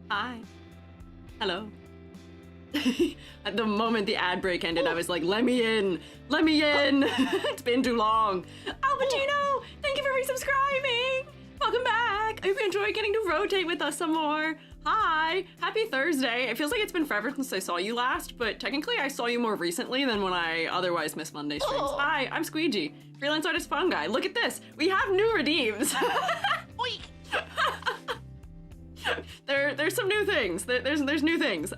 Hi. Hello. At the moment the ad break ended, I was like, let me in! Let me in! It's been too long. Albertino, thank you for resubscribing! Welcome back! I hope you enjoy getting to rotate with us some more. Hi! Happy Thursday. It feels like it's been forever since I saw you last, but technically I saw you more recently than when I otherwise miss Monday streams. Hi, I'm Squiiji, freelance artist fungi. Look at this! We have new redeems! There's some new things. There's new things.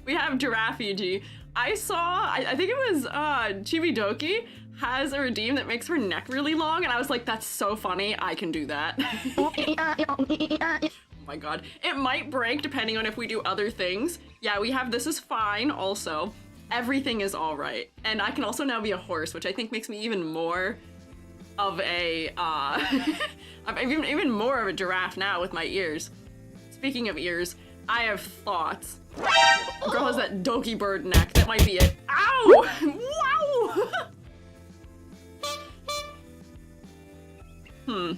We have Giraffe EG. I think it was Chibidoki has a redeem that makes her neck really long, and I was like, that's so funny, I can do that. Oh my god. It might break depending on if we do other things. Yeah, we have This Is Fine also. Everything is alright. And I can also now be a horse, which I think makes me even more of a, I'm even more of a giraffe now with my ears. Speaking of ears, I have thoughts. The girl has that doki bird neck. That might be it. Ow! Wow!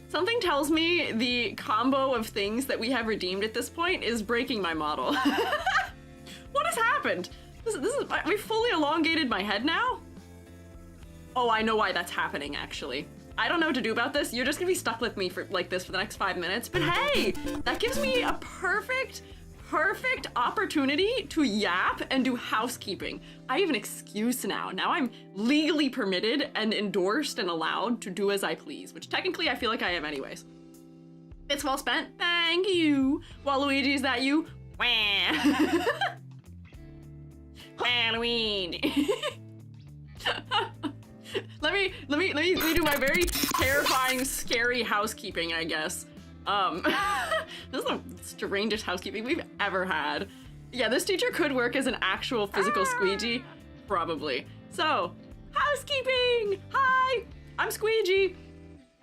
Something tells me the combo of things that we have redeemed at this point is breaking my model. What has happened? We fully elongated my head now? Oh, I know why that's happening, actually. I don't know what to do about this. You're just gonna be stuck with me for like this for the next 5 minutes, but hey, that gives me a perfect opportunity to yap and do housekeeping. I have an excuse now. Now I'm legally permitted and endorsed and allowed to do as I please, which technically I feel like I am anyways. It's well spent. Thank you. Waluigi, is that you? Wah. Waluigi. Let me do my very terrifying, scary housekeeping, I guess. This is the strangest housekeeping we've ever had. Yeah, this teacher could work as an actual physical squeegee, probably. So, housekeeping! Hi, I'm Squiiji.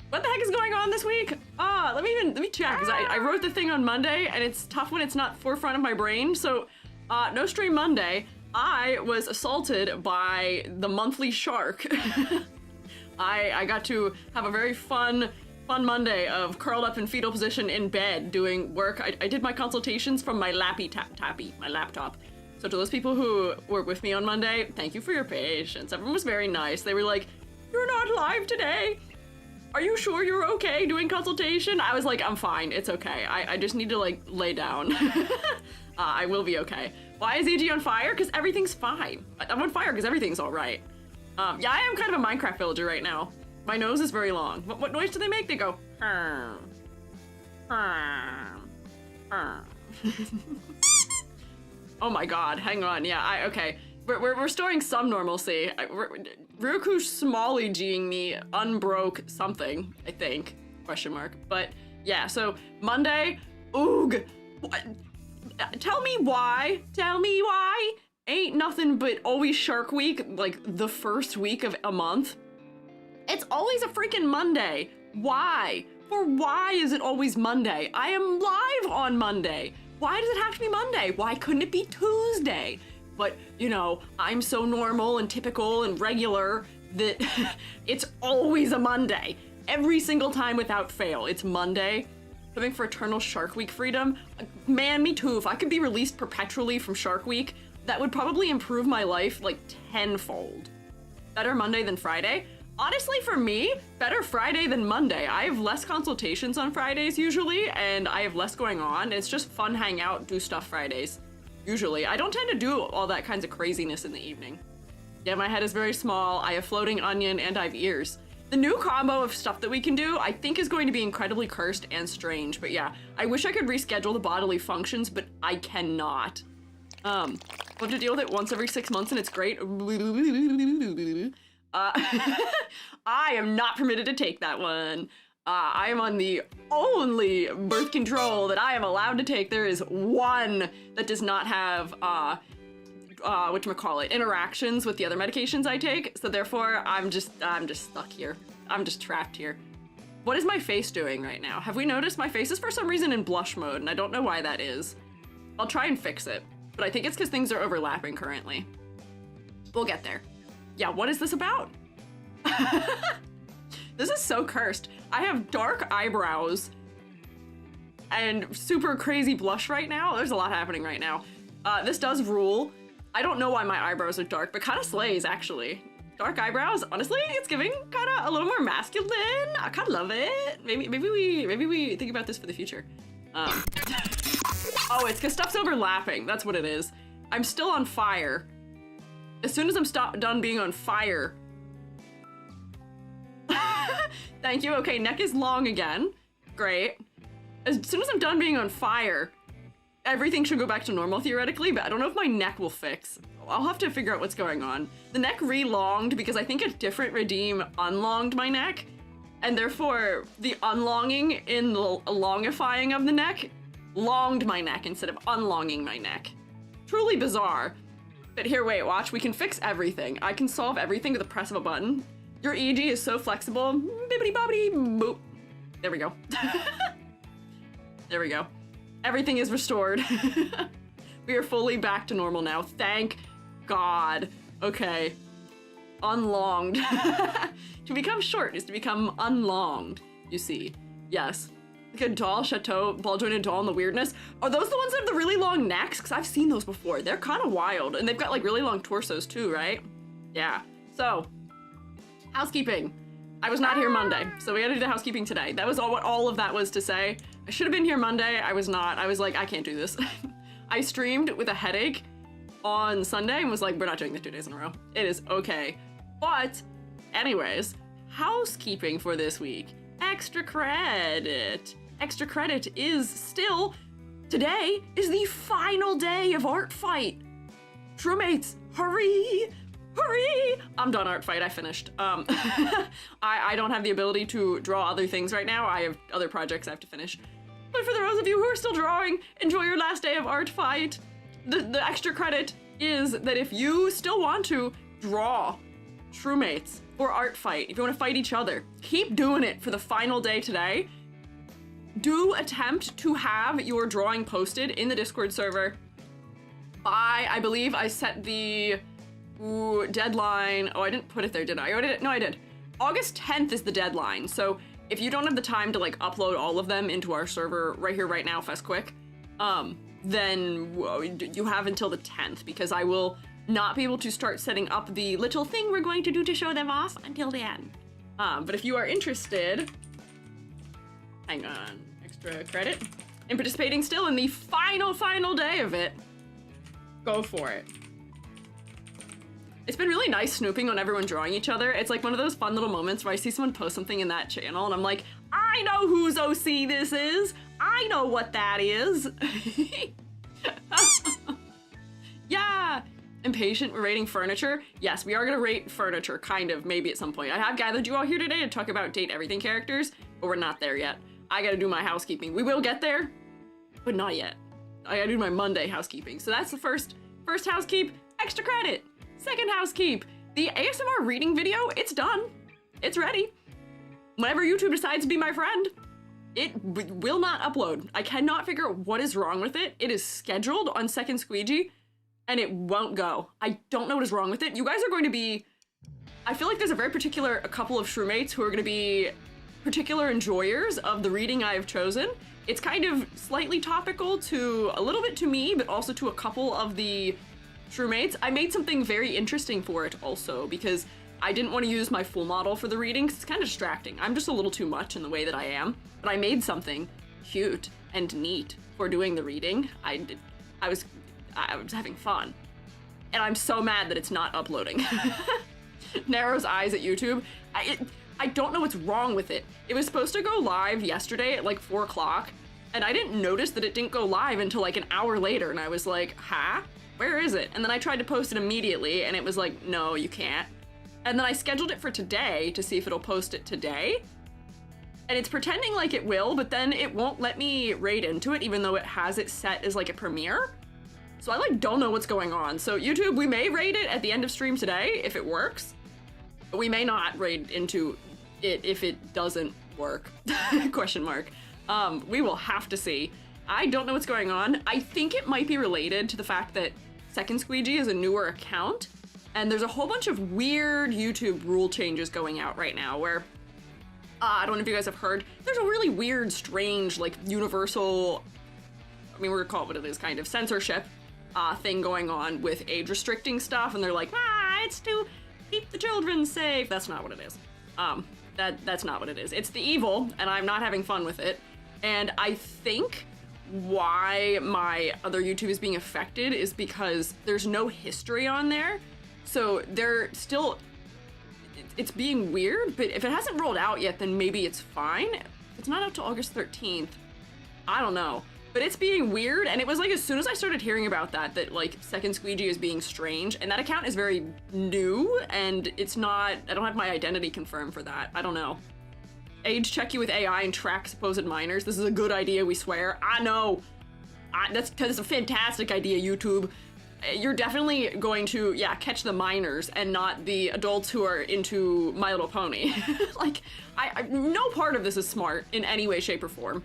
What the heck is going on this week? Let me check, because I wrote the thing on Monday, and it's tough when it's not forefront of my brain, so, no stream Monday. I was assaulted by the monthly shark. I got to have a very fun Monday of curled up in fetal position in bed doing work. I did my consultations from my my laptop. So to those people who were with me on Monday, thank you for your patience. Everyone was very nice. They were like, you're not live today. Are you sure you're okay doing consultation? I was like, I'm fine, it's okay. I just need to like lay down. I will be okay. Why is EG on fire? Because everything's fine. I'm on fire because everything's all right. Yeah, I am kind of a Minecraft villager right now. My nose is very long. What noise do they make? They go, Oh my god, hang on. Yeah, okay. We're restoring some normalcy. Ryuku's smally G'ing me unbroke something, I think, question mark. But yeah, so Monday, oog. Tell me why. Ain't nothing but always Shark Week, like the first week of a month. It's always a freaking Monday. Why? Why is it always Monday? I am live on Monday. Why does it have to be Monday? Why couldn't it be Tuesday? But, you know, I'm so normal and typical and regular that it's always a Monday. Every single time without fail, it's Monday. Hoping for eternal Shark Week freedom. Man, me too. If I could be released perpetually from Shark Week, that would probably improve my life like tenfold. Better Monday than Friday. Honestly, for me, better Friday than Monday. I have less consultations on Fridays usually, and I have less going on. It's just fun, hang out, do stuff Fridays. Usually. I don't tend to do all that kinds of craziness in the evening. Yeah, my head is very small. I have floating onion and I have ears. The new combo of stuff that we can do, I think, is going to be incredibly cursed and strange. But yeah, I wish I could reschedule the bodily functions, but I cannot. We'll have to deal with it once every 6 months and it's great. I am not permitted to take that one. I am on the only birth control that I am allowed to take. There is one that does not have, whatchamacallit, interactions with the other medications I take. So therefore, I'm just stuck here. I'm just trapped here. What is my face doing right now? Have we noticed my face is for some reason in blush mode, and I don't know why that is. I'll try and fix it, but I think it's because things are overlapping currently. We'll get there. Yeah, what is this about? This is so cursed. I have dark eyebrows and super crazy blush right now. There's a lot happening right now. This does rule. I don't know why my eyebrows are dark, but kind of slays, actually. Dark eyebrows, honestly, it's giving kind of a little more masculine. I kind of love it. Maybe we think about this for the future. Oh, it's because stuff's overlapping. That's what it is. I'm still on fire. As soon as I'm done being on fire. Thank you. Okay, neck is long again. Great. As soon as I'm done being on fire, everything should go back to normal theoretically, but I don't know if my neck will fix. I'll have to figure out what's going on. The neck re-longed because I think a different redeem unlonged my neck, and therefore the unlonging in the longifying of the neck longed my neck instead of unlonging my neck. Truly bizarre. But here, wait, watch. We can fix everything. I can solve everything with the press of a button. Your EEG is so flexible. Bibbidi bobbidi boop. There we go. There we go. Everything is restored. We are fully back to normal now. Thank God. Okay. Unlonged. To become short is to become unlonged, you see. Yes. Like a doll, chateau, ball-jointed doll, and the weirdness. Are those the ones that have the really long necks? Because I've seen those before. They're kind of wild. And they've got like really long torsos too, right? Yeah. So, housekeeping. I was not here Monday, so we gotta do the housekeeping today. That was what all of that was to say. I should have been here Monday. I was not. I was like, I can't do this. I streamed with a headache on Sunday and was like, we're not doing the 2 days in a row. It is okay. But anyways, housekeeping for this week. Extra credit. Extra credit is still, today is the final day of Art Fight. Truemates, hurry, hurry. I'm done Art Fight, I finished. I don't have the ability to draw other things right now. I have other projects I have to finish. But for those of you who are still drawing, enjoy your last day of Art Fight. The extra credit is that if you still want to draw Truemates or Art Fight, if you want to fight each other, keep doing it for the final day today. Do attempt to have your drawing posted in the Discord server by, I believe I set the deadline. Oh, I didn't put it there, did I? Oh, no, I did. August 10th is the deadline. So if you don't have the time to like upload all of them into our server right here, right now, fast quick, then you have until the 10th, because I will not be able to start setting up the little thing we're going to do to show them off until the end. But if you are interested, hang on, extra credit, and participating still in the final day of it, go for it. It's been really nice snooping on everyone drawing each other. It's like one of those fun little moments where I see someone post something in that channel and I'm like, I know whose OC this is. I know what that is. Yeah. Impatient, we're rating furniture. Yes, we are gonna rate furniture, kind of, maybe at some point. I have gathered you all here today to talk about Date Everything characters, but we're not there yet. I gotta do my housekeeping. We will get there, but not yet. I gotta do my Monday housekeeping. So that's the first housekeep, extra credit. Second housekeep, the ASMR reading video, it's done. It's ready. Whenever YouTube decides to be my friend, it will not upload. I cannot figure out what is wrong with it. It is scheduled on second Squiiji, and it won't go. I don't know what is wrong with it. You guys are going to be, I feel like there's a couple of Shroommates who are gonna be particular enjoyers of the reading I have chosen. It's kind of slightly topical to a little bit to me, but also to a couple of the Shroommates. I made something very interesting for it also, because I didn't want to use my full model for the reading 'cause it's kind of distracting. I'm just a little too much in the way that I am, but I made something cute and neat for doing the reading. I was having fun. And I'm so mad that it's not uploading. Narrows eyes at YouTube. I don't know what's wrong with it. It was supposed to go live yesterday at like 4 o'clock, and I didn't notice that it didn't go live until like an hour later, and I was like, huh? Where is it? And then I tried to post it immediately, and it was like, no, you can't. And then I scheduled it for today to see if it'll post it today. And it's pretending like it will, but then it won't let me raid into it, even though it has it set as like a premiere. So I like don't know what's going on. So YouTube, we may raid it at the end of stream today if it works, but we may not raid into it if it doesn't work. Question mark. We will have to see. I don't know what's going on. I think it might be related to the fact that Second Squiiji is a newer account, and there's a whole bunch of weird YouTube rule changes going out right now where, I don't know if you guys have heard, there's a really weird, strange, like universal, I mean, we're gonna call it what it is, kind of censorship thing going on with age restricting stuff, and they're like, it's to keep the children safe. That's not what it is. That's not what it is. It's the evil, and I'm not having fun with it. And I think why my other YouTube is being affected is because there's no history on there. So they're still, it's being weird, but if it hasn't rolled out yet, then maybe it's fine. It's not out till August 13th. I don't know. But it's being weird, and it was like as soon as I started hearing about that like Second Squiiji is being strange, and that account is very new, and it's not, I don't have my identity confirmed for that. I don't know. Age check you with AI and track supposed minors. This is a good idea, we swear. I know. That's because it's a fantastic idea, YouTube. You're definitely going to, yeah, catch the minors and not the adults who are into My Little Pony. Like, no part of this is smart in any way, shape, or form.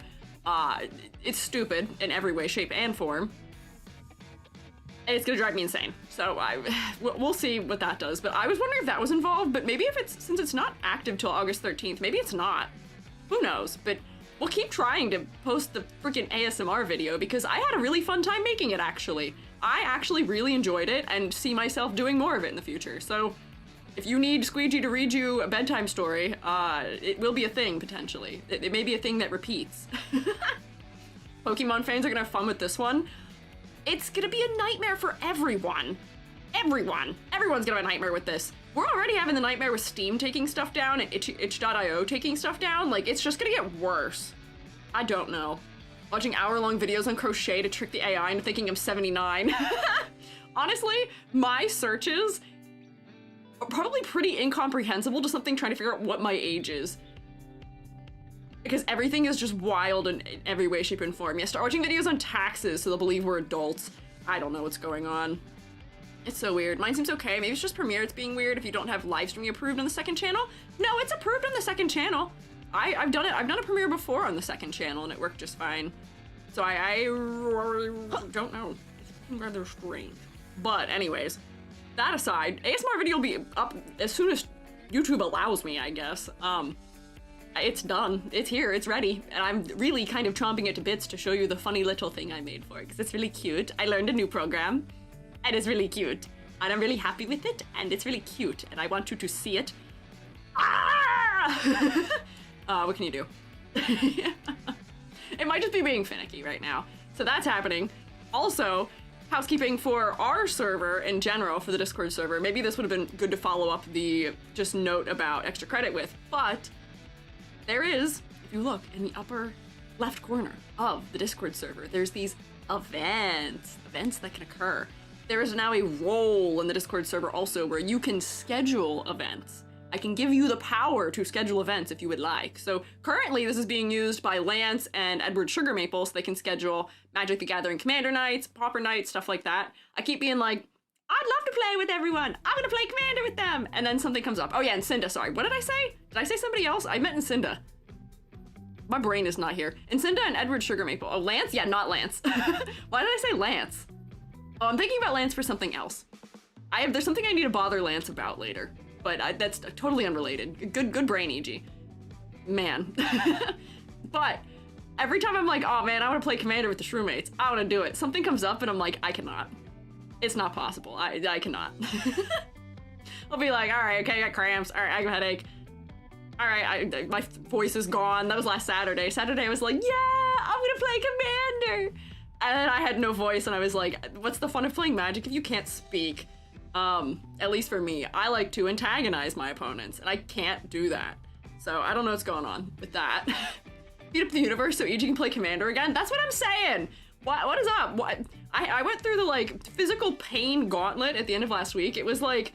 It's stupid in every way, shape, and form. And it's gonna drive me insane. So we'll see what that does. But I was wondering if that was involved, but maybe if it's, since it's not active till August 13th, maybe it's not. Who knows? But we'll keep trying to post the freaking ASMR video because I had a really fun time making it, actually. I actually really enjoyed it and see myself doing more of it in the future. So if you need Squiiji to read you a bedtime story, it will be a thing, potentially. It may be a thing that repeats. Pokemon fans are gonna have fun with this one. It's gonna be a nightmare for everyone. Everyone's gonna have a nightmare with this. We're already having the nightmare with Steam taking stuff down and itch.io taking stuff down. Like, it's just gonna get worse. I don't know. Watching hour-long videos on crochet to trick the AI into thinking I'm 79. Honestly, my searches are probably pretty incomprehensible to something trying to figure out what my age is. Because everything is just wild in every way, shape, and form. Yeah, start watching videos on taxes so they'll believe we're adults. I don't know what's going on. It's so weird. Mine seems okay. Maybe it's just Premiere it's being weird if you don't have live streaming approved on the second channel. No, it's approved on the second channel. I've done it. I've done a Premiere before on the second channel and it worked just fine. So I don't know. It's rather strange. But anyways, that aside, ASMR video will be up as soon as YouTube allows me, I guess. It's done. It's here. It's ready. And I'm really kind of chomping it to bits to show you the funny little thing I made for it because it's really cute. I learned a new program and it's really cute. And I'm really happy with it and it's really cute and I want you to see it. Ah! What can you do? It might just be being finicky right now. So that's happening. Also, housekeeping for our server in general, for the Discord server. Maybe this would have been good to follow up the just note about extra credit with, but there is, if you look in the upper left corner of the Discord server, there's these events that can occur. There is now a role in the Discord server also where you can schedule events. I can give you the power to schedule events if you would like. So currently this is being used by Lance and Edward Sugarmaple so they can schedule Magic the Gathering Commander nights, Pauper nights, stuff like that. I keep being like, I'd love to play with everyone. I'm gonna play Commander with them. And then something comes up. Oh yeah, and Cinda, sorry. What did I say? Did I say somebody else? I meant Cinda. My brain is not here. Cinda and Edward Sugarmaple. Oh, Lance? Yeah, not Lance. Why did I say Lance? Oh, I'm thinking about Lance for something else. There's something I need to bother Lance about later. But that's totally unrelated. Good brain, EG. Man. But every time I'm like, oh man, I want to play Commander with the Shroomates. I want to do it. Something comes up and I'm like, I cannot. It's not possible. I cannot. I'll be like, all right, okay, I got cramps. All right, I got a headache. All right, my voice is gone. That was last Saturday. Saturday, I was like, yeah, I'm gonna play Commander. And then I had no voice, and I was like, what's the fun of playing Magic if you can't speak? At least for me, I like to antagonize my opponents, and I can't do that. So I don't know what's going on with that. Beat up the universe so Ichi can play Commander again? That's what I'm saying! What is up? What? I went through the, like, physical pain gauntlet at the end of last week. It was like,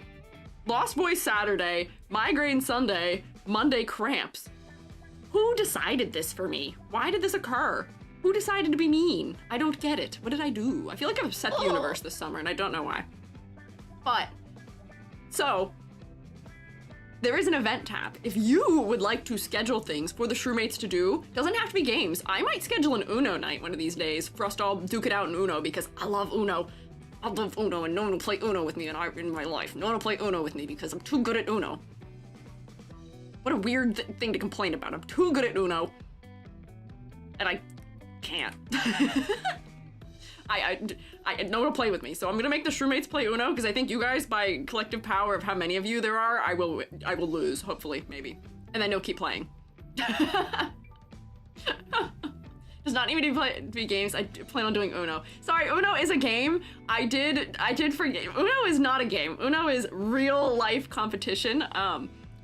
Lost Boys Saturday, migraine Sunday, Monday cramps. Who decided this for me? Why did this occur? Who decided to be mean? I don't get it. What did I do? I feel like I've upset the universe this summer, and I don't know why. But, so, there is an event tab. If you would like to schedule things for the Shrewmates to do, doesn't have to be games. I might schedule an Uno night one of these days for us to all duke it out in Uno, because I love Uno. I love Uno, and no one will play Uno with me in my life. No one will play Uno with me because I'm too good at Uno. What a weird thing to complain about. I'm too good at Uno. And I can't. No one will play with me, so I'm gonna make the Shrewmates play Uno, because I think you guys, by collective power of how many of you there are, I will lose, hopefully, maybe. And then you'll keep playing. Does not need to be games. I plan on doing Uno. Sorry, Uno is a game. I did forget. Uno is not a game. Uno is real life competition.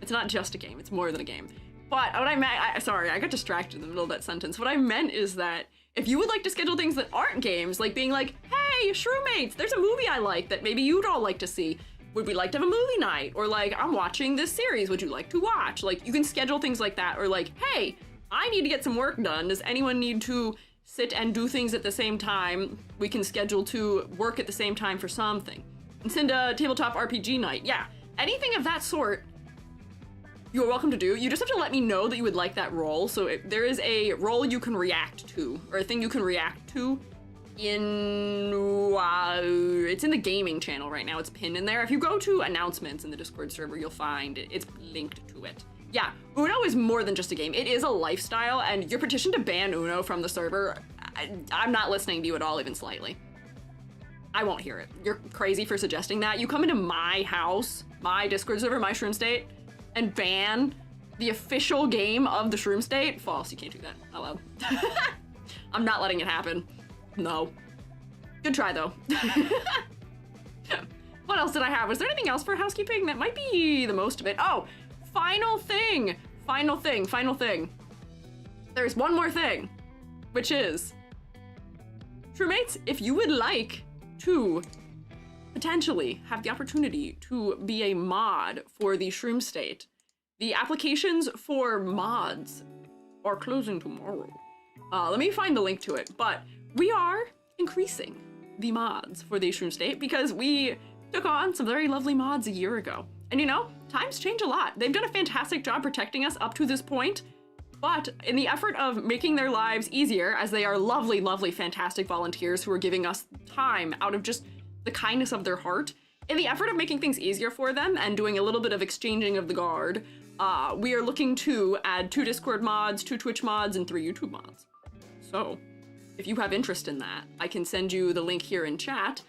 It's not just a game, it's more than a game. But what I meant, sorry, I got distracted in the middle of that sentence. What I meant is that if you would like to schedule things that aren't games, like being like, hey, Shrewmates, there's a movie I like that maybe you'd all like to see. Would we like to have a movie night? Or like, I'm watching this series, would you like to watch? Like, you can schedule things like that. Or like, hey, I need to get some work done. Does anyone need to sit and do things at the same time? We can schedule to work at the same time for something. And send a tabletop RPG night. Yeah, anything of that sort, you're welcome to do. You just have to let me know that you would like that role. So if there is a role you can react to, or a thing you can react to in, it's in the gaming channel right now. It's pinned in there. If you go to announcements in the Discord server, you'll find it's linked to it. Yeah, Uno is more than just a game. It is a lifestyle, and your petition to ban Uno from the server, I'm not listening to you at all, even slightly. I won't hear it. You're crazy for suggesting that. You come into my house, my Discord server, my Shroom State, and ban the official game of the Shroom State? False, you can't do that. Not allowed. I'm not letting it happen. No. Good try, though. What else did I have? Was there anything else for housekeeping? That might be the most of it. Oh, final thing. Final thing. There's one more thing, which is, Shrewmates, if you would like to potentially have the opportunity to be a mod for the Shroom State, the applications for mods are closing tomorrow. Let me find the link to it, but we are increasing the mods for the Shroom State because we took on some very lovely mods a year ago. And you know, times change a lot. They've done a fantastic job protecting us up to this point, but in the effort of making their lives easier, as they are lovely, lovely, fantastic volunteers who are giving us time out of just the kindness of their heart, in the effort of making things easier for them and doing a little bit of exchanging of the guard, we are looking to add 2 Discord mods, 2 Twitch mods, and 3 YouTube mods. So, if you have interest in that, I can send you the link here in chat.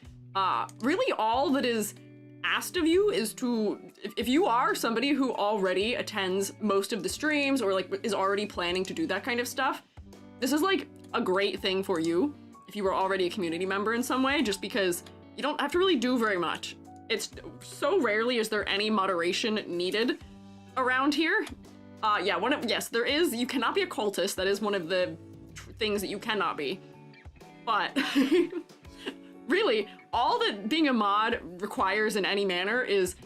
Really all that is asked of you is to, if you are somebody who already attends most of the streams or like is already planning to do that kind of stuff, this is like a great thing for you if you were already a community member in some way, just because you don't have to really do very much. It's so rarely is there any moderation needed around here. Yeah, yes, there is. You cannot be a cultist. That is one of the things that you cannot be. But really, all that being a mod requires in any manner is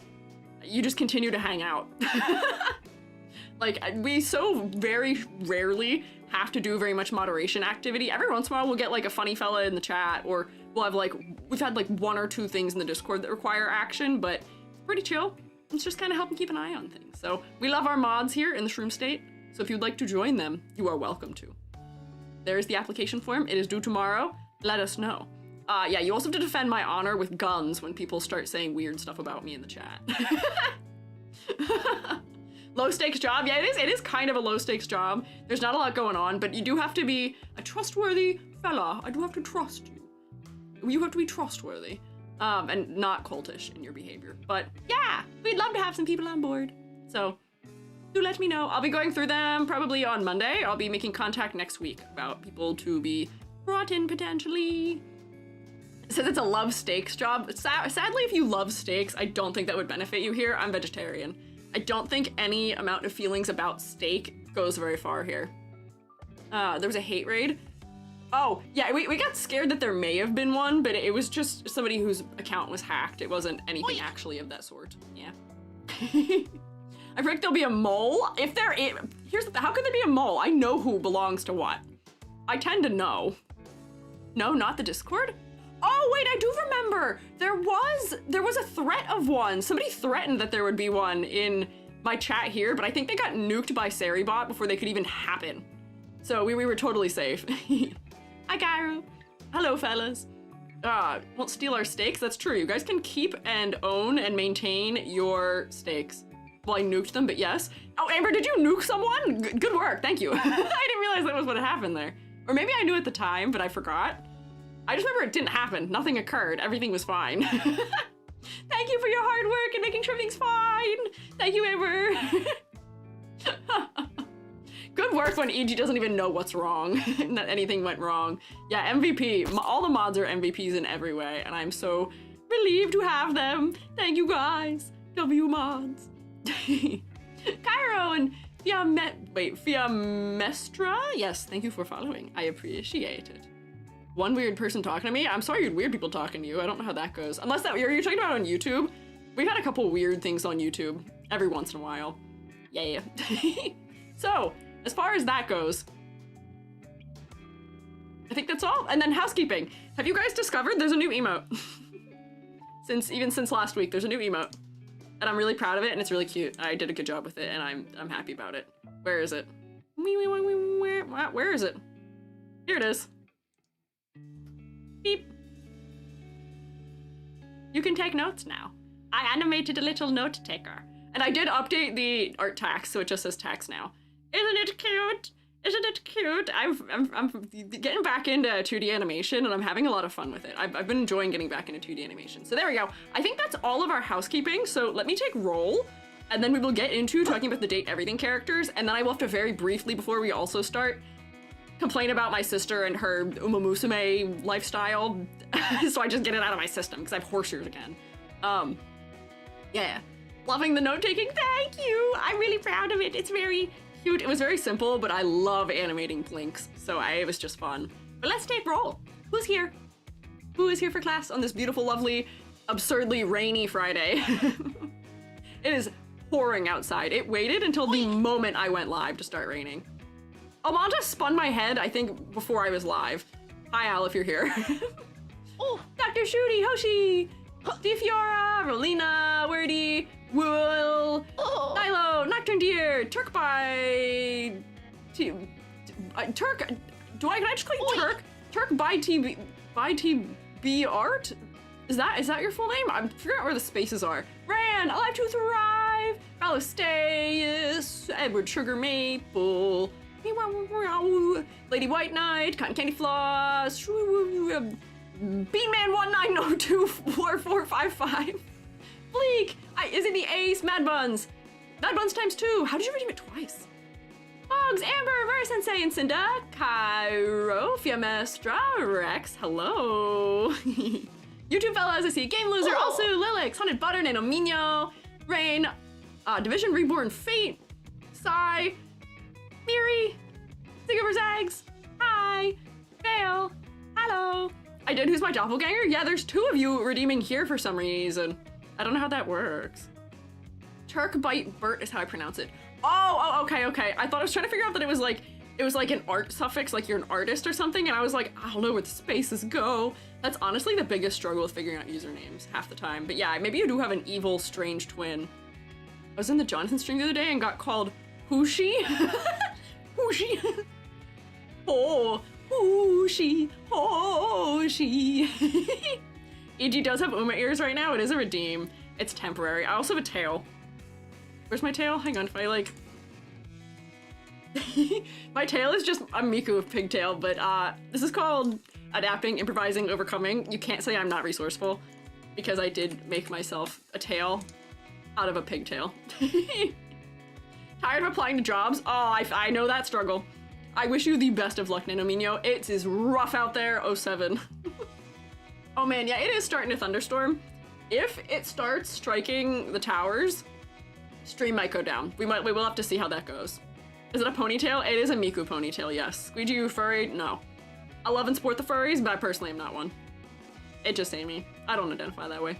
you just continue to hang out. Like, we so very rarely have to do very much moderation activity. Every once in a while, we'll get like a funny fella in the chat, or we'll have like, we've had like 1 or 2 things in the Discord that require action, but it's pretty chill. It's just kind of helping keep an eye on things. So we love our mods here in the Shroom State. So if you'd like to join them, you are welcome to. There's the application form. It is due tomorrow. Let us know. Yeah, you also have to defend my honor with guns when people start saying weird stuff about me in the chat. Low stakes job. Yeah, it is kind of a low stakes job. There's not a lot going on, but you do have to be a trustworthy fella. I do have to trust you. You have to be trustworthy. and not cultish in your behavior. But yeah, we'd love to have some people on board. So do let me know. I'll be going through them probably on Monday. I'll be making contact next week about people to be brought in potentially. It says it's a love steaks job. Sadly, if you love steaks, I don't think that would benefit you here. I'm vegetarian. I don't think any amount of feelings about steak goes very far here. There was a hate raid. Oh, yeah, we got scared that there may have been one, but it was just somebody whose account was hacked. It wasn't anything actually of that sort. Yeah. I think there'll be a mole. If there is, how could there be a mole? I know who belongs to what. I tend to know. No, not the Discord? Oh, wait, I do remember. There was a threat of one. Somebody threatened that there would be one in my chat here, but I think they got nuked by Saribot before they could even happen. So we were totally safe. Hi, Gyro. Hello, fellas. Won't steal our stakes. That's true. You guys can keep and own and maintain your stakes. Well, I nuked them, but yes. Oh, Amber, did you nuke someone? Good work. Thank you. I didn't realize that was what happened there. Or maybe I knew at the time, but I forgot. I just remember it didn't happen. Nothing occurred. Everything was fine. Thank you for your hard work and making sure everything's fine. Thank you, Amber. Good work when EG doesn't even know what's wrong, that anything went wrong. Yeah, MVP. All the mods are MVPs in every way, and I'm so relieved to have them. Thank you, guys. W mods. Cairo and Fiamestra. Yes, thank you for following. I appreciate it. One weird person talking to me. I'm sorry, weird people talking to you. I don't know how that goes. Unless that you're talking about on YouTube. We've had a couple weird things on YouTube every once in a while. Yeah. So, as far as that goes, I think that's all. And then housekeeping. Have you guys discovered there's a new emote? Since last week, there's a new emote. And I'm really proud of it, and it's really cute. I did a good job with it, and I'm happy about it. Where is it? Where is it? Here it is. Beep. You can take notes now. I animated a little note taker. And I did update the art tax, so it just says tax now. Isn't it cute? Isn't it cute? I'm getting back into 2D animation, and I'm having a lot of fun with it. I've been enjoying getting back into 2D animation. So there we go. I think that's all of our housekeeping. So let me take roll, and then we will get into talking about the Date Everything characters, and then I will have to very briefly, before we also start, complain about my sister and her Umamusume lifestyle. So I just get it out of my system, because I have horseshoes again. Yeah. Loving the note-taking. Thank you! I'm really proud of it. It's very cute. It was very simple, but I love animating blinks, so it was just fun. But let's take roll. Who's here? Who is here for class on this beautiful, lovely, absurdly rainy Friday? It is pouring outside. It waited until the moment I went live to start raining. Amanda spun my head, I think, before I was live. Hi, Al, if you're here. Oh, Dr. Shooty, Hoshi, DeFiora, Rolina, Wordy, Wool, Nilo, Nocturne Deer, Turk by... Turk... Can I just call you Turk? Turk by TB Art? Is that your full name? I'm figuring out where the spaces are. Ran, Alive to Thrive, Alistaeus, Edward Sugar Maple, Lady White Knight, Cotton Candy Floss, Beanman 19024455, Bleak, is it the Ace, Mad Buns times 2. How did you redeem it twice? Bugs, Amber, Vera Sensei, and Cinda, Cairo, Fiamestra, Rex, hello. YouTube fellas, I see Game Loser, also Lilix, Haunted Butter, Nanomino, Rain, Division Reborn Fate, Sai, Miri, Sigurver Zags, hi, Fail, hello. I did, who's my doppelganger? Yeah, there's 2 of you redeeming here for some reason. I don't know how that works. Turk Bite Bert is how I pronounce it. Oh, okay. I thought I was trying to figure out that it was like an art suffix, like you're an artist or something, and I was like, I don't know where the spaces go. That's honestly the biggest struggle with figuring out usernames half the time. But yeah, maybe you do have an evil, strange twin. I was in the Jonathan stream the other day and got called Hooshi. Hooshi. Oh, Hooshi. Hooshi. EG does have Uma ears right now. It is a redeem. It's temporary. I also have a tail. Where's my tail? Hang on, if I like... My tail is just a Miku with pigtail, but this is called adapting, improvising, overcoming. You can't say I'm not resourceful. because I did make myself a tail out of a pigtail. Tired of applying to jobs? Oh, I know that struggle. I wish you the best of luck, Nanomino. It is rough out there, 07. Oh man, yeah, it is starting to thunderstorm. If it starts striking the towers, stream might go down. We will have to see how that goes. Is it a ponytail? It is a Miku ponytail, yes. Squeegee, you furry? No. I love and support the furries, but I personally am not one. It just ain't me. I don't identify that way.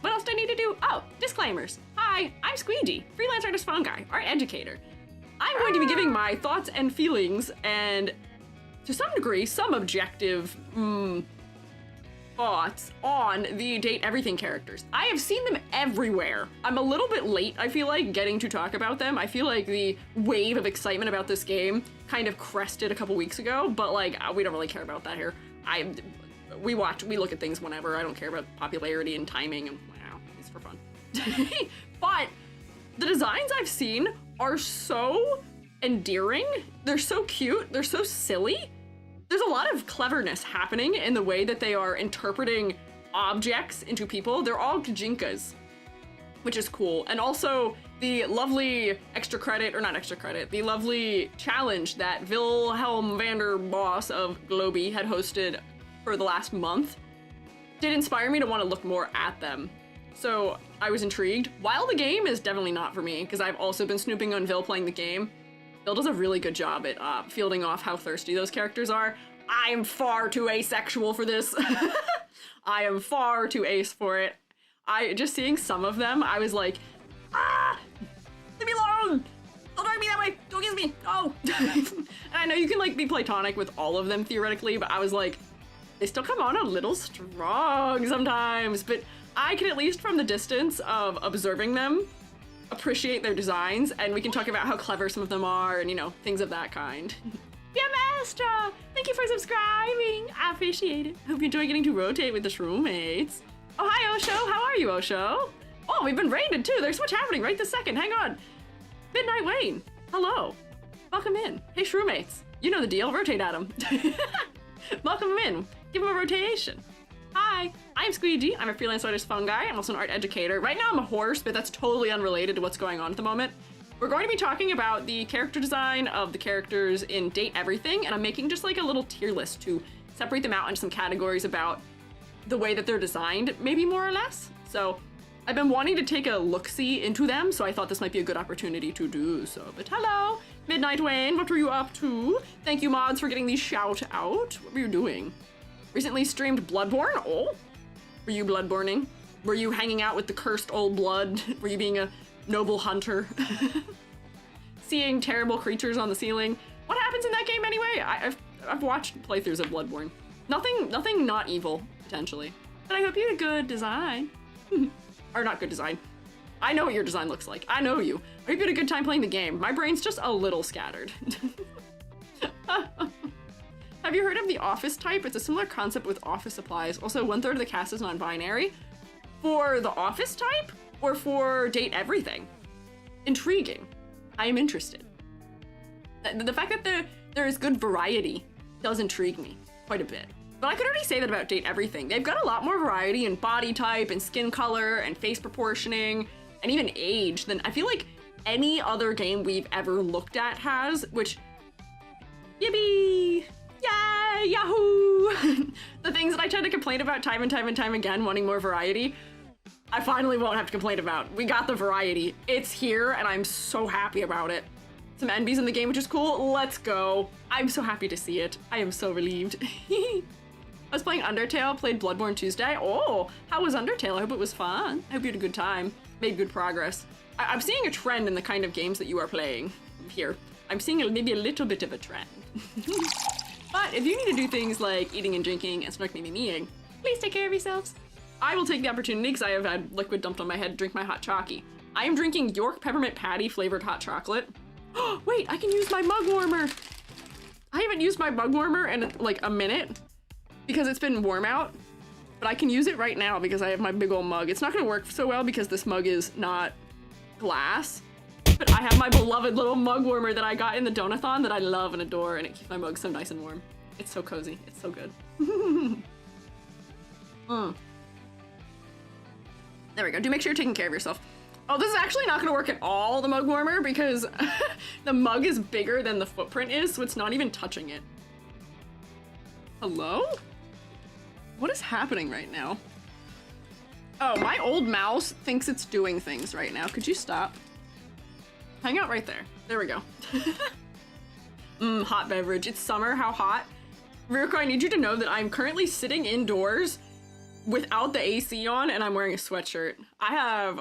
What else do I need to do? Oh, disclaimers. Hi, I'm Squeegee, freelance artist fungi, art educator. I'm going to be giving my thoughts and feelings and, to some degree, some objective thoughts on the Date Everything characters. I have seen them everywhere. I'm a little bit late, I feel like, getting to talk about them. I feel like the wave of excitement about this game kind of crested a couple weeks ago, but like, we don't really care about that here. We look at things whenever. I don't care about popularity and timing, and wow, it's for fun. But the designs I've seen are so endearing. They're so cute. They're so silly. There's a lot of cleverness happening in the way that they are interpreting objects into people. They're all Kajinkas, which is cool. And also the lovely the lovely challenge that Wilhelm van der Boss of Globey had hosted for the last month did inspire me to want to look more at them. So I was intrigued. While the game is definitely not for me, because I've also been snooping on Vil playing the game, Vil does a really good job at fielding off how thirsty those characters are. I'm far too asexual for this. I am far too ace for it. Just seeing some of them, I was like, leave me alone! Don't drag me that way! Don't kiss me! Oh! And I know you can like be platonic with all of them theoretically, but I was like, they still come on a little strong sometimes, but I can, at least from the distance of observing them, appreciate their designs, and we can talk about how clever some of them are and, you know, things of that kind. Yeah, Master! Thank you for subscribing! I appreciate it. Hope you enjoy getting to rotate with the shroommates. Oh, hi, Osho! How are you, Osho? Oh, we've been raided too! There's so much happening right this second! Hang on! Midnight Wayne! Hello! Welcome in. Hey, shroommates! You know the deal. Rotate at them. Welcome in. Give them a rotation. Hi, I'm Squeegee. I'm a freelance artist fungi. I'm also an art educator. Right now I'm a horse, but that's totally unrelated to what's going on at the moment. We're going to be talking about the character design of the characters in Date Everything, and I'm making just like a little tier list to separate them out into some categories about the way that they're designed, maybe more or less. So I've been wanting to take a look-see into them, so I thought this might be a good opportunity to do so. But hello, Midnight Wayne, what were you up to? Thank you, mods, for getting these shout out. What were you doing? Recently streamed Bloodborne? Oh, were you bloodborning? Were you hanging out with the cursed old blood? Were you being a noble hunter? Seeing terrible creatures on the ceiling? What happens in that game anyway? I've watched playthroughs of Bloodborne. Nothing not evil, potentially. But I hope you had a good design. Or not good design. I know what your design looks like. I know you. I hope you had a good time playing the game. My brain's just a little scattered. Have you heard of the office type? It's a similar concept with office supplies. Also, 1/3 of the cast is non-binary. For the office type or for Date Everything? Intriguing. I am interested. The fact that there is good variety does intrigue me quite a bit. But I could already say that about Date Everything. They've got a lot more variety in body type and skin color and face proportioning and even age than I feel like any other game we've ever looked at has, which, yippee! Yay! Yahoo! The things that I tend to complain about time and time again, wanting more variety, I finally won't have to complain about. We got the variety. It's here, and I'm so happy about it. Some NBs in the game, which is cool. Let's go. I'm so happy to see it. I am so relieved. I was playing Undertale, played Bloodborne Tuesday. Oh, how was Undertale? I hope it was fun. I hope you had a good time. Made good progress. I'm seeing a trend in the kind of games that you are playing here. I'm seeing maybe a little bit of a trend. But if you need to do things like eating and drinking and snark meeing, please take care of yourselves. I will take the opportunity, because I have had liquid dumped on my head, to drink my hot chalky. I am drinking York Peppermint Patty flavored hot chocolate. Oh, wait, I can use my mug warmer. I haven't used my mug warmer in like a minute because it's been warm out, but I can use it right now because I have my big old mug. It's not gonna work so well because this mug is not glass, but I have my beloved little mug warmer that I got in the Donathon that I love and adore, and it keeps my mug so nice and warm. It's so cozy, it's so good. There we go. Do make sure you're taking care of yourself. Oh, this is actually not gonna work at all, the mug warmer, because the mug is bigger than the footprint is, so it's not even touching it. Hello? What is happening right now? Oh, my old mouse thinks it's doing things right now. Could you stop? Hang out right there. There we go. Hot beverage. It's summer. How hot? Ryuko, I need you to know that I'm currently sitting indoors without the AC on, and I'm wearing a sweatshirt. I have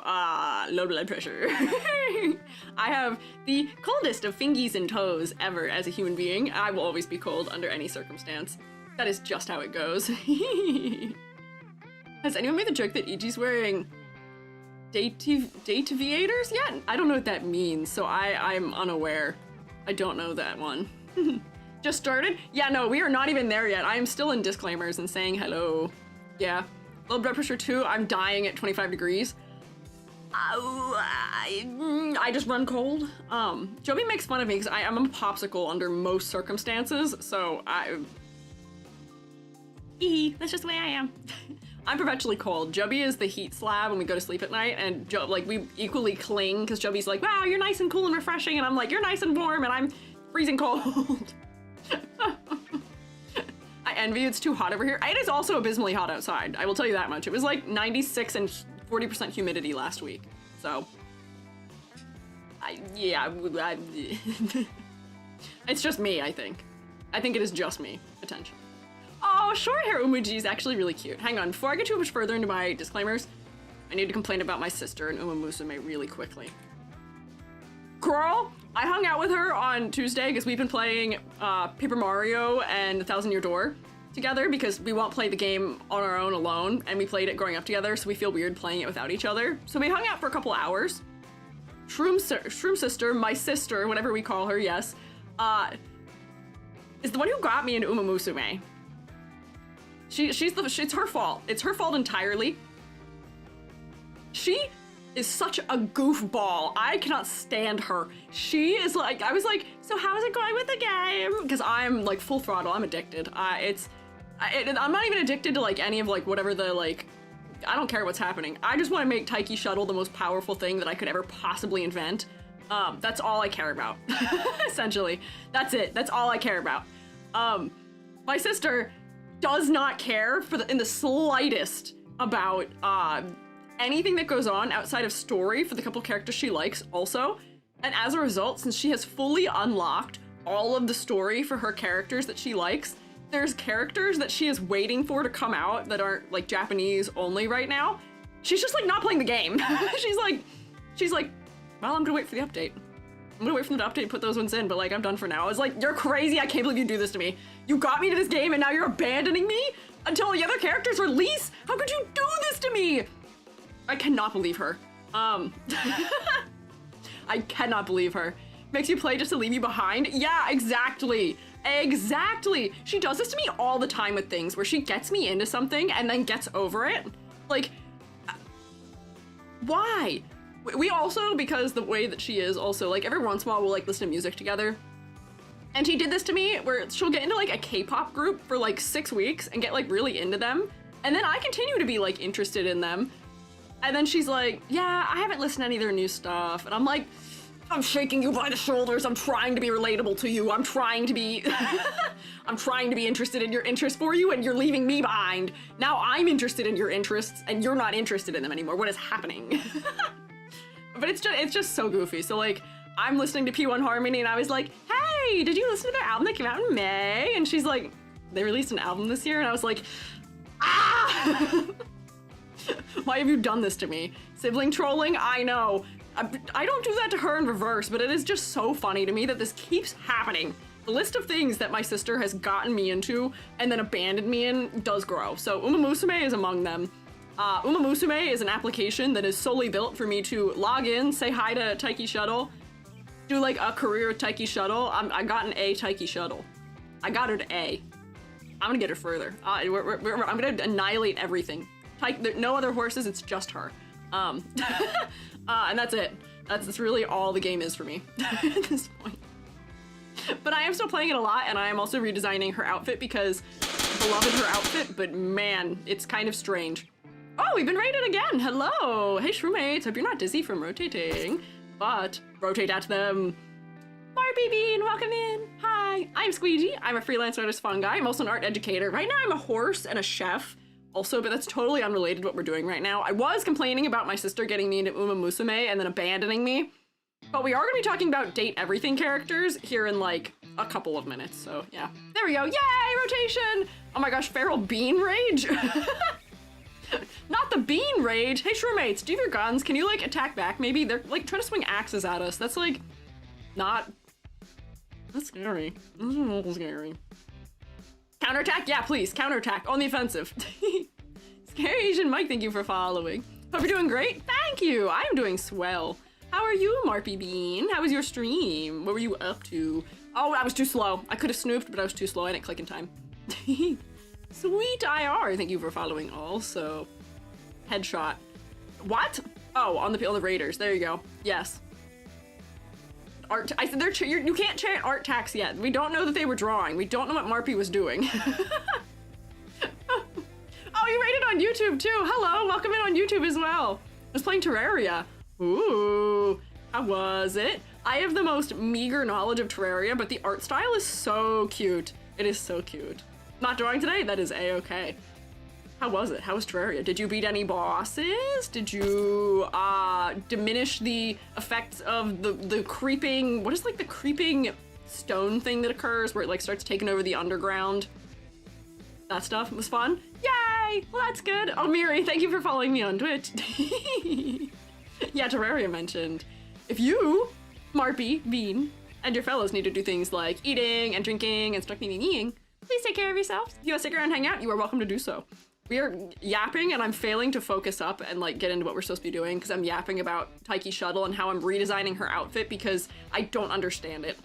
low blood pressure. I have the coldest of fingies and toes ever as a human being. I will always be cold under any circumstance. That is just how it goes. Has anyone made the joke that Ichi's wearing dataviators yet? I don't know what that means, so I'm unaware. I don't know that one. Just started? Yeah, no, we are not even there yet. I am still in disclaimers and saying hello. Yeah. Low blood pressure too. I'm dying at 25 degrees. I just run cold. Joby makes fun of me because I'm a popsicle under most circumstances, so that's just the way I am. I'm perpetually cold. Joby is the heat slab when we go to sleep at night, and we equally cling because Joby's like, wow, you're nice and cool and refreshing, and I'm like, you're nice and warm, and I'm freezing cold. I envy you, it's too hot over here. It is also abysmally hot outside, I will tell you that much. It was like 96 and 40% humidity last week, so. It's just me, I think. I think it is just me, potentially. Oh, short hair Umuji is actually really cute. Hang on, before I get too much further into my disclaimers, I need to complain about my sister and Uma Musume really quickly. Girl, I hung out with her on Tuesday because we've been playing Paper Mario and the Thousand Year Door together because we won't play the game on our own alone, and we played it growing up together, so we feel weird playing it without each other. So we hung out for a couple hours. Shroom Sister, my sister, whatever we call her, yes, is the one who got me into Uma Musume. It's her fault. It's her fault entirely. She is such a goofball. I cannot stand her. She is like, I was like, so how is it going with the game? Because I'm like full throttle, I'm addicted. I'm not even addicted to like any of like whatever the like, I don't care what's happening. I just want to make Taiki Shuttle the most powerful thing that I could ever possibly invent. That's all I care about, essentially. That's it, that's all I care about. My sister does not care in the slightest about anything that goes on outside of story for the couple characters she likes also. And as a result, since she has fully unlocked all of the story for her characters that she likes, there's characters that she is waiting for to come out that aren't like Japanese only right now. She's just like not playing the game. she's like, well, I'm gonna wait for the update. I'm gonna wait for them to update and put those ones in, but like, I'm done for now. I was like, you're crazy, I can't believe you do this to me. You got me to this game and now you're abandoning me until the other characters release? How could you do this to me? I cannot believe her. I cannot believe her. Makes you play just to leave you behind? Yeah, exactly. Exactly. She does this to me all the time with things where she gets me into something and then gets over it. Like, why? We also, because the way that she is also, like, every once in a while we'll like listen to music together. And she did this to me where she'll get into like a K-pop group for like 6 weeks and get like really into them. And then I continue to be like interested in them. And then she's like, yeah, I haven't listened to any of their new stuff. And I'm like, I'm shaking you by the shoulders. I'm trying to be relatable to you. I'm trying to be, I'm trying to be interested in your interests for you, and you're leaving me behind. Now I'm interested in your interests and you're not interested in them anymore. What is happening? But it's just so goofy. So like, I'm listening to P1 Harmony and I was like, hey, did you listen to their album that came out in May? And she's like, they released an album this year? And I was like, ah! Why have you done this to me? Sibling trolling? I know. I don't do that to her in reverse, but it is just so funny to me that this keeps happening. The list of things that my sister has gotten me into and then abandoned me in does grow. So Uma Musume is among them. Uma Musume is an application that is solely built for me to log in, say hi to Taiki Shuttle, do like a career with Taiki Shuttle. I got an A Taiki Shuttle. I got her to A. I'm gonna get her further. I'm gonna annihilate everything. No other horses, it's just her. And that's it. That's really all the game is for me at this point. But I am still playing it a lot, and I am also redesigning her outfit because beloved her outfit, but man, it's kind of strange. Oh, we've been rated again. Hello. Hey, shroommates. Hope you're not dizzy from rotating, but rotate at them. Barbie Bean, welcome in. Hi, I'm Squiiji. I'm a freelance artist fungi. I'm also an art educator. Right now I'm a horse and a chef also, but that's totally unrelated to what we're doing right now. I was complaining about my sister getting me into Uma Musume and then abandoning me, but we are going to be talking about date everything characters here in like a couple of minutes, so yeah. There we go. Yay, rotation. Oh my gosh, feral bean rage. Not the bean rage. Hey, shroommates, do you have your guns? Can you like attack back maybe? They're like trying to swing axes at us. That's like not... That's scary. That's a little scary. Counterattack? Yeah, please. Counterattack. On the offensive. Scary Asian Mike, thank you for following. Hope you're doing great. Thank you. I am doing swell. How are you, Marpy Bean? How was your stream? What were you up to? Oh, I was too slow. I could have snooped, but I was too slow. I didn't click in time. Sweet IR, thank you for following also. Headshot. What? Oh, on the Raiders. There you go. Yes. Art. I said you can't chant art tax yet. We don't know that they were drawing. We don't know what Marpy was doing. Oh, you rated on YouTube too. Hello, welcome in on YouTube as well. I was playing Terraria. Ooh, how was it? I have the most meager knowledge of Terraria, but the art style is so cute. It is so cute. Not drawing today? That is a-okay. How was it? How was Terraria? Did you beat any bosses? Did you diminish the effects of the creeping, what is like the creeping stone thing that occurs where it like starts taking over the underground? That stuff was fun. Yay! Well, that's good. Oh, Miri, thank you for following me on Twitch. Yeah, Terraria mentioned. If you, Marpy, Bean, and your fellows need to do things like eating and drinking and stuff eating, please take care of yourselves. If you want to stick around and hang out, you are welcome to do so. We are yapping and I'm failing to focus up and like get into what we're supposed to be doing because I'm yapping about Taiki Shuttle and how I'm redesigning her outfit because I don't understand it.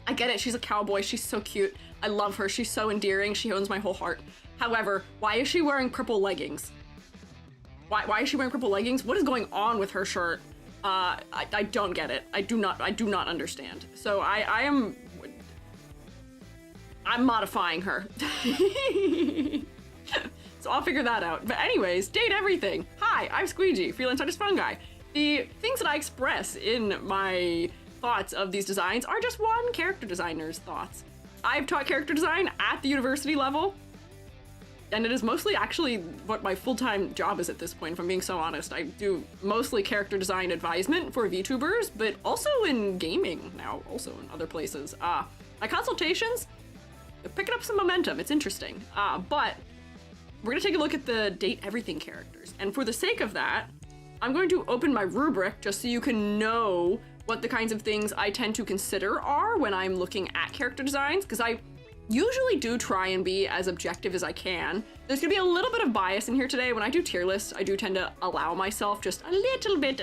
I get it, she's a cowboy, she's so cute. I love her, she's so endearing, she owns my whole heart. However, why is she wearing purple leggings? Why is she wearing purple leggings? What is going on with her shirt? I don't get it. I do not understand. So I'm modifying her. So I'll figure that out. But anyways, date everything. Hi, I'm Squiiji, freelance artist fungi. The things that I express in my thoughts of these designs are just one character designer's thoughts. I've taught character design at the university level, and it is mostly actually what my full-time job is at this point, if I'm being so honest. I do mostly character design advisement for VTubers, but also in gaming now, also in other places. My consultations, they're picking up some momentum. It's interesting. But we're gonna take a look at the date everything characters. And for the sake of that, I'm going to open my rubric just so you can know what the kinds of things I tend to consider are when I'm looking at character designs, because I usually do try and be as objective as I can. There's gonna be a little bit of bias in here today. When I do tier lists, I do tend to allow myself just a little bit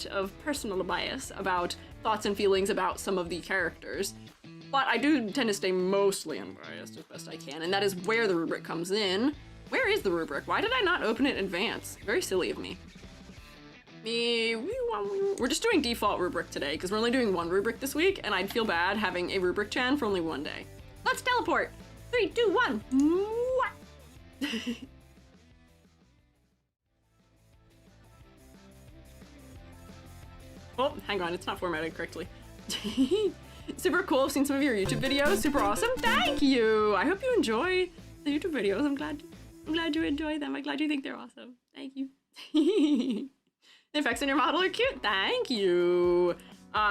of personal bias about thoughts and feelings about some of the characters. But I do tend to stay mostly unbiased as best I can, and that is where the rubric comes in. Where is the rubric? Why did I not open it in advance? Very silly of me. We're just doing default rubric today, because we're only doing one rubric this week, and I'd feel bad having a rubric chan for only one day. Let's teleport! 3, 2, 1! Oh, hang on, it's not formatted correctly. Super cool, I've seen some of your YouTube videos, super awesome, thank you! I hope you enjoy the YouTube videos, I'm glad you enjoy them, I'm glad you think they're awesome, thank you. The effects in your model are cute, thank you!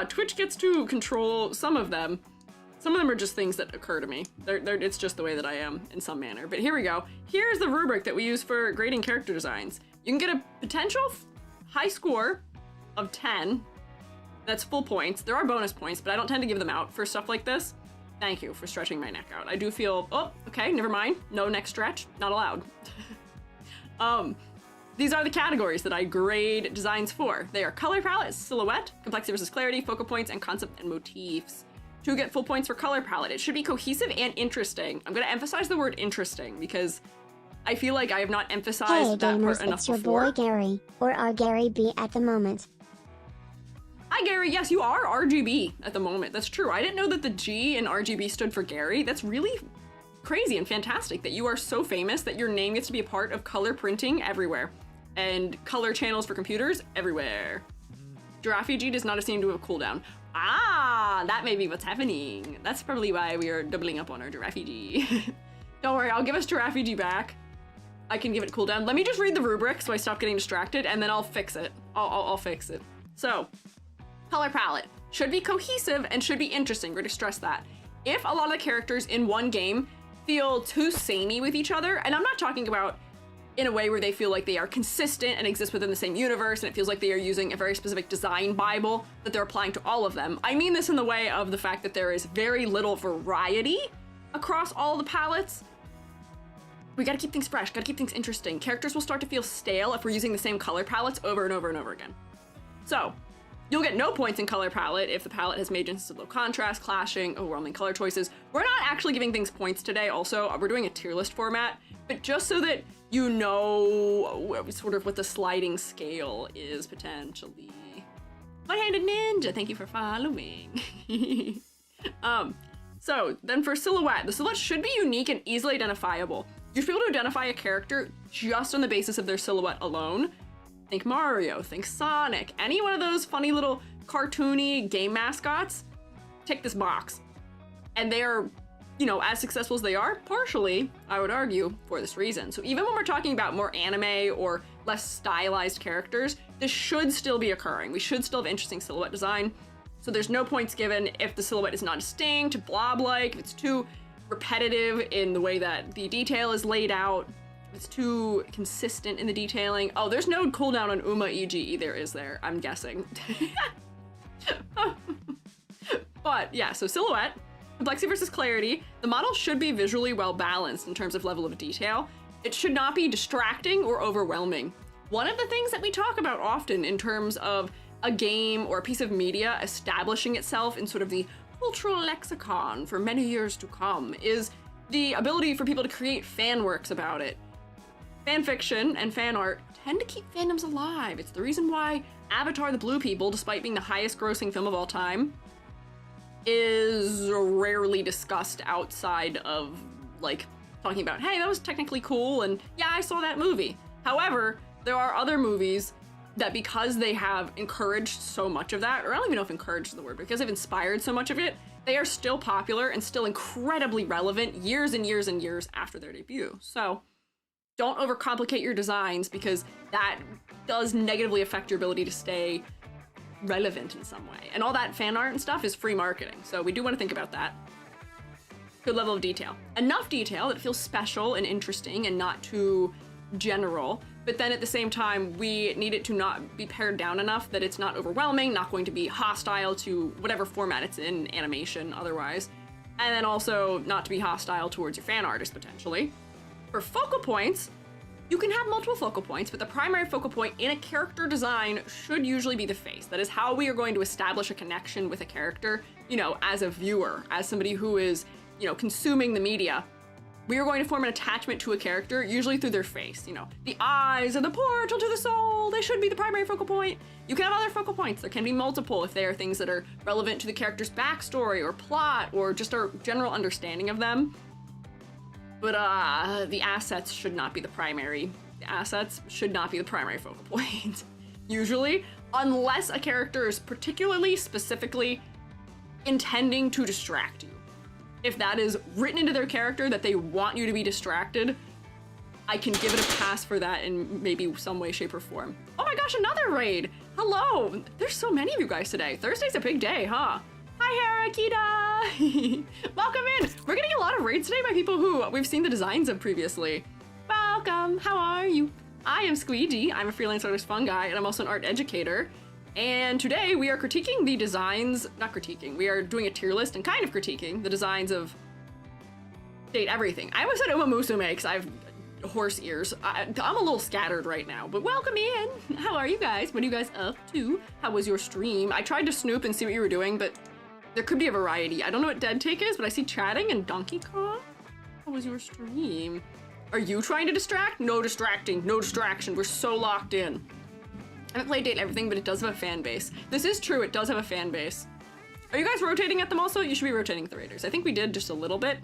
Twitch gets to control some of them. Some of them are just things that occur to me. It's just the way that I am in some manner, but here we go. Here's the rubric that we use for grading character designs. You can get a potential high score of 10. That's full points. There are bonus points, but I don't tend to give them out for stuff like this. Thank you for stretching my neck out. I do feel, oh, okay, never mind. No neck stretch, not allowed. These are the categories that I grade designs for. They are color palette, silhouette, complexity versus clarity, focal points, and concept and motifs. To get full points for color palette, it should be cohesive and interesting. I'm gonna emphasize the word interesting because I feel like I have not emphasized that part enough before. It's your boy Gary, or our Gary B at the moment. Hi Gary, yes you are RGB at the moment, that's true. I didn't know that the G in RGB stood for Gary. That's really crazy and fantastic that you are so famous that your name gets to be a part of color printing everywhere and color channels for computers everywhere. Giraffeg does not seem to have a cooldown. Ah, that may be what's happening. That's probably why we are doubling up on our Giraffeg. Don't worry, I'll give us Giraffeg back. I can give it cooldown. Let me just read the rubric so I stop getting distracted, and then I'll fix it. I'll fix it. So, color palette should be cohesive and should be interesting. We're going to stress that. If a lot of the characters in one game feel too samey with each other, and I'm not talking about in a way where they feel like they are consistent and exist within the same universe, and it feels like they are using a very specific design Bible that they're applying to all of them. I mean this in the way of the fact that there is very little variety across all the palettes. We gotta keep things fresh, gotta keep things interesting. Characters will start to feel stale if we're using the same color palettes over and over and over again. So, you'll get no points in color palette if the palette has made instances of low contrast, clashing, overwhelming color choices. We're not actually giving things points today also. We're doing a tier list format, but just so that you know sort of what the sliding scale is potentially. One-handed ninja, thank you for following. So then for silhouette, the silhouette should be unique and easily identifiable. You should be able to identify a character just on the basis of their silhouette alone. Think Mario, think Sonic, any one of those funny little cartoony game mascots, tick this box. And they are, you know, as successful as they are, partially, I would argue, for this reason. So even when we're talking about more anime or less stylized characters, this should still be occurring. We should still have interesting silhouette design. So there's no points given if the silhouette is not distinct, blob-like, if it's too repetitive in the way that the detail is laid out, if it's too consistent in the detailing. Oh, there's no cooldown on Uma EG either, is there? I'm guessing. But yeah, so silhouette, complexity versus clarity. The model should be visually well balanced in terms of level of detail. It should not be distracting or overwhelming. One of the things that we talk about often in terms of a game or a piece of media establishing itself in sort of the cultural lexicon for many years to come is the ability for people to create fan works about it. Fan fiction and fan art tend to keep fandoms alive. It's the reason why Avatar: The Blue People, despite being the highest grossing film of all time, is rarely discussed outside of like talking about, hey, that was technically cool and yeah, I saw that movie. However, there are other movies that because they have encouraged so much of that, or I don't even know if encouraged is the word, because they've inspired so much of it, they are still popular and still incredibly relevant years and years and years after their debut. So don't overcomplicate your designs because that does negatively affect your ability to stay relevant in some way. And all that fan art and stuff is free marketing. So we do want to think about that. Good level of detail. Enough detail that it feels special and interesting and not too general, but then at the same time, we need it to not be pared down enough that it's not overwhelming, not going to be hostile to whatever format it's in, animation, otherwise, and then also not to be hostile towards your fan artist, potentially. For focal points, you can have multiple focal points, but the primary focal point in a character design should usually be the face. That is how we are going to establish a connection with a character, you know, as a viewer, as somebody who is, you know, consuming the media. We are going to form an attachment to a character, usually through their face. You know, the eyes are the portal to the soul. They should be the primary focal point. You can have other focal points. There can be multiple if they are things that are relevant to the character's backstory or plot or just our general understanding of them. But the assets should not be the primary. The assets should not be the primary focal point. Usually, unless a character is particularly, specifically intending to distract you. If that is written into their character that they want you to be distracted, I can give it a pass for that in maybe some way, shape, or form. Oh my gosh, another raid! Hello! There's so many of you guys today. Thursday's a big day, huh? Hi, Harakita! Welcome in! We're getting a lot of raids today by people who we've seen the designs of previously. Welcome! How are you? I am Squiiji. I'm a freelance artist fun guy, and I'm also an art educator. And today we are critiquing the designs, not critiquing, we are doing a tier list and kind of critiquing the designs of date everything. I almost said Uma Musume because I have horse ears. I'm a little scattered right now, but welcome in. How are you guys? What are you guys up to? How was your stream? I tried to snoop and see what you were doing, but there could be a variety. I don't know what Dead Take is, but I see chatting and Donkey Kong. How was your stream? Are you trying to distract? No distracting, no distraction. We're so locked in. I haven't played Date Everything, but it does have a fan base. This is true, it does have a fan base. Are you guys rotating at them also? You should be rotating at the raiders. I think we did just a little bit.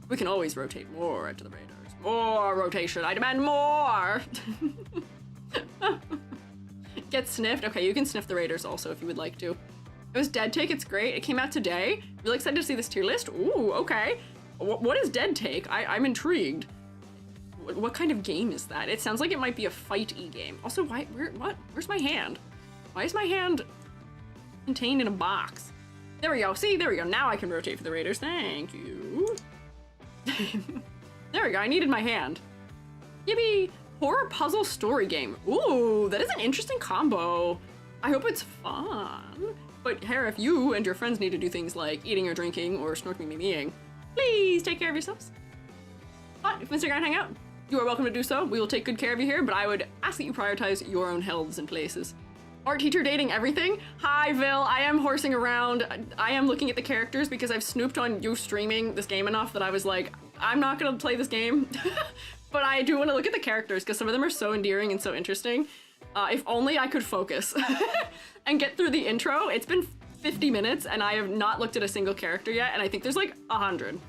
We can always rotate more into the raiders. More rotation, I demand more! Get sniffed? Okay, you can sniff the raiders also if you would like to. It was Dead Take, it's great. It came out today. Really excited to see this tier list. Ooh, okay. What is Dead Take? I'm intrigued. What kind of game is that? It sounds like it might be a fight-y game. Also, where's my hand? Why is my hand contained in a box? There we go, see, there we go. Now I can rotate for the raiders, thank you. There we go, I needed my hand. Yippee! Horror puzzle story game. Ooh, that is an interesting combo. I hope it's fun. But Hera, if you and your friends need to do things like eating or drinking or snorking me meing, please take care of yourselves. But if Mr. Guy hang out, you are welcome to do so. We will take good care of you here, but I would ask that you prioritize your own healths and places. Art teacher dating everything? Hi, Vil. I am horsing around. I am looking at the characters because I've snooped on you streaming this game enough that I was like, I'm not gonna play this game. But I do want to look at the characters because some of them are so endearing and so interesting. If only I could focus and get through the intro. It's been 50 minutes and I have not looked at a single character yet, and I think there's like 100.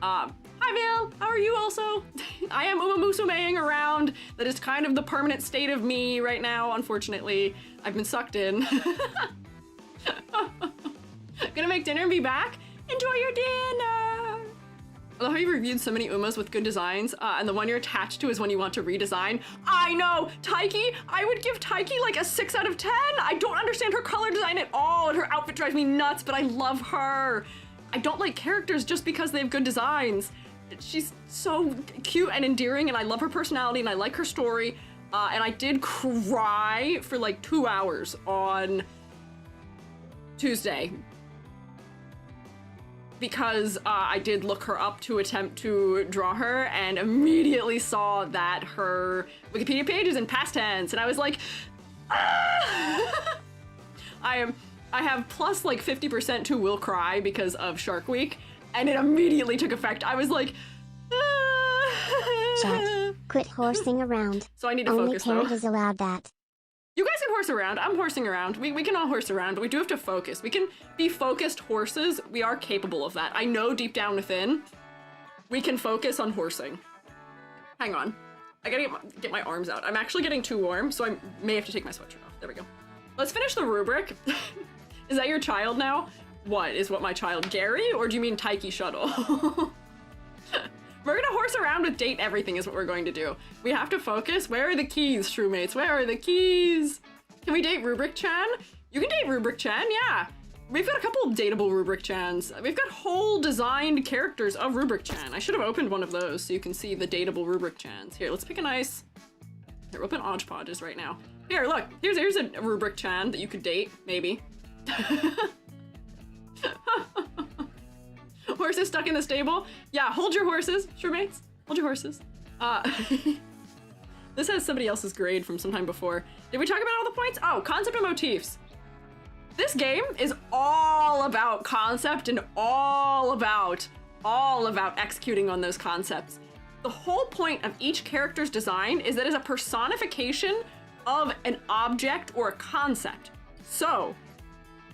Hi Vale, how are you also? I am Umamusumeing around. That is kind of the permanent state of me right now, unfortunately. I've been sucked in. Gonna make dinner and be back? Enjoy your dinner! I love how you reviewed so many Umas with good designs, and the one you're attached to is one you want to redesign. I know! Taiki! I would give Taiki like a 6 out of 10! I don't understand her color design at all, and her outfit drives me nuts, but I love her! I don't like characters just because they have good designs. She's so cute and endearing, and I love her personality, and I like her story, and I did cry for like 2 hours on Tuesday. Because I did look her up to attempt to draw her and immediately saw that her Wikipedia page is in past tense, and I was like, ah! I have plus like 50% to will cry because of Shark Week, and it immediately took effect. I was like, ah! Chat, quit horsing around. So I need to focus though. Only parent is allowed that. You guys can horse around. I'm horsing around. We can all horse around, but we do have to focus. We can be focused horses. We are capable of that. I know deep down within, we can focus on horsing. Hang on. I gotta get my arms out. I'm actually getting too warm, so I may have to take my sweatshirt off. There we go. Let's finish the rubric. Is that your child now? What is my child? Gary? Or do you mean Taiki Shuttle? We're gonna horse around with date everything is what we're going to do. We have to focus. Where are the keys, Shroommates? Where are the keys? Can we date Rubric-chan? You can date Rubric-chan, yeah. We've got a couple of dateable Rubric-chans. We've got whole designed characters of Rubric-chan. I should have opened one of those so you can see the dateable Rubric-chans. Here, let's pick a nice... Here, open Odgepodges right now. Here, look. Here's a Rubric-chan that you could date, maybe. Horses stuck in the stable? Yeah, hold your horses, Shroommates. Hold your horses. This has somebody else's grade from sometime before. Did we talk about all the points? Oh, concept and motifs. This game is all about concept and all about executing on those concepts. The whole point of each character's design is that it's a personification of an object or a concept. So,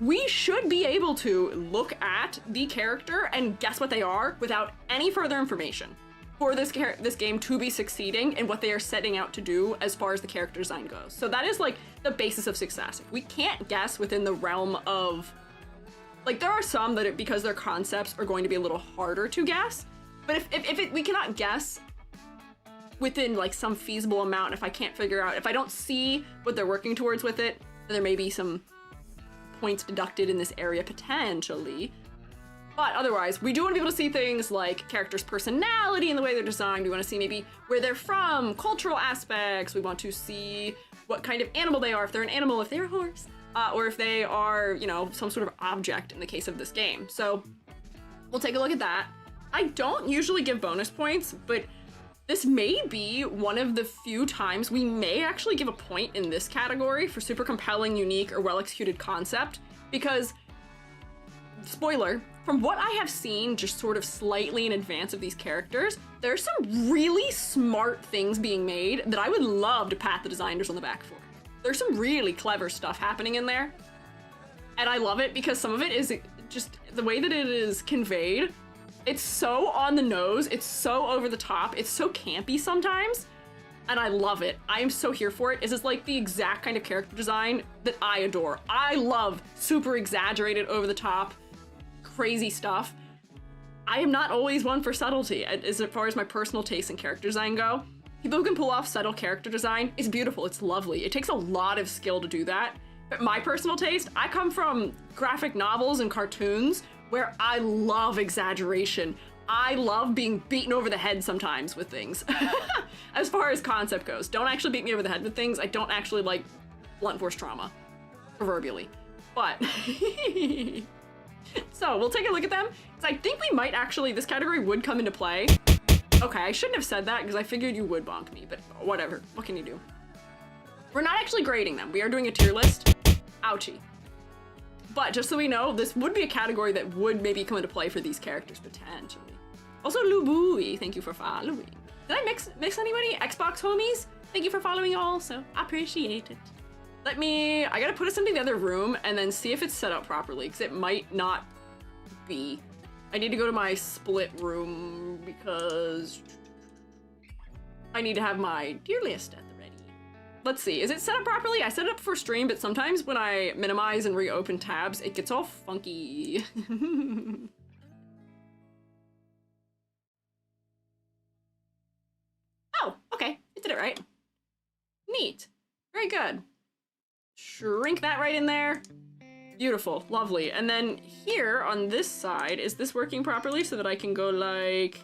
we should be able to look at the character and guess what they are without any further information for this game to be succeeding in what they are setting out to do as far as the character design goes. So that is like the basis of success. If we can't guess within the realm of, like, there are some that because their concepts are going to be a little harder to guess, but if we cannot guess within like some feasible amount, if I can't figure out, if I don't see what they're working towards with it, then there may be some points deducted in this area potentially. But otherwise, we do want to be able to see things like characters' personality and the way they're designed. We want to see maybe where they're from, cultural aspects. We want to see what kind of animal they are, if they're an animal, if they're a horse, or if they are, you know, some sort of object in the case of this game. So we'll take a look at that. I don't usually give bonus points, but this may be one of the few times we may actually give a point in this category for super compelling, unique, or well-executed concept, because, spoiler, from what I have seen just sort of slightly in advance of these characters, there's some really smart things being made that I would love to pat the designers on the back for. There's some really clever stuff happening in there, and I love it because some of it is just the way that it is conveyed It's so on the nose, it's so over the top, it's so campy sometimes, and I love it. I am so here for it. This is like the exact kind of character design that I adore. I love super exaggerated, over the top, crazy stuff. I am not always one for subtlety as far as my personal taste in character design go. People who can pull off subtle character design, it's beautiful, it's lovely. It takes a lot of skill to do that. But my personal taste, I come from graphic novels and cartoons where I love exaggeration. I love being beaten over the head sometimes with things. As far as concept goes, don't actually beat me over the head with things. I don't actually like blunt force trauma, proverbially. But, so we'll take a look at them. Because I think we might actually, this category would come into play. Okay, I shouldn't have said that because I figured you would bonk me, but whatever, what can you do? We're not actually grading them. We are doing a tier list. Ouchie. But just so we know, this would be a category that would maybe come into play for these characters, potentially. Also, Lubui, thank you for following. Did I miss anybody? Xbox homies? Thank you for following also. Appreciate it. I gotta put us into the other room and then see if it's set up properly, because it might not be. I need to go to my split room because I need to have my tier list at the ready. Let's see, is it set up properly? I set it up for stream, but sometimes when I minimize and reopen tabs, it gets all funky. Oh, okay, it did it right. Neat, very good. Shrink that right in there. Beautiful, lovely. And then here on this side, is this working properly so that I can go like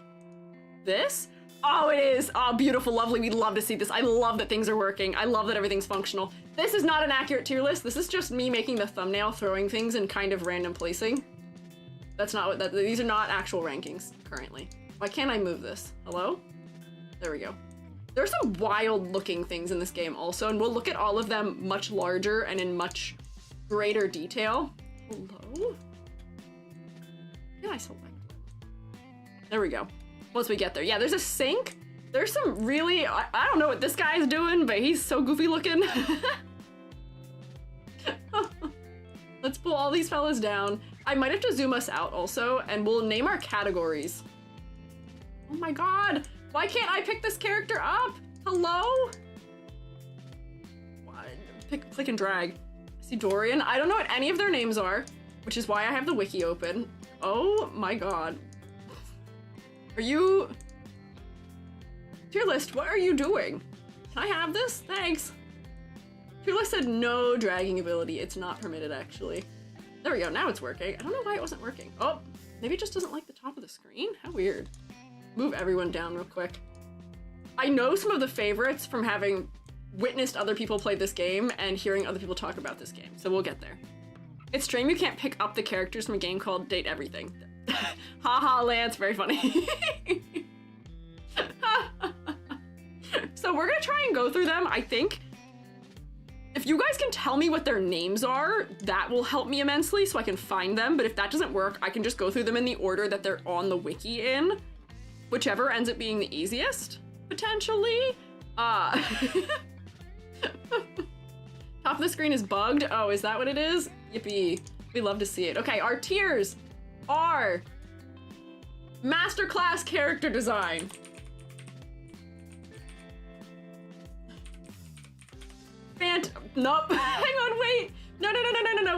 this? Oh, it is. Oh, beautiful, lovely. We'd love to see this. I love that things are working. I love that everything's functional. This is not an accurate tier list. This is just me making the thumbnail, throwing things in kind of random placing. That's not what these are not actual rankings currently. Why can't I move this? Hello? There we go. There's some wild looking things in this game also, and we'll look at all of them much larger and in much greater detail. Hello? Can I select one? There we go. Once we get there. Yeah, there's a sink. There's some really, I don't know what this guy's doing, but he's so goofy looking. Let's pull all these fellas down. I might have to zoom us out also, and we'll name our categories. Oh my god. Why can't I pick this character up? Hello? Click and drag. See Dorian? I don't know what any of their names are, which is why I have the wiki open. Oh my god. Are you... Tier list, what are you doing? Can I have this? Thanks. Tier list said no dragging ability. It's not permitted, actually. There we go, now it's working. I don't know why it wasn't working. Oh, maybe it just doesn't like the top of the screen? How weird. Move everyone down real quick. I know some of the favorites from having witnessed other people play this game and hearing other people talk about this game, so we'll get there. It's strange you can't pick up the characters from a game called Date Everything. Haha, Lance, very funny. So we're gonna try and go through them, I think. If you guys can tell me what their names are, that will help me immensely so I can find them, but if that doesn't work, I can just go through them in the order that they're on the wiki in. Whichever ends up being the easiest, potentially. Top of the screen is bugged. Oh, is that what it is? Yippee. We love to see it. Okay, our tiers are Masterclass Character Design. Nope. Hang on, wait. No,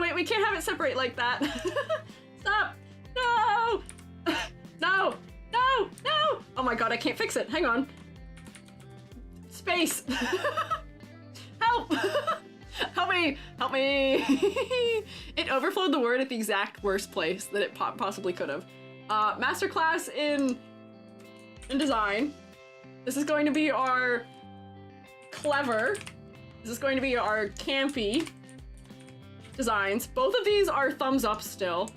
wait, we can't have it separate like that. Stop. No. No. No. Oh my god, I can't fix it. Hang on. Space. Help. Help me. Help me. It overflowed the word at the exact worst place that it possibly could have. Masterclass in design. This is going to be our clever. This is going to be our campy designs. Both of these are thumbs up still.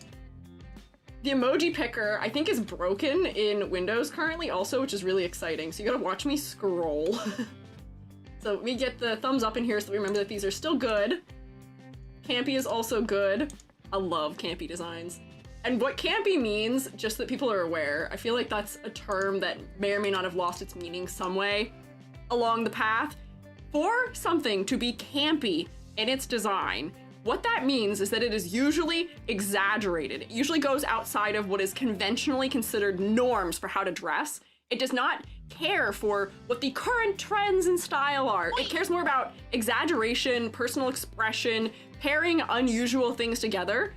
The emoji picker, I think, is broken in Windows currently also, which is really exciting. So you gotta watch me scroll. So we get the thumbs up in here so we remember that these are still good. Campy is also good. I love campy designs. And what campy means, just so that people are aware, I feel like that's a term that may or may not have lost its meaning some way along the path. For something to be campy in its design, What that means is that it is usually exaggerated. It usually goes outside of what is conventionally considered norms for how to dress. It does not care for what the current trends in style are. It cares more about exaggeration, personal expression, pairing unusual things together.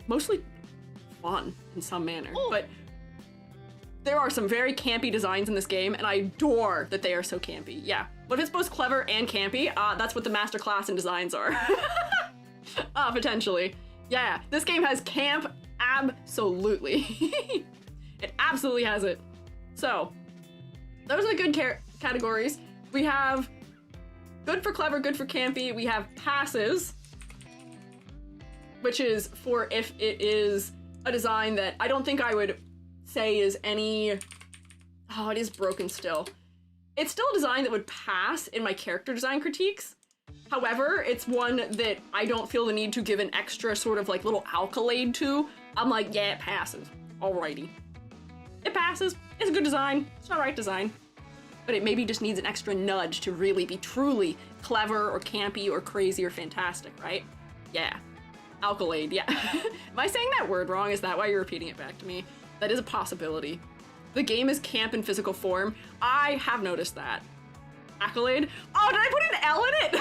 Mostly fun in some manner, but there are some very campy designs in this game, and I adore that they are so campy. Yeah, but if it's both clever and campy, that's what the masterclass in designs are. Potentially. Yeah, this game has camp, absolutely. It absolutely has it. So, those are the good categories. We have good for clever, good for campy. We have passes, which is for if it is a design that I don't think I would say is any... Oh, it is broken still. It's still a design that would pass in my character design critiques. However, it's one that I don't feel the need to give an extra sort of like little accolade to. I'm like, yeah, it passes. Alrighty. It passes. It's a good design. It's not right design. But it maybe just needs an extra nudge to really be truly clever or campy or crazy or fantastic, right? Yeah. Accolade, yeah. Am I saying that word wrong? Is that why you're repeating it back to me? That is a possibility. The game is camp in physical form. I have noticed that. Accolade? Oh, did I put an L in it?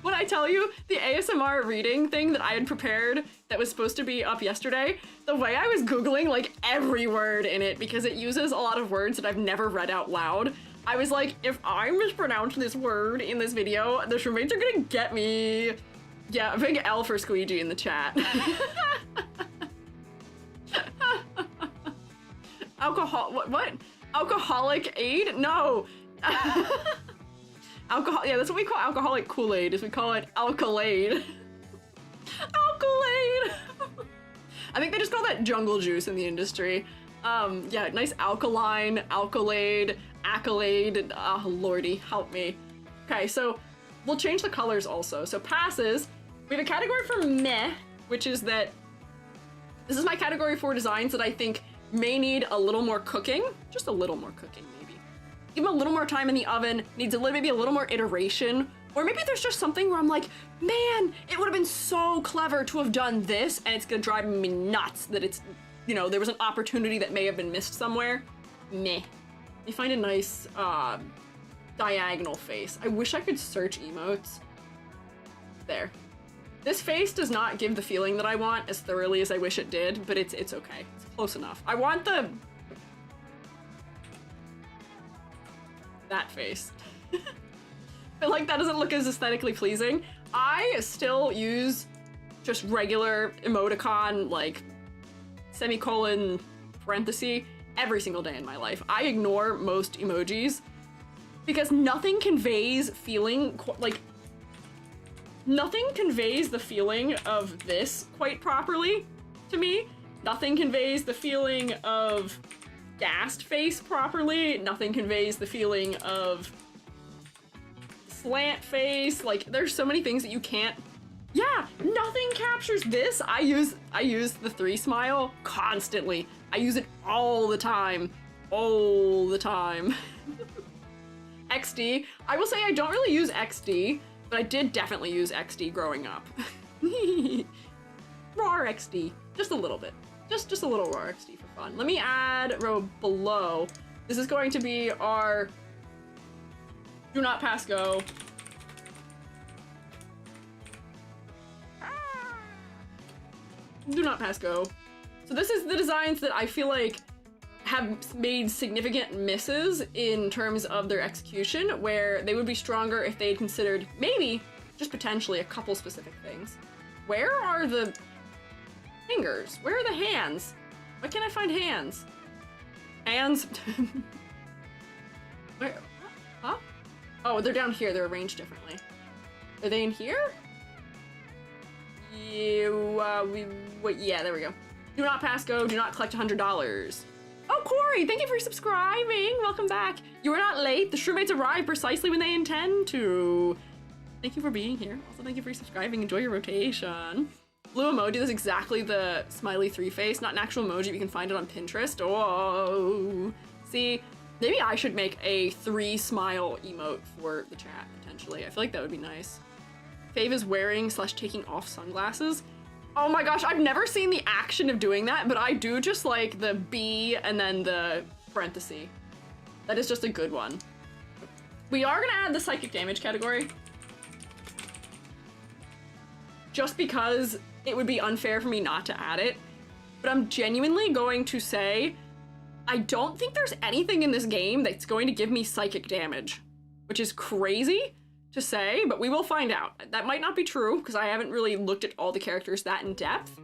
When I tell you the ASMR reading thing that I had prepared that was supposed to be up yesterday, the way I was Googling like every word in it because it uses a lot of words that I've never read out loud, I was like, if I mispronounce this word in this video, the roommates are gonna get me. Yeah, a big L for Squiiji in the chat. What? Alcoholic aid? No. Alcohol, yeah, that's what we call alcoholic Kool-Aid, is we call it alkalade. Alkalade! I think they just call that jungle juice in the industry. Yeah, nice alkaline, alkalade, accolade, oh lordy, help me. Okay, so we'll change the colors also. So passes, we have a category for meh, which is that this is my category for designs that I think may need a little more cooking, just a little more cooking maybe. Give them a little more time in the oven, needs maybe a little more iteration, or maybe there's just something where I'm like, man, it would have been so clever to have done this, and it's gonna drive me nuts that it's, you know, there was an opportunity that may have been missed somewhere. Meh. You find a nice diagonal face. I wish I could search emotes. There. This face does not give the feeling that I want as thoroughly as I wish it did, but it's okay. It's close enough. I want that face. I like that doesn't look as aesthetically pleasing. I still use just regular emoticon, like semicolon, parenthesis, every single day in my life. I ignore most emojis because nothing conveys feeling, like, nothing conveys the feeling of this quite properly to me. Nothing conveys the feeling of gassed face properly. Nothing conveys the feeling of slant face. Like, there's so many things that you can't. Yeah, nothing captures this. I use the 3 smile constantly. I use it all the time. All the time. XD. I will say I don't really use XD, but I did definitely use XD growing up. Raw XD. Just a little bit. Just a little raw XD for fun. Let me add row below. This is going to be our do not pass go. Do not pass go. So this is the designs that I feel like have made significant misses in terms of their execution, where they would be stronger if they had considered maybe, just potentially, a couple specific things. Where are the fingers? Where are the hands? Why can't I find hands? Hands? Where? Huh? Oh, they're down here. They're arranged differently. Are they in here? Yeah, there we go. Do not pass go. Do not collect $100. Oh, Corey, thank you for subscribing. Welcome back. You are not late. The shroommates arrive precisely when they intend to. Thank you for being here. Also, thank you for subscribing. Enjoy your rotation. Blue emoji is exactly the smiley 3 face, not an actual emoji. You can find it on Pinterest. Oh, see, Maybe I should make a 3 smile emote for the chat, potentially. I feel like that would be nice. Fave is wearing / taking off sunglasses. Oh my gosh, I've never seen the action of doing that, but I do just like the B and then the parenthesis. That is just a good one. We are gonna add the psychic damage category. Just because it would be unfair for me not to add it. But I'm genuinely going to say, I don't think there's anything in this game that's going to give me psychic damage, which is crazy to say, but we will find out. That might not be true because I haven't really looked at all the characters that in depth,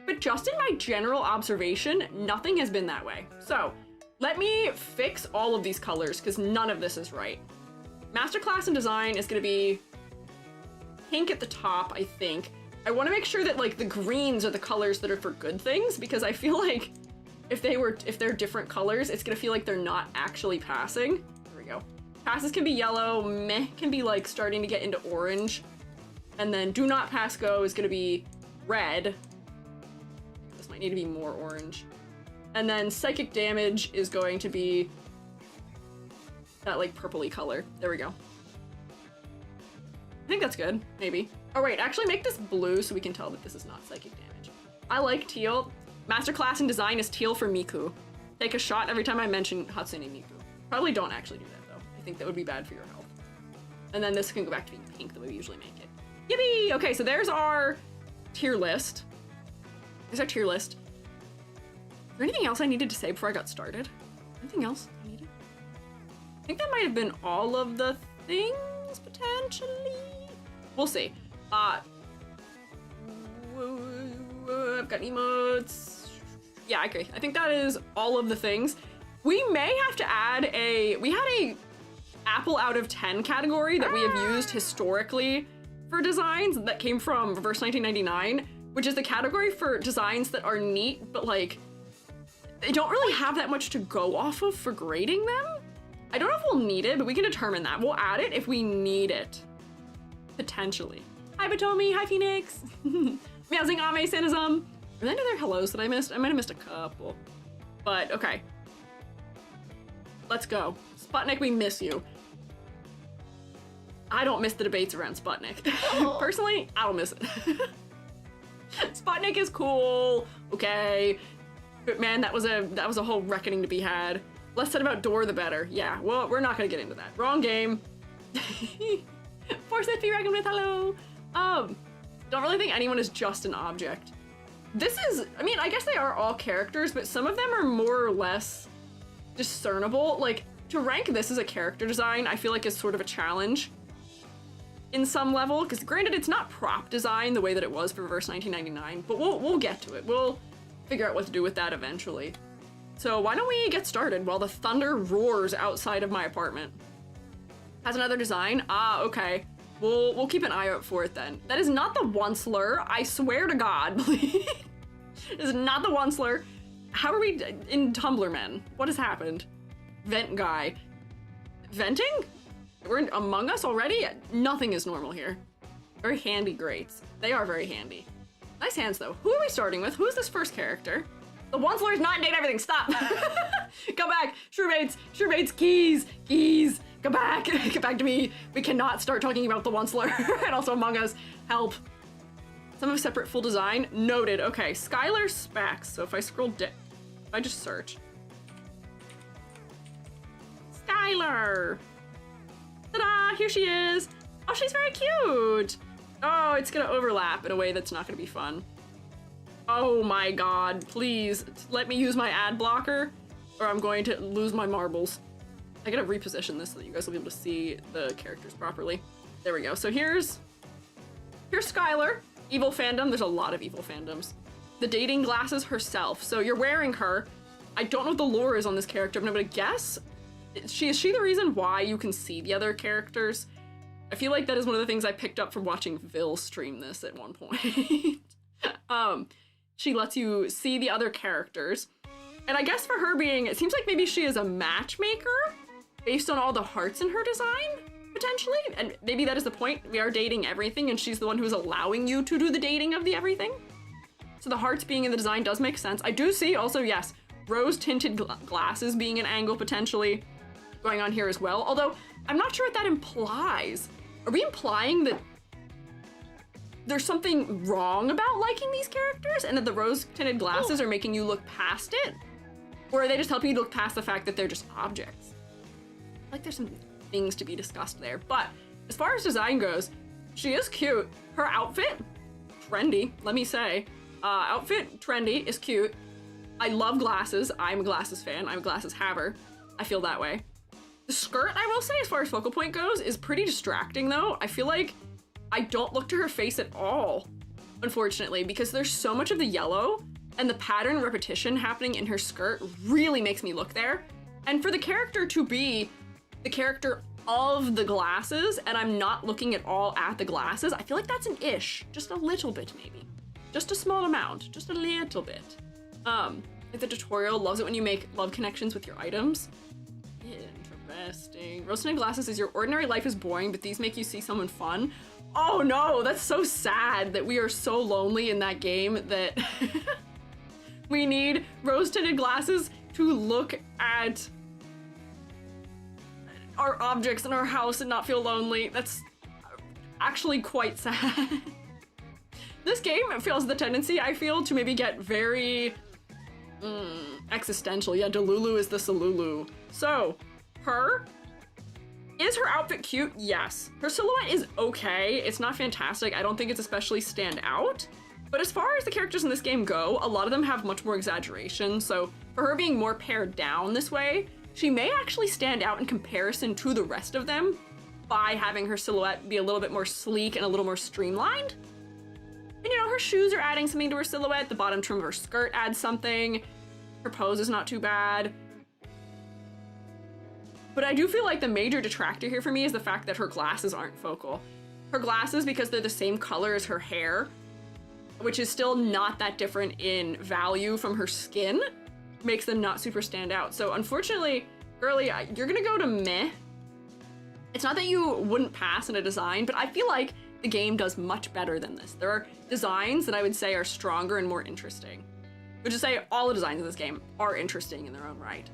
but just in my general observation, nothing has been that way. So let me fix all of these colors because none of this is right. Masterclass in design is going to be pink at the top, I think. I want to make sure that like the greens are the colors that are for good things, because I feel like if they're different colors, it's gonna feel like they're not actually passing. There we go. Passes can be yellow, meh can be like starting to get into orange, and then do not pass go is gonna be red. This might need to be more orange. And then psychic damage is going to be that like purpley color. There we go. I think that's good, maybe. Oh wait, actually make this blue so we can tell that this is not psychic damage. I like teal. Masterclass in design is teal for Miku. Take a shot every time I mention Hatsune Miku. Probably don't actually do that though. I think that would be bad for your health. And then this can go back to being pink the way we usually make it. Yippee! Okay, so there's our tier list. There's our tier list. Is there anything else I needed to say before I got started? Anything else I needed? I think that might have been all of the things, potentially. We'll see. I've got emotes. Yeah, I agree. I think that is all of the things. We may have to add we had a apple out of 10 category that we have used historically for designs that came from Reverse 1999, which is the category for designs that are neat, but like, they don't really have that much to go off of for grading them. I don't know if we'll need it, but we can determine that. We'll add it if we need it. Potentially. Hi, Batomi. Hi, Phoenix. Meowsing Ame Sanizum. Are there any other hellos that I missed? I might have missed a couple. But, okay. Let's go. Sputnik, we miss you. I don't miss the debates around Sputnik. Personally, I don't miss it. Sputnik is cool. Okay. But man, that was a whole reckoning to be had. Less said about Door, the better. Yeah, well, we're not gonna get into that. Wrong game. Force be reckoned with, hello. Don't really think anyone is just an object. This is, I mean, I guess they are all characters, but some of them are more or less discernible. Like, to rank this as a character design, I feel like is sort of a challenge in some level, because granted, it's not prop design the way that it was for Reverse 1999, but we'll get to it. We'll figure out what to do with that eventually. So why don't we get started while the thunder roars outside of my apartment? Has another design? Ah, okay. We'll keep an eye out for it then. That is not the Onceler. I swear to God, please. It is not the Onceler. How are we in Tumblr men? What has happened? Vent guy. Venting? We're in Among Us already? Nothing is normal here. Very handy grates. They are very handy. Nice hands though. Who are we starting with? Who's this first character? The Onceler is not date everything. Stop. Come back. Shrewbaits, keys. Come back. Get back to me. We cannot start talking about the Onceler and also Among Us. Help. Some have separate full design. Noted. Okay, Skyler specs. So if I scroll down, if I just search. Skyler. Ta-da, here she is. Oh, she's very cute. Oh, it's gonna overlap in a way that's not gonna be fun. Oh my God, please let me use my ad blocker or I'm going to lose my marbles. I gotta reposition this so that you guys will be able to see the characters properly. There we go. So here's Skyler. Evil fandom. There's a lot of evil fandoms. The dating glasses herself. So you're wearing her. I don't know what the lore is on this character, but I'm gonna guess. Is she the reason why you can see the other characters? I feel like that is one of the things I picked up from watching Vil stream this at one point. She lets you see the other characters. And I guess for her being, it seems like maybe she is a matchmaker based on all the hearts in her design, potentially. And maybe that is the point. We are dating everything and she's the one who's allowing you to do the dating of the everything. So the hearts being in the design does make sense. I do see also, yes, rose-tinted glasses being an angle potentially going on here as well. Although, I'm not sure what that implies. Are we implying that there's something wrong about liking these characters and that the rose-tinted glasses are making you look past it? Or are they just helping you look past the fact that they're just objects? Like there's some things to be discussed there. But as far as design goes, she is cute. Her outfit, trendy, let me say. Outfit, trendy, is cute. I love glasses. I'm a glasses fan. I'm a glasses haver. I feel that way. The skirt, I will say, as far as focal point goes, is pretty distracting though. I feel like I don't look to her face at all, unfortunately, because there's so much of the yellow and the pattern repetition happening in her skirt really makes me look there. And for the character to be the character of the glasses and I'm not looking at all at the glasses, I feel like that's an ish. Just a little bit, maybe. Just a small amount. Just a little bit. Like the tutorial loves it when you make love connections with your items. Interesting. Rose-tinted glasses is your ordinary life is boring, but these make you see someone fun. Oh no, that's so sad that we are so lonely in that game that we need rose-tinted glasses to look at our objects in our house and not feel lonely. That's actually quite sad. This game feels the tendency, I feel, to maybe get very existential. Yeah, Delulu is the Salulu. So, is her outfit cute? Yes. Her silhouette is okay. It's not fantastic. I don't think it's especially stand out. But as far as the characters in this game go, a lot of them have much more exaggeration. So for her being more pared down this way, she may actually stand out in comparison to the rest of them by having her silhouette be a little bit more sleek and a little more streamlined. And you know, her shoes are adding something to her silhouette. The bottom trim of her skirt adds something. Her pose is not too bad. But I do feel like the major detractor here for me is the fact that her glasses aren't focal. Her glasses, because they're the same color as her hair, which is still not that different in value from her skin, makes them not super stand out. So unfortunately, girly, you're gonna go to meh. It's not that you wouldn't pass in a design, but I feel like the game does much better than this. There are designs that I would say are stronger and more interesting. Which is to say all the designs in this game are interesting in their own right.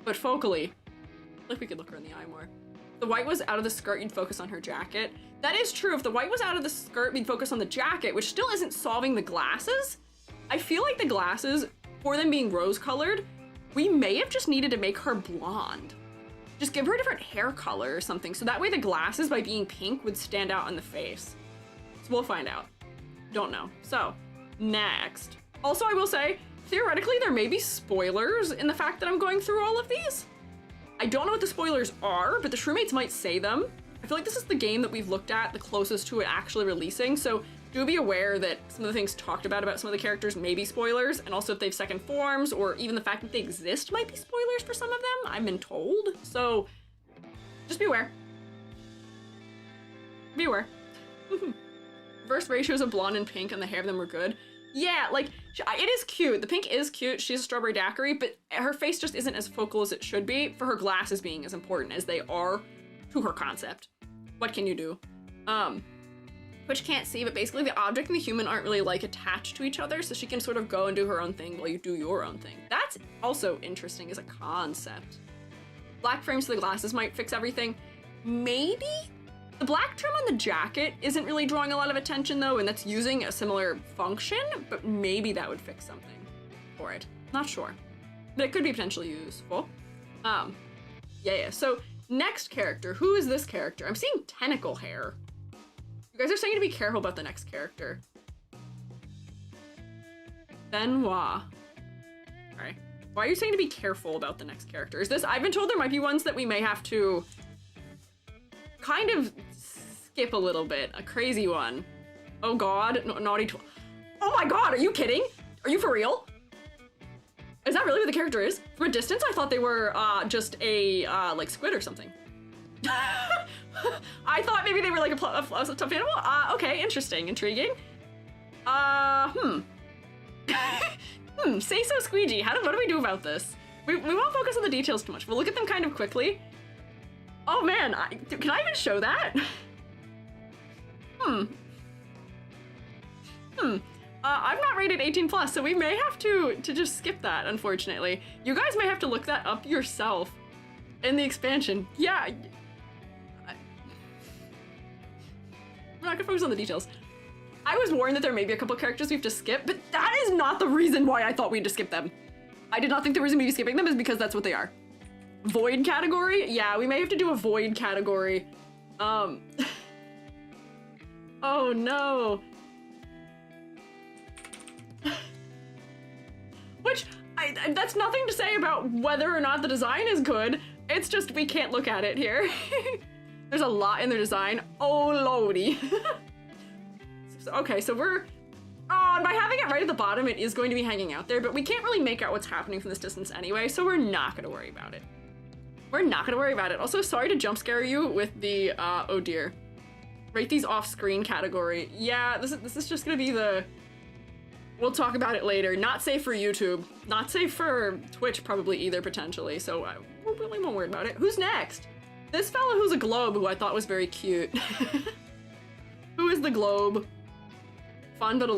But focally, I feel like we could look her in the eye more. If the white was out of the skirt, you'd focus on her jacket. That is true. If the white was out of the skirt, we'd focus on the jacket, which still isn't solving the glasses. I feel like the glasses, for them being rose-colored, we may have just needed to make her blonde. Just give her a different hair color or something, so that way the glasses, by being pink, would stand out on the face. So we'll find out. Don't know. So, next. Also, I will say, theoretically, there may be spoilers in the fact that I'm going through all of these. I don't know what the spoilers are, but the Shroommates might say them. I feel like this is the game that we've looked at the closest to it actually releasing, so do be aware that some of the things talked about some of the characters may be spoilers, and also if they have second forms, or even the fact that they exist might be spoilers for some of them, I've been told. So, just be aware. Be aware. Reverse ratios of blonde and pink and the hair of them were good. Yeah, like, it is cute. The pink is cute. She's a strawberry daiquiri, but her face just isn't as focal as it should be for her glasses being as important as they are to her concept. What can you do? Which you can't see, but basically the object and the human aren't really, like, attached to each other, so she can sort of go and do her own thing while you do your own thing. That's also interesting as a concept. Black frames to the glasses might fix everything. Maybe? The black trim on the jacket isn't really drawing a lot of attention though, and that's using a similar function, but maybe that would fix something for it. Not sure, but it could be potentially useful. Yeah. So next character, who is this character? I'm seeing tentacle hair. You guys are saying to be careful about the next character. Benoit. All right. Why are you saying to be careful about the next character? Is this, I've been told there might be ones that we may have to kind of skip a little bit. A crazy one. Oh god, naughty oh my god, are you kidding? Are you for real? Is that really what the character is? From a distance, I thought they were just a like squid or something. I thought maybe they were like a tough animal. Okay, interesting, intriguing. Say so, Squiiji. What do we do about this? We won't focus on the details too much. We'll look at them kind of quickly. Oh man, can I even show that? I'm not rated 18 plus, so we may have to just skip that, unfortunately. You guys may have to look that up yourself in the expansion. Yeah. I'm not gonna focus on the details. I was warned that there may be a couple characters we have to skip, but that is not the reason why I thought we had to skip them. I did not think the reason we'd be skipping them is because that's what they are. Void category? Yeah, we may have to do a void category. Oh no. Which, that's nothing to say about whether or not the design is good. It's just we can't look at it here. There's a lot in the design. Oh lordy. Okay, so we're... Oh, and by having it right at the bottom, it is going to be hanging out there, but we can't really make out what's happening from this distance anyway, so we're not gonna worry about it. We're not gonna worry about it. Also, sorry to jump scare you with the, oh dear. Rate these off-screen category. Yeah, this is just gonna be the... We'll talk about it later. Not safe for YouTube. Not safe for Twitch probably either, potentially, so we really won't worry about it. Who's next? This fella who's a globe, who I thought was very cute. Who is the globe? Fun, but a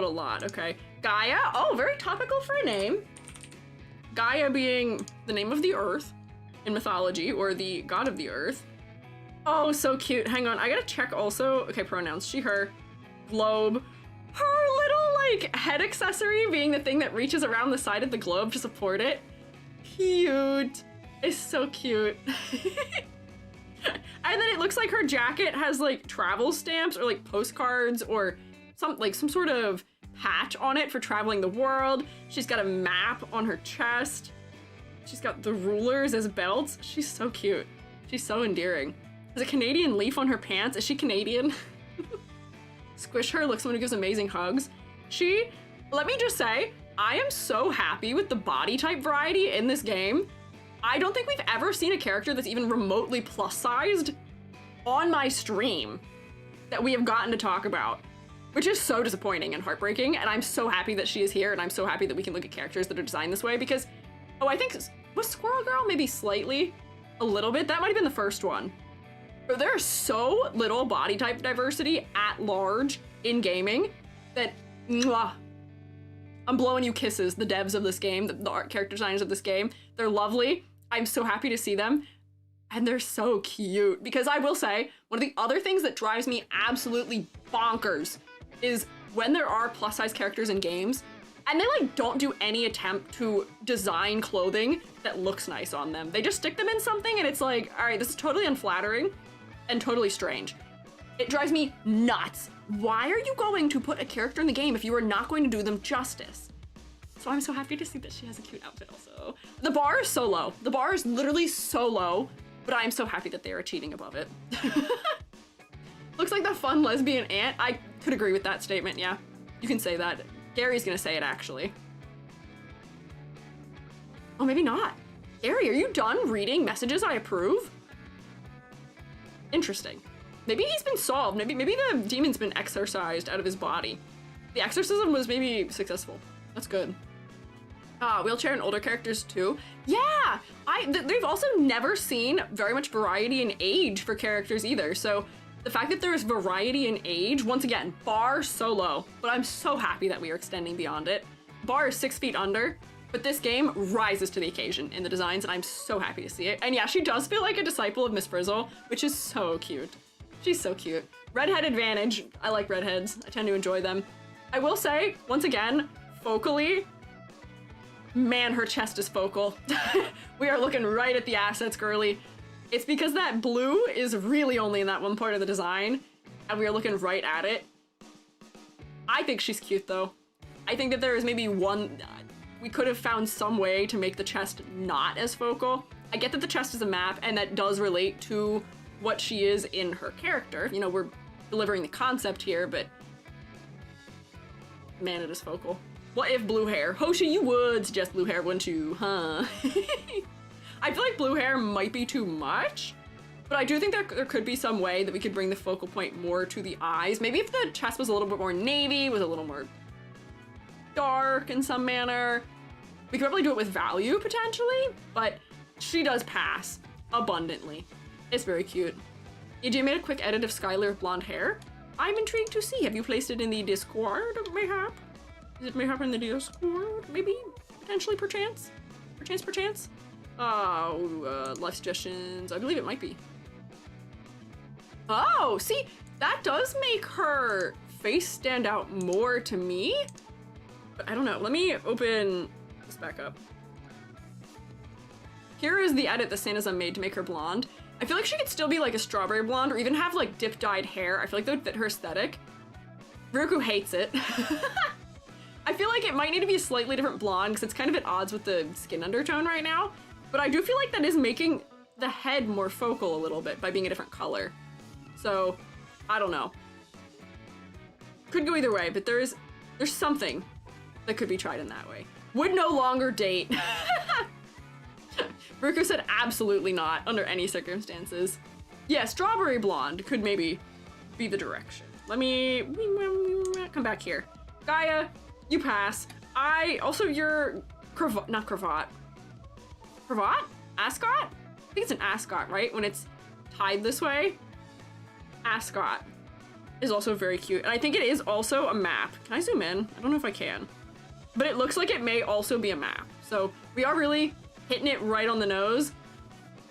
lot, okay. Gaia, oh, very topical for a name. Gaia being the name of the earth in mythology, or the god of the earth. Oh, so cute. Hang on, I gotta check also. Okay, pronouns, she, her. Globe. Her little, like, head accessory being the thing that reaches around the side of the globe to support it. Cute. It's so cute. And then it looks like her jacket has, like, travel stamps or, like, postcards or some sort of patch on it for traveling the world. She's got a map on her chest. She's got the rulers as belts. She's so cute. She's so endearing. There's a Canadian leaf on her pants. Is she Canadian? Squish her, looks someone who gives amazing hugs. Let me just say, I am so happy with the body type variety in this game. I don't think we've ever seen a character that's even remotely plus sized on my stream that we have gotten to talk about. Which is so disappointing and heartbreaking, and I'm so happy that she is here, and I'm so happy that we can look at characters that are designed this way, because, oh, I think, was Squirrel Girl maybe slightly, a little bit? That might have been the first one. But there's so little body type diversity at large in gaming that, mwah, I'm blowing you kisses, the devs of this game, the art character designers of this game. They're lovely. I'm so happy to see them. And they're so cute, because I will say, one of the other things that drives me absolutely bonkers is when there are plus size characters in games and they like don't do any attempt to design clothing that looks nice on them. They just stick them in something and it's like, all right, this is totally unflattering and totally strange. It drives me nuts. Why are you going to put a character in the game if you are not going to do them justice? So I'm so happy to see that she has a cute outfit also. The bar is so low. The bar is literally so low, but I'm so happy that they are cheating above it. Looks like the fun lesbian aunt. I could agree with that statement, yeah. You can say that. Gary's gonna say it, actually. Oh, maybe not. Gary, are you done reading messages I approve? Interesting. Maybe he's been solved. Maybe the demon's been exorcised out of his body. The exorcism was maybe successful. That's good. Wheelchair and older characters too. Yeah, they've also never seen very much variety in age for characters either, so the fact that there's variety in age, once again, bar so low, but I'm so happy that we are extending beyond it. Bar is 6 feet under, but this game rises to the occasion in the designs, and I'm so happy to see it. And yeah, she does feel like a disciple of Miss Frizzle, which is so cute. She's so cute. Redhead advantage. I like redheads. I tend to enjoy them. I will say, once again, focally, man, her chest is focal. We are looking right at the assets, girly. It's because that blue is really only in that one part of the design, and we are looking right at it. I think she's cute, though. I think that there is maybe one... we could have found some way to make the chest not as focal. I get that the chest is a map, and that does relate to what she is in her character. You know, we're delivering the concept here, but... man, it is focal. What if blue hair? Hoshi, you would suggest blue hair, wouldn't you? Huh? I feel like blue hair might be too much, but I do think there could be some way that we could bring the focal point more to the eyes. Maybe if the chest was a little bit more navy, was a little more dark in some manner. We could probably do it with value, potentially, but she does pass abundantly. It's very cute. EJ made a quick edit of Skyler blonde hair. I'm intrigued to see. Have you placed it in the Discord, mayhap? It may happen in the Discord, maybe, potentially, perchance. Perchance. Life suggestions. I believe it might be. Oh, see, that does make her face stand out more to me. But I don't know. Let me open this back up. Here is the edit that Sanazum made to make her blonde. I feel like she could still be like a strawberry blonde or even have like dip dyed hair. I feel like that would fit her aesthetic. Ruku hates it. I feel like it might need to be a slightly different blonde because it's kind of at odds with the skin undertone right now. But I do feel like that is making the head more focal a little bit by being a different color. So, I don't know. Could go either way, but there's something that could be tried in that way. Would no longer date. Ruku said absolutely not under any circumstances. Yeah, strawberry blonde could maybe be the direction. Let me come back here. Gaia, you pass. You're not cravat. Cravat? Ascot? I think it's an ascot, right? When it's tied this way. Ascot is also very cute. And I think it is also a map. Can I zoom in? I don't know if I can. But it looks like it may also be a map. So we are really hitting it right on the nose.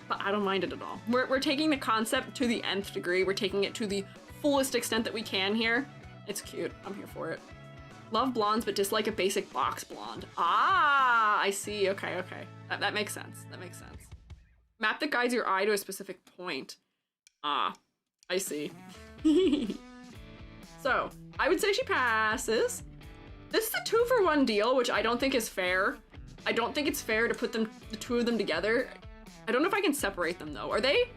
But I don't mind it at all. We're taking the concept to the nth degree. We're taking it to the fullest extent that we can here. It's cute. I'm here for it. Love blondes, but dislike a basic box blonde. Ah, I see. Okay. That makes sense. Map that guides your eye to a specific point. Ah, I see. So, I would say she passes. This is a 2-for-1 deal, which I don't think is fair. I don't think it's fair to put the two of them together. I don't know if I can separate them though. Are they?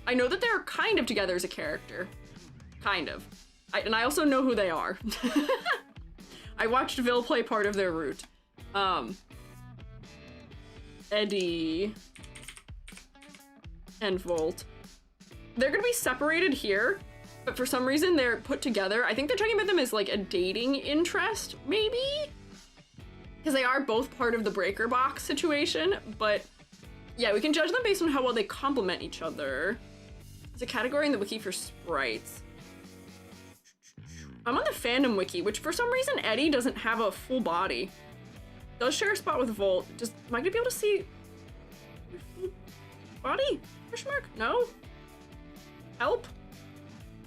I know that they're kind of together as a character. Kind of. And I also know who they are. I watched Vil play part of their route. Eddie and Volt. They're gonna be separated here, but for some reason they're put together. I think they're talking about them as like a dating interest, maybe? Because they are both part of the breaker box situation, but yeah, we can judge them based on how well they complement each other. There's a category in the wiki for sprites. I'm on the fandom wiki, which for some reason Eddie doesn't have a full body. Does share a spot with Volt. Just, am I gonna be able to see body? Question mark? No? Help?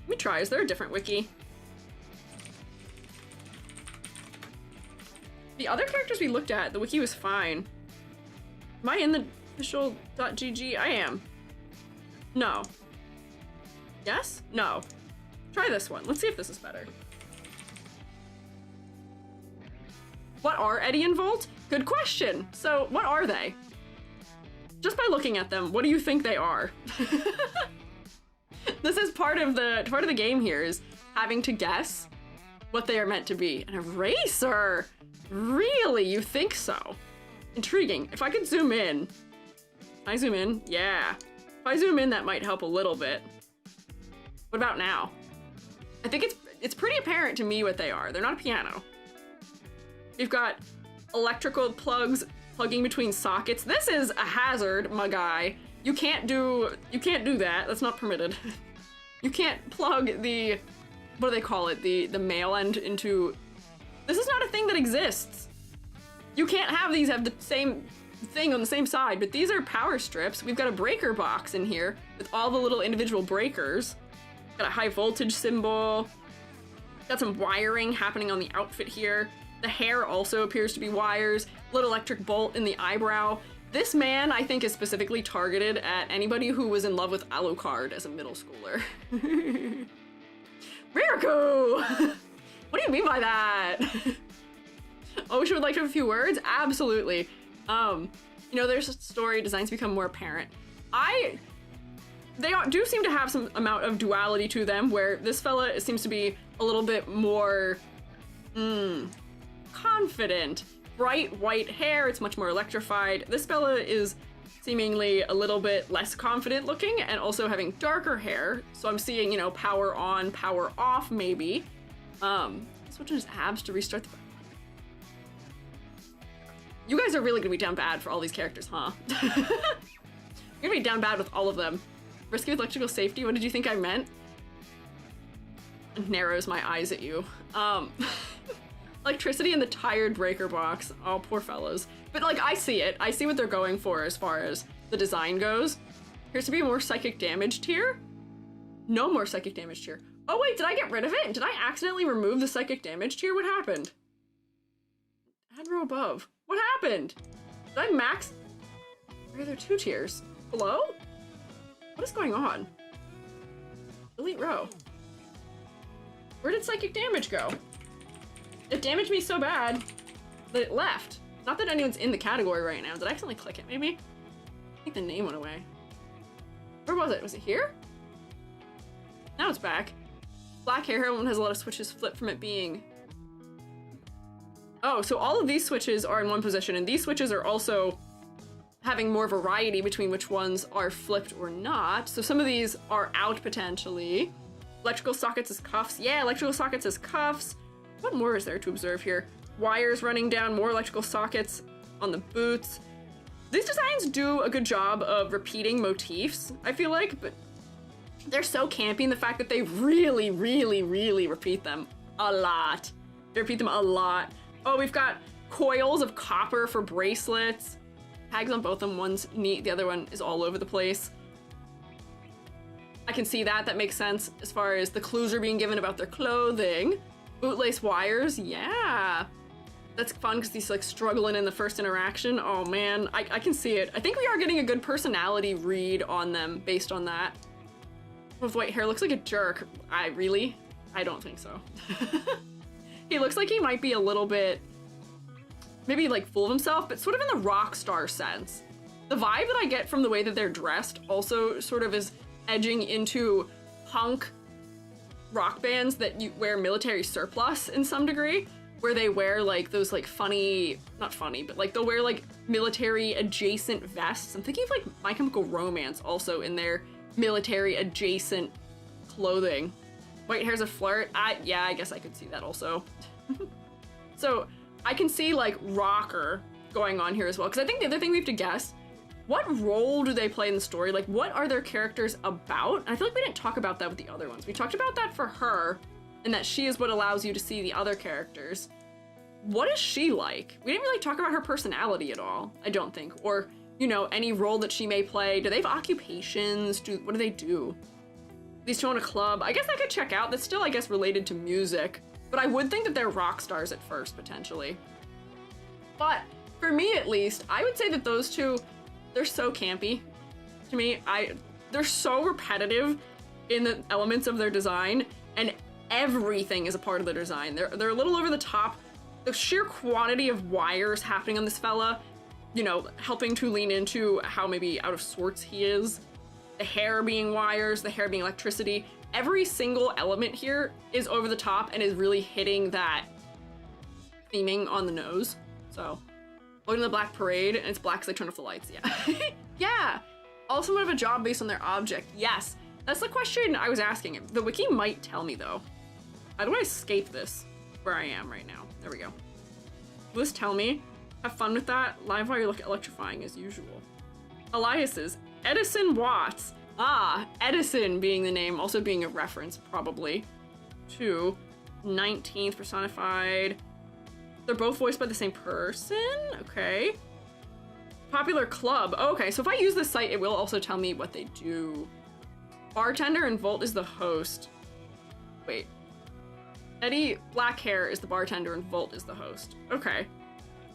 Let me try. Is there a different wiki? The other characters we looked at, the wiki was fine. Am I in the official.gg? I am. No. Yes? No. Try this one. Let's see if this is better. What are Eddie and Volt? Good question. So, what are they? Just by looking at them, what do you think they are? This is part of the game here, is having to guess what they are meant to be. An eraser! Really? You think so? Intriguing. If I could zoom in. Can I zoom in? Yeah. If I zoom in, that might help a little bit. What about now? I think it's pretty apparent to me what they are. They're not a piano. We've got electrical plugs plugging between sockets. This is a hazard, my guy. You can't do that. That's not permitted. You can't plug the, what do they call it? The male end into, this is not a thing that exists. You can't have these have the same thing on the same side, but these are power strips. We've got a breaker box in here with all the little individual breakers. Got a high voltage symbol. Got some wiring happening on the outfit here. The hair also appears to be wires. Little electric bolt in the eyebrow. This man, I think, is specifically targeted at anybody who was in love with Alucard as a middle schooler. Riku! What do you mean by that? Oh, she would like to have a few words? Absolutely. You know, there's a story, designs become more apparent. They do seem to have some amount of duality to them, where this fella seems to be a little bit more, confident. Bright white hair, it's much more electrified. This fella is seemingly a little bit less confident looking and also having darker hair. So I'm seeing, you know, power on, power off, maybe. Switching his abs to restart the... You guys are really gonna be down bad for all these characters, huh? You're gonna be down bad with all of them. Risky with electrical safety, what did you think I meant? Narrows my eyes at you. Electricity and the tired breaker box. Oh, poor fellas. But like, I see it. I see what they're going for as far as the design goes. Here's to be more psychic damage tier. No more psychic damage tier. Oh wait, did I get rid of it? Did I accidentally remove the psychic damage tier? What happened? Add row above. What happened? Did I max? Why are there 2 tiers? Below? What is going on? Delete row. Where did psychic damage go? It damaged me so bad that it left. Not that anyone's in the category right now. Did I accidentally click it maybe? I think the name went away. Where was it? Was it here? Now it's back. Black hair one has a lot of switches flipped from it being... Oh, so all of these switches are in one position, and these switches are also having more variety between which ones are flipped or not. So some of these are out potentially. Electrical sockets as cuffs. Yeah, electrical sockets as cuffs. What more is there to observe here? Wires running down, more electrical sockets on the boots. These designs do a good job of repeating motifs, I feel like, but they're so campy in the fact that they really, really, really repeat them a lot. They repeat them a lot. Oh, we've got coils of copper for bracelets. Tags on both of them. One's neat, the other one is all over the place. I can see that. That makes sense as far as the clues are being given about their clothing. Bootlace wires, yeah. That's fun because he's like struggling in the first interaction. Oh man, I can see it. I think we are getting a good personality read on them based on that. With white hair, looks like a jerk. I don't think so. He looks like he might be a little bit, maybe like full of himself, but sort of in the rock star sense. The vibe that I get from the way that they're dressed also sort of is edging into punk rock bands that you wear military surplus in some degree, where they wear like those like funny, not funny, but like they'll wear like military adjacent vests. I'm thinking of like My Chemical Romance also in their military adjacent clothing. White hair's a flirt. Yeah, I guess I could see that also. So I can see like rocker going on here as well, because I think the other thing we have to guess, what role do they play in the story? Like, what are their characters about? And I feel like we didn't talk about that with the other ones. We talked about that for her, and that she is what allows you to see the other characters. What is she like? We didn't really talk about her personality at all, I don't think. Or, you know, any role that she may play. Do they have occupations? What do they do? These two own a club. I guess I could check out. That's still, I guess, related to music. But I would think that they're rock stars at first, potentially. But for me, at least, I would say that those two, they're so campy to me. They're so repetitive in the elements of their design, and everything is a part of their design. They're a little over the top. The sheer quantity of wires happening on this fella, you know, helping to lean into how maybe out of sorts he is. The hair being wires, the hair being electricity. Every single element here is over the top and is really hitting that theming on the nose. So, going to the Black Parade, and it's black because they turn off the lights, yeah. Yeah, also would have a job based on their object. Yes, that's the question I was asking. The wiki might tell me though. How do I escape this where I am right now? There we go. Will this tell me? Have fun with that. Live wire look electrifying as usual. Elias's. Edison Watts. Ah, Edison being the name, also being a reference probably to 19th personified. They're both voiced by the same person? Okay. Popular club. Oh, okay, so if I use this site, it will also tell me what they do. Bartender and Volt is the host. Wait. Eddie, black hair, is the bartender and Volt is the host. Okay.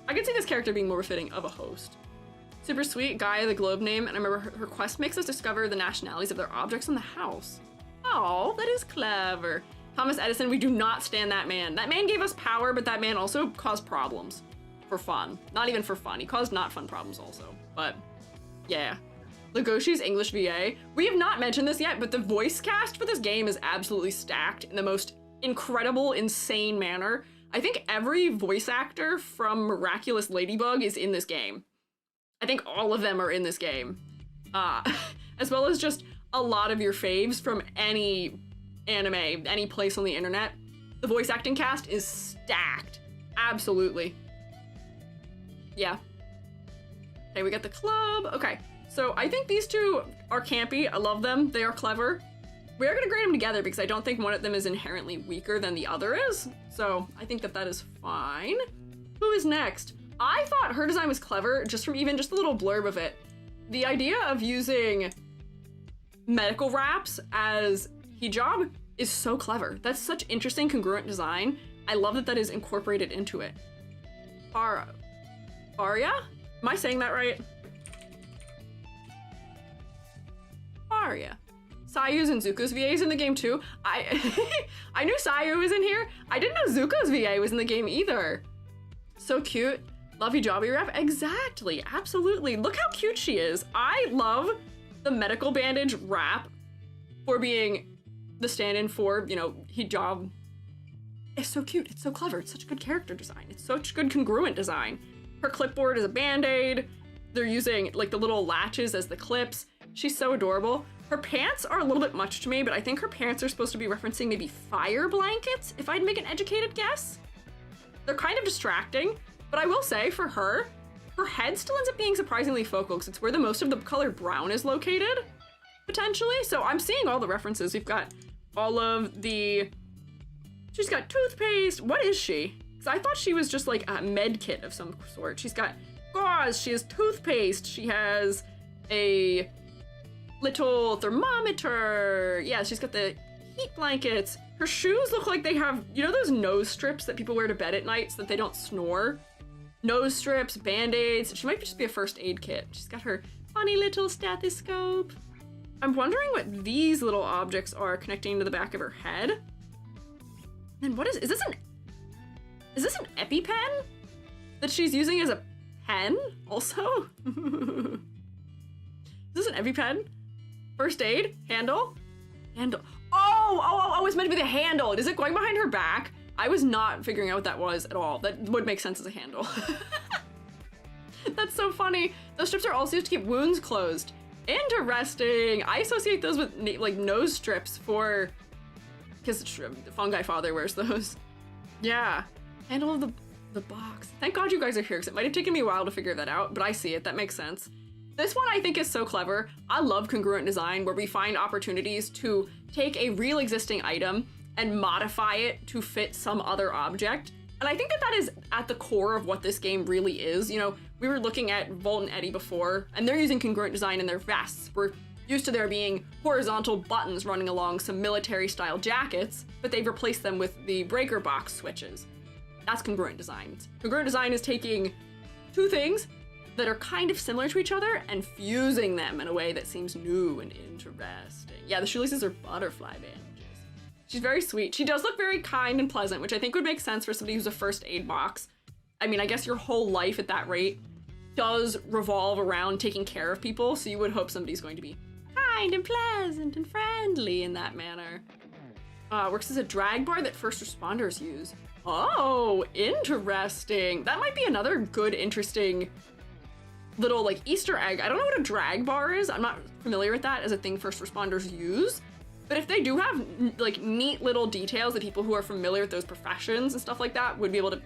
I could see this character being more befitting of a host. Super sweet, Gaia the globe name, and I remember her quest makes us discover the nationalities of their objects in the house. Oh, that is clever. Thomas Edison, we do not stand that man. That man gave us power, but that man also caused problems. For fun. Not even for fun. He caused not fun problems also. But, yeah. Legoshi's English VA. We have not mentioned this yet, but the voice cast for this game is absolutely stacked in the most incredible, insane manner. I think every voice actor from Miraculous Ladybug is in this game. I think all of them are in this game. As well as just a lot of your faves from any anime, any place on the internet. The voice acting cast is stacked. Absolutely. Yeah. Okay, we got the club. Okay, so I think these two are campy. I love them. They are clever. We are gonna grade them together because I don't think one of them is inherently weaker than the other is. So I think that that is fine. Who is next? I thought her design was clever just from even just a little blurb of it. The idea of using medical wraps as hijab is so clever. That's such interesting congruent design. I love that that is incorporated into it. Faria? Am I saying that right? Faria. Sayu's and Zuko's VA's in the game too. I knew Sayu was in here. I didn't know Zuko's VA was in the game either. So cute. Love hijabi wrap. Exactly. Absolutely. Look how cute she is. I love the medical bandage wrap for being the stand-in for, you know, hijab. It's so cute. It's so clever. It's such good character design. It's such good congruent design. Her clipboard is a band-aid. They're using like the little latches as the clips. She's so adorable. Her pants are a little bit much to me, but I think her pants are supposed to be referencing maybe fire blankets, if I'd make an educated guess. They're kind of distracting, but I will say for her head still ends up being surprisingly focal because it's where the most of the color brown is located, potentially. So I'm seeing all the references. We've got all of the, she's got toothpaste. What is she? Because I thought she was just like a med kit of some sort. She's got gauze, she has toothpaste, she has a little thermometer. Yeah, she's got the heat blankets. Her shoes look like they have, you know those nose strips that people wear to bed at night so that they don't snore? Nose strips, band-aids. She might just be a first aid kit. She's got her funny little stethoscope. I'm wondering what these little objects are connecting to the back of her head. And what is this an EpiPen that she's using as a pen also? Is this an EpiPen? First aid, handle. Oh, it's meant to be the handle. Is it going behind her back? I was not figuring out what that was at all. That would make sense as a handle. That's so funny. Those strips are also used to keep wounds closed. Interesting. I associate those with like nose strips for, because the fungi father wears those. Yeah. Handle of the box. Thank God you guys are here because it might have taken me a while to figure that out, but I see it. That makes sense. This one I think is so clever. I love congruent design where we find opportunities to take a real existing item and modify it to fit some other object. And I think that that is at the core of what this game really is. You know, we were looking at Volt and Eddie before, and they're using congruent design in their vests. We're used to there being horizontal buttons running along some military-style jackets, but they've replaced them with the breaker box switches. That's congruent design. Congruent design is taking two things that are kind of similar to each other and fusing them in a way that seems new and interesting. Yeah, the shoelaces are butterfly bandages. She's very sweet. She does look very kind and pleasant, which I think would make sense for somebody who's a first aid box. I mean, I guess your whole life at that rate does revolve around taking care of people, so you would hope somebody's going to be kind and pleasant and friendly in that manner. Works as a drag bar that first responders use. Oh, interesting. That might be another good, interesting little like Easter egg. I don't know what a drag bar is. I'm not familiar with that as a thing first responders use. But if they do have like neat little details that people who are familiar with those professions and stuff like that would be able to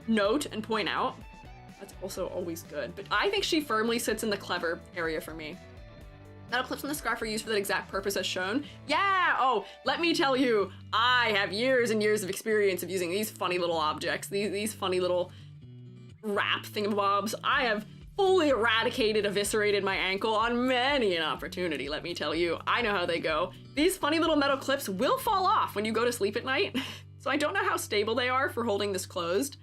note and point out, that's also always good. But I think she firmly sits in the clever area for me. Metal clips on the scarf are used for that exact purpose as shown. Yeah, oh, let me tell you, I have years and years of experience of using these funny little objects, these funny little wrap thingamabobs. I have fully eradicated, eviscerated my ankle on many an opportunity, let me tell you. I know how they go. These funny little metal clips will fall off when you go to sleep at night, so I don't know how stable they are for holding this closed,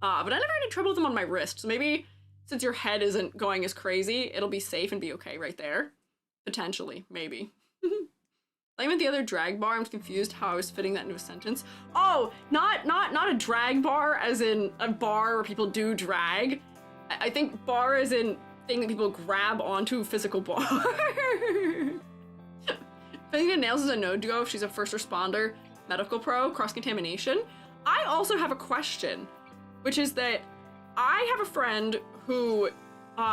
but I never had any trouble with them on my wrist, so maybe since your head isn't going as crazy, it'll be safe and be okay right there. Potentially, maybe. I meant the other drag bar. I'm confused how I was fitting that into a sentence. Oh, not a drag bar as in a bar where people do drag. I think bar as in thing that people grab onto a physical bar. Filling the nails is a no-go if she's a first responder, medical pro, cross-contamination. I also have a question, which is that I have a friend who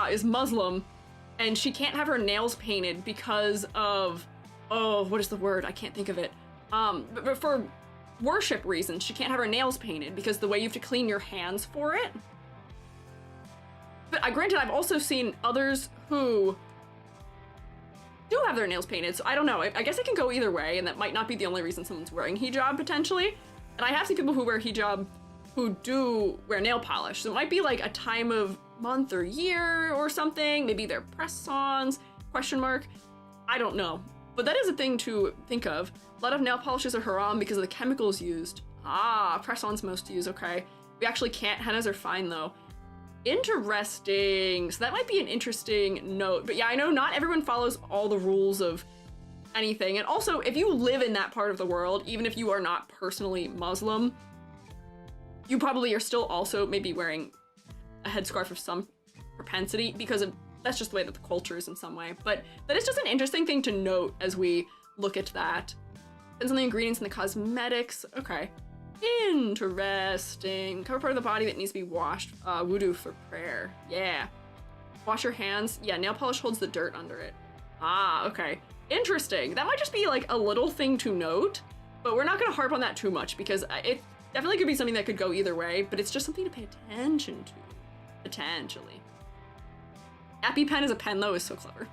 is Muslim and she can't have her nails painted because of, oh, what is the word? I can't think of it. But for worship reasons, she can't have her nails painted because the way you have to clean your hands for it. But granted, I've also seen others who do have their nails painted, so I don't know. I guess it can go either way, and that might not be the only reason someone's wearing hijab, potentially. And I have seen people who wear hijab who do wear nail polish, so it might be like a time of month or year or something. Maybe they're press-ons, question mark. I don't know. But that is a thing to think of. A lot of nail polishes are haram because of the chemicals used. Ah, press-ons most use, okay. We actually can't. Hennas are fine, though. Interesting. So that might be an interesting note. But yeah, I know not everyone follows all the rules of anything. And also, if you live in that part of the world, even if you are not personally Muslim, you probably are still also maybe wearing a headscarf of some propensity because of that's just the way that the culture is in some way. But that is just an interesting thing to note as we look at that. Depends on the ingredients and the cosmetics. Okay. Interesting. Cover part of the body that needs to be washed. Wudu for prayer. Yeah. Wash your hands. Yeah, nail polish holds the dirt under it. Ah, okay. Interesting. That might just be like a little thing to note, but we're not going to harp on that too much because it definitely could be something that could go either way, but it's just something to pay attention to. Potentially. EpiPen as a pen, though, is so clever.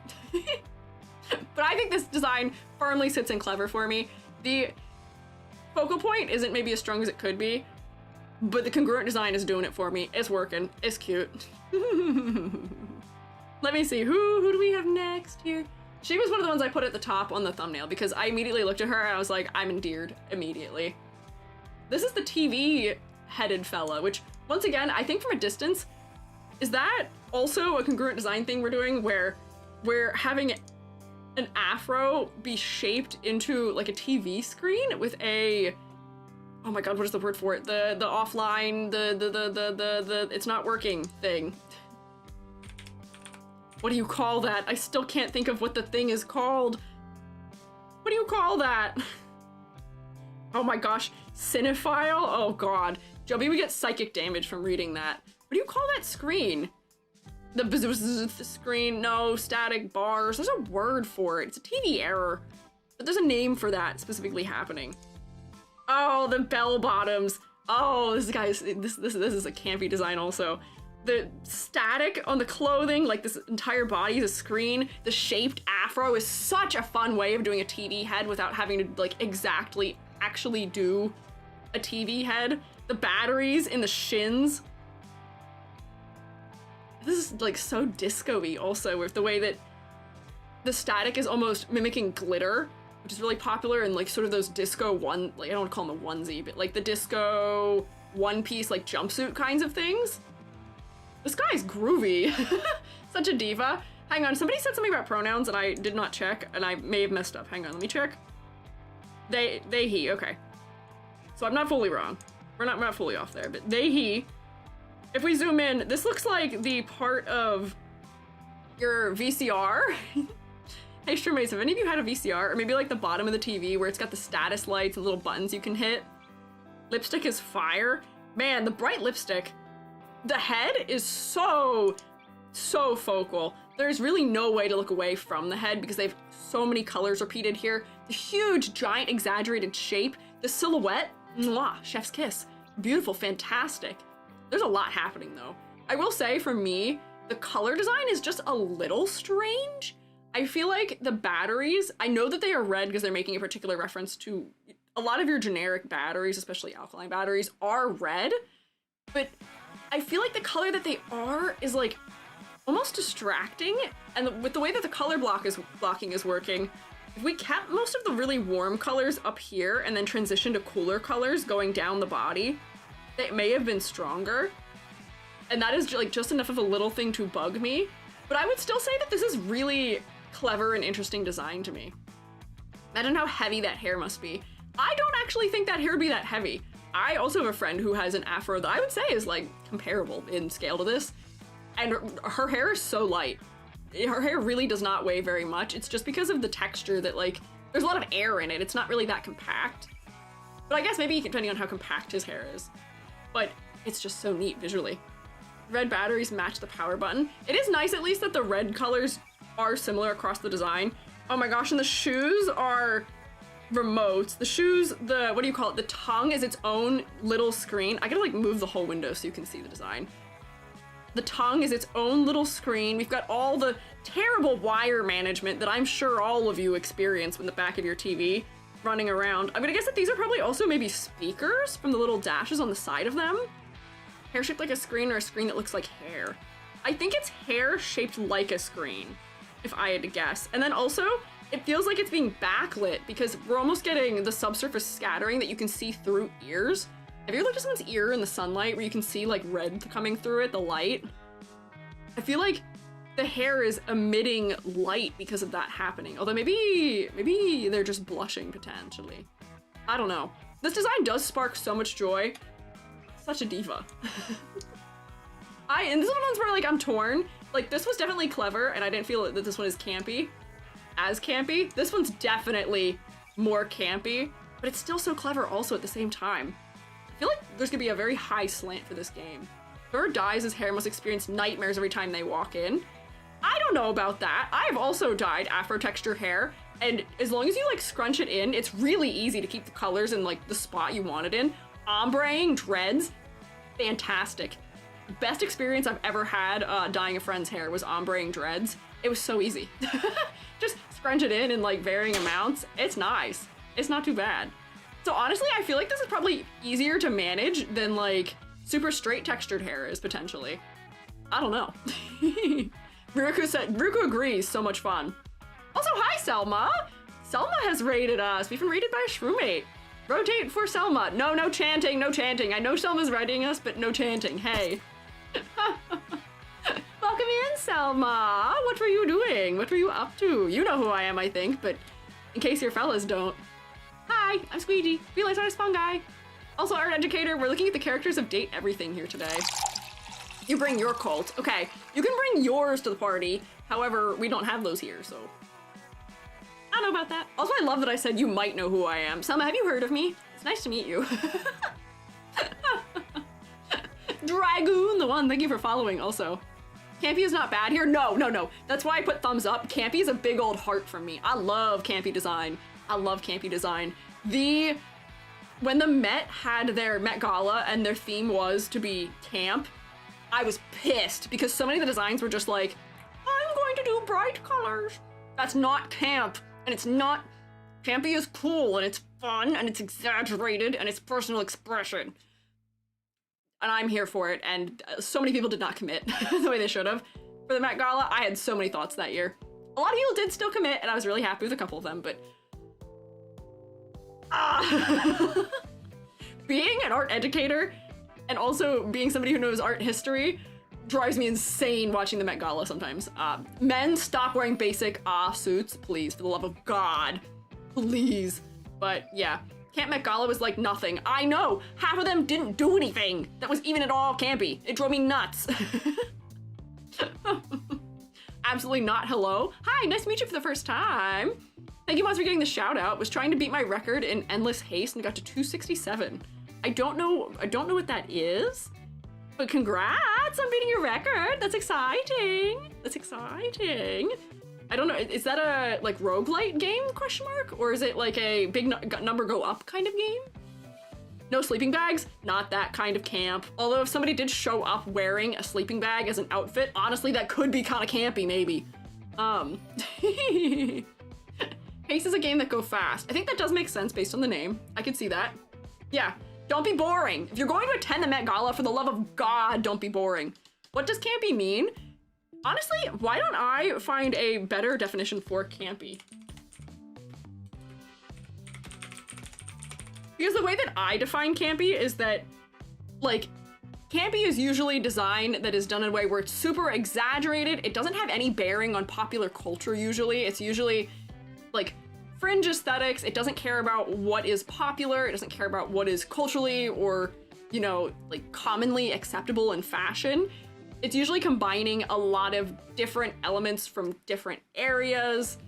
But I think this design firmly sits in clever for me. The focal point isn't maybe as strong as it could be, but the congruent design is doing it for me. It's working. It's cute. Let me see. Who do we have next here? She was one of the ones I put at the top on the thumbnail because I immediately looked at her and I was like, I'm endeared immediately. This is the TV-headed fella, which, once again, I think from a distance, is that also a congruent design thing we're doing where we're having an afro be shaped into like a TV screen with a, oh my god, what is the word for it? The offline, the it's not working thing. What do you call that? I still can't think of what the thing is called. What do you call that? Oh my gosh, cinephile? Oh god. Joby would get psychic damage from reading that. What do you call that screen? The screen, no, static bars. There's a word for it. It's a TV error. But there's a name for that specifically happening. Oh, the bell bottoms. Oh, this is a campy design also. The static on the clothing, like this entire body is a screen. The shaped afro is such a fun way of doing a TV head without having to like exactly actually do a TV head. The batteries in the shins. This is like so disco-y also with the way that the static is almost mimicking glitter, which is really popular in like sort of those disco like I don't want to call them a onesie, but like the disco one-piece like jumpsuit kinds of things. This guy's groovy. Such a diva. Hang on, somebody said something about pronouns and I did not check and I may have messed up. Hang on, let me check. They, he, okay. So I'm not fully wrong. We're not fully off there, but they, he. If we zoom in, this looks like the part of your VCR. Hey, Streammates, have any of you had a VCR? Or maybe like the bottom of the TV where it's got the status lights and little buttons you can hit? Lipstick is fire. Man, the bright lipstick. The head is so focal. There's really no way to look away from the head because they have so many colors repeated here. The huge, giant, exaggerated shape. The silhouette, mwah, chef's kiss. Beautiful, fantastic. There's a lot happening though. I will say for me, the color design is just a little strange. I feel like the batteries, I know that they are red because they're making a particular reference to a lot of your generic batteries, especially alkaline batteries, are red, but I feel like the color that they are is like almost distracting. And with the way that the color blocking is working, if we kept most of the really warm colors up here and then transition to cooler colors going down the body, it may have been stronger. And that is like just enough of a little thing to bug me. But I would still say that this is really clever and interesting design to me. Imagine how heavy that hair must be. I don't actually think that hair would be that heavy. I also have a friend who has an afro that I would say is like comparable in scale to this. And her hair is so light. Her hair really does not weigh very much. It's just because of the texture that like, there's a lot of air in it. It's not really that compact. But I guess maybe depending on how compact his hair is. But it's just so neat visually. Red batteries match the power button. It is nice at least that the red colors are similar across the design. Oh my gosh, and the shoes are remotes. The shoes, what do you call it? The tongue is its own little screen. I gotta like move the whole window so you can see the design. The tongue is its own little screen. We've got all the terrible wire management that I'm sure all of you experience in the back of your TV running around. I'm gonna guess that these are probably also maybe speakers from the little dashes on the side of them. Hair shaped like a screen, or a screen that looks like hair. I think it's hair shaped like a screen, if I had to guess. And then also, it feels like it's being backlit because we're almost getting the subsurface scattering that you can see through ears. Have you ever looked at someone's ear in the sunlight where you can see like red coming through it, the light? I feel like the hair is emitting light because of that happening. Although maybe they're just blushing potentially. I don't know. This design does spark so much joy. Such a diva. And this is one of the ones where like I'm torn. Like this was definitely clever and I didn't feel that this one is campy. As campy. This one's definitely more campy, but it's still so clever also at the same time. I feel like there's gonna be a very high slant for this game. Whoever dyes his hair must experience nightmares every time they walk in. I don't know about that. I've also dyed Afro texture hair, and as long as you like scrunch it in, it's really easy to keep the colors in like the spot you want it in. Ombreing dreads, fantastic. Best experience I've ever had dyeing a friend's hair was ombreing dreads. It was so easy. Just scrunch it in like varying amounts. It's nice. It's not too bad. So honestly, I feel like this is probably easier to manage than like super straight textured hair is potentially. I don't know. Ruku agrees, so much fun. Also, hi Selma! Selma has raided us. We've been raided by a shroomate. Rotate for Selma. No chanting, no chanting. I know Selma's raiding us, but no chanting, hey. Welcome in, Selma. What were you doing? What were you up to? You know who I am, I think, but in case your fellas don't. Hi, I'm Squiiji. Realize I'm a spawn guy. Also, art educator. We're looking at the characters of Date Everything here today. You bring your cult. Okay, you can bring yours to the party. However, we don't have those here, so. I don't know about that. Also, I love that I said you might know who I am. Selma, have you heard of me? It's nice to meet you. Dragoon, the one. Thank you for following also. Campy is not bad here. No. That's why I put thumbs up. Campy is a big old heart from me. I love campy design. I love campy design. When the Met had their Met Gala and their theme was to be camp, I was pissed because so many of the designs were just like, I'm going to do bright colors. That's not camp, and it's not. Campy is cool, and it's fun, and it's exaggerated, and it's personal expression. And I'm here for it, and so many people did not commit the way they should have. For the Met Gala, I had so many thoughts that year. A lot of people did still commit, and I was really happy with a couple of them, but... Being an art educator, and also being somebody who knows art history, drives me insane watching the Met Gala sometimes. Men, stop wearing basic suits, please, for the love of God. Please. But yeah, Camp Met Gala was like nothing. I know, half of them didn't do anything that was even at all campy. It drove me nuts. Absolutely not hello. Hi, nice to meet you for the first time. Thank you much for getting the shout out. Was trying to beat my record in endless haste and got to 267. I don't know what that is. But congrats on beating your record. That's exciting. That's exciting. I don't know. Is that a like roguelite game question mark? Or is it like a big number go up kind of game? No sleeping bags? Not that kind of camp. Although if somebody did show up wearing a sleeping bag as an outfit, honestly, that could be kind of campy maybe. Haste is a game that go fast. I think that does make sense based on the name. I could see that. Yeah. Don't be boring. If you're going to attend the Met Gala, for the love of God, don't be boring. What does campy mean? Honestly, why don't I find a better definition for campy? Because the way that I define campy is that, like, campy is usually design that is done in a way where it's super exaggerated. It doesn't have any bearing on popular culture usually. It's usually, like, fringe aesthetics. It doesn't care about what is popular. It doesn't care about what is culturally or, you know, like commonly acceptable in fashion. It's usually combining a lot of different elements from different areas.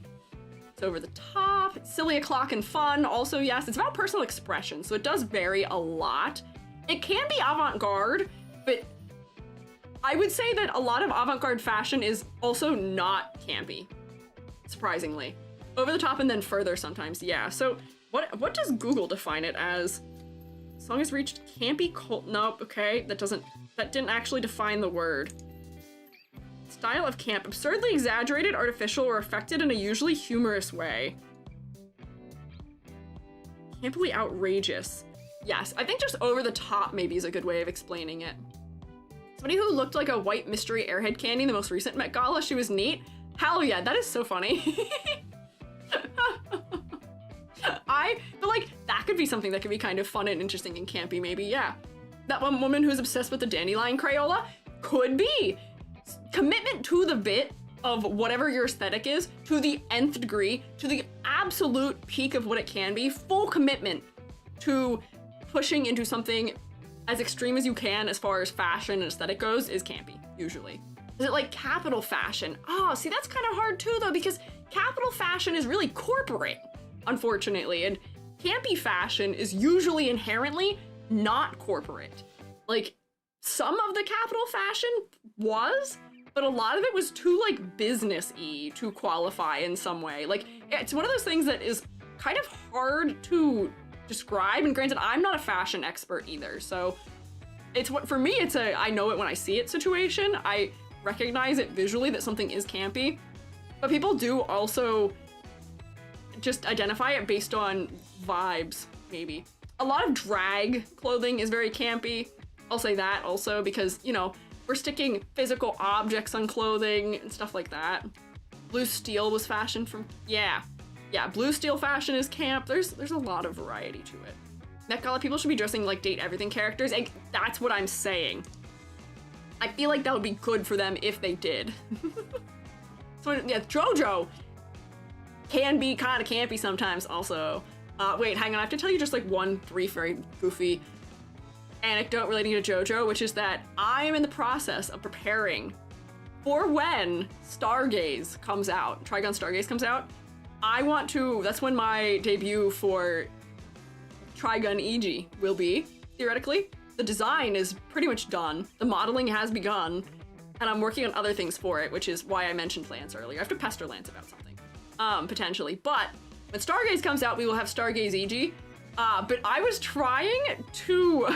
It's over the top, it's silly o'clock and fun. Also, yes, it's about personal expression, so it does vary a lot. It can be avant-garde, but I would say that a lot of avant-garde fashion is also not campy, surprisingly. Over the top and then further sometimes, yeah. So what does Google define it as? Song has reached campy cult. Nope, okay, that didn't actually define the word. Style of camp. Absurdly exaggerated, artificial, or affected in a usually humorous way. Campily outrageous. Yes, I think just over the top maybe is a good way of explaining it. Somebody who looked like a white mystery airhead candy in the most recent Met Gala. She was neat. Hell yeah, that is so funny. But like, that could be something that could be kind of fun and interesting and campy maybe, yeah. That one woman who's obsessed with the dandelion Crayola could be. Commitment to the bit of whatever your aesthetic is, to the nth degree, to the absolute peak of what it can be, full commitment to pushing into something as extreme as you can as far as fashion and aesthetic goes is campy, usually. Is it like capital fashion? Oh, see, that's kind of hard too though, because capital fashion is really corporate, unfortunately, and campy fashion is usually inherently not corporate. Like, some of the capital fashion was, but a lot of it was too like business-y to qualify in some way. Like, it's one of those things that is kind of hard to describe, and granted, I'm not a fashion expert either, so it's what, for me, it's a I know it when I see it situation. I recognize it visually that something is campy, but people do also just identify it based on vibes, maybe. A lot of drag clothing is very campy. I'll say that also because, you know, we're sticking physical objects on clothing and stuff like that. Blue steel was fashion from, yeah, blue steel fashion is camp. There's a lot of variety to it. Met Gala people should be dressing like Date Everything characters, and that's what I'm saying. I feel like that would be good for them if they did. So yeah, JoJo can be kind of campy sometimes also. Wait, hang on, I have to tell you just like one brief, very goofy anecdote relating to JoJo, which is that I am in the process of preparing for when Stargaze comes out, Trigun Stargaze comes out. I want to, that's when my debut for Trigun EG will be, theoretically. The design is pretty much done, the modeling has begun, and I'm working on other things for it, which is why I mentioned Lance earlier. I have to pester Lance about something, potentially. But when Stargaze comes out, we will have Stargaze EG. But I was trying to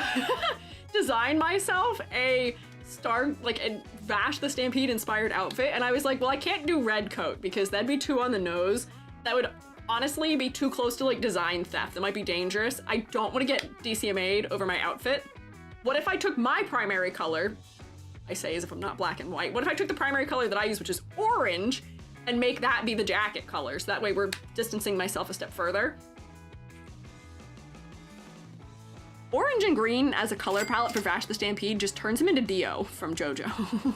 design myself a Vash the Stampede inspired outfit, and I was like, well, I can't do red coat because that'd be too on the nose. That would honestly be too close to like design theft. That might be dangerous. I don't want to get DCMA'd over my outfit. What if I took my primary color, I say as if I'm not black and white, what if I took the primary color that I use, which is orange, and make that be the jacket color, so that way we're distancing myself a step further. Orange and green as a color palette for Vash the Stampede just turns him into Dio from JoJo.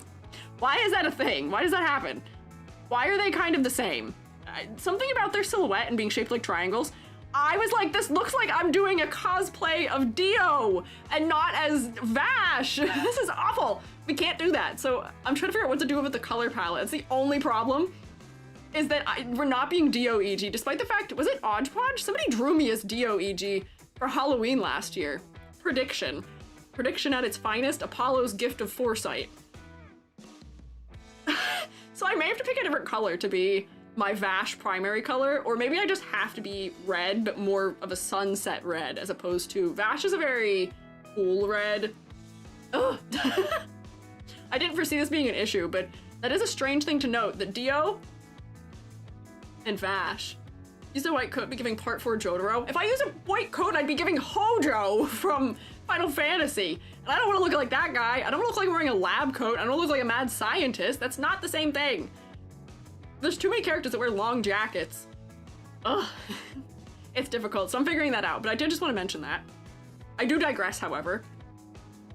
Why is that a thing? Why does that happen? Why are they kind of the same? Something about their silhouette and being shaped like triangles. I was like, this looks like I'm doing a cosplay of Dio and not as Vash. This is awful. We can't do that. So I'm trying to figure out what to do with the color palette. It's the only problem is that we're not being Dio EG, despite the fact, was it Odgepodge? Somebody drew me as Dio EG for Halloween last year. Prediction at its finest, Apollo's gift of foresight. So I may have to pick a different color to be my Vash primary color, or maybe I just have to be red, but more of a sunset red, as opposed to Vash is a very cool red. Ugh. I didn't foresee this being an issue, but that is a strange thing to note, that Dio and Vash use a white coat, be giving part 4 Jotaro. If I use a white coat, I'd be giving Hojo from Final Fantasy. And I don't want to look like that guy. I don't want to look like I'm wearing a lab coat. I don't look like a mad scientist. That's not the same thing. There's too many characters that wear long jackets. Ugh. It's difficult, so I'm figuring that out, but I did just want to mention that. I do digress, however.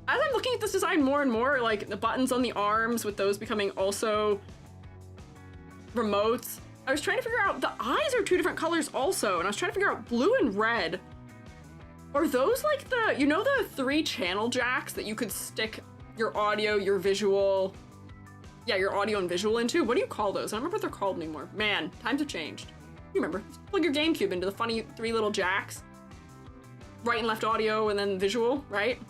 As I'm looking at this design more and more, like the buttons on the arms with those becoming also remotes, I was trying to figure out, the eyes are 2 different colors also, and I was trying to figure out blue and red. Are those like the, you know the 3 channel jacks that you could stick your audio, your visual, yeah, your audio and visual into? What do you call those? I don't remember what they're called anymore. Man, times have changed. You remember, just plug your GameCube into the funny 3 little jacks. Right and left audio and then visual, right?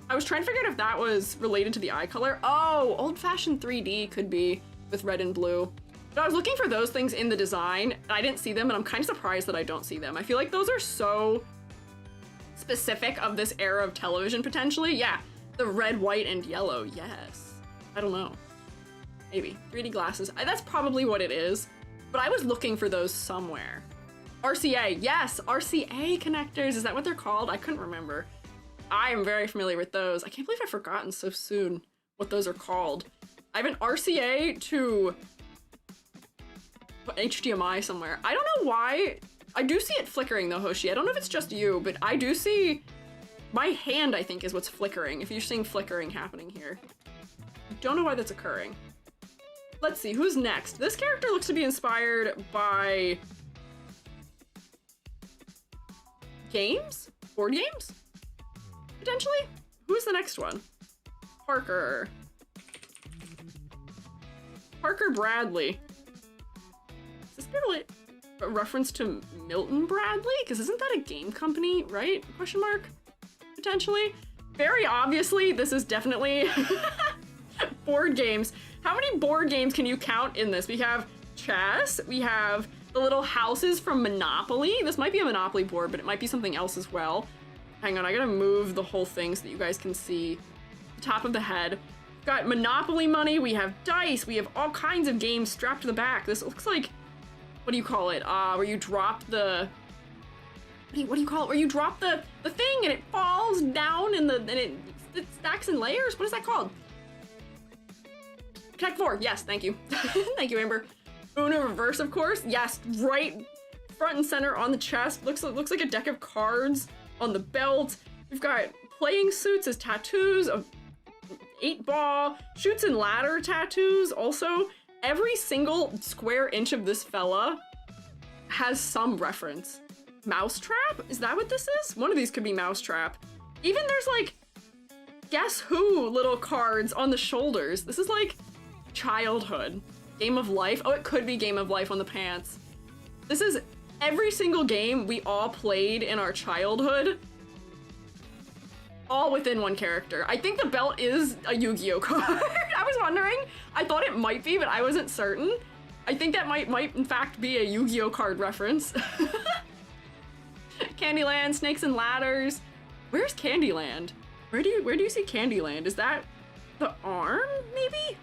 I was trying to figure out if that was related to the eye color. Oh, old-fashioned 3D could be with red and blue. But I was looking for those things in the design, and I didn't see them, and I'm kind of surprised that I don't see them. I feel like those are so specific of this era of television, potentially. Yeah, the red, white, and yellow, yes. I don't know. Maybe. 3D glasses. That's probably what it is. But I was looking for those somewhere. RCA. Yes, RCA connectors. Is that what they're called? I couldn't remember. I am very familiar with those. I can't believe I've forgotten so soon what those are called. I have an RCA to HDMI somewhere. I don't know why. I do see it flickering though, Hoshi. I don't know if it's just you, but I do see my hand, I think, is what's flickering. If you're seeing flickering happening here. I don't know why that's occurring. Let's see, who's next? This character looks to be inspired by games? Board games? Potentially? Who's the next one? Parker. Parker Bradley. Is this really a reference to Milton Bradley? Because isn't that a game company, right? Question mark? Potentially. Very obviously, this is definitely board games. How many board games can you count in this? We have chess, we have the little houses from Monopoly. This might be a Monopoly board, but it might be something else as well. Hang on, I gotta move the whole thing so that you guys can see the top of the head. We've got Monopoly money, we have dice, we have all kinds of games strapped to the back. This looks like, what do you call it? Where you drop the, what do you call it? Where you drop the thing and it falls down and it stacks in layers? What is that called? Connect 4, yes, thank you. Thank you, Amber. Uno reverse, of course. Yes, right front and center on the chest. Looks like a deck of cards on the belt. We've got playing suits as tattoos, a 8-ball, shoots and ladder tattoos. Also, every single square inch of this fella has some reference. Mousetrap? Is that what this is? One of these could be Mousetrap. Even there's like, guess who little cards on the shoulders. This is like childhood. Game of Life. Oh, it could be Game of Life on the pants. This is every single game we all played in our childhood. All within one character. I think the belt is a Yu-Gi-Oh card. I was wondering. I thought it might be, but I wasn't certain. I think that might in fact be a Yu-Gi-Oh card reference. Candyland, Snakes and Ladders. Where's Candyland? Where do you see Candyland? Is that the arm, maybe?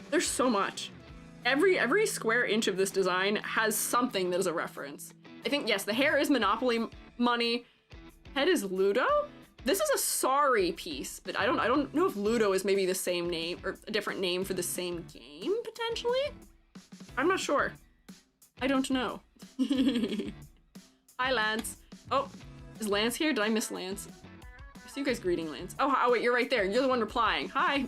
There's so much. Every square inch of this design has something that is a reference. I think, yes, the hair is Monopoly money. Head is Ludo. This is a sorry piece, but I don't know if Ludo is maybe the same name or a different name for the same game, potentially? I'm not sure. I don't know. Hi, Lance. Oh, is Lance here? Did I miss Lance? I see you guys greeting Lance. Oh, wait, you're right there. You're the one replying. Hi.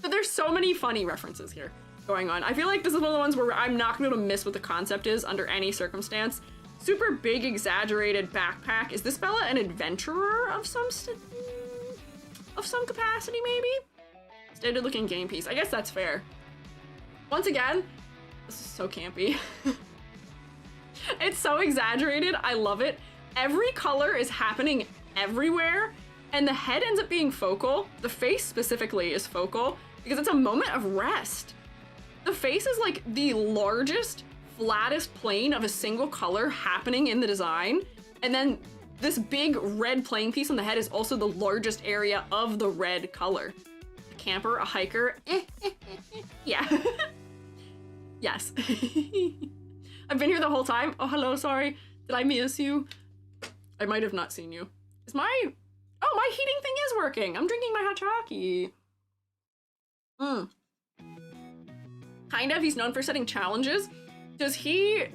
But there's so many funny references here going on. I feel like this is one of the ones where I'm not gonna be able to miss what the concept is under any circumstance. Super big, exaggerated backpack. Is this fella an adventurer of some capacity, maybe? Standard looking game piece. I guess that's fair. Once again, this is so campy. It's so exaggerated. I love it. Every color is happening everywhere, and the head ends up being focal. The face specifically is focal because it's a moment of rest. The face is like the largest, flattest plane of a single color happening in the design. And then this big red playing piece on the head is also the largest area of the red color. A camper, a hiker, yeah. Yes. I've been here the whole time. Oh, hello, sorry. Did I miss you? I might have not seen you. Is my heating thing is working. I'm drinking my hot chocolate. Kind of, he's known for setting challenges. Does he,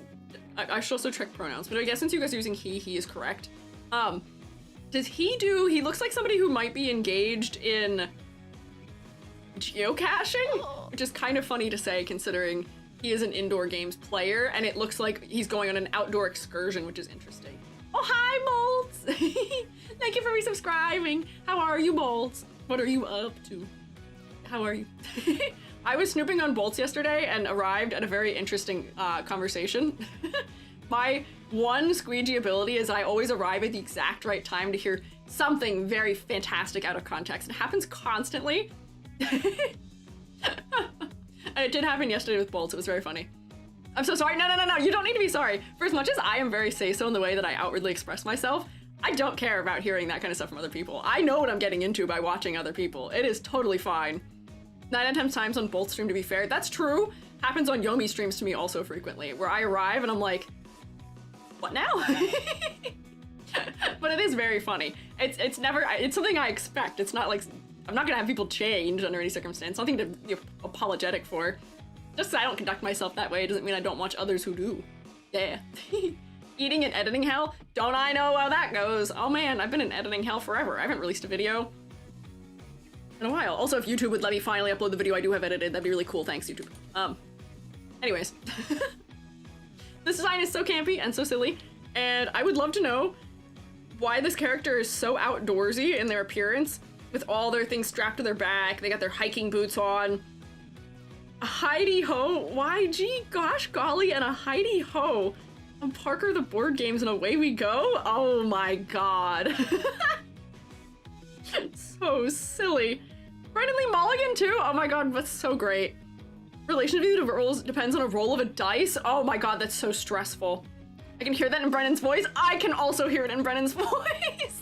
I should also check pronouns, but I guess since you guys are using he is correct. Does he looks like somebody who might be engaged in geocaching, which is kind of funny to say considering he is an indoor games player, and it looks like he's going on an outdoor excursion, which is interesting. Oh, hi, Molds! Thank you for resubscribing. How are you, Bolts? What are you up to? How are you? I was snooping on Bolts yesterday and arrived at a very interesting conversation. My one Squiiji ability is I always arrive at the exact right time to hear something very fantastic out of context. It happens constantly. And it did happen yesterday with Bolts. It was very funny. I'm so sorry. No. You don't need to be sorry. For as much as I am very say-so in the way that I outwardly express myself, I don't care about hearing that kind of stuff from other people. I know what I'm getting into by watching other people. It is totally fine. 9 out of 10 times on both stream, to be fair. That's true. Happens on Yomi streams to me also frequently, where I arrive and I'm like, what now? But it is very funny. It's something I expect. It's not like, I'm not gonna have people change under any circumstance. Nothing to be apologetic for. Just because I don't conduct myself that way doesn't mean I don't watch others who do. Yeah. Eating in editing hell? Don't I know how that goes? Oh man, I've been in editing hell forever. I haven't released a video in a while. Also, if YouTube would let me finally upload the video I do have edited, that'd be really cool. Thanks, YouTube. Anyways. This design is so campy and so silly, and I would love to know why this character is so outdoorsy in their appearance, with all their things strapped to their back. They got their hiking boots on. A hidey-ho, YG, gosh golly, and a hidey-ho. On Parker the board games and away we go? Oh my god. So silly. Brendan Lee Mulligan too? Oh my god, that's so great. Relationship to roles depends on a roll of a dice? Oh my god, that's so stressful. I can hear that in Brennan's voice. I can also hear it in Brennan's voice.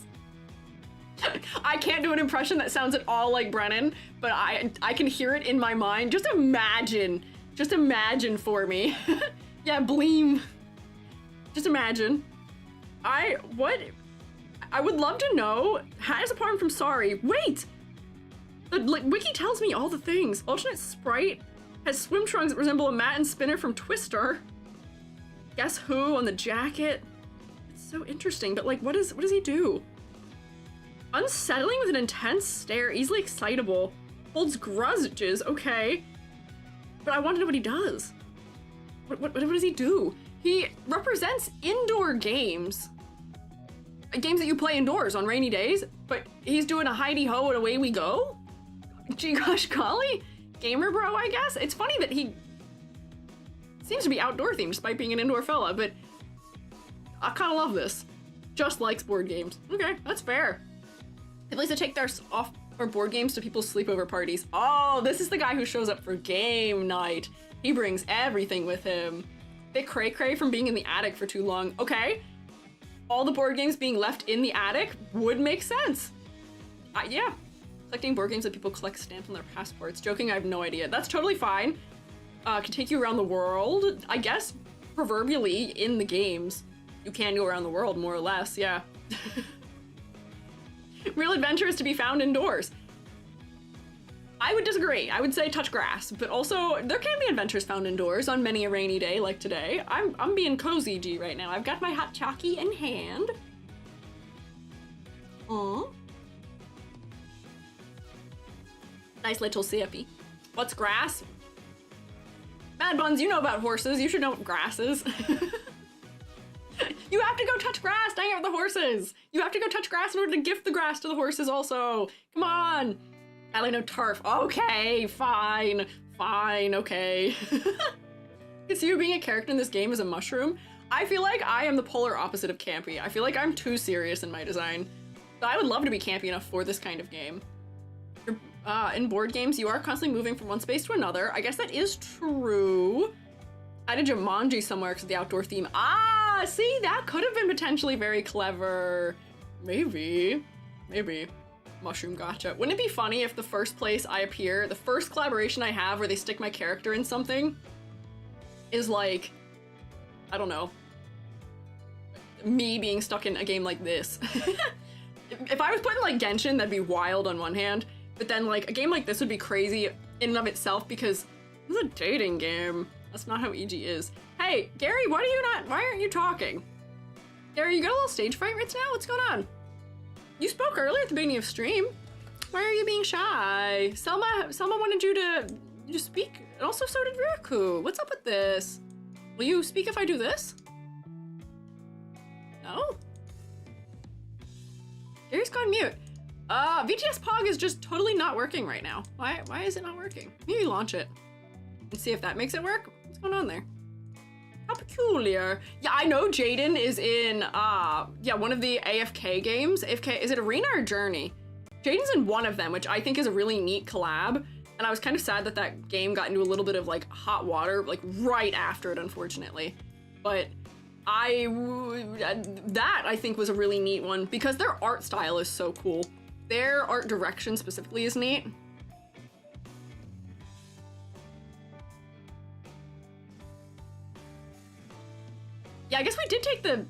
I can't do an impression that sounds at all like Brennan, but I can hear it in my mind. Just imagine for me. Yeah, Bleem. Just imagine. I would love to know, has apart from sorry, wait! The wiki tells me all the things. Alternate sprite has swim trunks that resemble a Matt and Spinner from Twister. Guess who on the jacket? It's so interesting, but like, what does he do? Unsettling with an intense stare, easily excitable, holds grudges, okay. But I want to know what he does. What does he do? He represents indoor games. Games that you play indoors on rainy days, but he's doing a hidey-ho and away we go? Gee gosh golly? Gamer bro, I guess? It's funny that he seems to be outdoor themed despite being an indoor fella, but I kind of love this. Just likes board games. Okay, that's fair. He likes to take their off or board games to people's sleepover parties. Oh, this is the guy who shows up for game night. He brings everything with him. Bit cray-cray from being in the attic for too long. Okay. All the board games being left in the attic would make sense. Yeah. Collecting board games that people collect stamps on their passports. Joking, I have no idea. That's totally fine. Can take you around the world. I guess, proverbially, in the games, you can go around the world, more or less, yeah. Real adventure is to be found indoors. I would disagree. I would say touch grass, but also there can be adventures found indoors on many a rainy day like today. I'm being cozy G right now. I've got my hot chalky in hand. Aww. Nice little sippy. What's grass? Mad Buns, you know about horses. You should know what grass is. You have to go touch grass, dang it, with the horses. You have to go touch grass in order to gift the grass to the horses also. Come on. I know turf. Okay, fine, okay. It's you being a character in this game as a mushroom. I feel like I am the polar opposite of campy. I feel like I'm too serious in my design. But I would love to be campy enough for this kind of game. In board games, you are constantly moving from one space to another. I guess that is true. I did Jumanji somewhere because of the outdoor theme. Ah, see, that could have been potentially very clever. Maybe. Mushroom gotcha. Wouldn't it be funny if the first place I appear, the first collaboration I have where they stick my character in something is like, I don't know, me being stuck in a game like this. If I was put in like Genshin, that'd be wild on one hand, but then like a game like this would be crazy in and of itself because this is a dating game. That's not how EG is. Hey, Gary, why aren't you talking? Gary, you got a little stage fright right now? What's going on? You spoke earlier at the beginning of stream. Why are you being shy? Selma wanted you to speak, and also so did Riku. What's up with this? Will you speak if I do this? No? Gary's gone mute. VTS Pog is just totally not working right now. Why is it not working? Maybe launch it and see if that makes it work. What's going on there? How peculiar. Yeah, I know Jaden is in, one of the AFK games. AFK, is it Arena or Journey? Jaden's in one of them, which I think is a really neat collab. And I was kind of sad that game got into a little bit of like hot water, like right after it, unfortunately. But That I think was a really neat one because their art style is so cool. Their art direction specifically is neat. Yeah, I guess we did take the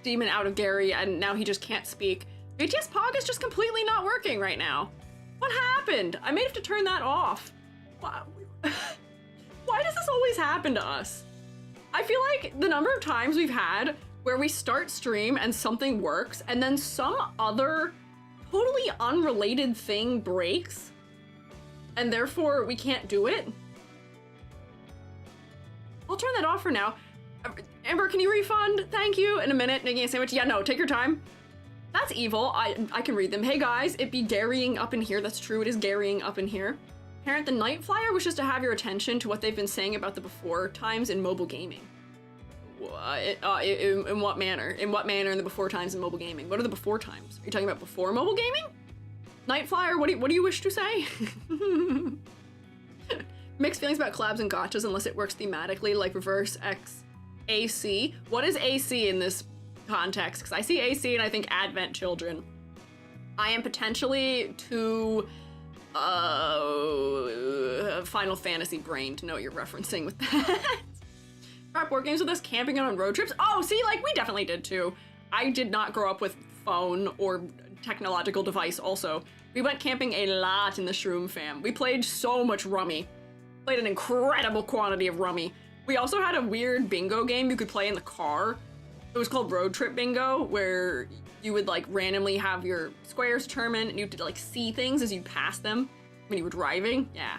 demon out of Gary and now he just can't speak. BTS Pog is just completely not working right now. What happened? I may have to turn that off. Why does this always happen to us? I feel like the number of times we've had where we start stream and something works and then some other totally unrelated thing breaks and therefore we can't do it. I'll turn that off for now. Amber, can you refund? Thank you. In a minute, making a sandwich. Yeah, no, take your time. That's evil. I can read them. Hey guys, it be Garying up in here. That's true, it is Garying up in here. Parent the Night Flyer wishes to have your attention to what they've been saying about the before times in mobile gaming. In what manner? In what manner in the before times in mobile gaming? What are the before times? Are you talking about before mobile gaming? Night Flyer, what do you wish to say? Mixed feelings about collabs and gotchas unless it works thematically, like reverse X AC. What is AC in this context? Because I see AC and I think Advent Children. I am potentially too Final Fantasy brain to know what you're referencing with that. Crap, board games with us, camping on road trips. Oh, see, like we definitely did too. I did not grow up with phone or technological device also. We went camping a lot in the Shroom fam. We played so much Rummy. Played an incredible quantity of Rummy. We also had a weird bingo game you could play in the car. It was called Road Trip Bingo, where you would like randomly have your squares determined and you had to like see things as you pass them when you were driving. Yeah.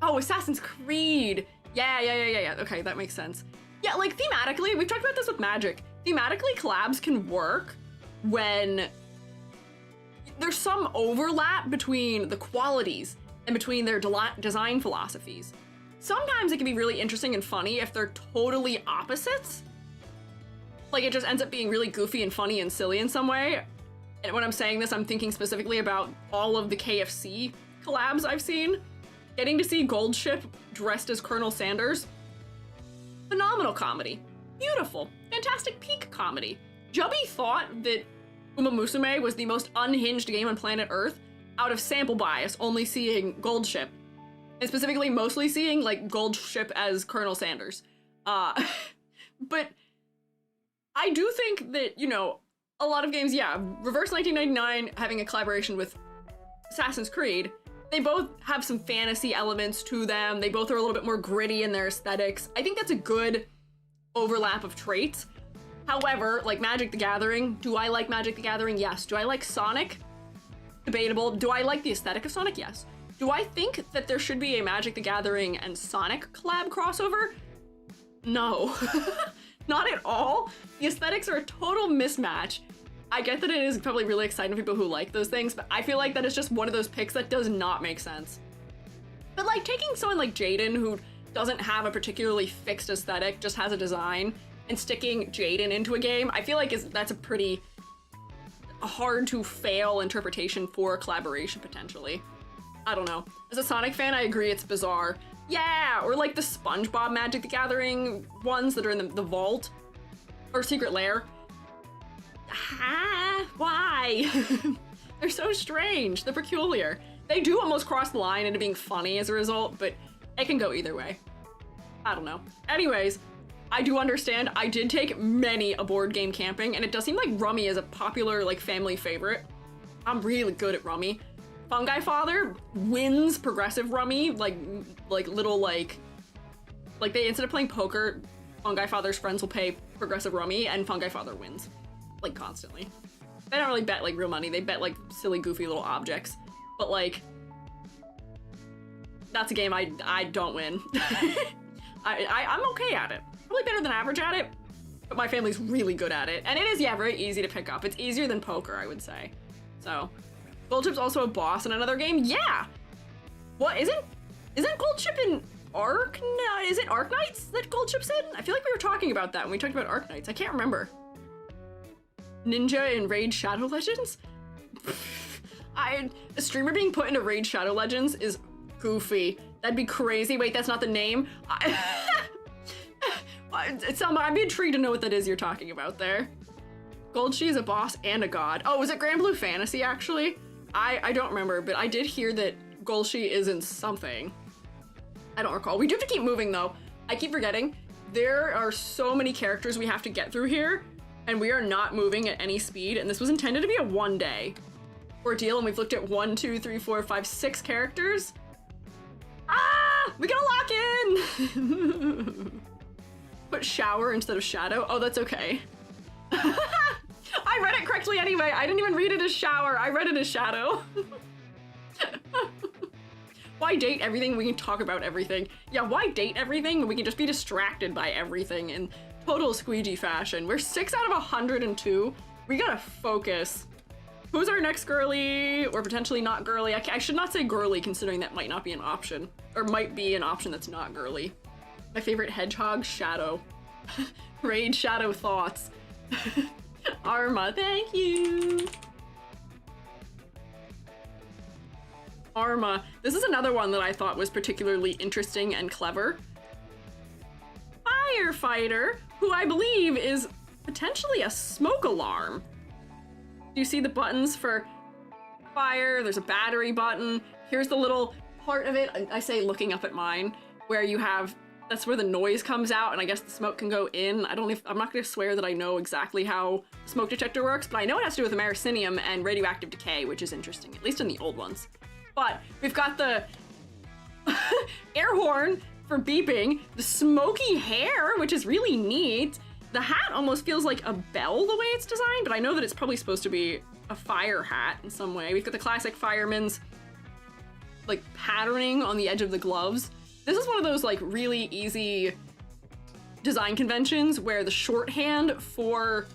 Oh, Assassin's Creed. Yeah. Okay, that makes sense. Yeah, like thematically, we've talked about this with Magic. Thematically, collabs can work when there's some overlap between the qualities and between their design philosophies. Sometimes it can be really interesting and funny if they're totally opposites. Like it just ends up being really goofy and funny and silly in some way. And when I'm saying this, I'm thinking specifically about all of the KFC collabs I've seen. Getting to see Goldship dressed as Colonel Sanders. Phenomenal comedy. Beautiful. Fantastic peak comedy. Jubby thought that Uma Musume was the most unhinged game on planet Earth out of sample bias, only seeing Goldship. And specifically mostly seeing like Goldship as Colonel Sanders. But I do think that, you know, a lot of games, yeah, Reverse 1999 having a collaboration with Assassin's Creed, they both have some fantasy elements to them. They both are a little bit more gritty in their aesthetics. I think that's a good overlap of traits. However, like Magic the Gathering, do I like Magic the Gathering? Yes. Do I like Sonic? Debatable. Do I like the aesthetic of Sonic? Yes. Do I think that there should be a Magic the Gathering and Sonic collab crossover? No. Not at all. The aesthetics are a total mismatch. I get that it is probably really exciting to people who like those things, but I feel like that is just one of those picks that does not make sense. But like taking someone like Jaden, who doesn't have a particularly fixed aesthetic, just has a design, and sticking Jaden into a game, I feel like that's a pretty hard to fail interpretation for a collaboration potentially. I don't know. As a Sonic fan, I agree it's bizarre. Yeah, or like the SpongeBob Magic the Gathering ones that are in the vault or Secret Lair. Why? They're so strange. They're peculiar. They do almost cross the line into being funny as a result, but it can go either way. I don't know. Anyways, I do understand. I did take many a board game camping, and it does seem like Rummy is a popular like family favorite. I'm really good at Rummy. Fungi Father wins progressive Rummy, like little like they instead of playing poker, Fungi Father's friends will pay progressive Rummy, and Fungi Father wins. Like constantly. They don't really bet like real money, they bet like silly goofy little objects. But like, that's a game I don't win. I'm okay at it. Probably better than average at it, but my family's really good at it. And it is, yeah, very easy to pick up. It's easier than poker, I would say. So, Goldchip's also a boss in another game? Yeah! What, isn't Goldchip in Ark? No, is it Ark Knights that Goldchip's in? I feel like we were talking about that when we talked about Ark Knights. I can't remember. Ninja in Raid Shadow Legends? A streamer being put into Raid Shadow Legends is goofy. That'd be crazy. Wait, that's not the name? Selma, I'm intrigued to know what that is you're talking about there. Goldshy is a boss and a god. Oh, was it Grand Blue Fantasy, actually? I don't remember, but I did hear that Goldshy is in something. I don't recall. We do have to keep moving, though. I keep forgetting. There are so many characters we have to get through here, and we are not moving at any speed, and this was intended to be a one-day ordeal, and we've looked at 1, 2, 3, 4, 5, 6 characters. Ah! We gotta lock in! Put shower instead of shadow. Oh, that's okay. I read it correctly anyway. I didn't even read it as shower. I read it as shadow. Why date everything? We can talk about everything. Yeah, why date everything? We can just be distracted by everything in total Squiiji fashion. We're 6 out of 102. We gotta focus. Who's our next girly, or potentially not girly? I should not say girly, considering that might not be an option, or might be an option that's not girly. My favorite hedgehog, Shadow. Raid Shadow thoughts. Arma, thank you. Arma. This is another one that I thought was particularly interesting and clever. Firefighter, who I believe is potentially a smoke alarm. Do you see the buttons for fire? There's a battery button. Here's the little part of it, I say looking up at mine, where you have, that's where the noise comes out, and I guess the smoke can go in. I'm not gonna swear that I know exactly how the smoke detector works, but I know it has to do with americinium and radioactive decay, which is interesting, at least in the old ones. But we've got the air horn for beeping, the smoky hair, which is really neat. The hat almost feels like a bell the way it's designed, but I know that it's probably supposed to be a fire hat in some way. We've got the classic fireman's like patterning on the edge of the gloves. This is one of those like really easy design conventions where the shorthand for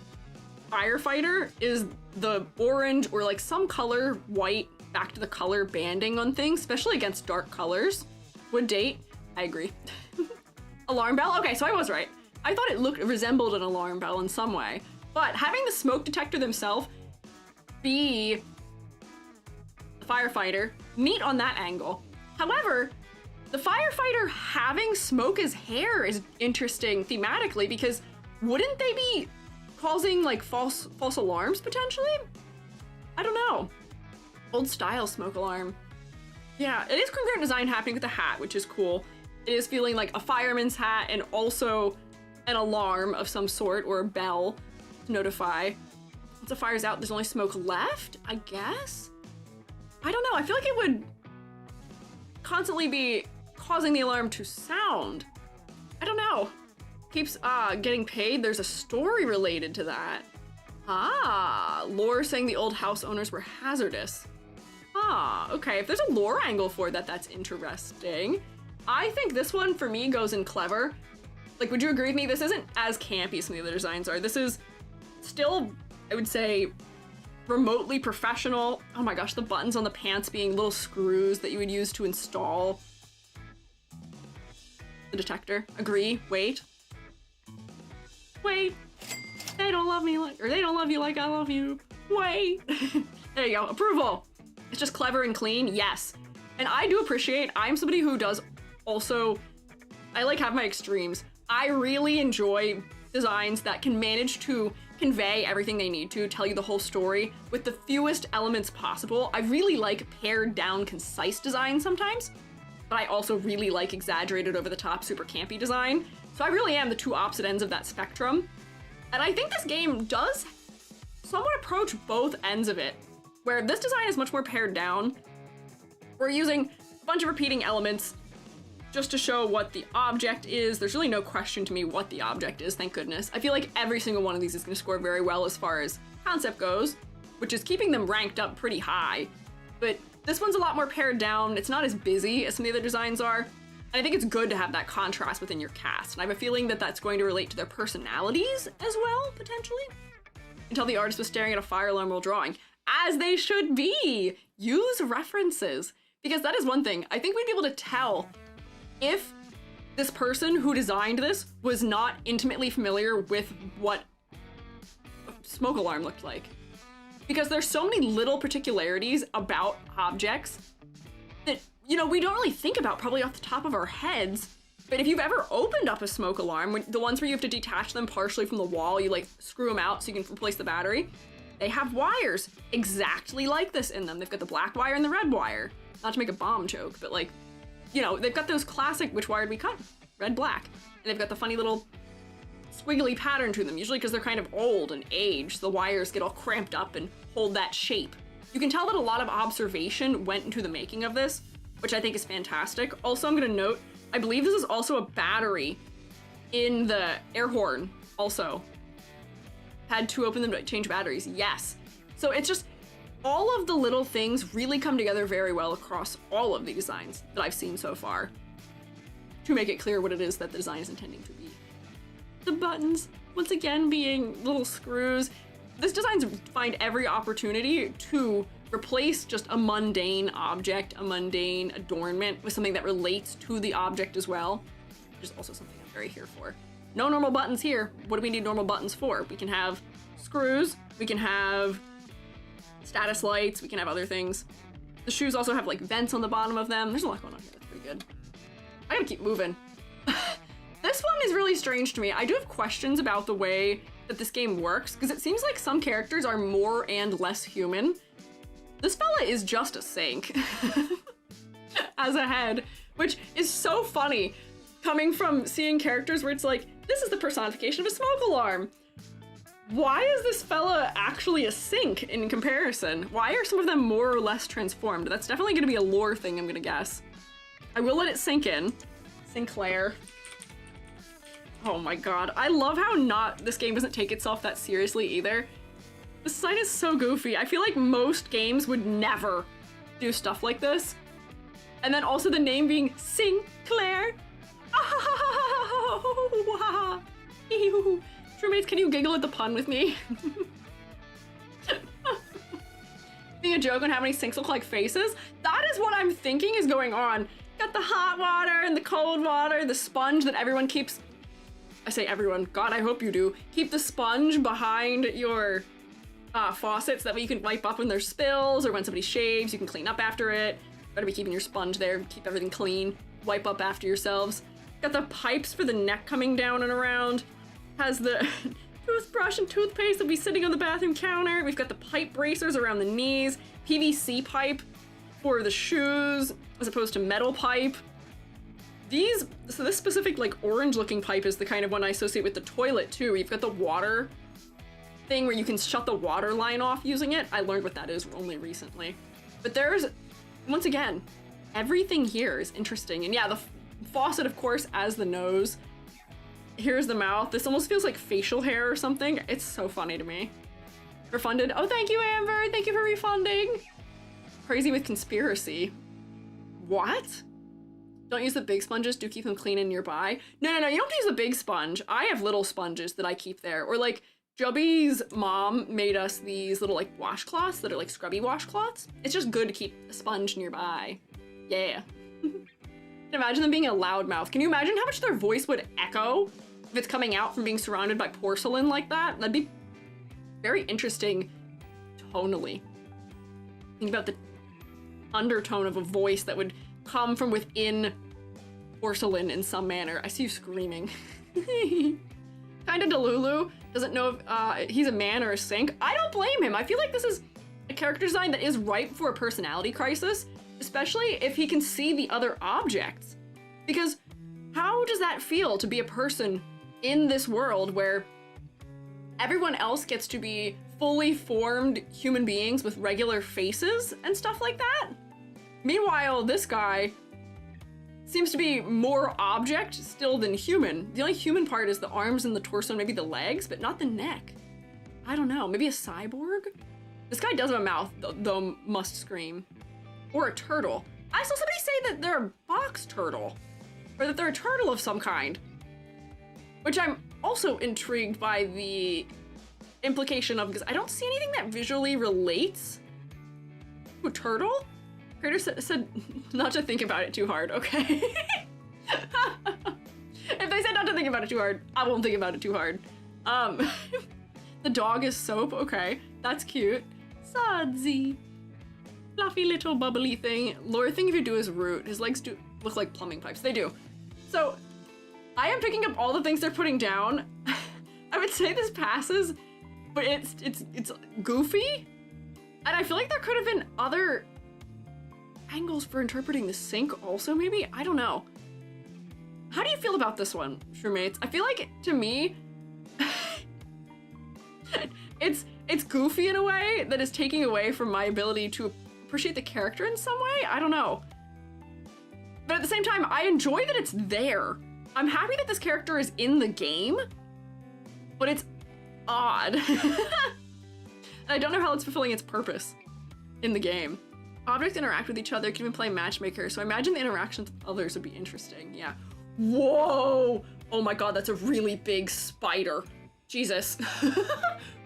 firefighter is the orange or like some color white back to the color banding on things, especially against dark colors. Would date. I agree. Alarm bell? Okay, so I was right. I thought it resembled an alarm bell in some way, but having the smoke detector themselves be the firefighter, neat on that angle. However, the firefighter having smoke as hair is interesting thematically, because wouldn't they be causing like false alarms potentially? I don't know. Old style smoke alarm. Yeah, it is congruent design happening with the hat, which is cool. It is feeling like a fireman's hat and also an alarm of some sort, or a bell to notify. Once the fire's out, there's only smoke left, I guess? I don't know, I feel like it would constantly be causing the alarm to sound. I don't know. Keeps getting paid. There's a story related to that. Ah, lore saying the old house owners were hazardous. Ah, okay, if there's a lore angle for that, that's interesting. I think this one, for me, goes in clever. Like, would you agree with me? This isn't as campy as some of the other designs are. This is still, I would say, remotely professional. Oh my gosh, the buttons on the pants being little screws that you would use to install the detector. Agree, wait. Wait. They don't love me like, or they don't love you like I love you. Wait. There you go, approval. It's just clever and clean, yes. And I do appreciate, I'm somebody who does also, I like have my extremes. I really enjoy designs that can manage to convey everything they need to, tell you the whole story with the fewest elements possible. I really like pared down, concise design sometimes, but I also really like exaggerated over the top, super campy design. So I really am the two opposite ends of that spectrum. And I think this game does somewhat approach both ends of it, where this design is much more pared down. We're using a bunch of repeating elements just to show what the object is. There's really no question to me what the object is, thank goodness. I feel like every single one of these is gonna score very well as far as concept goes, which is keeping them ranked up pretty high. But this one's a lot more pared down. It's not as busy as some of the other designs are. And I think it's good to have that contrast within your cast. And I have a feeling that that's going to relate to their personalities as well, potentially. Until the artist was staring at a fire alarm while drawing. As they should be! Use references. Because that is one thing. I think we'd be able to tell if this person who designed this was not intimately familiar with what a smoke alarm looked like. Because there's so many little particularities about objects that, you know, we don't really think about probably off the top of our heads But if you've ever opened up a smoke alarm, the ones where you have to detach them partially from the wall, you like screw them out so you can replace the battery, they have wires exactly like this in them. They've got the black wire and the red wire. Not to make a bomb joke, but like, you know, they've got those classic, which wire did we cut? Red, black. And they've got the funny little squiggly pattern to them, usually because they're kind of old and aged. The wires get all cramped up and hold that shape. You can tell that a lot of observation went into the making of this, which I think is fantastic. Also, I'm gonna note, I believe this is also a battery in the air horn also. Had to open them to change batteries, yes. So it's just, all of the little things really come together very well across all of the designs that I've seen so far to make it clear what it is that the design is intending to be. The buttons, once again, being little screws. This design's find every opportunity to replace just a mundane object, a mundane adornment with something that relates to the object as well, which is also something I'm very here for. No normal buttons here. What do we need normal buttons for? We can have screws, we can have status lights, we can have other things. The shoes also have like vents on the bottom of them. There's a lot going on here, that's pretty good. I gotta keep moving. This one is really strange to me. I do have questions about the way that this game works, because it seems like some characters are more and less human. This fella is just a sink as a head, which is so funny coming from seeing characters where it's like, this is the personification of a smoke alarm. Why is this fella actually a sink in comparison? Why are some of them more or less transformed? That's definitely gonna be a lore thing, I'm gonna guess. I will let it sink in. Sinclair. Oh my god. I love how this game doesn't take itself that seriously either. This design is so goofy. I feel like most games would never do stuff like this. And then also the name being Sinclair. Oh, Roommates, can you giggle at the pun with me? Being a joke on how many sinks look like faces? That is what I'm thinking is going on. Got the hot water and the cold water, the sponge that everyone keeps. I say everyone, God, I hope you do. Keep the sponge behind your faucets, that way you can wipe up when there's spills or when somebody shaves, you can clean up after it. Better be keeping your sponge there, keep everything clean, wipe up after yourselves. Got the pipes for the neck coming down and around. Has the toothbrush and toothpaste that'll be sitting on the bathroom counter. We've got the pipe bracers around the knees, PVC pipe for the shoes as opposed to metal pipe. So this specific like orange looking pipe is the kind of one I associate with the toilet too. You've got the water thing where you can shut the water line off using it. I learned what that is only recently. But there's, once again, everything here is interesting. And yeah, the faucet, of course, as the nose. Here's the mouth. This almost feels like facial hair or something. It's so funny to me. Refunded. Oh, thank you, Amber. Thank you for refunding. Crazy with conspiracy. What? Don't use the big sponges. Do keep them clean and nearby. No. You don't use the big sponge. I have little sponges that I keep there. Or like, Jubby's mom made us these little like washcloths that are like scrubby washcloths. It's just good to keep a sponge nearby. Yeah. Imagine them being a loudmouth. Can you imagine how much their voice would echo if it's coming out from being surrounded by porcelain like that? That'd be very interesting tonally. Think about the undertone of a voice that would come from within porcelain in some manner. I see you screaming. Kinda Delulu. Doesn't know if he's a man or a sink. I don't blame him. I feel like this is a character design that is ripe for a personality crisis, especially if he can see the other objects. Because how does that feel to be a person in this world where everyone else gets to be fully formed human beings with regular faces and stuff like that? Meanwhile, this guy seems to be more object still than human. The only human part is the arms and the torso and maybe the legs, but not the neck. I don't know, maybe a cyborg? This guy does have a mouth, though must scream. Or a turtle. I saw somebody say that they're a box turtle, or that they're a turtle of some kind. Which I'm also intrigued by the implication of, because I don't see anything that visually relates to a turtle. Creator said not to think about it too hard, okay? If they said not to think about it too hard, I won't think about it too hard. The dog is soap, okay. That's cute. Sudsy. Fluffy little bubbly thing. Lore thing if you do his root. His legs do look like plumbing pipes. They do. So I am picking up all the things they're putting down. I would say this passes, but it's goofy. And I feel like there could have been other angles for interpreting the sink also, maybe? I don't know. How do you feel about this one, Shroomates? I feel like, to me, it's goofy in a way that is taking away from my ability to appreciate the character in some way. I don't know. But at the same time, I enjoy that it's there. I'm happy that this character is in the game, but it's odd. And I don't know how it's fulfilling its purpose in the game. Objects interact with each other, can even play matchmaker, so I imagine the interactions with others would be interesting, yeah. Whoa! Oh my god, that's a really big spider. Jesus.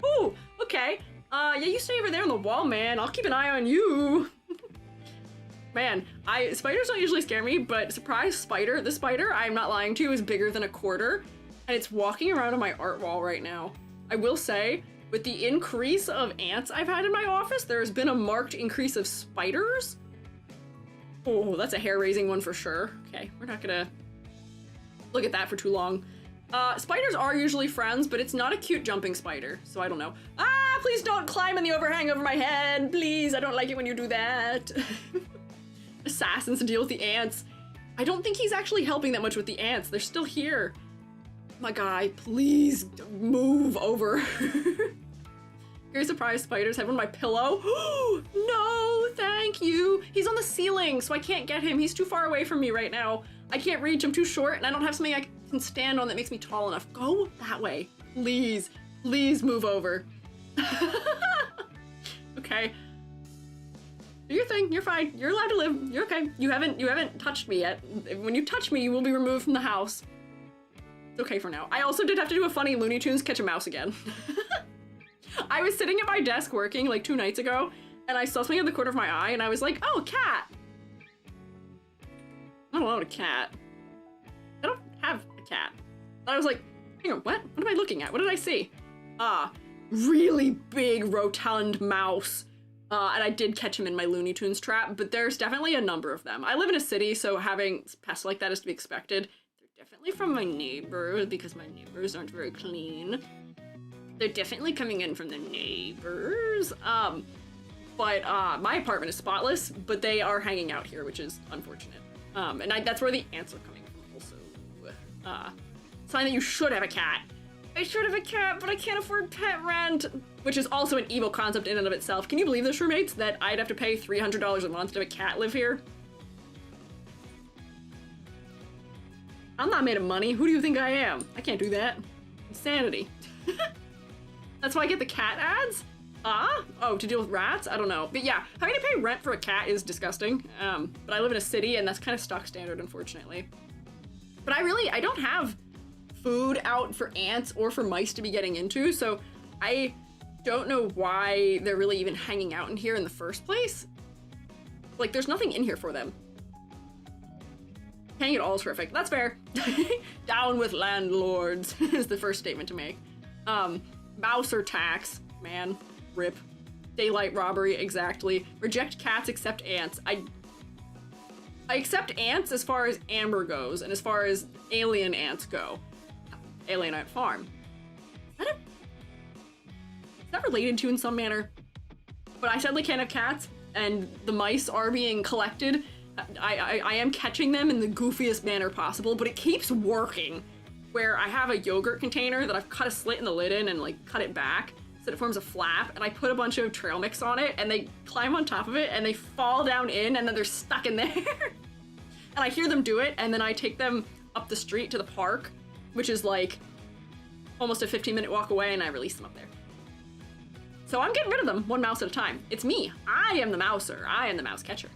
Ooh, okay. Yeah, you stay over there on the wall, man. I'll keep an eye on you. Man, spiders don't usually scare me, but surprise spider, the spider, I'm not lying to you, is bigger than a quarter, and it's walking around on my art wall right now. I will say, with the increase of ants I've had in my office, there has been a marked increase of spiders. Oh, that's a hair-raising one for sure. Okay, we're not gonna look at that for too long. Spiders are usually friends, but it's not a cute jumping spider, so I don't know. Ah, please don't climb in the overhang over my head, please. I don't like it when you do that. Assassins to deal with the ants. I don't think he's actually helping that much with the ants. They're still here. My guy, please move over. Here's a surprise spiders. Have on my pillow. No, thank you. He's on the ceiling, so I can't get him. He's too far away from me right now. I can't reach. I'm too short, and I don't have something I can stand on that makes me tall enough. Go that way. Please, please move over. Okay. Do your thing. You're fine. You're allowed to live. You're okay. You haven't touched me yet. When you touch me, you will be removed from the house. It's okay for now. I also did have to do a funny Looney Tunes catch a mouse again. I was sitting at my desk working like 2 nights ago, and I saw something in the corner of my eye, and I was like, oh, a cat. I don't own a cat. I don't have a cat. And I was like, hang on, what? What am I looking at? What did I see? Really big rotund mouse. And I did catch him in my Looney Tunes trap, but there's definitely a number of them. I live in a city, so having pests like that is to be expected. They're definitely from my neighbors, because my neighbors aren't very clean. They're definitely coming in from the neighbors. But my apartment is spotless, but they are hanging out here, which is unfortunate. And that's where the ants are coming from also. Sign that you should have a cat. I should have a cat, but I can't afford pet rent, which is also an evil concept in and of itself. Can you believe this, roommates, that I'd have to pay $300 a month to have a cat live here? I'm not made of money. Who do you think I am? I can't do that. Insanity. That's why I get the cat ads? Oh, to deal with rats? I don't know. But yeah, having to pay rent for a cat is disgusting. But I live in a city, and that's kind of stock standard, unfortunately. But I don't have food out for ants or for mice to be getting into, so I don't know why they're really even hanging out in here in the first place. Like, there's nothing in here for them. Hanging it all is horrific. That's fair. Down with landlords is the first statement to make. Mouser tax, man, rip. Daylight robbery, exactly. Reject cats, accept ants. I accept ants as far as Amber goes, and as far as alien ants go. Alien Ant Farm. Is that related to in some manner? But I sadly can't have cats, and the mice are being collected. I am catching them in the goofiest manner possible, but it keeps working. Where I have a yogurt container that I've cut a slit in the lid in and like cut it back so it forms a flap, and I put a bunch of trail mix on it, and they climb on top of it, and they fall down in, and then they're stuck in there. And I hear them do it, and then I take them up the street to the park, which is like almost a 15-minute walk away, and I release them up there. So I'm getting rid of them one mouse at a time. It's me. I am the mouser. I am the mouse catcher.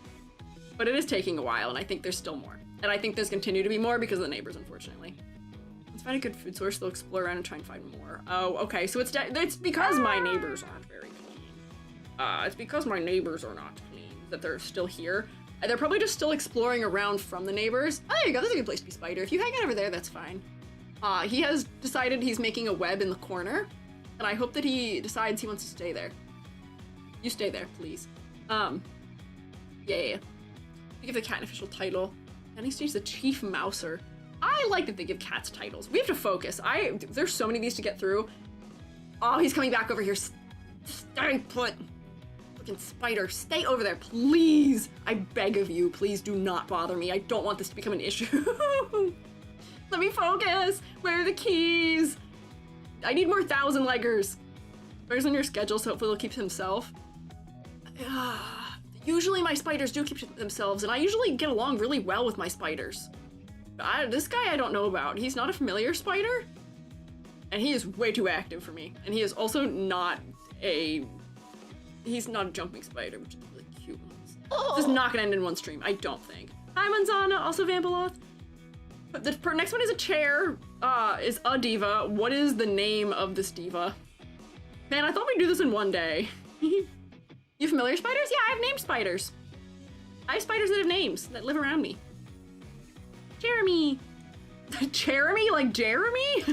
But it is taking a while, and I think there's still more. And I think there's continue to be more because of the neighbors, unfortunately. Let's find a good food source. They'll explore around and try and find more. Oh, okay. So it's because my neighbors aren't very clean. It's because my neighbors are not clean that they're still here. They're probably just still exploring around from the neighbors. Oh, there you go. That's a good place to be, Spider. If you hang out over there, that's fine. He has decided he's making a web in the corner, and I hope that he decides he wants to stay there. You stay there, please. Yeah. Give the cat an official title. And he's the Chief Mouser. I like that they give cats titles. We have to focus. There's so many of these to get through. Oh, he's coming back over here. Stay put. Fucking spider, stay over there, please. I beg of you, please do not bother me. I don't want this to become an issue. Let me focus. Where are the keys? I need more 1,000-leggers. Spider's on your schedule, so hopefully he'll keep to himself. Usually my spiders do keep to themselves, and I usually get along really well with my spiders. This guy I don't know about. He's not a familiar spider, and he is way too active for me. And he is also not he's not a jumping spider, which is really cute. This is not gonna end in one stream, I don't think. Hi, Manzana, also Vampaloth. The next one is a chair, is a diva. What is the name of this diva? Man, I thought we'd do this in one day. You familiar spiders? Yeah, I have named spiders. I have spiders that have names, that live around me. Jeremy. Jeremy? Like Jeremy?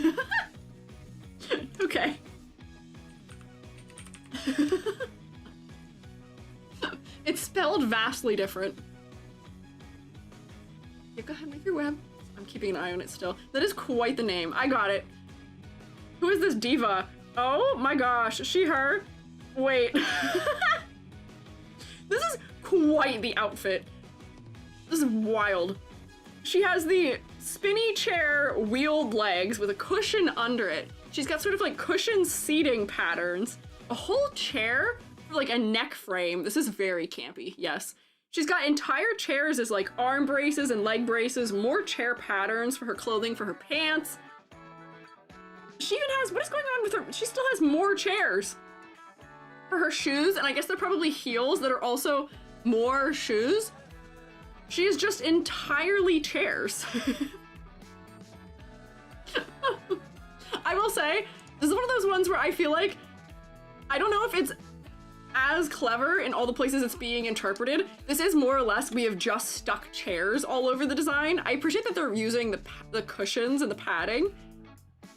Okay. It's spelled vastly different. Yeah, go ahead, make your web. I'm keeping an eye on it still. That is quite the name. I got it. Who is this diva? Oh my gosh, she, her. Wait. This is quite the outfit. This is wild. She has the spinny chair wheeled legs with a cushion under it. She's got sort of like cushion seating patterns. A whole chair for like a neck frame. This is very campy, yes. She's got entire chairs as like arm braces and leg braces, more chair patterns for her clothing, for her pants. She even has, what is going on with her? She still has more chairs for her shoes, and I guess they're probably heels that are also more shoes. She is just entirely chairs. I will say, this is one of those ones where I feel like, I don't know if it's as clever in all the places it's being interpreted. This is more or less, we have just stuck chairs all over the design. I appreciate that they're using the cushions and the padding,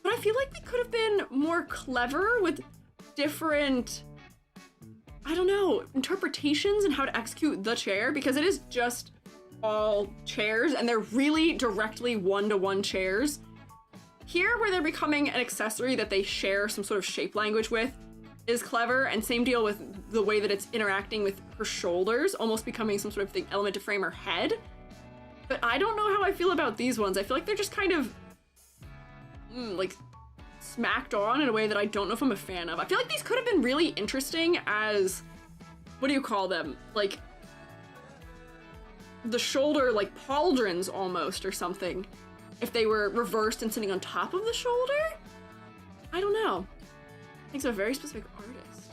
but I feel like they could have been more clever with different, I don't know, interpretations and how to execute the chair, because it is just all chairs and they're really directly one-to-one chairs. Here, where they're becoming an accessory that they share some sort of shape language with, is clever, and same deal with the way that it's interacting with her shoulders, almost becoming some sort of thing, element to frame her head. But I don't know how I feel about these ones. I feel like they're just kind of like smacked on in a way that I don't know if I'm a fan of. I feel like these could have been really interesting as, what do you call them? Like the shoulder, like pauldrons almost, or something. If they were reversed and sitting on top of the shoulder? I don't know. I think it's a very specific artist.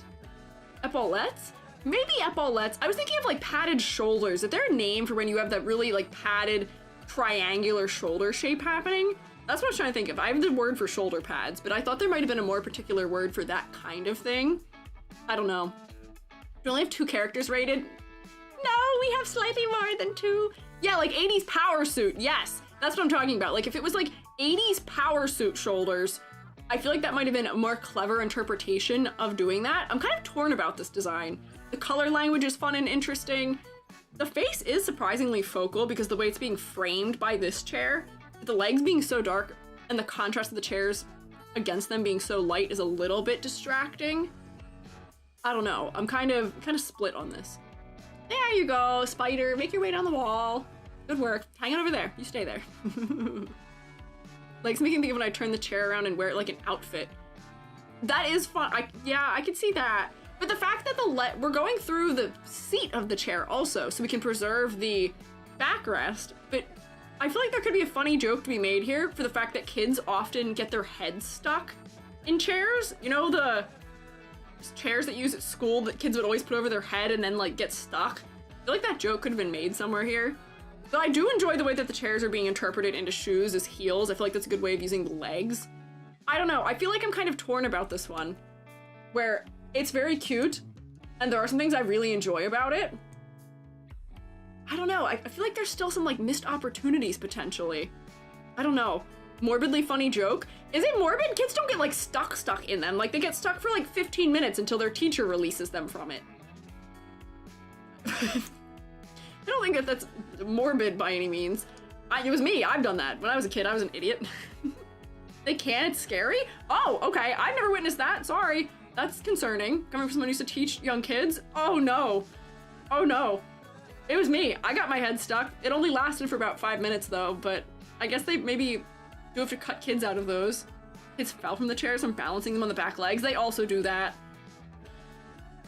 Epaulettes? Maybe epaulettes. I was thinking of like padded shoulders. Is there a name for when you have that really like padded triangular shoulder shape happening? That's what I was trying to think of. I have the word for shoulder pads, but I thought there might have been a more particular word for that kind of thing. I don't know. We only have 2 characters rated. No, we have slightly more than 2. Yeah, like 80s power suit. Yes, that's what I'm talking about. Like if it was like 80s power suit shoulders, I feel like that might have been a more clever interpretation of doing that. I'm kind of torn about this design. The color language is fun and interesting. The face is surprisingly focal because the way it's being framed by this chair, the legs being so dark and the contrast of the chairs against them being so light is a little bit distracting. I don't know. I'm kind of split on this. There you go, spider. Make your way down the wall. Good work. Hang on over there. You stay there. Like, it's making me think of when I turn the chair around and wear it like an outfit. That is fun. Yeah, I can see that. But the fact that we're going through the seat of the chair also, so we can preserve the backrest, but I feel like there could be a funny joke to be made here for the fact that kids often get their heads stuck in chairs. You know, the chairs that you use at school that kids would always put over their head and then like get stuck? I feel like that joke could have been made somewhere here. But I do enjoy the way that the chairs are being interpreted into shoes as heels. I feel like that's a good way of using the legs. I don't know. I feel like I'm kind of torn about this one, where it's very cute and there are some things I really enjoy about it. I don't know. I feel like there's still some like missed opportunities potentially. I don't know. Morbidly funny joke. Is it morbid? Kids don't get like stuck in them. Like they get stuck for like 15 minutes until their teacher releases them from it. I don't think that that's morbid by any means. It was me. I've done that. When I was a kid, I was an idiot. They can? It's scary? Oh, okay. I've never witnessed that. Sorry. That's concerning. Coming from someone who used to teach young kids. Oh, no. Oh, no. It was me. I got my head stuck. It only lasted for about 5 minutes, though, but I guess they maybe do have to cut kids out of those. Kids fell from the chairs and balancing them on the back legs. They also do that.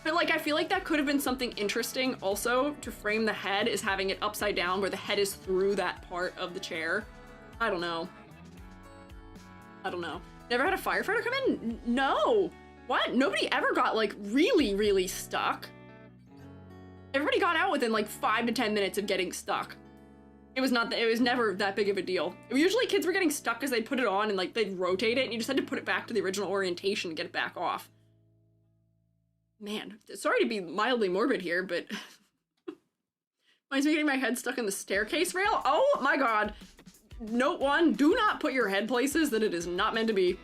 But, like, I feel like that could have been something interesting also to frame the head is having it upside down where the head is through that part of the chair. I don't know. I don't know. Never had a firefighter come in? No. What? Nobody ever got, like, really, really stuck. Everybody got out within, like, 5 to 10 minutes of getting stuck. It was never that big of a deal. Usually kids were getting stuck because they'd put it on and, like, they'd rotate it and you just had to put it back to the original orientation to get it back off. Man, sorry to be mildly morbid here, but mine's me getting my head stuck in the staircase rail. Oh my god. Note 1, do not put your head places that it is not meant to be.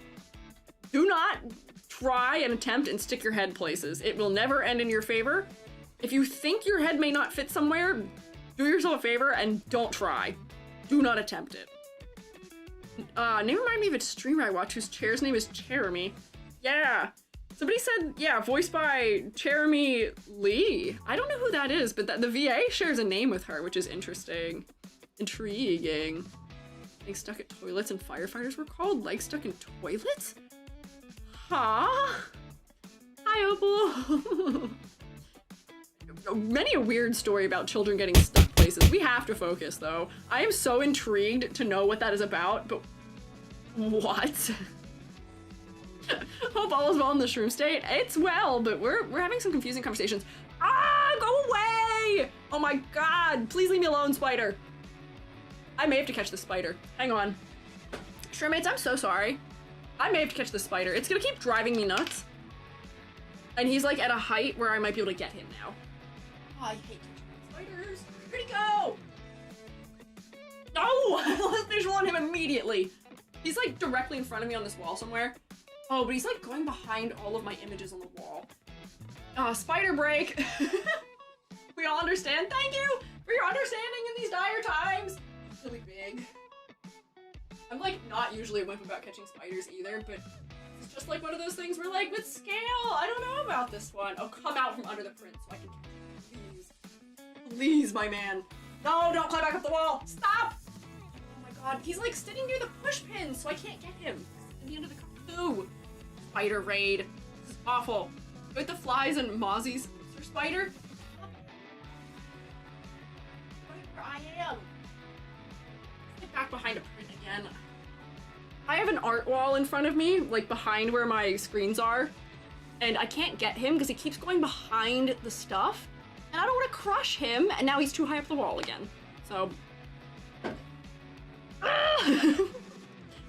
Do not try and attempt and stick your head places. It will never end in your favor. If you think your head may not fit somewhere, do yourself a favor and don't try. Do not attempt it. Name remind me of a streamer I watch whose chair's name is Jeremy. Yeah. Somebody said, yeah, voiced by Jeremy Lee. I don't know who that is, but the VA shares a name with her, which is interesting. Intriguing. Legs stuck at toilets and firefighters were called? Legs stuck in toilets? Huh? Hi, Opal. Many a weird story about children getting stuck places. We have to focus, though. I am so intrigued to know what that is about, but what? Hope all is well in the shroom state. It's well, but we're having some confusing conversations. Ah, go away! Oh my god, please leave me alone, spider. I may have to catch the spider. Hang on. Shroommates, I'm so sorry. I may have to catch the spider. It's gonna keep driving me nuts. And he's like at a height where I might be able to get him now. Oh, I hate catching spiders. Where'd he go? No! Let's visual on him immediately. He's like directly in front of me on this wall somewhere. Oh, but he's like going behind all of my images on the wall. Spider break. We all understand. Thank you for your understanding in these dire times. It's really big. I'm like not usually a wimp about catching spiders either, but it's just like one of those things where like with scale, I don't know about this one. Oh, come out from under the print so I can catch it. Please. Please, my man. No, don't climb back up the wall. Stop! Oh my god, he's like sitting near the push pin, so I can't get him. He's at the end of the Ooh. Spider raid. This is awful. With the flies and mozzies. Is there spider? Where I am. Get back behind a print again. I have an art wall in front of me, like behind where my screens are, and I can't get him because he keeps going behind the stuff, and I don't want to crush him, and now he's too high up the wall again. So,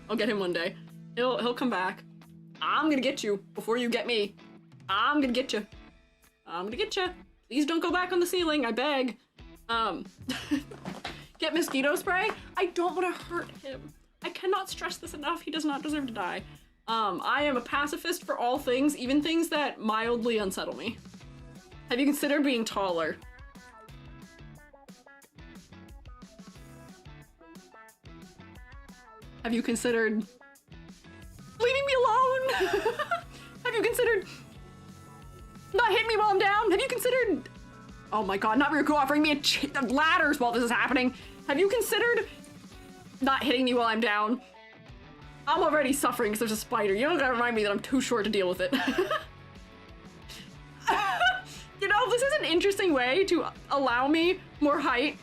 I'll get him one day. He'll come back. I'm gonna get you before you get me. I'm gonna get you. I'm gonna get you. Please don't go back on the ceiling, I beg. Get mosquito spray? I don't want to hurt him. I cannot stress this enough. He does not deserve to die. I am a pacifist for all things, even things that mildly unsettle me. Have you considered being taller? Have you considered leaving me alone? Have you considered not hitting me while I'm down? Have you considered, oh my god, not Ryuko offering me ladders while this is happening. Have you considered not hitting me while I'm down? I'm already suffering because there's a spider. You don't gotta remind me that I'm too short to deal with it. You know, this is an interesting way to allow me more height.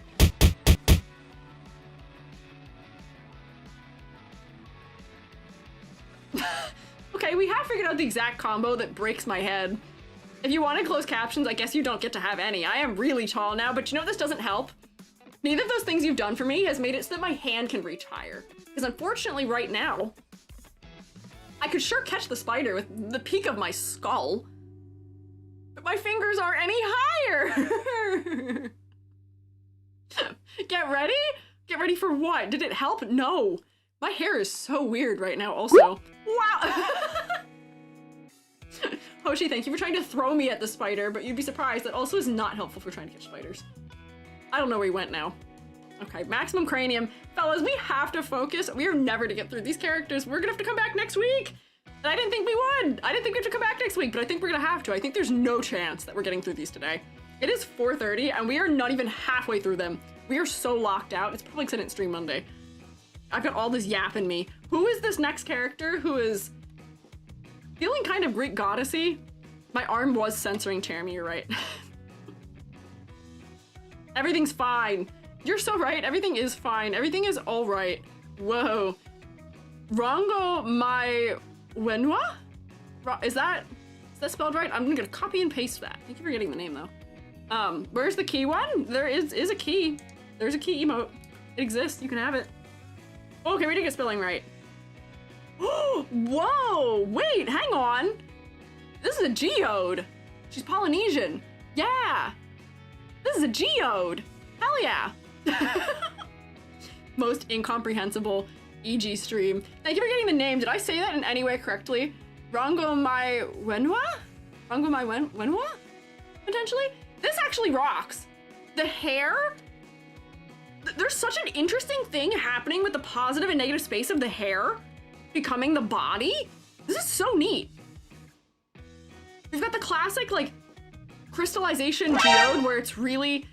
Okay, we have figured out the exact combo that breaks my head. If you wanted closed captions, I guess you don't get to have any. I am really tall now, but you know this doesn't help? Neither of those things you've done for me has made it so that my hand can reach higher. Because unfortunately right now, I could sure catch the spider with the peak of my skull, but my fingers aren't any higher. Get ready? Get ready for what? Did it help? No. My hair is so weird right now also. Wow! Hoshi, thank you for trying to throw me at the spider, but you'd be surprised that also is not helpful for trying to catch spiders. I don't know where he went now. Okay, maximum cranium. Fellas, we have to focus. We are never to get through these characters. We're gonna have to come back next week. And I didn't think we would. I didn't think we have to come back next week, but I think we're gonna have to. I think there's no chance that we're getting through these today. It is 4:30 and we are not even halfway through them. We are so locked out. It's probably because I didn't stream Monday. I've got all this yap in me. Who is this next character who is feeling kind of Greek goddessy? My arm was censoring Jeremy, you're right. Everything's fine. You're so right. Everything is fine. Everything is all right. Whoa. Rongo my Wenwa? Is that spelled right? I'm gonna copy and paste that. Thank you for getting the name though. Where's the key one? There is a key. There's a key emote. It exists. You can have it. Okay, we did get spelling right. Whoa! Wait, hang on. This is a geode. She's Polynesian. Yeah. This is a geode. Hell yeah. Most incomprehensible EG stream. Thank you for getting the name. Did I say that in any way correctly? Rongo my Wenwa? Rongo my Wenwa? Potentially? This actually rocks. The hair? There's such an interesting thing happening with the positive and negative space of the hair becoming the body. This is so neat. We've got the classic, like, crystallization geode where it's really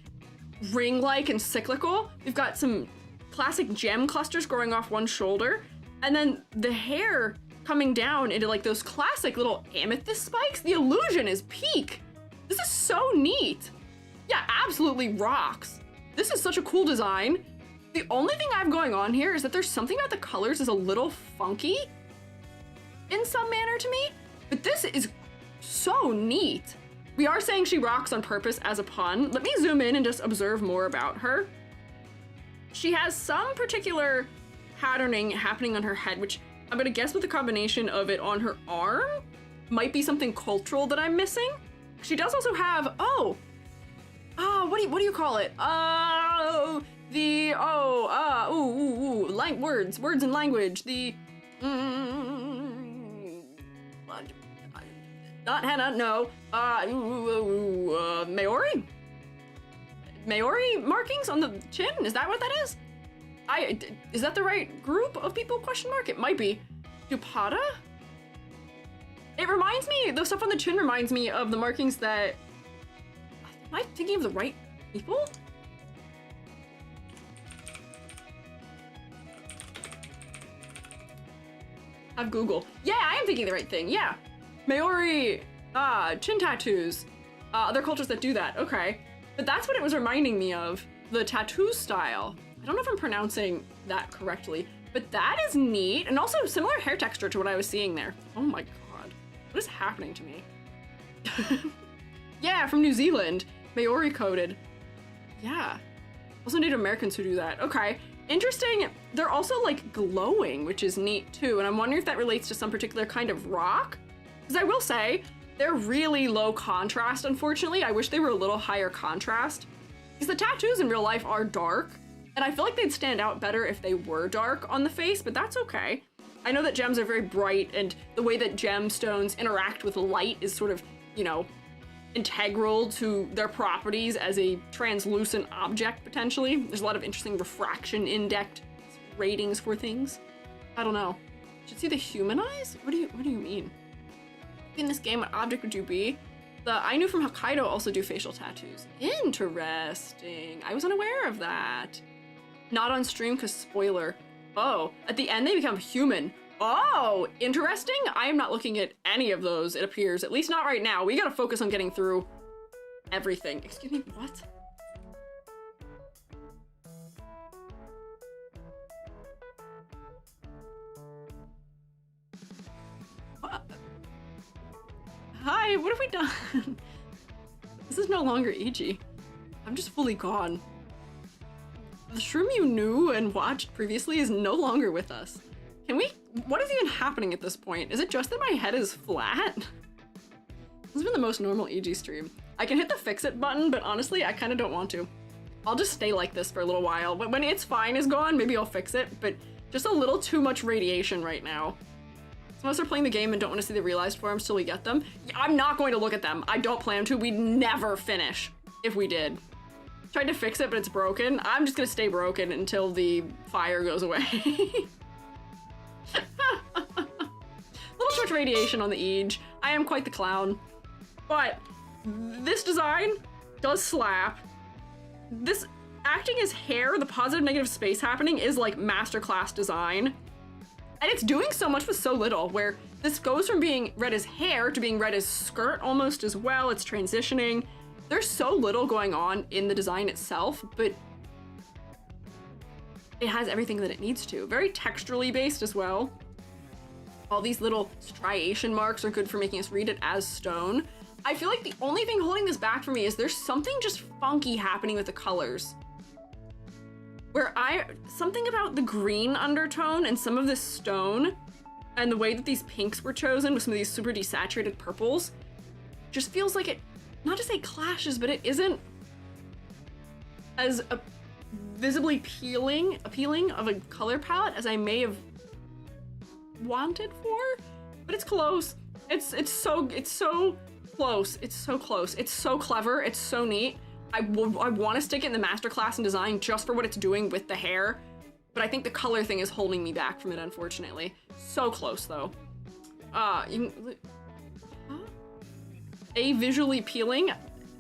ring-like and cyclical. We've got some classic gem clusters growing off one shoulder, and then the hair coming down into like those classic little amethyst spikes. The illusion is peak. This is so neat. Yeah, absolutely rocks. This is such a cool design. The only thing I have going on here is that there's something about the colors is a little funky in some manner to me, but this is so neat. We are saying she rocks on purpose as a pun. Let me zoom in and just observe more about her. She has some particular patterning happening on her head, which I'm gonna guess with the combination of it on her arm might be something cultural that I'm missing. She does also have, what do you call it? Words and language. Not Hannah, no. Maori? Maori markings on the chin? Is that what that is? Is that the right group of people, question mark? It might be. Dupada? It reminds me, the stuff on the chin reminds me of the markings that... Am I thinking of the right people? Have Google. Yeah, I am thinking the right thing, yeah. Maori, chin tattoos. Other cultures that do that, okay. But that's what it was reminding me of, the tattoo style. I don't know if I'm pronouncing that correctly, but that is neat. And also similar hair texture to what I was seeing there. Oh my God, what is happening to me? Yeah, from New Zealand, Maori coded. Yeah, also Native Americans who do that, okay. Interesting, they're also like glowing, which is neat too. And I'm wondering if that relates to some particular kind of rock. Because I will say, they're really low contrast, unfortunately. I wish they were a little higher contrast. Because the tattoos in real life are dark, and I feel like they'd stand out better if they were dark on the face, but that's okay. I know that gems are very bright, and the way that gemstones interact with light is sort of, you know, integral to their properties as a translucent object, potentially. There's a lot of interesting refraction index ratings for things. I don't know. Should see the human eyes? What do you mean? In this game, what object would you be? The Ainu from Hokkaido also do facial tattoos. Interesting. I was unaware of that. Not on stream because spoiler. Oh, at the end they become human. Oh, interesting. I am not looking at any of those, it appears. At least not right now. We gotta focus on getting through everything. Excuse me, what? Hi, what have we done? This is no longer EG. I'm just fully gone. The shroom you knew and watched previously is no longer with us. Can we? What is even happening at this point? Is it just that my head is flat? This has been the most normal EG stream. I can hit the fix it button, but honestly, I kind of don't want to. I'll just stay like this for a little while. But when it's fine is gone, maybe I'll fix it, but just a little too much radiation right now. Some of us are playing the game and don't want to see the realized forms till we get them. I'm not going to look at them. I don't plan to. We'd never finish if we did. Tried to fix it, but it's broken. I'm just gonna stay broken until the fire goes away. Little short radiation on the edge. I am quite the clown. But this design does slap. This acting as hair, the positive negative space happening is like masterclass design. And it's doing so much with so little, where this goes from being read as hair to being read as skirt almost as well. It's transitioning. There's so little going on in the design itself, but it has everything that it needs to. Very texturally based as well. All these little striation marks are good for making us read it as stone. I feel like the only thing holding this back for me is there's something just funky happening with the colors. Something about the green undertone and some of this stone and the way that these pinks were chosen with some of these super desaturated purples just feels like it, not to say clashes, but it isn't as visibly appealing of a color palette as I may have wanted for, but it's close. It's so close. It's so close. It's so clever. It's so neat. I want to stick it in the masterclass in design just for what it's doing with the hair, but I think the color thing is holding me back from it, unfortunately. So close though. Visually appealing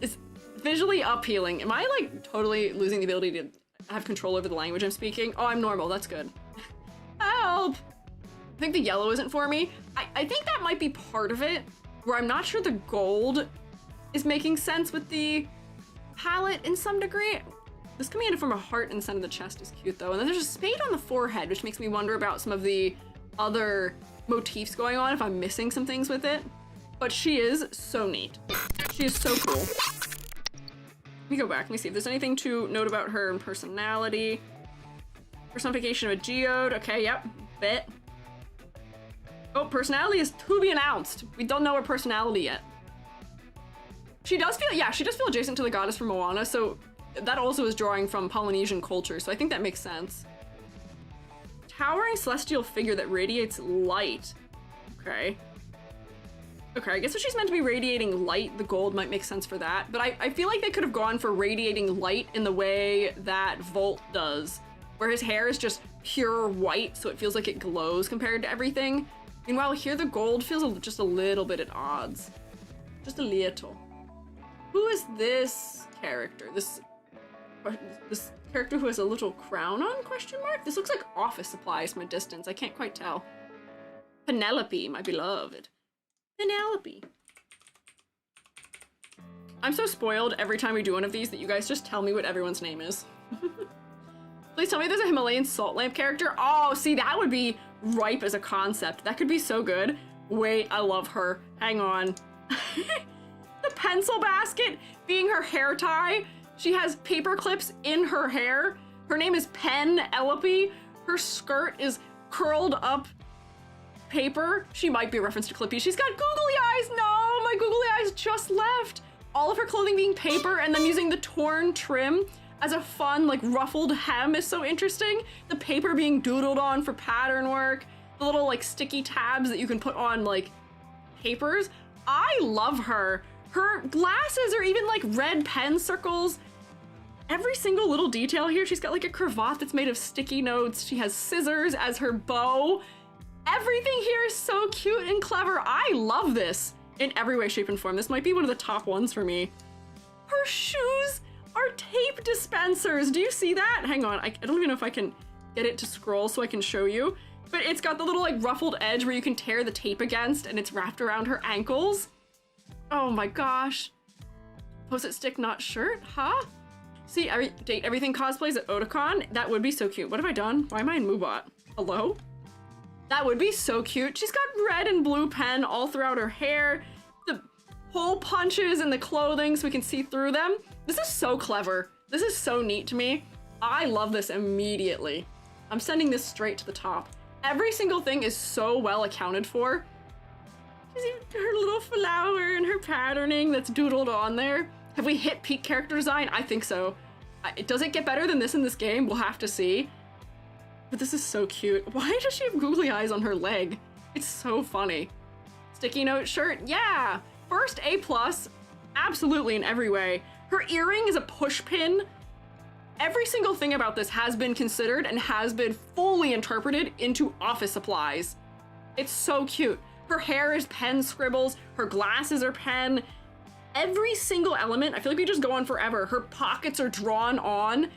is visually appealing. Am I like totally losing the ability to have control over the language I'm speaking? Oh, I'm normal. That's good. Help! I think the yellow isn't for me. I think that might be part of it, where I'm not sure the gold is making sense with the palette in some degree. This coming in from a heart in the center of the chest is cute though. And then there's a spade on the forehead, which makes me wonder about some of the other motifs going on, if I'm missing some things with it. But she is so neat. She is so cool. Let me go back. Let me see if there's anything to note about her and personality. Personification of a geode. Okay, yep. Bit. Oh, personality is to be announced. We don't know her personality yet. She does feel adjacent to the goddess from Moana, so that also is drawing from Polynesian culture, so I think that makes sense. Towering celestial figure that radiates light. Okay. Okay, I guess if she's meant to be radiating light, the gold might make sense for that, but I feel like they could have gone for radiating light in the way that Volt does, where his hair is just pure white, so it feels like it glows compared to everything. Meanwhile, here the gold feels just a little bit at odds. Just a little. Who is this character? This character who has a little crown on, question mark? This looks like office supplies from a distance. I can't quite tell. Penelope, my beloved. Penelope. I'm so spoiled every time we do one of these that you guys just tell me what everyone's name is. Please tell me there's a Himalayan salt lamp character. Oh, see, that would be ripe as a concept. That could be so good. Wait, I love her. Hang on. The pencil basket being her hair tie. She has paper clips in her hair. Her name is Penelope. Her skirt is curled up paper. She might be a reference to Clippy. She's got googly eyes. No, my googly eyes just left. All of her clothing being paper and then using the torn trim as a fun, like, ruffled hem is so interesting. The paper being doodled on for pattern work. The little, like, sticky tabs that you can put on, like, papers. I love her. Her glasses are even, like, red pen circles. Every single little detail here. She's got, like, a cravat that's made of sticky notes. She has scissors as her bow. Everything here is so cute and clever. I love this in every way, shape, and form. This might be one of the top ones for me. Her shoes are tape dispensers. Do you see that? Hang on, I don't even know if I can get it to scroll so I can show you, but it's got the little like ruffled edge where you can tear the tape against and it's wrapped around her ankles. Oh my gosh. Post-it stick, not shirt, huh? See, everything cosplays at Otakon. That would be so cute. What have I done? Why am I in Moobot? Hello? That would be so cute. She's got red and blue pen all throughout her hair. The hole punches in the clothing so we can see through them. This is so clever. This is so neat to me. I love this immediately. I'm sending this straight to the top. Every single thing is so well accounted for. She's even her little flower and her patterning that's doodled on there. Have we hit peak character design? I think so. Does it get better than this in this game? We'll have to see. But this is so cute. Why does she have googly eyes on her leg? It's so funny. Sticky note shirt, yeah. First A+, absolutely in every way. Her earring is a push pin Every single thing about this has been considered and has been fully interpreted into office supplies. It's so cute. Her hair is pen scribbles, her glasses are pen. Every single element, I feel like we just go on forever. Her pockets are drawn on.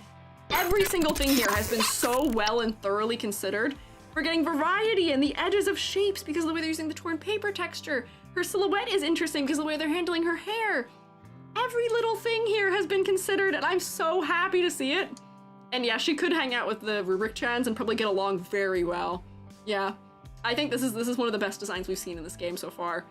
Every single thing here has been so well and thoroughly considered. We're getting variety in the edges of shapes because of the way they're using the torn paper texture. Her silhouette is interesting because of the way they're handling her hair. Every little thing here has been considered, and I'm so happy to see it. And yeah, she could hang out with the rubric chans and probably get along very well. Yeah, I think this is one of the best designs we've seen in this game so far.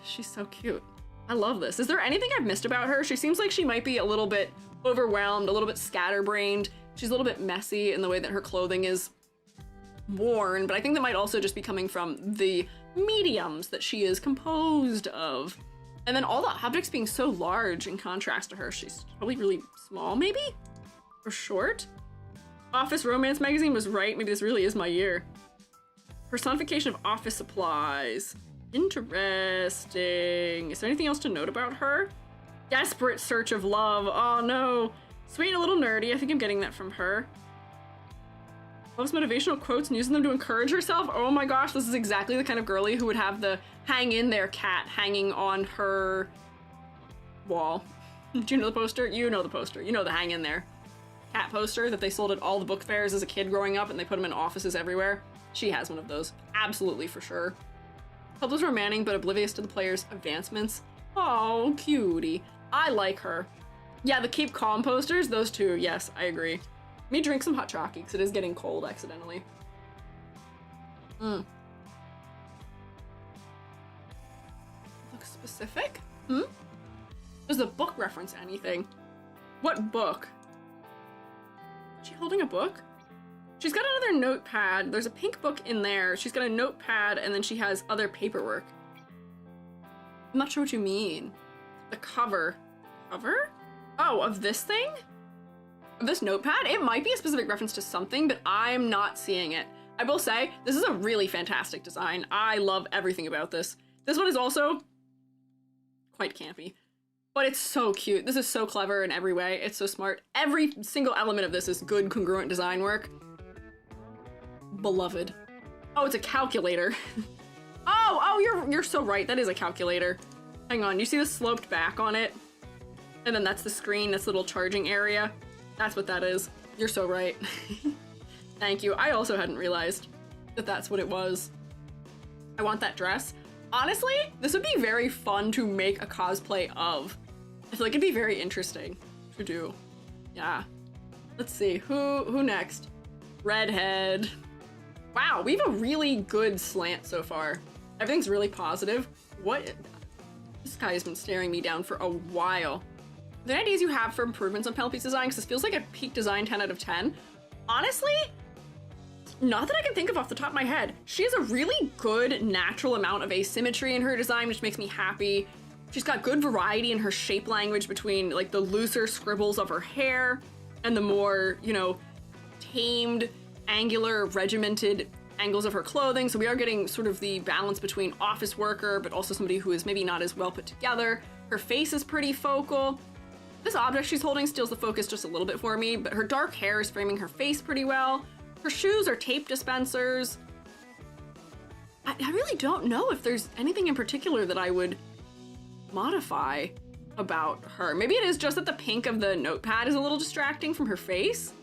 She's so cute. I love this. Is there anything I've missed about her? She seems like she might be a little bit overwhelmed, a little bit scatterbrained. She's a little bit messy in the way that her clothing is worn, but I think that might also just be coming from the mediums that she is composed of. And then all the objects being so large in contrast to her. She's probably really small, maybe? Or short? Office Romance Magazine was right. Maybe this really is my year. Personification of office supplies. Interesting. Is there anything else to note about her? Desperate search of love. Oh no. Sweet and a little nerdy. I think I'm getting that from her. Loves motivational quotes and using them to encourage herself. Oh my gosh, this is exactly the kind of girly who would have the hang in there cat hanging on her wall. Do you know the poster? You know the poster. You know the hang in there cat poster that they sold at all the book fairs as a kid growing up and they put them in offices everywhere. She has one of those. Absolutely, for sure. Published romantic but oblivious to the player's advancements. Oh, cutie. I like her. Yeah, the keep calm posters, those two. Yes, I agree. Let me drink some hot chocolate because it is getting cold accidentally. Looks specific? Does the book reference anything? What book? Is she holding a book? She's got another notepad. There's a pink book in there. She's got a notepad and then she has other paperwork. I'm not sure what you mean. The cover. Cover? Oh, of this thing? This notepad, it might be a specific reference to something, but I'm not seeing it. I will say, this is a really fantastic design. I love everything about this. This one is also quite campy, but it's so cute. This is so clever in every way. It's so smart. Every single element of this is good, congruent design work. Beloved. Oh, it's a calculator. oh, you're so right. That is a calculator. Hang on, you see the sloped back on it? And then that's the screen, this little charging area. That's what that is. You're so right. Thank you. I also hadn't realized that that's what it was. I want that dress. Honestly, this would be very fun to make a cosplay of. I feel like it'd be very interesting to do. Yeah. Let's see, who next? Redhead. Wow, we have a really good slant so far. Everything's really positive. What? This guy has been staring me down for a while. The ideas you have for improvements on Penelope's design, because this feels like a peak design 10 out of 10. Honestly, not that I can think of off the top of my head. She has a really good natural amount of asymmetry in her design, which makes me happy. She's got good variety in her shape language between like the looser scribbles of her hair and the more, you know, tamed, angular, regimented angles of her clothing. So we are getting sort of the balance between office worker, but also somebody who is maybe not as well put together. Her face is pretty focal. This object she's holding steals the focus just a little bit for me, but her dark hair is framing her face pretty well. Her shoes are tape dispensers. I really don't know if there's anything in particular that I would modify about her. Maybe it is just that the pink of the notepad is a little distracting from her face,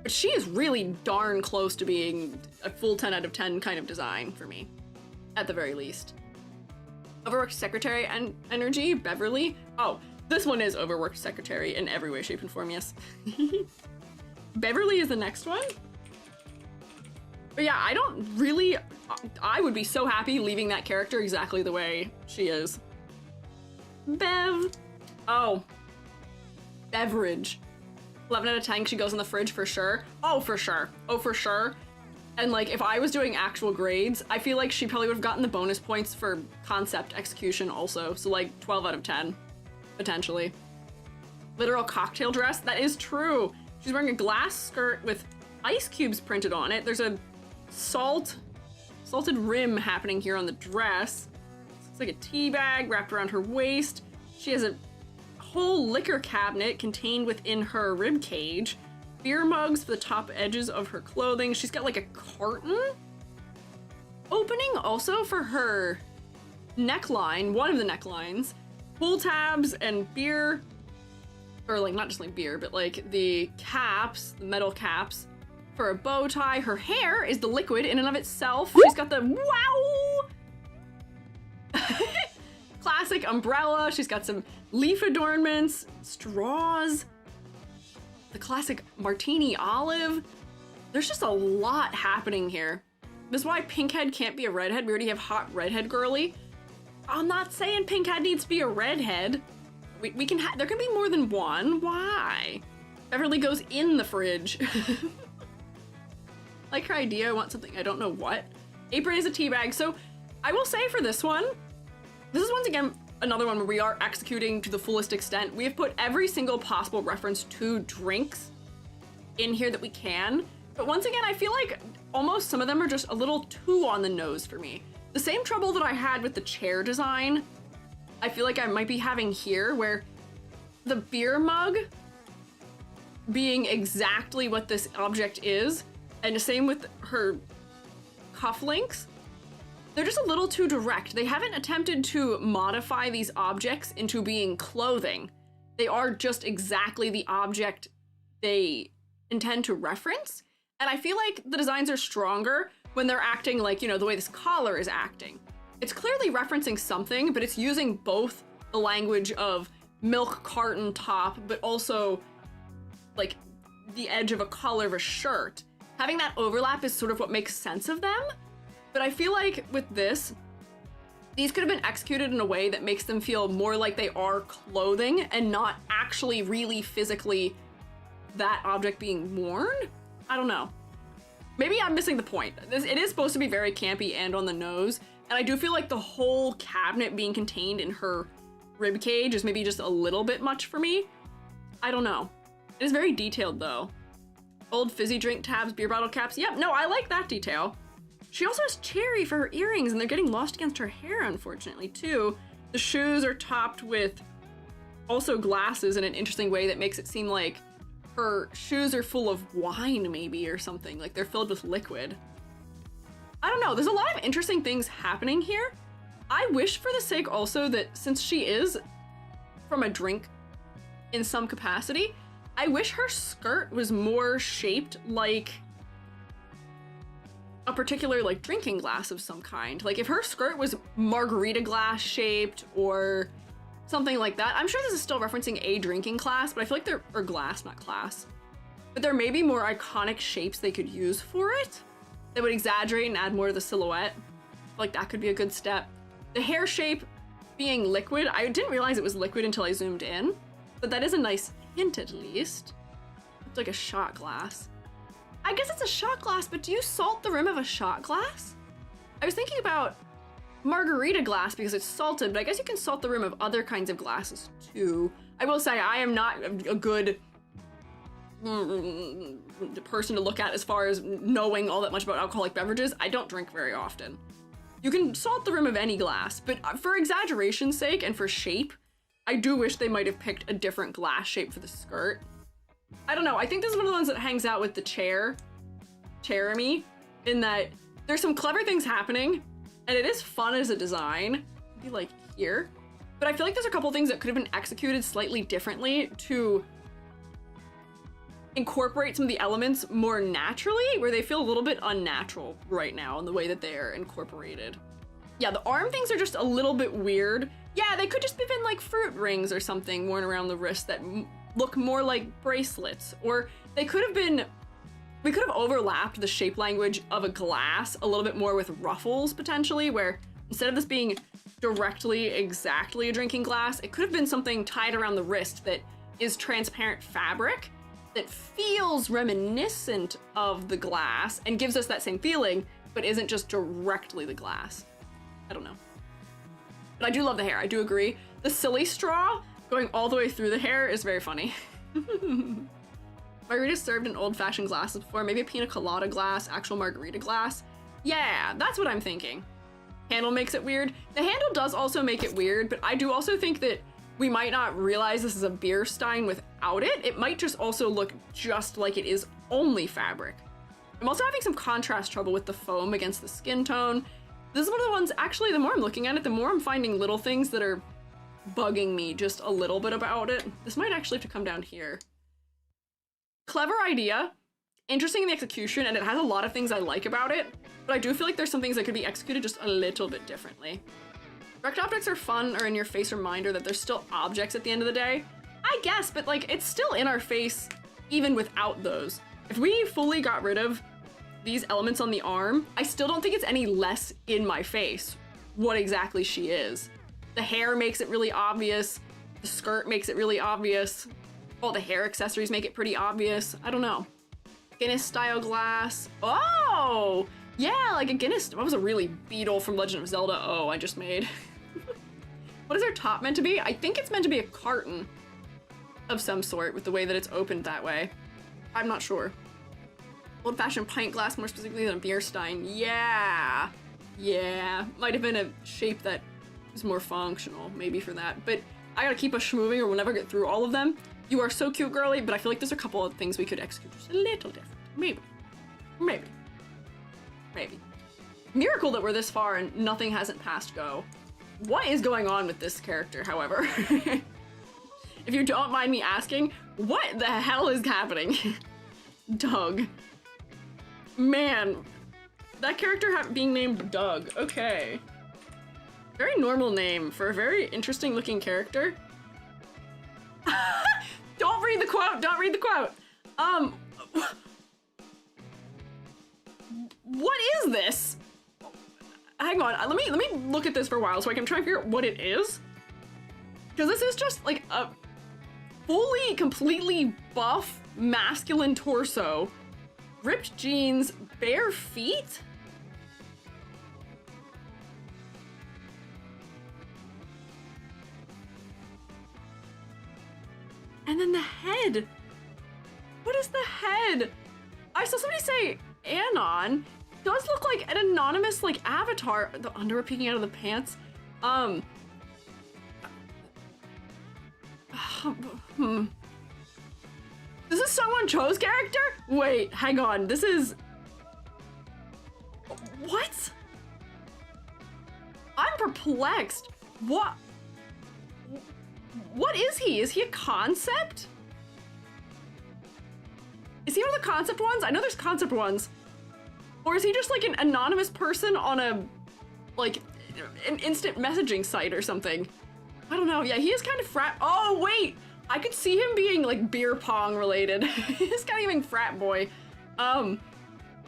but she is really darn close to being a full 10 out of 10 kind of design for me, at the very least. Overworked secretary and energy, Beverly. Oh, this one is overworked secretary in every way, shape, and form, yes. Beverly is the next one. But yeah, I would be so happy leaving that character exactly the way she is. Bev. Oh. Beverage. 11 out of 10, she goes in the fridge for sure. Oh, for sure. Oh, for sure. And like, if I was doing actual grades, I feel like she probably would have gotten the bonus points for concept execution also. So like 12 out of 10. Potentially. Literal cocktail dress, that is true. She's wearing a glass skirt with ice cubes printed on it. There's a salted rim happening here on the dress. Looks like a tea bag wrapped around her waist. She has a whole liquor cabinet contained within her rib cage. Beer mugs for the top edges of her clothing. She's got like a carton opening also for her neckline, one of the necklines. Pull tabs and beer, or like not just like beer, but like the caps, the metal caps for a bow tie. Her hair is the liquid in and of itself. She's got the wow classic umbrella. She's got some leaf adornments, straws, the classic martini olive. There's just a lot happening here. This is why Pinkhead can't be a redhead. We already have hot redhead girly. I'm not saying Pinkhead needs to be a redhead. We can there can be more than one. Why? Beverly goes in the fridge. Like her idea, I want something, I don't know what. Apron is a tea bag. So I will say for this one, this is once again another one where we are executing to the fullest extent. We have put every single possible reference to drinks in here that we can. But once again, I feel like almost some of them are just a little too on the nose for me. The same trouble that I had with the chair design, I feel like I might be having here, where the beer mug being exactly what this object is, and the same with her cufflinks, they're just a little too direct. They haven't attempted to modify these objects into being clothing. They are just exactly the object they intend to reference. And I feel like the designs are stronger when they're acting like, you know, the way this collar is acting. It's clearly referencing something, but it's using both the language of milk carton top, but also like the edge of a collar of a shirt. Having that overlap is sort of what makes sense of them. But I feel like with this, these could have been executed in a way that makes them feel more like they are clothing and not actually really physically that object being worn. I don't know. Maybe I'm missing the point. It is supposed to be very campy and on the nose, and I do feel like the whole cabinet being contained in her rib cage is maybe just a little bit much for me. I don't know. It is very detailed though. Old fizzy drink tabs, beer bottle caps. Yep, no, I like that detail. She also has cherry for her earrings, and they're getting lost against her hair, unfortunately, too. The shoes are topped with also glasses in an interesting way that makes it seem like her shoes are full of wine, maybe, or something. Like they're filled with liquid. I don't know. There's a lot of interesting things happening here. I wish for the sake also that since she is from a drink in some capacity, I wish her skirt was more shaped like a particular like drinking glass of some kind. Like if her skirt was margarita glass shaped or something like that. I'm sure this is still referencing a drinking class, but I feel like they're, or glass, not class. But there may be more iconic shapes they could use for it that would exaggerate and add more to the silhouette. I feel like that could be a good step. The hair shape being liquid, I didn't realize it was liquid until I zoomed in, but that is a nice hint at least. It's like a shot glass. I guess it's a shot glass, but do you salt the rim of a shot glass? I was thinking about margarita glass because it's salted, but I guess you can salt the rim of other kinds of glasses too. I will say I am not a good person to look at as far as knowing all that much about alcoholic beverages. I don't drink very often. You can salt the rim of any glass, but for exaggeration's sake and for shape, I do wish they might have picked a different glass shape for the skirt. I don't know, I think this is one of the ones that hangs out with the chair-me, in that there's some clever things happening, and it is fun as a design, maybe like here, but I feel like there's a couple things that could have been executed slightly differently to incorporate some of the elements more naturally, where they feel a little bit unnatural right now in the way that they are incorporated. Yeah, the arm things are just a little bit weird. Yeah, they could just have been like fruit rings or something worn around the wrist that look more like bracelets, or they could have been, we could have overlapped the shape language of a glass a little bit more with ruffles potentially, where instead of this being directly exactly a drinking glass, it could have been something tied around the wrist that is transparent fabric that feels reminiscent of the glass and gives us that same feeling, but isn't just directly the glass. I don't know. But I do love the hair, I do agree. The silly straw going all the way through the hair is very funny. Margarita served in old-fashioned glasses before, maybe a pina colada glass, actual margarita glass. Yeah, that's what I'm thinking. Handle makes it weird. The handle does also make it weird, but I do also think that we might not realize this is a beer stein without it. It might just also look just like it is only fabric. I'm also having some contrast trouble with the foam against the skin tone. This is one of the ones, actually, the more I'm looking at it, the more I'm finding little things that are bugging me just a little bit about it. This might actually have to come down here. Clever idea, interesting in the execution, and it has a lot of things I like about it, but I do feel like there's some things that could be executed just a little bit differently. Rect objects are fun or in your face reminder that they're still objects at the end of the day. I guess, but like, it's still in our face even without those. If we fully got rid of these elements on the arm, I still don't think it's any less in my face what exactly she is. The hair makes it really obvious. The skirt makes it really obvious. All the hair accessories make it pretty obvious. I don't know. Guinness style glass. Oh, yeah, like a Guinness. What was a really Beetle from Legend of Zelda? Oh, I just made. What is our top meant to be? I think it's meant to be a carton of some sort with the way that it's opened that way. I'm not sure. Old-fashioned pint glass, more specifically than a beer stein. Yeah. Yeah. Might have been a shape that was more functional, maybe for that. But I gotta keep us moving or we'll never get through all of them. You are so cute, girly, but I feel like there's a couple of things we could execute just a little different. Maybe. Maybe. Maybe. Miracle that we're this far and nothing hasn't passed go. What is going on with this character, however? If you don't mind me asking, what the hell is happening? Doug. Man, that character being named Doug. Okay. Very normal name for a very interesting looking character. Don't read the quote, don't read the quote. What is this? Hang on, let me look at this for a while so I can try and figure out what it is. Because this is just like a fully, completely buff, masculine torso, ripped jeans, bare feet? And then the head. What is the head? I saw somebody say Anon. Does look like an anonymous like avatar. The underwear peeking out of the pants. This is someone Cho's character? Wait, hang on. This is... What? I'm perplexed. What is he? Is he a concept? Is he one of the concept ones? I know there's concept ones. Or is he just like an anonymous person on a, like, an instant messaging site or something? I don't know. Yeah, he is kind of frat. Oh, wait. I could see him being like beer pong related. He's kind of even frat boy.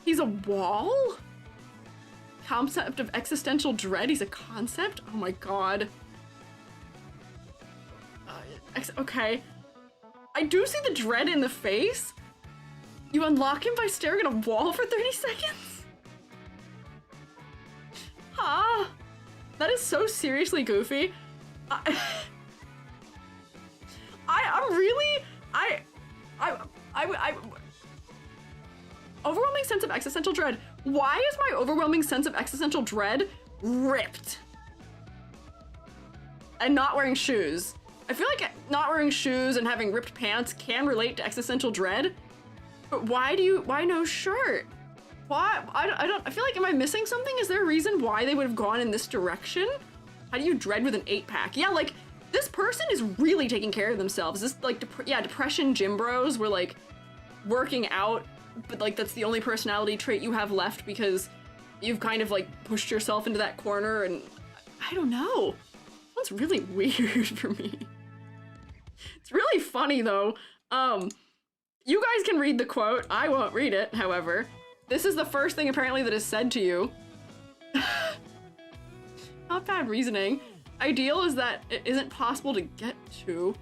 He's a wall? Concept of existential dread. He's a concept? Oh my god. Okay. I do see the dread in the face. You unlock him by staring at a wall for 30 seconds? Huh? That is so seriously goofy. Overwhelming sense of existential dread. Why is my overwhelming sense of existential dread ripped? And not wearing shoes. I feel like not wearing shoes and having ripped pants can relate to existential dread, but why no shirt? Why? I feel like, am I missing something? Is there a reason why they would have gone in this direction? How do you dread with an 8-pack? Yeah, like, this person is really taking care of themselves. This, like, depression gym bros were, like, working out, but, like, that's the only personality trait you have left because you've kind of, like, pushed yourself into that corner, and I don't know. That's really weird for me. It's really funny, though. You guys can read the quote. I won't read it, however. This is the first thing, apparently, that is said to you. Not bad reasoning. Ideal is that it isn't possible to get to.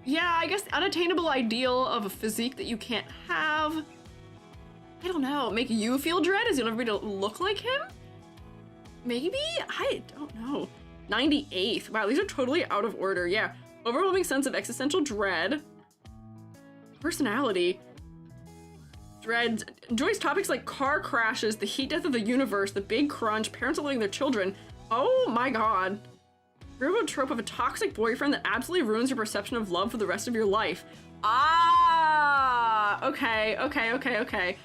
Yeah, I guess the unattainable ideal of a physique that you can't have. I don't know. Make you feel dread as you'll never be able to look like him? Maybe? I don't know. 98th. Wow, these are totally out of order. Yeah. Overwhelming sense of existential dread. Personality. Dread. Enjoys topics like car crashes, the heat death of the universe, the big crunch, parents losing their children. Oh my god. Real trope of a toxic boyfriend that absolutely ruins your perception of love for the rest of your life. Ah, okay.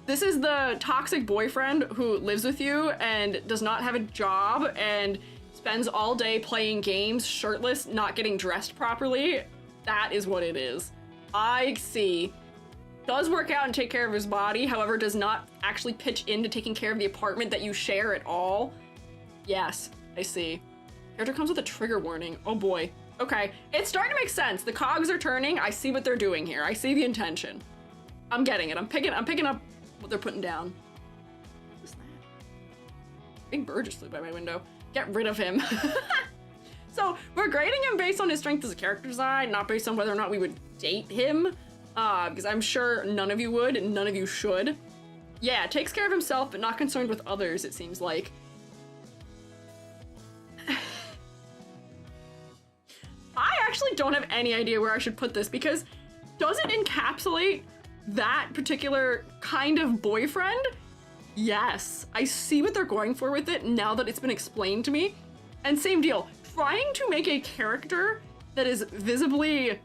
This is the toxic boyfriend who lives with you and does not have a job and spends all day playing games, shirtless, not getting dressed properly. That is what it is. I see. Does work out and take care of his body, however, does not actually pitch into taking care of the apartment that you share at all. Yes, I see. Character comes with a trigger warning. Oh boy. Okay, it's starting to make sense. The cogs are turning. I see what they're doing here. I see the intention. I'm getting it. I'm picking up what they're putting down. What's that? Big bird just flew by my window. Get rid of him. So we're grading him based on his strength as a character design, not based on whether or not we would date him. Because I'm sure none of you would and none of you should. Yeah, takes care of himself, but not concerned with others, it seems like. I actually don't have any idea where I should put this because does it encapsulate that particular kind of boyfriend? Yes, I see what they're going for with it now that it's been explained to me. And same deal, trying to make a character that is visibly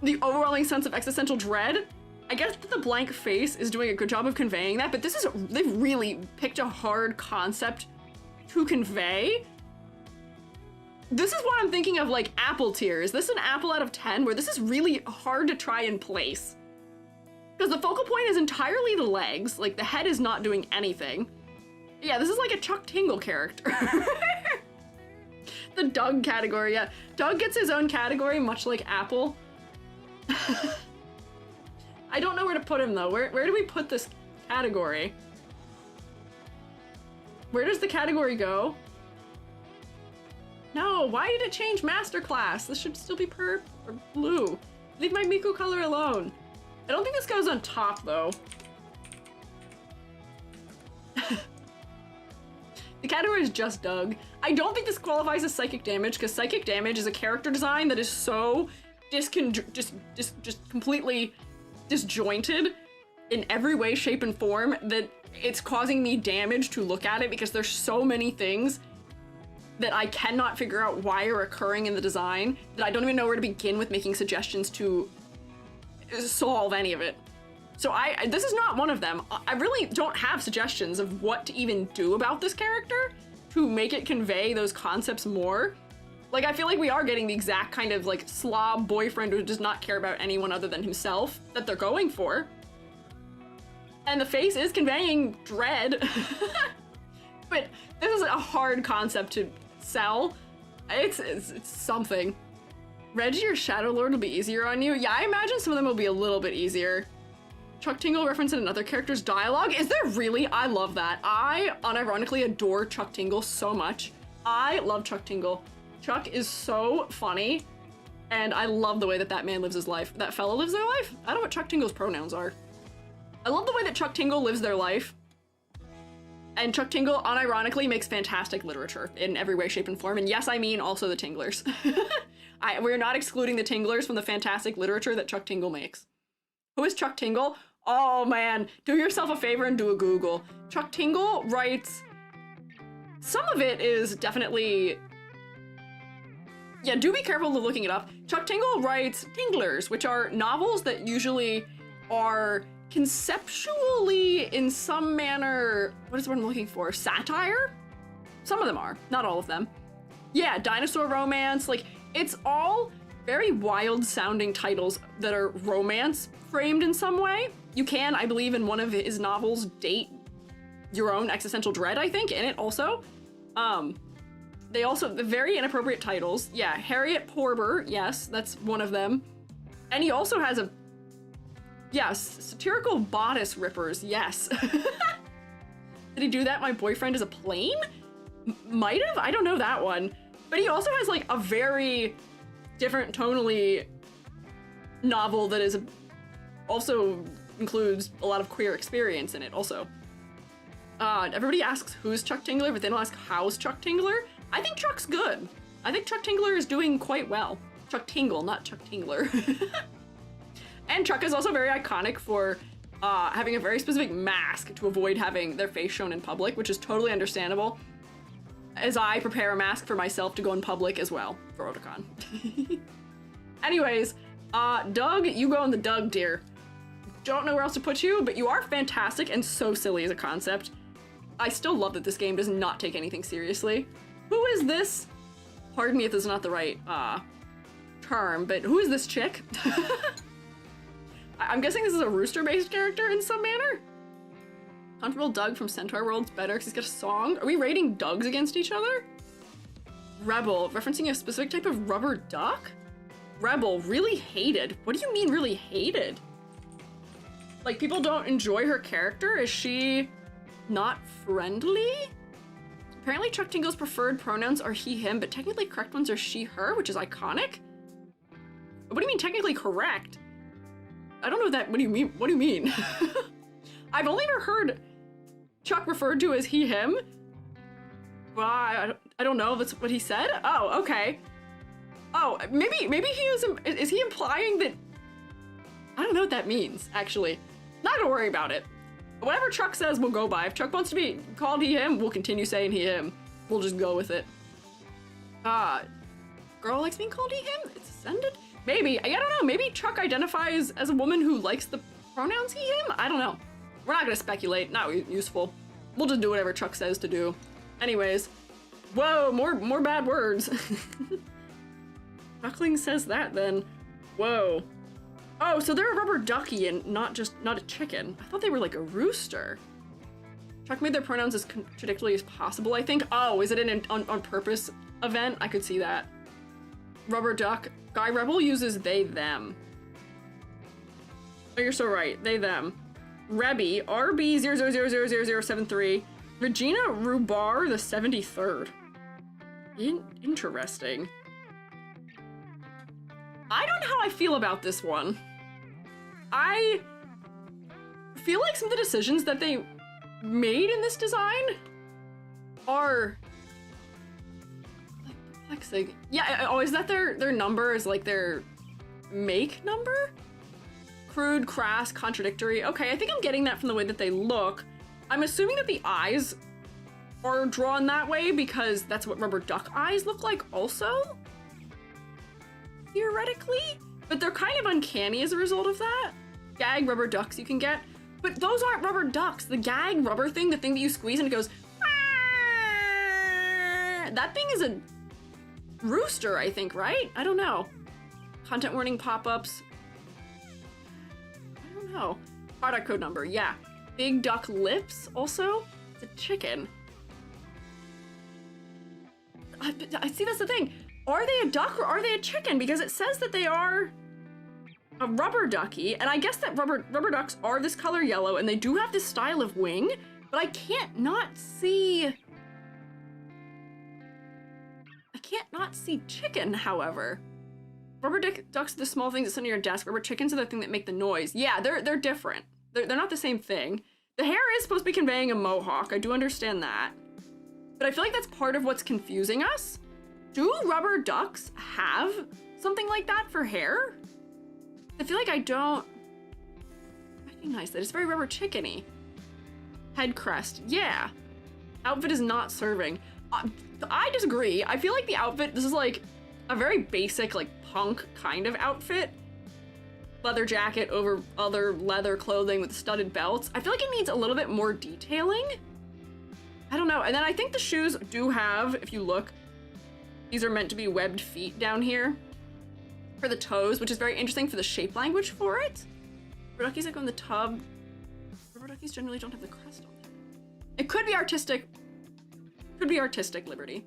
the overwhelming sense of existential dread. I guess the blank face is doing a good job of conveying that, but they've really picked a hard concept to convey. This is what I'm thinking of, like, Apple tier. Is this an apple out of 10 where this is really hard to try and place? Because the focal point is entirely the legs, like the head is not doing anything. Yeah, this is like a Chuck Tingle character. The Doug category, yeah. Doug gets his own category, much like Apple. I don't know where to put him though. Where do we put this category? Where does the category go? No, why did it change masterclass? This should still be purple or blue. Leave my Miku color alone. I don't think this goes on top though. The category is just Doug. I don't think this qualifies as psychic damage because psychic damage is a character design that is so just completely disjointed in every way, shape, and form that it's causing me damage to look at it because there's so many things that I cannot figure out why are occurring in the design that I don't even know where to begin with making suggestions to solve any of it. So this is not one of them. I really don't have suggestions of what to even do about this character to make it convey those concepts more. Like, I feel like we are getting the exact kind of, like, slob boyfriend who does not care about anyone other than himself that they're going for. And the face is conveying dread. But this is a hard concept to sell. It's something. Reggie or Shadow Lord will be easier on you. Yeah, I imagine some of them will be a little bit easier. Chuck Tingle referenced in another character's dialogue. Is there really? I love that. I unironically adore Chuck Tingle so much. I love Chuck Tingle. Chuck is so funny, and I love the way that that man lives his life. That fella lives their life? I don't know what Chuck Tingle's pronouns are. I love the way that Chuck Tingle lives their life. And Chuck Tingle, unironically, makes fantastic literature in every way, shape, and form. And yes, I mean also the Tinglers. We're not excluding the Tinglers from the fantastic literature that Chuck Tingle makes. Who is Chuck Tingle? Oh man, do yourself a favor and do a Google. Chuck Tingle writes... Some of it is definitely... Yeah, do be careful of looking it up. Chuck Tingle writes Tinglers, which are novels that usually are conceptually, in some manner, what is what I'm looking for? Satire? Some of them are, not all of them. Yeah, dinosaur romance, like, it's all very wild sounding titles that are romance framed in some way. You can, I believe, in one of his novels, date your own existential dread, I think, in it also. They also, the very inappropriate titles. Yeah, Harriet Porber, yes, that's one of them. And he also has a, yes, satirical bodice rippers, yes. Did he do that? My boyfriend is a plane? Might have? I don't know that one. But he also has like a very different tonally novel that is also includes a lot of queer experience in it also. Everybody asks who's Chuck Tingler, but they don't ask how's Chuck Tingler. I think Chuck's good. I think Chuck Tingler is doing quite well. Chuck Tingle, not Chuck Tingler. And Chuck is also very iconic for having a very specific mask to avoid having their face shown in public, which is totally understandable. as I prepare a mask for myself to go in public as well for Otakon. Anyways, Doug, you go in the Doug tier. Don't know where else to put you, but you are fantastic and so silly as a concept. I still love that this game does not take anything seriously. Who is this? Pardon me if this is not the right term, but who is this chick? I'm guessing this is a rooster-based character in some manner? Comfortable Doug from Centaur World's better because he's got a song. Are we rating Dougs against each other? Rebel, referencing a specific type of rubber duck? Rebel, really hated. What do you mean really hated? Like, people don't enjoy her character? Is she not friendly? Apparently Chuck Tingle's preferred pronouns are he, him, but technically correct ones are she, her, which is iconic. What do you mean technically correct? I don't know that, what do you mean? What do you mean? I've only ever heard Chuck referred to as he, him. Well, I don't know if that's what he said. Oh, okay. Oh, maybe is he implying that, I don't know what that means, actually. Not gonna worry about it. Whatever Chuck says, we'll go by. If Chuck wants to be called he, him, we'll continue saying he, him. We'll just go with it. Girl likes being called he, him? It's ascended? Maybe, I don't know, maybe Chuck identifies as a woman who likes the pronouns he, him? I don't know. We're not gonna speculate, not useful. We'll just do whatever Chuck says to do. Anyways, whoa, more bad words. Duckling says that then. Whoa. Oh, so they're a rubber ducky and not a chicken. I thought they were like a rooster. Chuck made their pronouns as contradictory as possible, I think. Oh, is it an on purpose event? I could see that. Rubber duck. Guy Rebel uses they, them. Oh, you're so right. They, them. Rebby, RB00000073. Regina Rubar, the 73rd. Interesting. I don't know how I feel about this one. I feel like some of the decisions that they made in this design are like perplexing. Yeah, oh, is that their number? Is like their make number? Crude, crass, contradictory. Okay, I think I'm getting that from the way that they look. I'm assuming that the eyes are drawn that way because that's what rubber duck eyes look like also. Theoretically, but they're kind of uncanny as a result of that. Gag rubber ducks you can get, but those aren't rubber ducks. The gag rubber thing, the thing that you squeeze and it goes, that thing is a rooster, I think, right? I don't know. Content warning pop-ups. I don't know. Product code number, yeah. Big duck lips, also. It's a chicken. I see, that's the thing. Are they a duck or are they a chicken? Because it says that they are a rubber ducky, and I guess that rubber ducks are this color yellow, and they do have this style of wing, but I can't not see chicken, however. Rubber ducks are the small things that sit on your desk. Rubber chickens are the thing that make the noise. Yeah, they're different. They're not the same thing. The hair is supposed to be conveying a mohawk. I do understand that. But I feel like that's part of what's confusing us. Do rubber ducks have something like that for hair? I feel like I don't recognize that. It's very rubber chicken-y. Head crest, yeah. Outfit is not serving. I disagree. I feel like the outfit, this is like a very basic, like punk kind of outfit. Leather jacket over other leather clothing with studded belts. I feel like it needs a little bit more detailing. I don't know. And then I think the shoes do have, if you look, these are meant to be webbed feet down here for the toes, which is very interesting for the shape language for it. Rubber duckies that go in the tub. Rubber duckies generally don't have the crest on them. It could be artistic. Could be artistic, Liberty.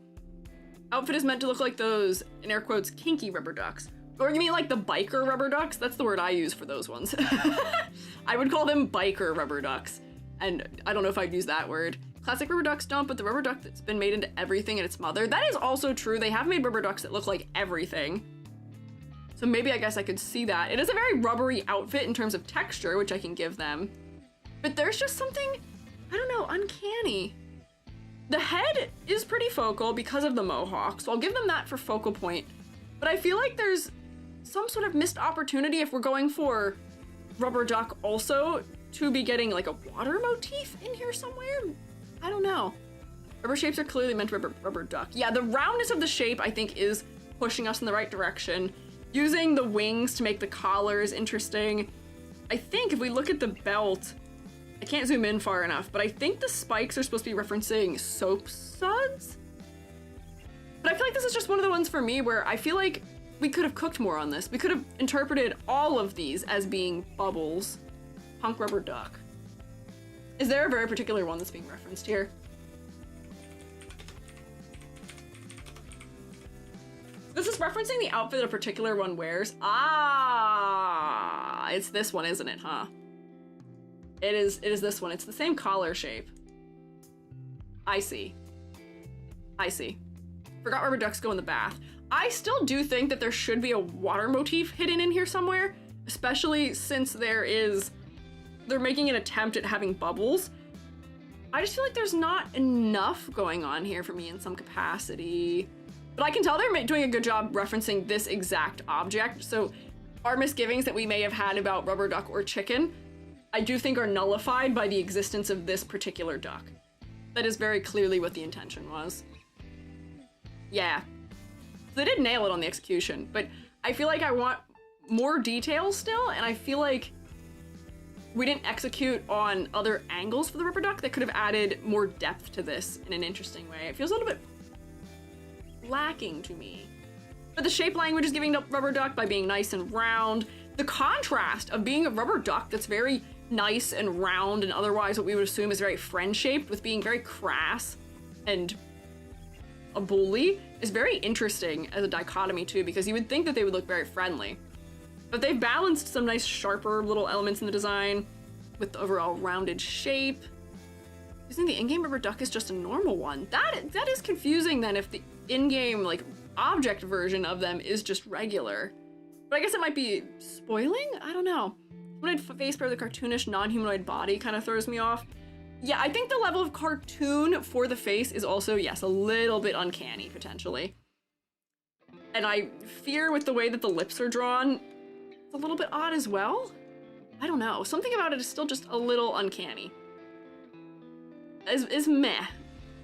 Outfit is meant to look like those, in air quotes, kinky rubber ducks. Or you mean like the biker rubber ducks? That's the word I use for those ones. I would call them biker rubber ducks. And I don't know if I'd use that word. Classic rubber ducks don't, but the rubber duck that's been made into everything and its mother, that is also true. They have made rubber ducks that look like everything. So maybe I guess I could see that. It is a very rubbery outfit in terms of texture, which I can give them. But there's just something, I don't know, uncanny. The head is pretty focal because of the mohawk, so I'll give them that for focal point. But I feel like there's some sort of missed opportunity if we're going for rubber duck also to be getting like a water motif in here somewhere. I don't know. Rubber shapes are clearly meant to rubber duck. Yeah, the roundness of the shape, I think, is pushing us in the right direction. Using the wings to make the collars interesting. I think if we look at the belt, I can't zoom in far enough, but I think the spikes are supposed to be referencing soap suds? But I feel like this is just one of the ones for me where I feel like we could have cooked more on this. We could have interpreted all of these as being bubbles. Punk rubber duck. Is there a very particular one that's being referenced here? This is referencing the outfit a particular one wears. Ah, it's this one, isn't it, huh? It is this one. It's the same collar shape. I see. I see. Forgot rubber ducks go in the bath. I still do think that there should be a water motif hidden in here somewhere, especially since they're making an attempt at having bubbles. I just feel like there's not enough going on here for me in some capacity. But I can tell they're doing a good job referencing this exact object, so our misgivings that we may have had about rubber duck or chicken, I do think are nullified by the existence of this particular duck. That is very clearly what the intention was. Yeah. They did nail it on the execution, but I feel like I want more details still, and I feel like we didn't execute on other angles for the rubber duck that could have added more depth to this in an interesting way. It feels a little bit lacking to me. But the shape language is giving up rubber duck by being nice and round. The contrast of being a rubber duck that's very nice and round and otherwise what we would assume is very friend-shaped with being very crass and a bully is very interesting as a dichotomy too, because you would think that they would look very friendly. But they've balanced some nice sharper little elements in the design with the overall rounded shape. Using the in-game rubber duck is just a normal one. That is confusing then if the in-game like object version of them is just regular. But I guess it might be spoiling? I don't know. Humanoid face pair with a cartoonish non-humanoid body kind of throws me off. Yeah, I think the level of cartoon for the face is also, yes, a little bit uncanny, potentially. And I fear with the way that the lips are drawn, it's a little bit odd as well. I don't know. Something about it is still just a little uncanny. Is meh.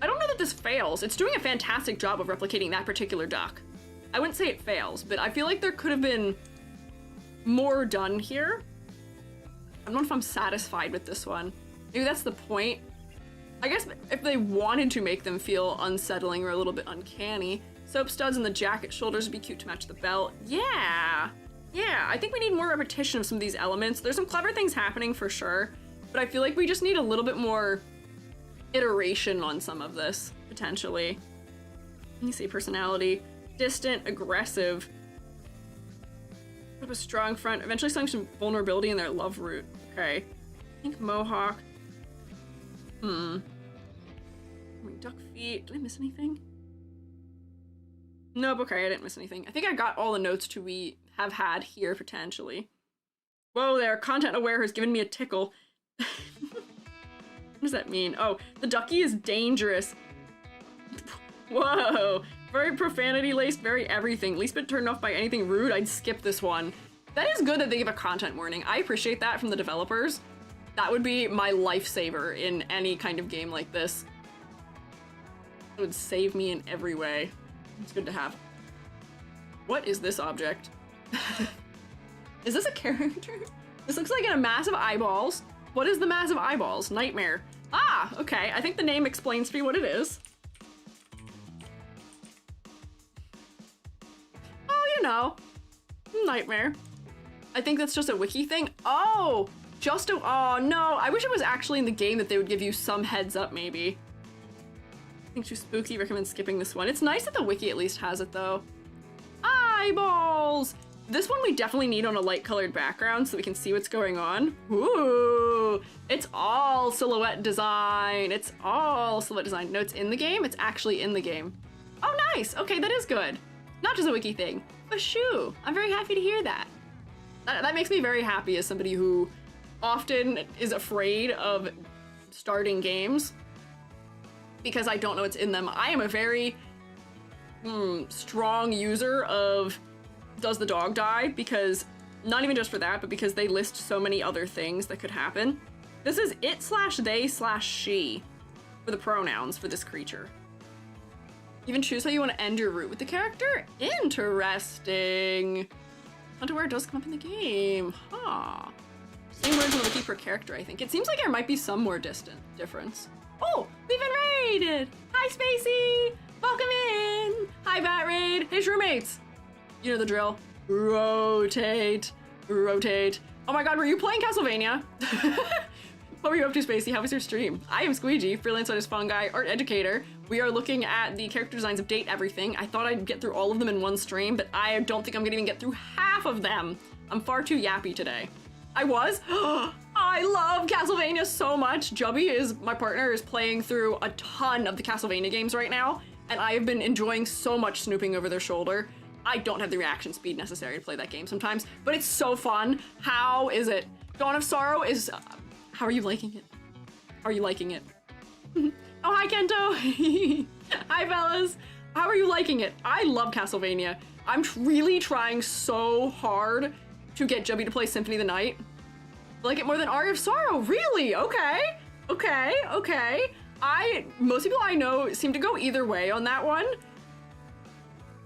I don't know that this fails. It's doing a fantastic job of replicating that particular duck. I wouldn't say it fails, but I feel like there could have been more done here. I don't know if I'm satisfied with this one. Maybe that's the point. I guess if they wanted to make them feel unsettling or a little bit uncanny, soap studs and the jacket shoulders would be cute to match the belt. Yeah, I think we need more repetition of some of these elements. There's some clever things happening for sure, but I feel like we just need a little bit more iteration on some of this, potentially. Let me see, personality. Distant, aggressive. With a strong front, eventually showing some vulnerability in their love root. Okay. Pink mohawk. Duck feet. Did I miss anything? Nope, okay, I didn't miss anything. I think I got all the notes we have had here, potentially. Whoa there, content aware has given me a tickle. What does that mean? Oh, the ducky is dangerous. Whoa, very profanity-laced, very everything. Least bit turned off by anything rude, I'd skip this one. That is good that they give a content warning. I appreciate that from the developers. That would be my lifesaver in any kind of game like this. It would save me in every way. It's good to have. What is this object? Is this a character? This looks like a massive eyeballs. What is the massive eyeballs? Nightmare. Ah, okay. I think the name explains to me what it is. Oh, you know. Nightmare. I think that's just a wiki thing. Oh, oh no. I wish it was actually in the game that they would give you some heads up maybe. I think too spooky, recommend skipping this one. It's nice that the wiki at least has it though. Eyeballs! This one we definitely need on a light colored background so we can see what's going on. Ooh, it's all silhouette design. It's all silhouette design. No, it's in the game? It's actually in the game. Oh, nice. Okay, that is good. Not just a wiki thing, but shoo. I'm very happy to hear that. That makes me very happy as somebody who often is afraid of starting games because I don't know what's in them. I am a very strong user of does the dog die, because not even just for that, but because they list so many other things that could happen. This is it/they/she. for the pronouns for this creature. Even choose how you want to end your route with the character? Interesting. Wonder where it does come up in the game. Huh. Same words on the wiki per character, I think. It seems like there might be some more difference. Oh, we've been raided! Hi, Spacey! Welcome in! Hi, Bat Raid! Hey, roommates! You know the drill. Rotate. Rotate. Oh my god, were you playing Castlevania? What were you up to, Spacey? How was your stream? I am Squiiji, freelance artist, fungi, art educator. We are looking at the character designs of Date Everything. I thought I'd get through all of them in one stream, but I don't think I'm gonna even get through half of them. I'm far too yappy today. I was? I love Castlevania so much. Jubby, my partner, is playing through a ton of the Castlevania games right now, and I have been enjoying so much snooping over their shoulder. I don't have the reaction speed necessary to play that game sometimes, but it's so fun. How is it? Dawn of Sorrow is... how are you liking it? How are you liking it? Oh, hi, Kento. Hi, fellas. How are you liking it? I love Castlevania. I'm really trying so hard to get Jubby to play Symphony of the Night. I like it more than Aria of Sorrow. Really? Okay. Okay. Okay. Most people I know seem to go either way on that one.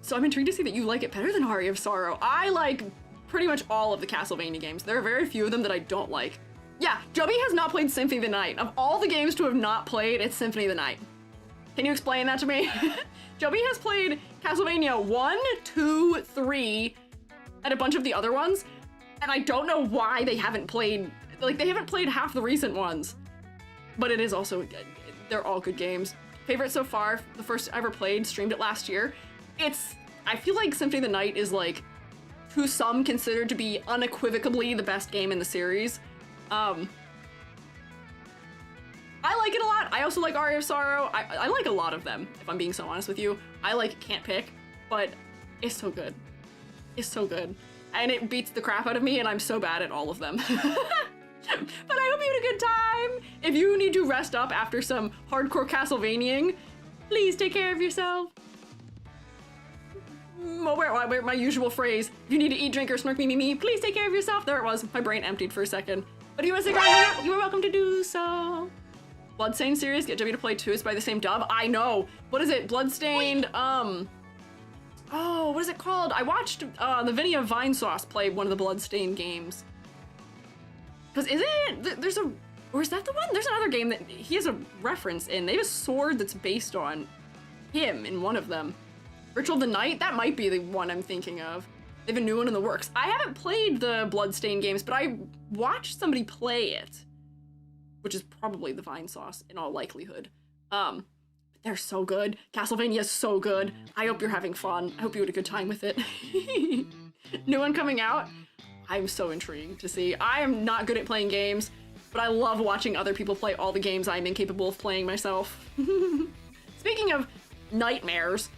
So I'm intrigued to see that you like it better than Aria of Sorrow. I like pretty much all of the Castlevania games. There are very few of them that I don't like. Yeah, Jubby has not played Symphony of the Night. Of all the games to have not played, it's Symphony of the Night. Can you explain that to me? Jubby has played Castlevania 1, 2, 3, and a bunch of the other ones, and I don't know why they haven't played, like, they haven't played half the recent ones. But it is also, they're all good games. Favorite so far, the first I ever played, streamed it last year. I feel like Symphony of the Night is, like, to some considered to be unequivocally the best game in the series. I like it a lot. I also like Aria of Sorrow. I like a lot of them, if I'm being so honest with you. I like Can't Pick, but it's so good. It's so good. And it beats the crap out of me, and I'm so bad at all of them. But I hope you had a good time. If you need to rest up after some hardcore Castlevaniaing, please take care of yourself. Where my usual phrase, if you need to eat, drink, or smirk me, please take care of yourself. There it was. My brain emptied for a second. But if you want to say, you are welcome to do so. Bloodstained series, get Jimmy to play too. It's by the same dub. I know. What is it? Bloodstained, oh, what is it called? I watched the Vinny of Vine Sauce play one of the Bloodstained games. Because isn't it, or is that the one? There's another game that he has a reference in. They have a sword that's based on him in one of them. Ritual of the Night? That might be the one I'm thinking of. They have a new one in the works. I haven't played the Bloodstained games, but I watched somebody play it, which is probably the Vine Sauce in all likelihood. They're so good. Castlevania is so good. I hope you're having fun. I hope you had a good time with it. New one coming out? I'm so intrigued to see. I am not good at playing games, but I love watching other people play all the games I'm incapable of playing myself. Speaking of nightmares,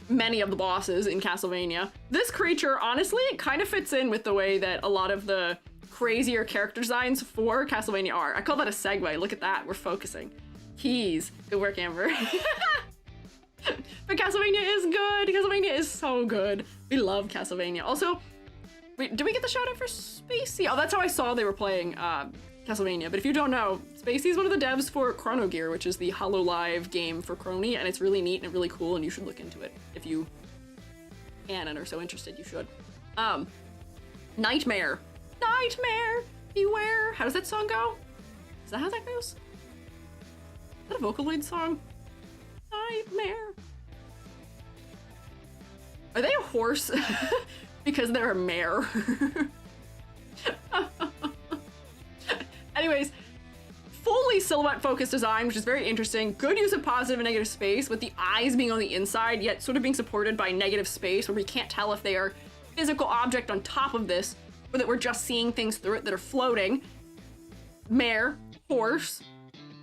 many of the bosses in Castlevania, this creature, honestly, it kind of fits in with the way that a lot of the crazier character designs for Castlevania are. I call that a segue. Look at that. We're focusing. Keys. Good work, Amber. But Castlevania is good. Castlevania is so good. We love Castlevania. Also, wait, did we get the shout out for Spacey? Oh, that's how I saw they were playing Castlevania. But if you don't know, Spacey's one of the devs for Chrono Gear, which is the HoloLive game for Crony, and it's really neat and really cool, and you should look into it if you can and are so interested. You should. Nightmare. Nightmare, beware. How does that song go? Is that how that goes? Is that a Vocaloid song? Nightmare. Are they a horse? Because they're a mare. Anyways, fully silhouette focused design, which is very interesting. Good use of positive and negative space, with the eyes being on the inside, yet sort of being supported by negative space, where we can't tell if they are physical object on top of this, or that we're just seeing things through it that are floating. Mare, horse.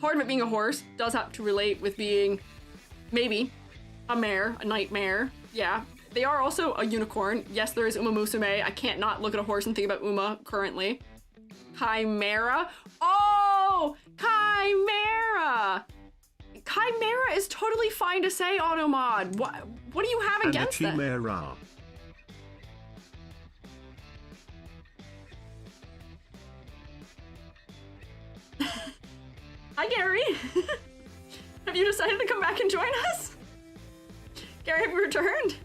Part of it being a horse does have to relate with being maybe a mare, a nightmare. Yeah. They are also a unicorn. Yes, there is Uma Musume. I can't not look at a horse and think about Uma currently. Chimera. Oh, Chimera. Chimera is totally fine to say, Automod. What do you have against that? Chimera. Hi, Gary. Have you decided to come back and join us? Gary, have you returned?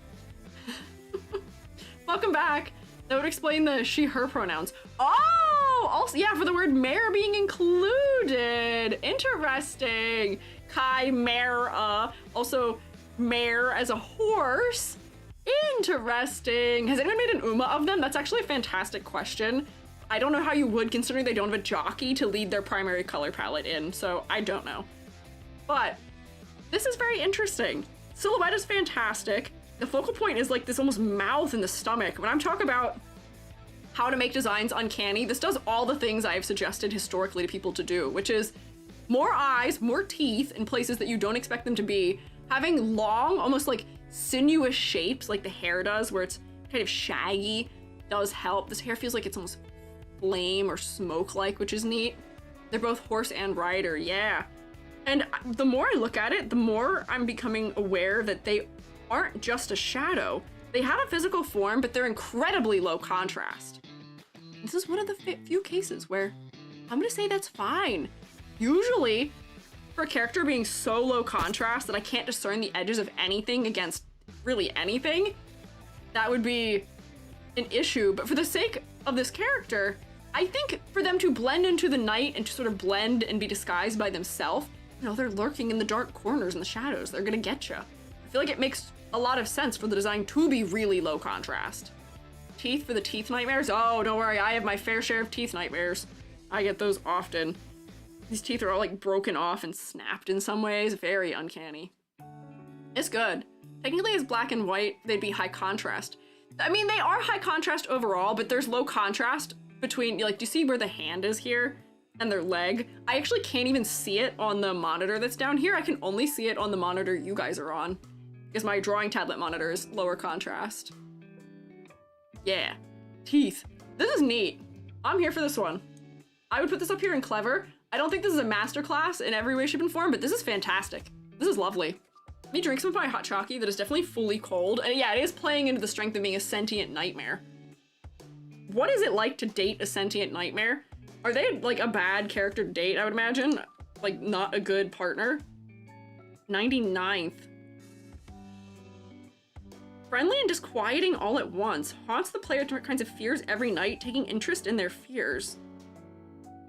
Welcome back. That would explain the she, her pronouns. Oh, also, yeah, for the word mare being included. Interesting. Chimera. Also, mare as a horse. Interesting. Has anyone made an Uma of them? That's actually a fantastic question. I don't know how you would, considering they don't have a jockey to lead their primary color palette in, so I don't know. But this is very interesting. Silhouette is fantastic. The focal point is like this almost mouth in the stomach. When I'm talking about how to make designs uncanny, this does all the things I've suggested historically to people to do, which is more eyes, more teeth in places that you don't expect them to be, having long, almost like sinuous shapes like the hair does, where it's kind of shaggy, does help. This hair feels like it's almost flame or smoke-like, which is neat. They're both horse and rider, yeah. And the more I look at it, the more I'm becoming aware that they aren't just a shadow. They have a physical form, but they're incredibly low contrast. This is one of the few cases where I'm gonna say that's fine. Usually, for a character being so low contrast that I can't discern the edges of anything against really anything, that would be an issue. But for the sake of this character, I think for them to blend into the night and to sort of blend and be disguised by themselves, you know, they're lurking in the dark corners and the shadows. They're gonna get you. I feel like it makes a lot of sense for the design to be really low contrast. Teeth for the teeth nightmares? Oh, don't worry, I have my fair share of teeth nightmares. I get those often. These teeth are all like broken off and snapped in some ways. Very uncanny. It's good. Technically as black and white, they'd be high contrast. I mean, they are high contrast overall, but there's low contrast between, like, do you see where the hand is here? And their leg? I actually can't even see it on the monitor that's down here. I can only see it on the monitor you guys are on, because my drawing tablet monitor is lower contrast. Yeah. Teeth. This is neat. I'm here for this one. I would put this up here in Clever. I don't think this is a masterclass in every way, shape, and form, but this is fantastic. This is lovely. Let me drink some of my hot chocolate that is definitely fully cold. And yeah, it is playing into the strength of being a sentient nightmare. What is it like to date a sentient nightmare? Are they like a bad character to date, I would imagine? Like not a good partner? 99th. Friendly and disquieting all at once. Haunts the player with different kinds of fears every night, taking interest in their fears.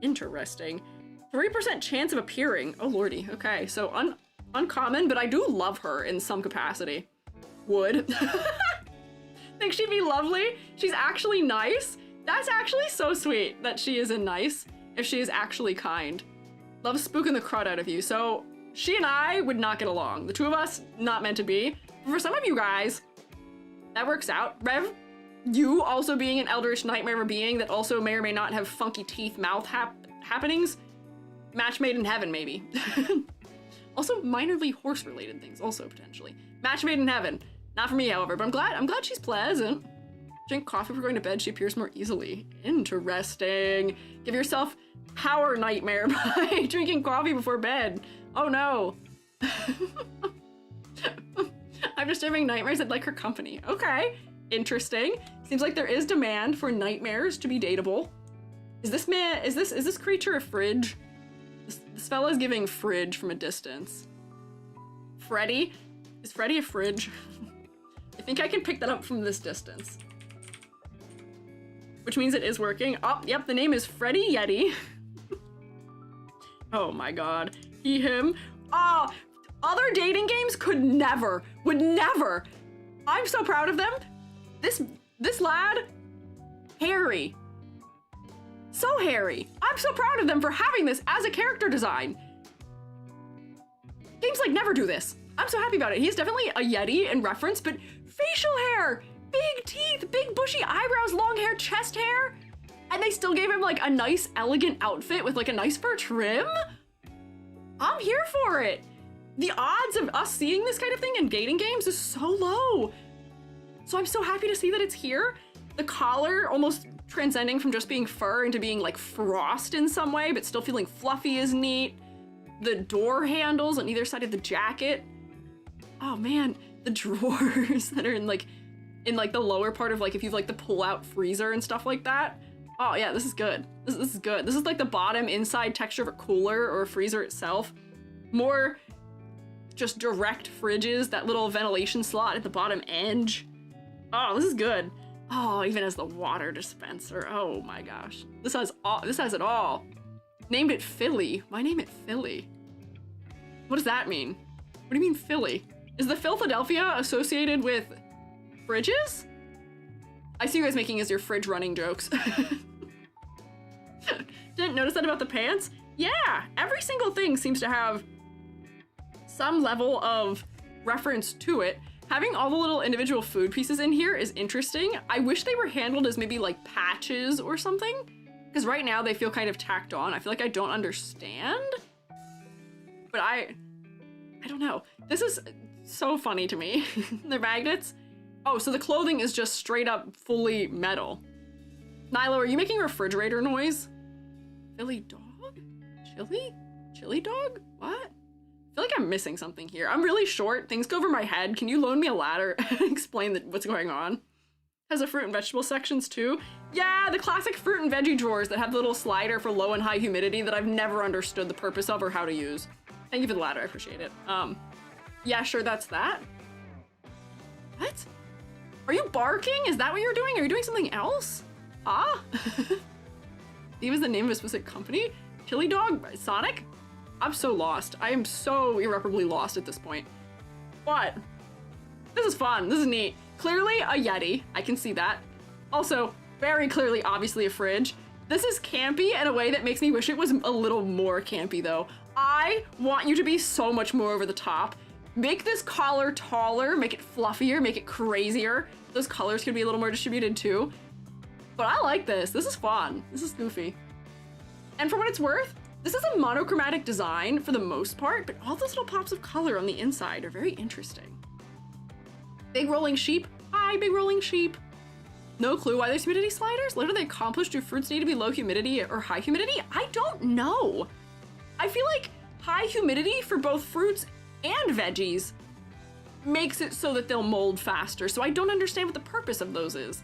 Interesting. 3% chance of appearing. Oh lordy, okay, so uncommon, but I do love her in some capacity. Would. Think she'd be lovely? She's actually nice? That's actually so sweet that she isn't nice if she is actually kind. Love spooking the crud out of you. So she and I would not get along. The two of us, not meant to be. For some of you guys, that works out. Rev, you also being an eldritch nightmare being that also may or may not have funky teeth mouth happenings. Match made in heaven, maybe. Also minorly horse related things also potentially. Match made in heaven. Not for me, however, but I'm glad she's pleasant. Drink coffee before going to bed, she appears more easily. Interesting. Give yourself power nightmare by drinking coffee before bed. Oh no. I'm disturbing nightmares that like her company. Okay, interesting. Seems like there is demand for nightmares to be dateable. Is this creature a fridge? This fella's giving fridge from a distance. Freddy? Is Freddy a fridge? I think I can pick that up from this distance. Which means it is working. Oh, yep, the name is Freddy Yeti. Oh my god. He, him. Ah, other dating games would never. I'm so proud of them. This lad, hairy. So hairy. I'm so proud of them for having this as a character design. Games like never do this. I'm so happy about it. He's definitely a Yeti in reference, but facial hair, big teeth, big bushy eyebrows, long hair, chest hair, and they still gave him like a nice, elegant outfit with like a nice fur trim. I'm here for it. The odds of us seeing this kind of thing in dating games is so low. So I'm so happy to see that it's here. The collar almost transcending from just being fur into being like frost in some way, but still feeling fluffy is neat. The door handles on either side of the jacket. Oh man, the drawers that are in like the lower part of like if you've like the pull-out freezer and stuff like that. Oh yeah, this is good. This is good. This is like the bottom inside texture of a cooler or a freezer itself. More just direct fridges, that little ventilation slot at the bottom edge. Oh, this is good. Oh, even as the water dispenser. Oh my gosh. This has it all. Named it Philly. Why name it Philly? What does that mean? What do you mean Philly? Is the Philadelphia associated with fridges? I see you guys making as your fridge running jokes. Didn't notice that about the pants? Yeah, every single thing seems to have some level of reference to it. Having all the little individual food pieces in here is interesting. I wish they were handled as maybe like patches or something, because right now they feel kind of tacked on. I feel like I don't understand, but I don't know. This is so funny to me. They're magnets. Oh, so the clothing is just straight up fully metal. Nilo, are you making a refrigerator noise? Philly dog? Chili? Chili dog? What? I feel like I'm missing something here. I'm really short. Things go over my head. Can you loan me a ladder and explain what's going on? Has a fruit and vegetable sections too. Yeah, the classic fruit and veggie drawers that have the little slider for low and high humidity that I've never understood the purpose of or how to use. Thank you for the ladder, I appreciate it. Yeah, sure, that's that. What? Are you barking? Is that what you're doing? Are you doing something else? Ah? Steve is the name of a specific company? Chili Dog by Sonic? I'm so lost. I am so irreparably lost at this point. But this is fun. This is neat. Clearly a Yeti. I can see that. Also, very clearly, obviously a fridge. This is campy in a way that makes me wish it was a little more campy though. I want you to be so much more over the top. Make this collar taller, make it fluffier, make it crazier. Those colors could be a little more distributed too. But I like this. This is fun. This is goofy. And for what it's worth, this is a monochromatic design for the most part, but all those little pops of color on the inside are very interesting. Big rolling sheep. Hi, big rolling sheep. No clue why there's humidity sliders. What do they accomplish? Do fruits need to be low humidity or high humidity? I don't know. I feel like high humidity for both fruits and veggies makes it so that they'll mold faster. So I don't understand what the purpose of those is.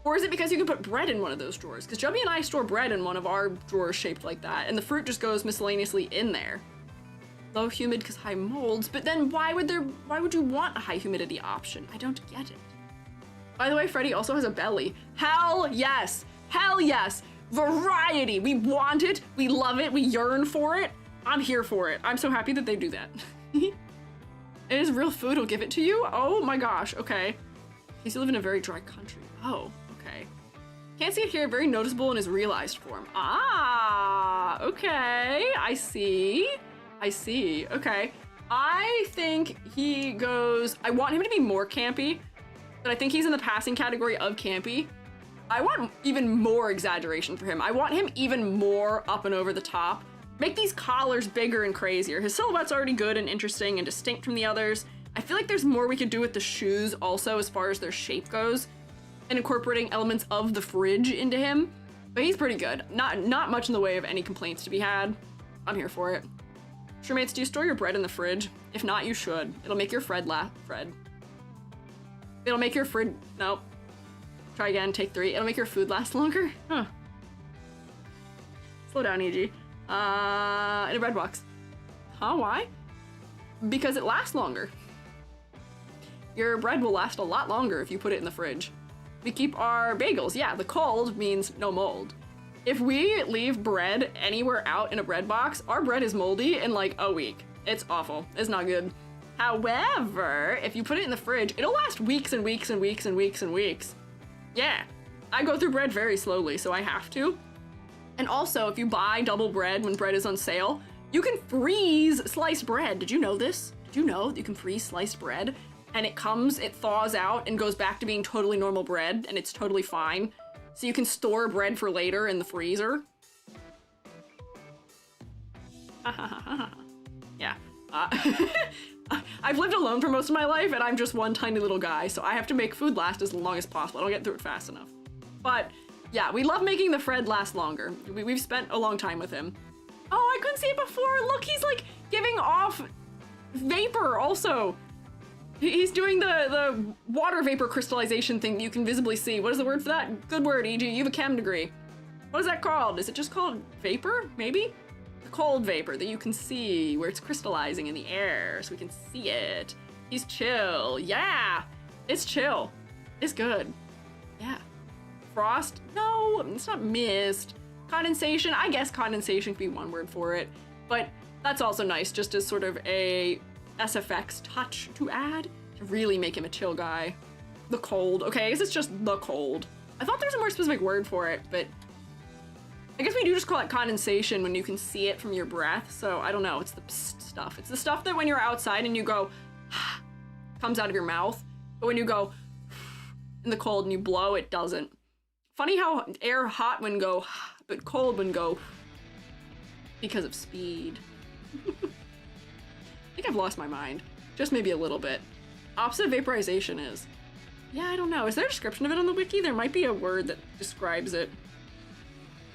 Or is it because you can put bread in one of those drawers? Because Joby and I store bread in one of our drawers shaped like that, and the fruit just goes miscellaneously in there. Low humid because high molds, but then why would you want a high humidity option? I don't get it. By the way, Freddy also has a belly. Hell yes! Hell yes! Variety! We want it, we love it, we yearn for it. I'm here for it. I'm so happy that they do that. It is real food, I'll give it to you? Oh my gosh, okay. In case you live in a very dry country. Oh. Can't see it here, very noticeable in his realized form. Ah, okay, I see, okay. I think he goes, I want him to be more campy, but I think he's in the passing category of campy. I want even more exaggeration for him. I want him even more up and over the top. Make these collars bigger and crazier. His silhouette's already good and interesting and distinct from the others. I feel like there's more we could do with the shoes also as far as their shape goes, and incorporating elements of the fridge into him, but he's pretty good. Not much in the way of any complaints to be had. I'm here for it. Sure, mates, do you store your bread in the fridge? If not, you should. It'll make your It'll make your nope. Try again, take 3. It'll make your food last longer? Huh. Slow down, EG. In a bread box. Huh, why? Because it lasts longer. Your bread will last a lot longer if you put it in the fridge. We keep our bagels. Yeah, the cold means no mold. If we leave bread anywhere out in a bread box, our bread is moldy in like a week. It's awful. It's not good. However, if you put it in the fridge, it'll last weeks and weeks and weeks and weeks and weeks. Yeah, I go through bread very slowly, so I have to. And also, if you buy double bread when bread is on sale, you can freeze sliced bread. Did you know this? Did you know that you can freeze sliced bread? And it thaws out and goes back to being totally normal bread, and it's totally fine. So you can store bread for later in the freezer. Yeah. I've lived alone for most of my life, and I'm just one tiny little guy, so I have to make food last as long as possible. I don't get through it fast enough. But yeah, we love making the Fred last longer. We've spent a long time with him. Oh, I couldn't see it before. Look, he's like giving off vapor also. He's doing the water vapor crystallization thing that you can visibly see. What is the word for that? Good word, EG. You have a chem degree. What is that called? Is it just called vapor? Maybe? The cold vapor that you can see, where it's crystallizing in the air, so we can see it. He's chill. Yeah, it's chill. It's good. Yeah. Frost? No, it's not mist. Condensation? I guess condensation could be one word for it, but that's also nice just as sort of a SFX touch to add to really make him a chill guy. The cold. Okay, I guess it's just the cold. I thought there's a more specific word for it, but I guess we do just call it condensation when you can see it from your breath, so I don't know. It's the stuff. It's the stuff that when you're outside and you go, comes out of your mouth, but when you go in the cold and you blow, it doesn't. Funny how air hot when go, but cold when go because of speed. I think I've lost my mind. Just maybe a little bit. Opposite of vaporization is. Yeah, I don't know. Is there a description of it on the wiki? There might be a word that describes it.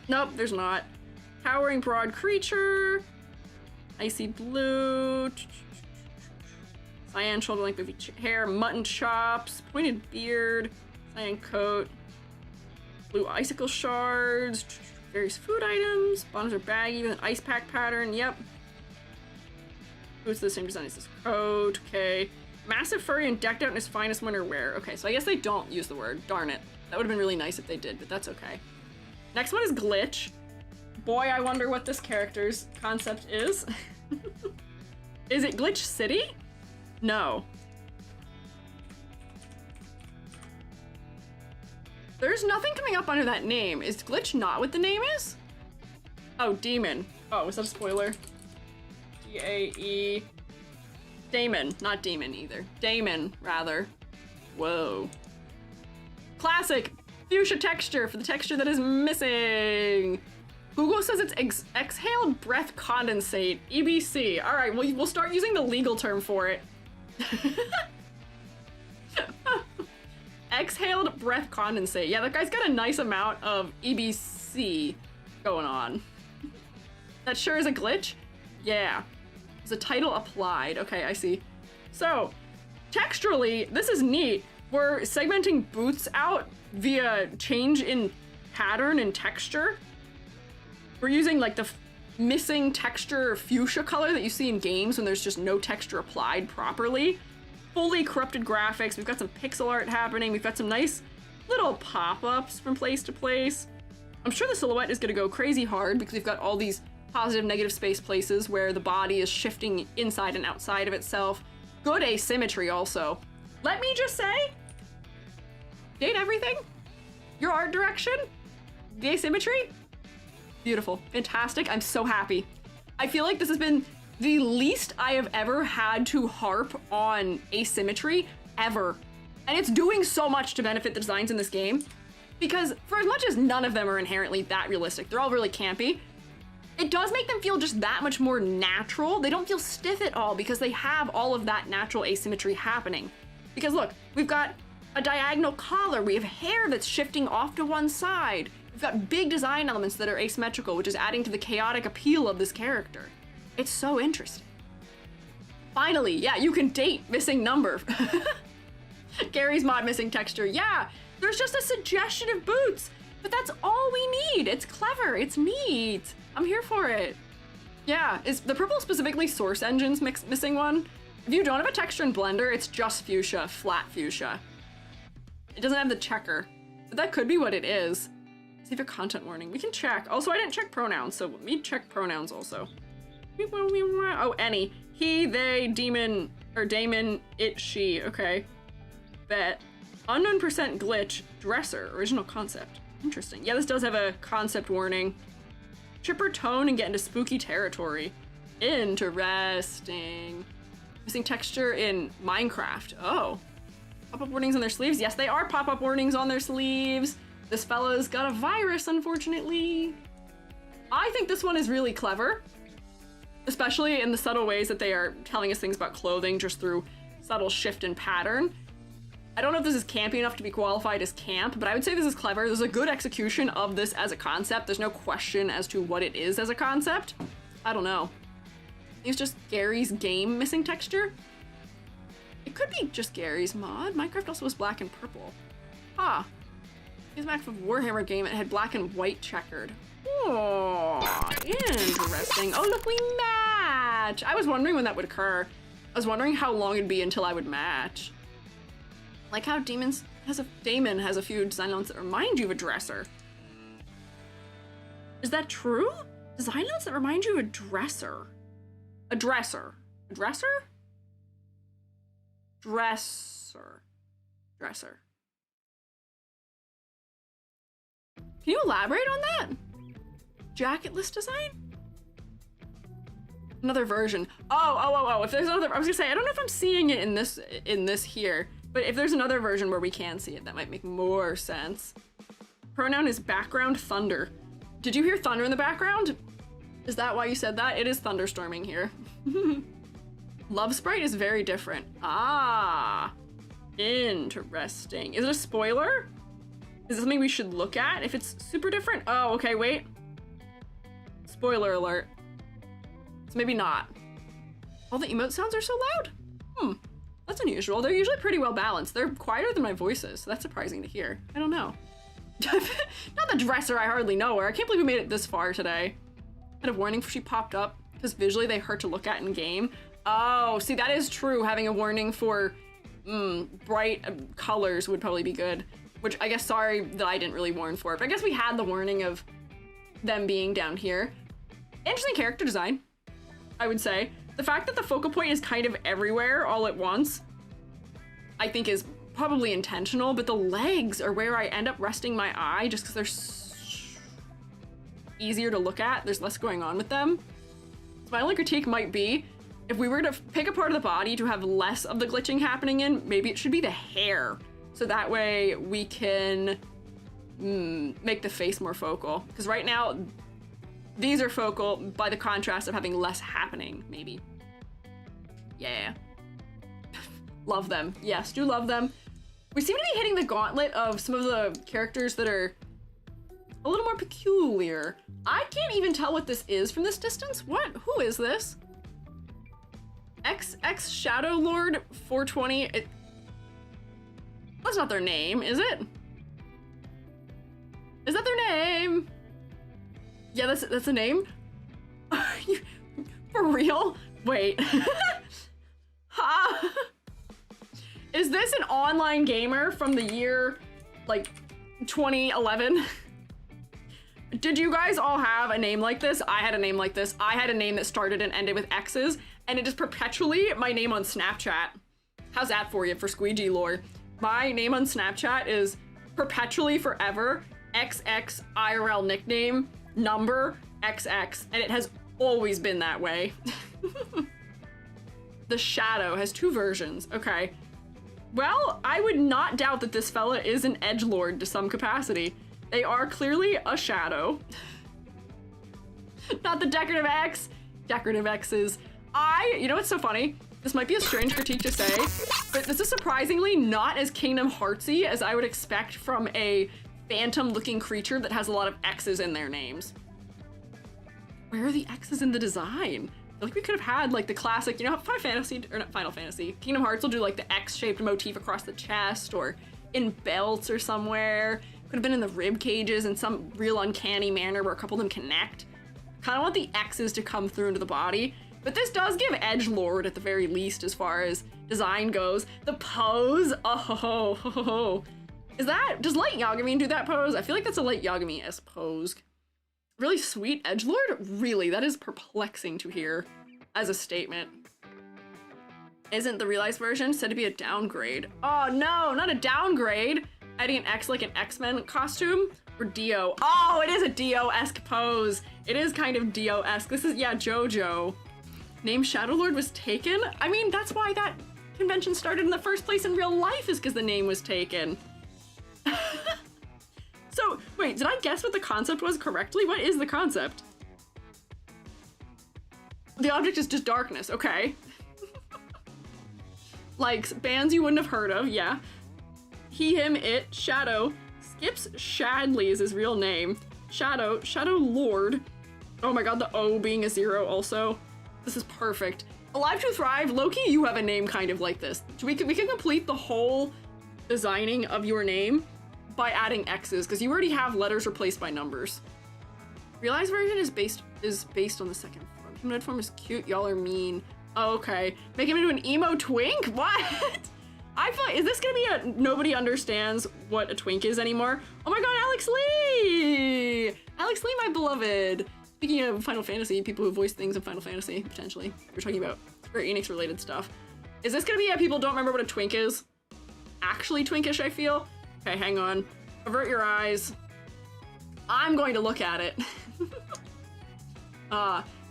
Nope, there's not. Towering broad creature. Icy blue. Cyan shoulder length beefy hair. Mutton chops. Pointed beard. Cyan coat. Blue icicle shards. Various food items. Bottoms are baggy with an ice pack pattern. Yep. Boots the same design as this coat. Okay. Massive furry and decked out in his finest winter wear. Okay, so I guess they don't use the word. Darn it. That would have been really nice if they did, but that's okay. Next one is glitch. Boy, I wonder what this character's concept is. Is it Glitch City? No. There's nothing coming up under that name. Is Glitch not what the name is? Oh, Demon. Oh, was that a spoiler? D-A-E... Damon, not demon either. Damon, rather. Whoa. Classic fuchsia texture for the texture that is missing. Google says it's exhaled breath condensate, EBC. All right, we'll start using the legal term for it. Exhaled breath condensate. Yeah, that guy's got a nice amount of EBC going on. That sure is a glitch. Yeah. There's a title applied. Okay, I see. So, texturally, this is neat. We're segmenting boots out via change in pattern and texture. We're using like the missing texture fuchsia color that you see in games when there's just no texture applied properly. Fully corrupted graphics. We've got some pixel art happening. We've got some nice little pop-ups from place to place. I'm sure the silhouette is gonna go crazy hard because we've got all these positive, negative space places where the body is shifting inside and outside of itself. Good asymmetry also. Let me just say, date everything. Your art direction, the asymmetry, beautiful, fantastic. I'm so happy. I feel like this has been the least I have ever had to harp on asymmetry ever. And it's doing so much to benefit the designs in this game because for as much as none of them are inherently that realistic, they're all really campy. It does make them feel just that much more natural. They don't feel stiff at all because they have all of that natural asymmetry happening. Because look, we've got a diagonal collar, we have hair that's shifting off to one side. We've got big design elements that are asymmetrical, which is adding to the chaotic appeal of this character. It's so interesting. Finally, yeah, you can date missing number. Gary's mod missing texture. Yeah, there's just a suggestion of boots, but that's all we need. It's clever, it's neat. I'm here for it. Yeah, is the purple specifically Source Engine's missing one? If you don't have a texture in Blender, it's just fuchsia, flat fuchsia. It doesn't have the checker, but that could be what it is. Save a content warning. We can check. Also, I didn't check pronouns, so let me check pronouns also. Oh, any. He, they, demon, or Damon, it, she. Okay. Bet. Unknown percent glitch, dresser, original concept. Interesting. Yeah, this does have a concept warning. Chipper tone and get into spooky territory. Interesting. Missing texture in Minecraft. Oh. Pop-up warnings on their sleeves? Yes, they are pop-up warnings on their sleeves. This fella's got a virus, unfortunately. I think this one is really clever, especially in the subtle ways that they are telling us things about clothing just through subtle shift in pattern. I don't know if this is campy enough to be qualified as camp, but I would say this is clever. There's a good execution of this as a concept. There's no question as to what it is as a concept. I don't know. It's just Gary's game missing texture. It could be just Gary's mod. Minecraft also was black and purple. Ah. He's back from Warhammer game. It had black and white checkered. Oh, interesting. Oh, look, we match. I was wondering when that would occur. I was wondering how long it'd be until I would match. Like how Damon has a few design elements that remind you of a dresser. Is that true? Design elements that remind you of a dresser. A dresser. A dresser? Dresser. Dresser. Can you elaborate on that? Jacketless design? Another version. Oh. If there's another, I was gonna say, I don't know if I'm seeing it in this here, but if there's another version where we can see it, that might make more sense. Pronoun is background thunder. Did you hear thunder in the background? Is that why you said that? It is thunderstorming here. Love sprite is very different. Ah, interesting. Is it a spoiler? Is it something we should look at if it's super different? Oh, okay, wait. Spoiler alert. So maybe not. All the emote sounds are so loud? That's unusual. They're usually pretty well balanced. They're quieter than my voices, so that's surprising to hear. I don't know. Not the dresser, I hardly know her. I can't believe we made it this far today. Had a warning for she popped up, because visually they hurt to look at in game. Oh, see, that is true. Having a warning for bright colors would probably be good. Which I guess, sorry that I didn't really warn for it, but I guess we had the warning of them being down here. Interesting character design, I would say. The fact that the focal point is kind of everywhere all at once, I think is probably intentional, but the legs are where I end up resting my eye just because they're easier to look at. There's less going on with them. So my only critique might be, if we were to pick a part of the body to have less of the glitching happening in, maybe it should be the hair. So that way we can make the face more focal. Because right now, these are focal by the contrast of having less happening, maybe. Yeah. Love them. Yes, do love them. We seem to be hitting the gauntlet of some of the characters that are a little more peculiar. I can't even tell what this is from this distance. What? Who is this? XX Shadow Lord 420. That's not their name, is it? Is that their name? Yeah, that's a name? For real? Wait. Ha! Is this an online gamer from the year, like, 2011? Did you guys all have a name like this? I had a name like this. I had a name that started and ended with X's, and it is perpetually my name on Snapchat. How's that for you for Squiiji lore? My name on Snapchat is perpetually forever XX IRL nickname number XX, and it has always been that way. The Shadow has 2 versions. Okay. Well, I would not doubt that this fella is an edgelord to some capacity. They are clearly a shadow. Not the decorative X. Decorative X's. You know what's so funny? This might be a strange critique to say, but this is surprisingly not as Kingdom Heartsy as I would expect from a phantom-looking creature that has a lot of X's in their names. Where are the X's in the design? I feel like we could have had like the classic, you know how Final Fantasy, Kingdom Hearts will do like the X-shaped motif across the chest or in belts or somewhere. Could have been in the rib cages in some real uncanny manner where a couple of them connect. Kind of want the X's to come through into the body, but this does give edgelord at the very least as far as design goes. The pose, oh. Does Light Yagami do that pose? I feel like that's a Light Yagami-esque pose. Really sweet edgelord? Really, that is perplexing to hear as a statement. Isn't the realized version said to be a downgrade? Oh no, not a downgrade! Adding an X like an X-Men costume? Or Dio? Oh, it is a Dio-esque pose. It is kind of Dio-esque. This is, yeah, JoJo. Name Shadowlord was taken? I mean, that's why that convention started in the first place in real life, is because the name was taken. So, wait, did I guess what the concept was correctly? What is the concept? The object is just darkness, okay. Like, bands you wouldn't have heard of, yeah. He, him, it, Shadow. Skips Shadley is his real name. Shadow Lord. Oh my god, the O being a 0 also. This is perfect. Alive to Thrive, Loki, you have a name kind of like this. We can complete the whole designing of your name by adding X's, because you already have letters replaced by numbers. Realized version is based on the second form. Humanoid form is cute, y'all are mean. Oh, okay. Make him into an emo twink? What? I feel like, is this gonna be a nobody understands what a twink is anymore? Oh my god, Alex Lee! Alex Lee, my beloved. Speaking of Final Fantasy, people who voice things in Final Fantasy, potentially. We're talking about Square Enix related stuff. Is this gonna be a people don't remember what a twink is? Actually twinkish, I feel. Okay, hang on. Avert your eyes. I'm going to look at it.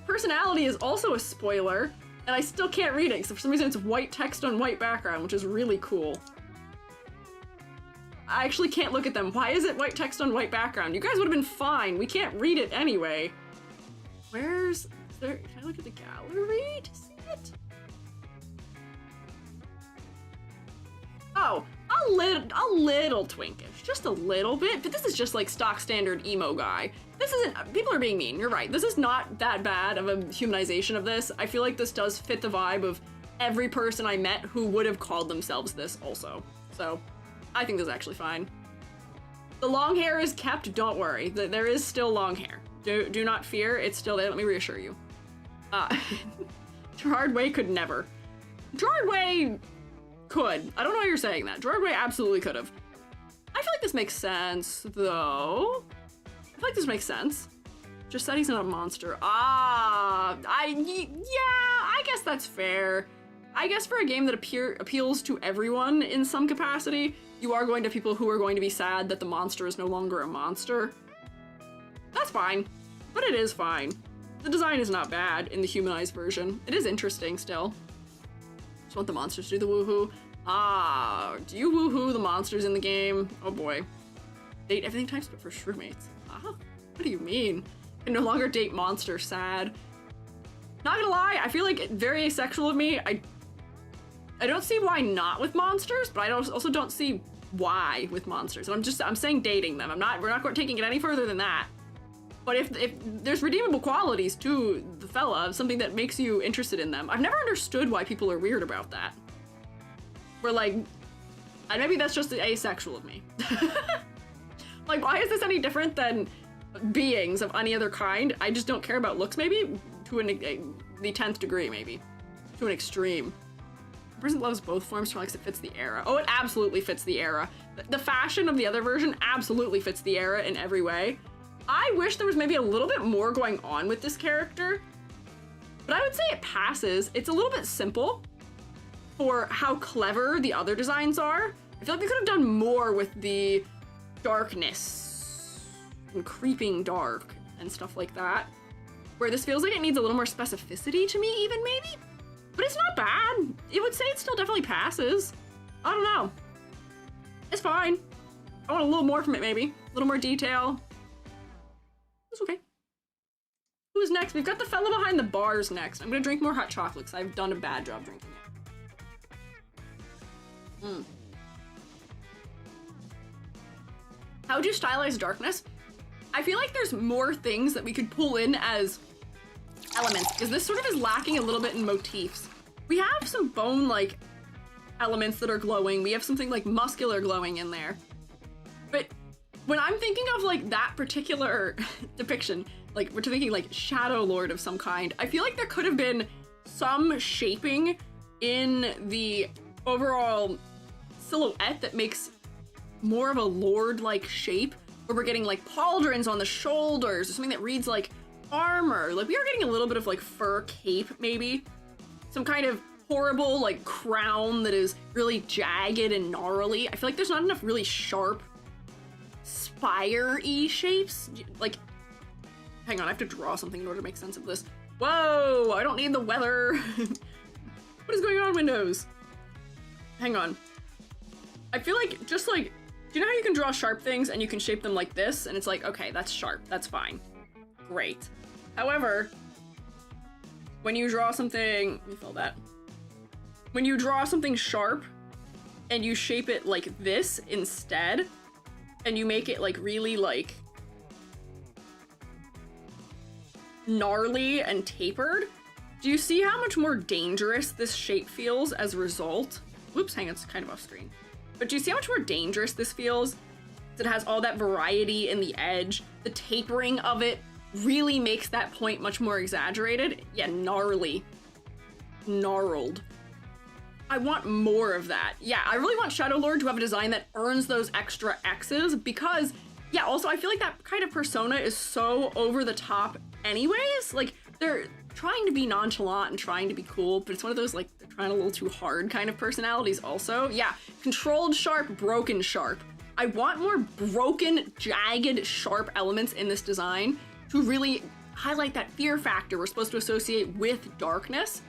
Personality is also a spoiler, and I still can't read it, because for some reason it's white text on white background, which is really cool. I actually can't look at them. Why is it white text on white background? You guys would have been fine. We can't read it anyway. Is there, can I look at the gallery to see it? Oh, a little twinkish, just a little bit, but this is just like stock standard emo guy. This isn't, people are being mean, you're right. This is not that bad of a humanization of this. I feel like this does fit the vibe of every person I met who would have called themselves this also. So, I think this is actually fine. The long hair is kept, don't worry. There is still long hair. Do not fear, it's still there, let me reassure you. Gerard Way could never. Gerard Way could. I don't know why you're saying that. Gerard Way absolutely could have. I feel like this makes sense, though. I feel like this makes sense. Just said he's not a monster. Yeah, I guess that's fair. I guess for a game that appeals to everyone in some capacity, you are going to people who are going to be sad that the monster is no longer a monster. That's fine, but it is fine. The design is not bad in the humanized version. It is interesting still. Just want the monsters to do the woohoo. Do you woohoo the monsters in the game? Oh boy. Date everything types but for shroommates. What do you mean? I no longer date monsters, sad. Not gonna lie, I feel like very asexual of me. I don't see why not with monsters, but I also don't see why with monsters. And I'm saying dating them. We're not taking it any further than that. But if there's redeemable qualities to the fella, something that makes you interested in them, I've never understood why people are weird about that. We're like, and maybe that's just asexual of me. Like, why is this any different than beings of any other kind? I just don't care about looks, maybe? To the 10th degree, maybe. To an extreme. The person loves both forms for likes it fits the era. Oh, it absolutely fits the era. The fashion of the other version absolutely fits the era in every way. I wish there was maybe a little bit more going on with this character, but I would say it passes. It's a little bit simple for how clever the other designs are. I feel like they could have done more with the darkness and creeping dark and stuff like that, where this feels like it needs a little more specificity to me even maybe, but it's not bad. I would say it still definitely passes. I don't know. It's fine. I want a little more from it maybe, a little more detail. It's okay. Who's next? We've got the fella behind the bars next. I'm gonna drink more hot chocolate because I've done a bad job drinking it. How would you stylize darkness? I feel like there's more things that we could pull in as elements, because this sort of is lacking a little bit in motifs. We have some bone-like elements that are glowing. We have something like muscular glowing in there. But when I'm thinking of like that particular depiction, like we're thinking like Shadow Lord of some kind, I feel like there could have been some shaping in the overall silhouette that makes more of a lord-like shape, where we're getting like pauldrons on the shoulders, or something that reads like armor. Like we are getting a little bit of like fur cape, maybe. Some kind of horrible like crown that is really jagged and gnarly. I feel like there's not enough really sharp spire-y shapes. Like, hang on, I have to draw something in order to make sense of this. Whoa, I don't need the weather. What is going on, Windows? Hang on. I feel like, just like, do you know how you can draw sharp things and you can shape them like this? And it's like, okay, that's sharp, that's fine. Great. However, when you draw something, let me fill that. When you draw something sharp and you shape it like this instead, and you make it like really like gnarly and tapered, do you see how much more dangerous this shape feels as a result? Whoops, hang on, it's kind of off screen. But do you see how much more dangerous this feels? It has all that variety in the edge. The tapering of it really makes that point much more exaggerated. Yeah, gnarly. Gnarled. I want more of that. Yeah, I really want Shadow Lord to have a design that earns those extra X's because, yeah, also I feel like that kind of persona is so over the top anyways. Like, they're trying to be nonchalant and trying to be cool, but it's one of those, like, they're trying a little too hard kind of personalities also. Yeah, controlled sharp, broken sharp. I want more broken, jagged, sharp elements in this design to really highlight that fear factor we're supposed to associate with darkness.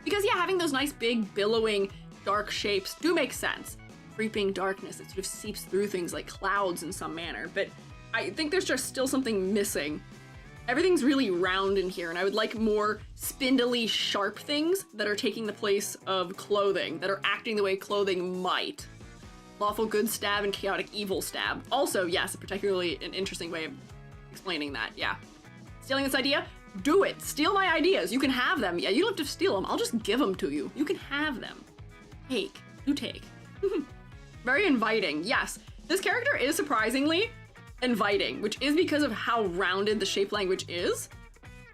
Because yeah, having those nice big billowing dark shapes do make sense. Creeping darkness that sort of seeps through things like clouds in some manner, but I think there's just still something missing. Everything's really round in here, and I would like more spindly, sharp things that are taking the place of clothing, that are acting the way clothing might. Lawful good stab and chaotic evil stab. Also, yes, particularly an interesting way of explaining that, yeah. Stealing this idea? Do it. Steal my ideas. You can have them. Yeah, you don't have to steal them. I'll just give them to you. You can have them. Take. You take. Very inviting. Yes, this character is surprisingly inviting, which is because of how rounded the shape language is.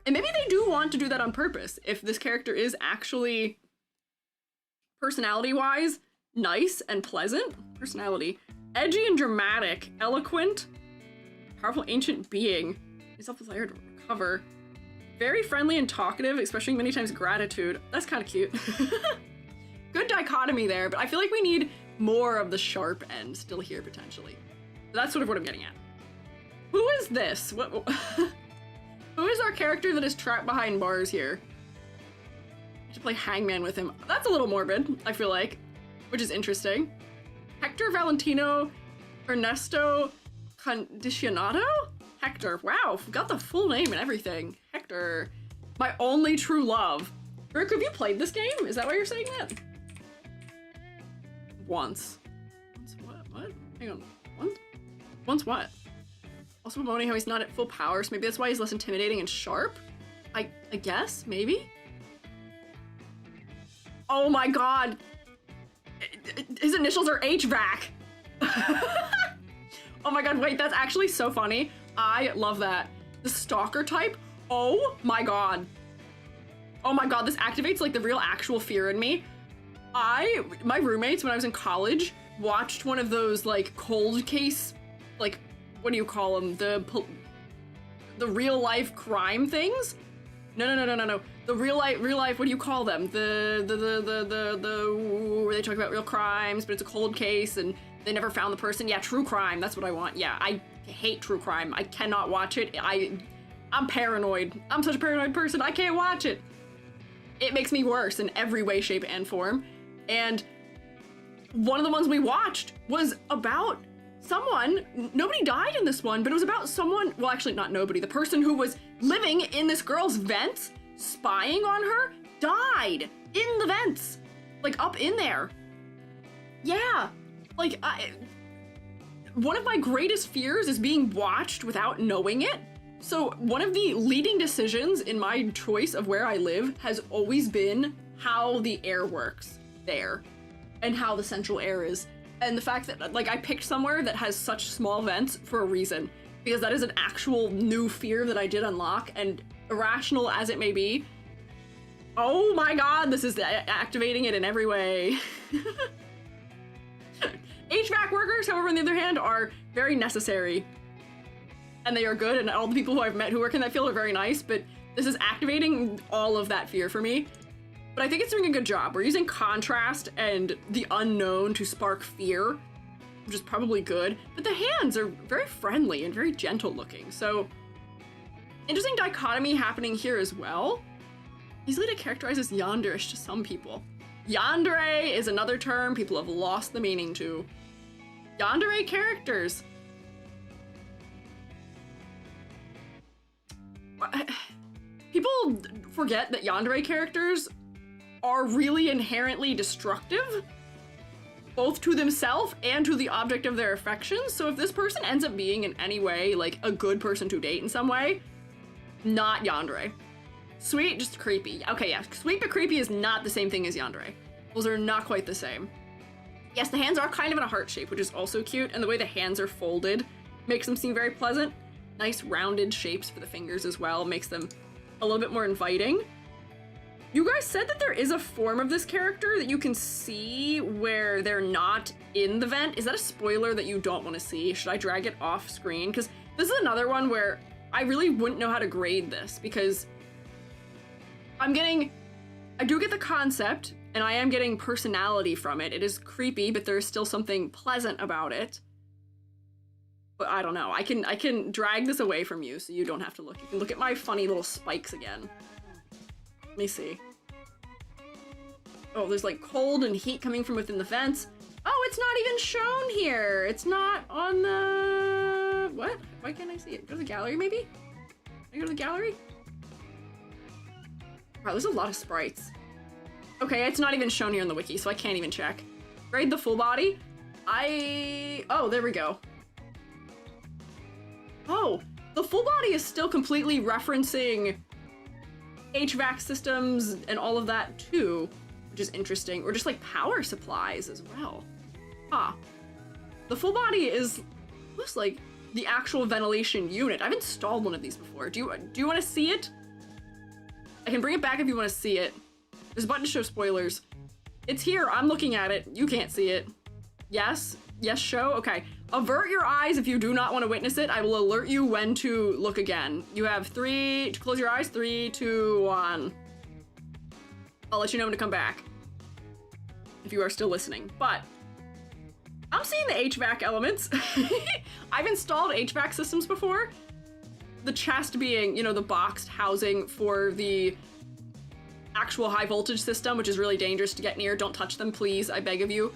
And maybe they do want to do that on purpose. If this character is actually personality-wise nice and pleasant. Personality. Edgy and dramatic. Eloquent. Powerful ancient being. Self-desire to recover. Very friendly and talkative, expressing many times gratitude. That's kind of cute. Good dichotomy there, but I feel like we need more of the sharp end still here, potentially. That's sort of what I'm getting at. Who is this? What? Who is our character that is trapped behind bars here? I have to play hangman with him. That's a little morbid, I feel like, which is interesting. Hector Valentino Ernesto Condicionado? Hector, wow, got the full name and everything. Hector, my only true love. Rick, have you played this game? Is that why you're saying that? Once. Once what? What? Hang on. Once? Once what? Also bemoaning how he's not at full power, so maybe that's why he's less intimidating and sharp? I guess? Maybe? Oh my god! His initials are HVAC! Oh my god, wait, that's actually so funny. I love that. The stalker type? Oh my god. Oh my god, this activates like the real actual fear in me. My roommates when I was in college watched one of those like cold case, like, what do you call them? The real life crime things? No. The real life, what do you call them? Where they talk about real crimes, but it's a cold case and they never found the person. Yeah, true crime, that's what I want. Yeah, I hate true crime. I cannot watch it. I'm paranoid. I'm such a paranoid person. I can't watch it. It makes me worse in every way, shape, and form. And one of the ones we watched was about someone, nobody died in this one, but it was about someone, well, actually not nobody, the person who was living in this girl's vents, spying on her, died in the vents, like up in there. Yeah, like one of my greatest fears is being watched without knowing it. So one of the leading decisions in my choice of where I live has always been how the air works there and how the central air is. And the fact that, like, I picked somewhere that has such small vents for a reason, because that is an actual new fear that I did unlock, and irrational as it may be, oh my god, this is activating it in every way. HVAC workers, however, on the other hand, are very necessary. And they are good, and all the people who I've met who work in that field are very nice, but this is activating all of that fear for me. But I think it's doing a good job. We're using contrast and the unknown to spark fear, which is probably good. But the hands are very friendly and very gentle looking, so interesting dichotomy happening here as well. Easily to characterize as yanderish to some people. Yandere is another term people have lost the meaning to. Yandere characters. People forget that yandere characters are really inherently destructive, both to themselves and to the object of their affections. So if this person ends up being in any way like a good person to date in some way, not yandere. Sweet, just creepy. Okay, yeah, sweet but creepy is not the same thing as yandere. Those are not quite the same. Yes, the hands are kind of in a heart shape, which is also cute, and the way the hands are folded makes them seem very pleasant. Nice rounded shapes for the fingers as well, makes them a little bit more inviting. You guys said that there is a form of this character that you can see where they're not in the vent. Is that a spoiler that you don't want to see? Should I drag it off screen? Because this is another one where I really wouldn't know how to grade this, because I do get the concept, and I am getting personality from it. It is creepy, but there's still something pleasant about it. But I don't know. I can drag this away from you so you don't have to look. You can look at my funny little spikes again. Let me see. Oh, there's like cold and heat coming from within the vents. Oh, it's not even shown here. It's not on the... What? Why can't I see it? Go to the gallery, maybe? Can I go to the gallery? Wow, there's a lot of sprites. Okay, it's not even shown here in the wiki, so I can't even check. Grade the full body. Oh, there we go. Oh, the full body is still completely referencing HVAC systems and all of that too, which is interesting. Or just like power supplies as well. Ah, the full body looks like the actual ventilation unit. I've installed one of these before. Do you want to see it? I can bring it back if you want to see it. There's a button to show spoilers. It's here. I'm looking at it. You can't see it. Yes? Yes, show? Okay. Avert your eyes if you do not want to witness it. I will alert you when to look again. You have 3 to close your eyes. 3, 2, 1. I'll let you know when to come back if you are still listening. But I'm seeing the HVAC elements. I've installed HVAC systems before. The chest being, you know, the boxed housing for the actual high voltage system, which is really dangerous to get near. Don't touch them, please. I beg of you.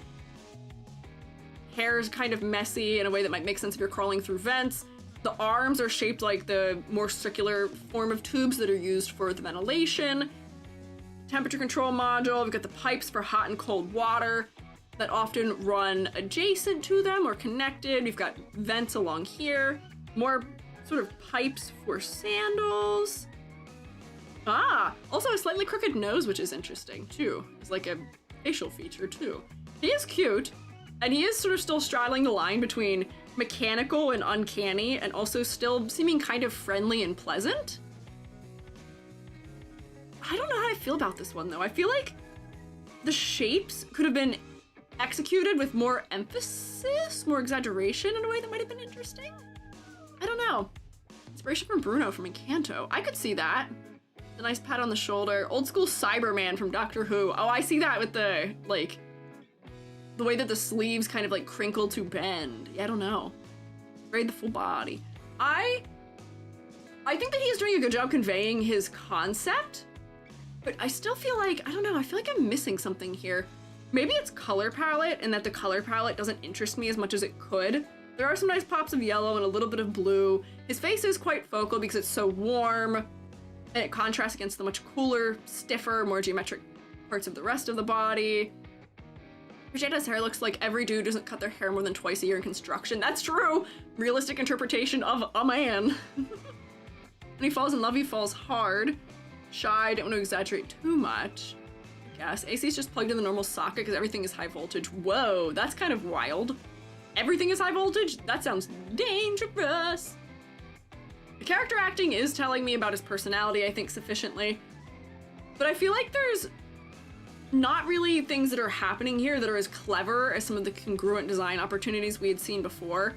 Hair is kind of messy in a way that might make sense if you're crawling through vents. The arms are shaped like the more circular form of tubes that are used for the ventilation. Temperature control module. We've got the pipes for hot and cold water that often run adjacent to them or connected. We've got vents along here. More sort of pipes for sandals. Ah, also a slightly crooked nose, which is interesting too. It's like a facial feature too. He is cute, and he is sort of still straddling the line between mechanical and uncanny, and also still seeming kind of friendly and pleasant. I don't know how I feel about this one though. I feel like the shapes could have been executed with more emphasis, more exaggeration in a way that might have been interesting. I don't know. Inspiration from Bruno from Encanto. I could see that. A nice pat on the shoulder. Old school Cyberman from Doctor Who. Oh, I see that with the, like, the way that the sleeves kind of like crinkle to bend. Yeah, I don't know. Grade the full body. I think that he's doing a good job conveying his concept, but I still feel like, I don't know, I feel like I'm missing something here. Maybe it's color palette, and that the color palette doesn't interest me as much as it could. There are some nice pops of yellow and a little bit of blue. His face is quite focal because it's so warm, and it contrasts against the much cooler, stiffer, more geometric parts of the rest of the body. Vegeta's hair looks like every dude doesn't cut their hair more than twice a year in construction. That's true! Realistic interpretation of a man. When he falls in love, he falls hard. Shy, don't want to exaggerate too much. I guess. AC is just plugged in the normal socket because everything is high voltage. Whoa, that's kind of wild. Everything is high voltage? That sounds dangerous. The character acting is telling me about his personality, I think, sufficiently. But I feel like there's not really things that are happening here that are as clever as some of the congruent design opportunities we had seen before.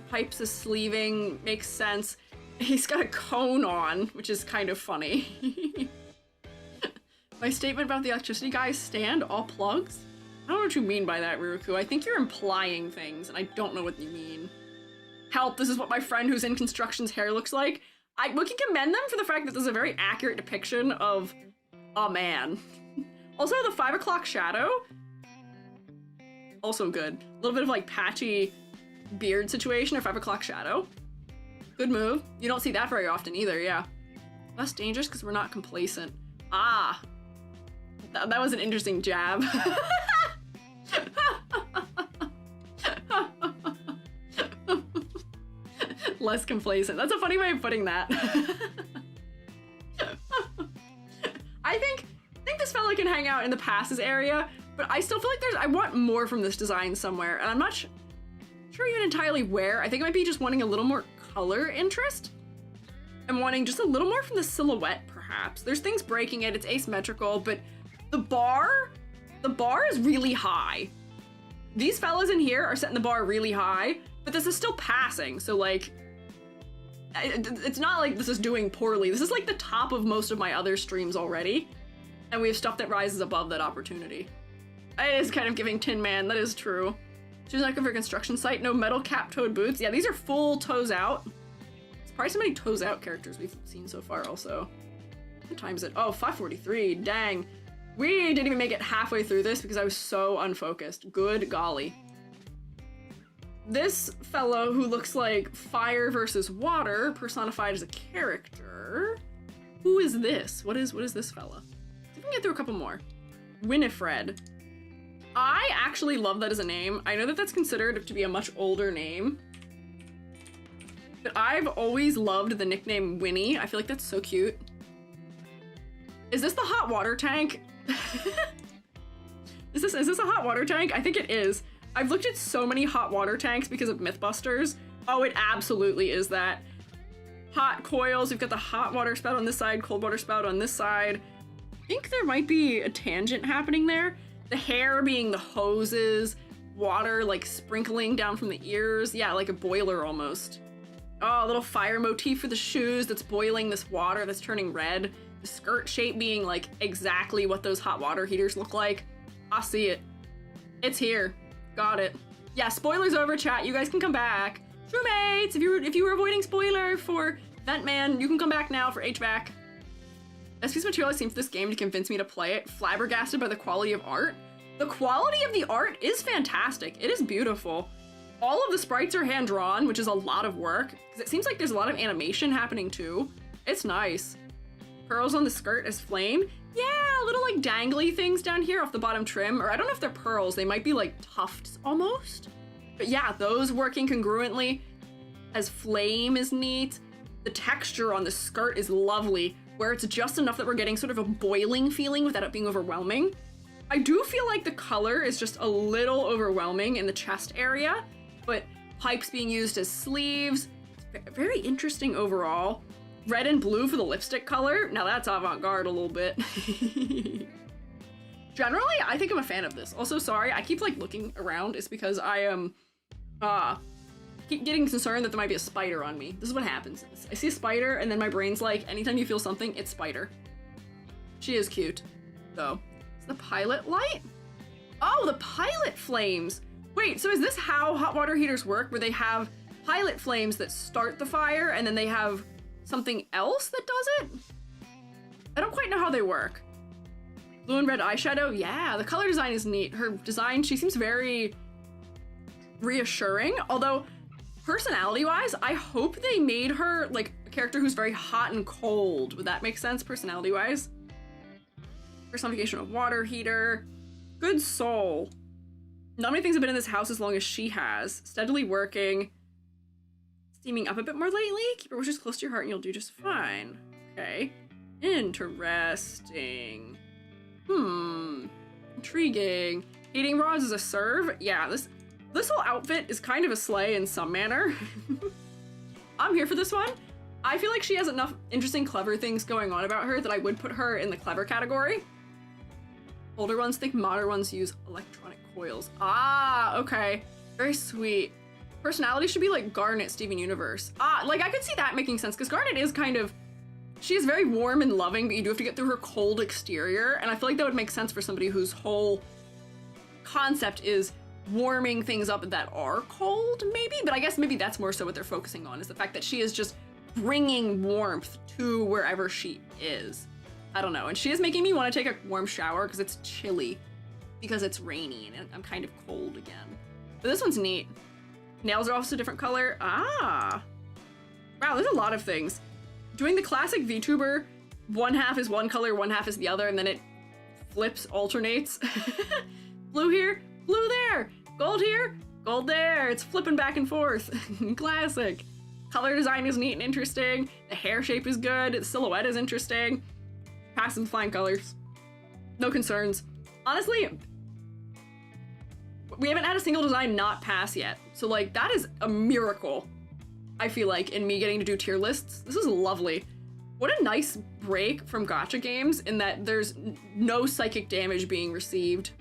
Pipes is sleeving, makes sense. He's got a cone on, which is kind of funny. My statement about the electricity guys stand all plugs? I don't know what you mean by that, Ruruku. I think you're implying things, and I don't know what you mean. Help, this is what my friend who's in construction's hair looks like. We can commend them for the fact that this is a very accurate depiction of a man. Also, the 5 o'clock shadow, also good. A little bit of like patchy beard situation or 5 o'clock shadow. Good move. You don't see that very often either, yeah. Less dangerous because we're not complacent. Ah, that was an interesting jab. Less complacent. That's a funny way of putting that. I think this fella can hang out in the passes area, but I still feel like I want more from this design somewhere, and I'm not sure even entirely where. I think it might be just wanting a little more color interest. I'm wanting just a little more from the silhouette, perhaps. There's things breaking it, it's asymmetrical, but the bar is really high. These fellas in here are setting the bar really high, but this is still passing, so like, it's not like this is doing poorly. This is like the top of most of my other streams already, and we have stuff that rises above that opportunity. It is kind of giving Tin Man, that is true. She's not good for a construction site, no metal cap-toed boots. Yeah, these are full toes out. It's probably so many toes out characters we've seen so far also. What time is it? Oh, 5:43, dang. We didn't even make it halfway through this because I was so unfocused. Good golly. This fellow who looks like fire versus water personified as a character. Who is this? What is this fella? See if we can get through a couple more. Winifred. I actually love that as a name. I know that that's considered to be a much older name, but I've always loved the nickname Winnie. I feel like that's so cute. Is this the hot water tank? Is this a hot water tank? I think it is. I've looked at so many hot water tanks because of Mythbusters. Oh, it absolutely is that. Hot coils, we've got the hot water spout on this side, cold water spout on this side. I think there might be a tangent happening there. The hair being the hoses, water like sprinkling down from the ears. Yeah, like a boiler almost. Oh, a little fire motif for the shoes that's boiling this water that's turning red. The skirt shape being like exactly what those hot water heaters look like. I see it. It's here. Got it. Yeah, spoilers over, chat. You guys can come back. True mates, if you were avoiding spoiler for Ventman, you can come back now for HVAC. Best piece of material I've seen for this game to convince me to play it. Flabbergasted by the quality of art. The quality of the art is fantastic. It is beautiful. All of the sprites are hand-drawn, which is a lot of work, because it seems like there's a lot of animation happening too. It's nice. Pearls on the skirt as flame. Yeah, little like dangly things down here off the bottom trim, or I don't know if they're pearls, they might be like tufts almost. But yeah, those working congruently as flame is neat. The texture on the skirt is lovely, where it's just enough that we're getting sort of a boiling feeling without it being overwhelming. I do feel like the color is just a little overwhelming in the chest area, but pipes being used as sleeves. Very interesting overall. Red and blue for the lipstick color. Now that's avant-garde a little bit. Generally, I think I'm a fan of this. Also, sorry, I keep like looking around. It's because I am keep getting concerned that there might be a spider on me. This is what happens. I see a spider and then my brain's like, anytime you feel something, it's spider. She is cute, though. Is the pilot light? Oh, the pilot flames. Wait, so is this how hot water heaters work, where they have pilot flames that start the fire and then they have something else that does it? I don't quite know how they work. Blue and red eyeshadow. Yeah, the color design is neat. Her design, she seems very reassuring, although personality-wise, I hope they made her like a character who's very hot and cold. Would that make sense, personality-wise? Personification of water heater. Good soul. Not many things have been in this house as long as she has. Steadily working. Steaming up a bit more lately. Keep your wishes close to your heart and you'll do just fine. Okay. Interesting. Intriguing. Heating rods as a serve. Yeah, this whole outfit is kind of a slay in some manner. I'm here for this one. I feel like she has enough interesting, clever things going on about her that I would put her in the clever category. Older ones think modern ones use electronic coils. Ah, okay. Very sweet. Personality should be like Garnet, Steven Universe. Ah, like I could see that making sense, because Garnet is kind of, she is very warm and loving, but you do have to get through her cold exterior, and I feel like that would make sense for somebody whose whole concept is warming things up that are cold, maybe? But I guess maybe that's more so what they're focusing on, is the fact that she is just bringing warmth to wherever she is. I don't know, and she is making me want to take a warm shower because it's chilly, because it's rainy and I'm kind of cold again. But this one's neat. Nails are also a different color. Ah! Wow, there's a lot of things. Doing the classic VTuber, one half is one color, one half is the other, and then it flips, alternates. Blue here, blue there. Gold here, gold there. It's flipping back and forth. Classic. Color design is neat and interesting. The hair shape is good. The silhouette is interesting. Passing flying colors. No concerns. Honestly, we haven't had a single design not pass yet. So like, that is a miracle. I feel like, in me getting to do tier lists. This is lovely. What a nice break from gacha games in that there's no psychic damage being received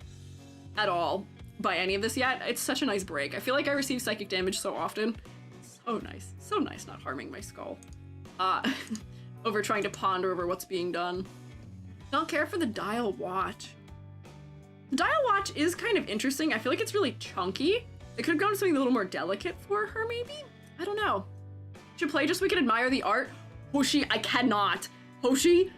at all by any of this yet. It's such a nice break. I feel like I receive psychic damage so often. So nice not harming my skull. Over trying to ponder over what's being done. Don't care for the dial watch. The dial watch is kind of interesting. I feel like it's really chunky. It could have gone to something a little more delicate for her, maybe? I don't know. Should play just so we can admire the art. Hoshi, I cannot. Hoshi.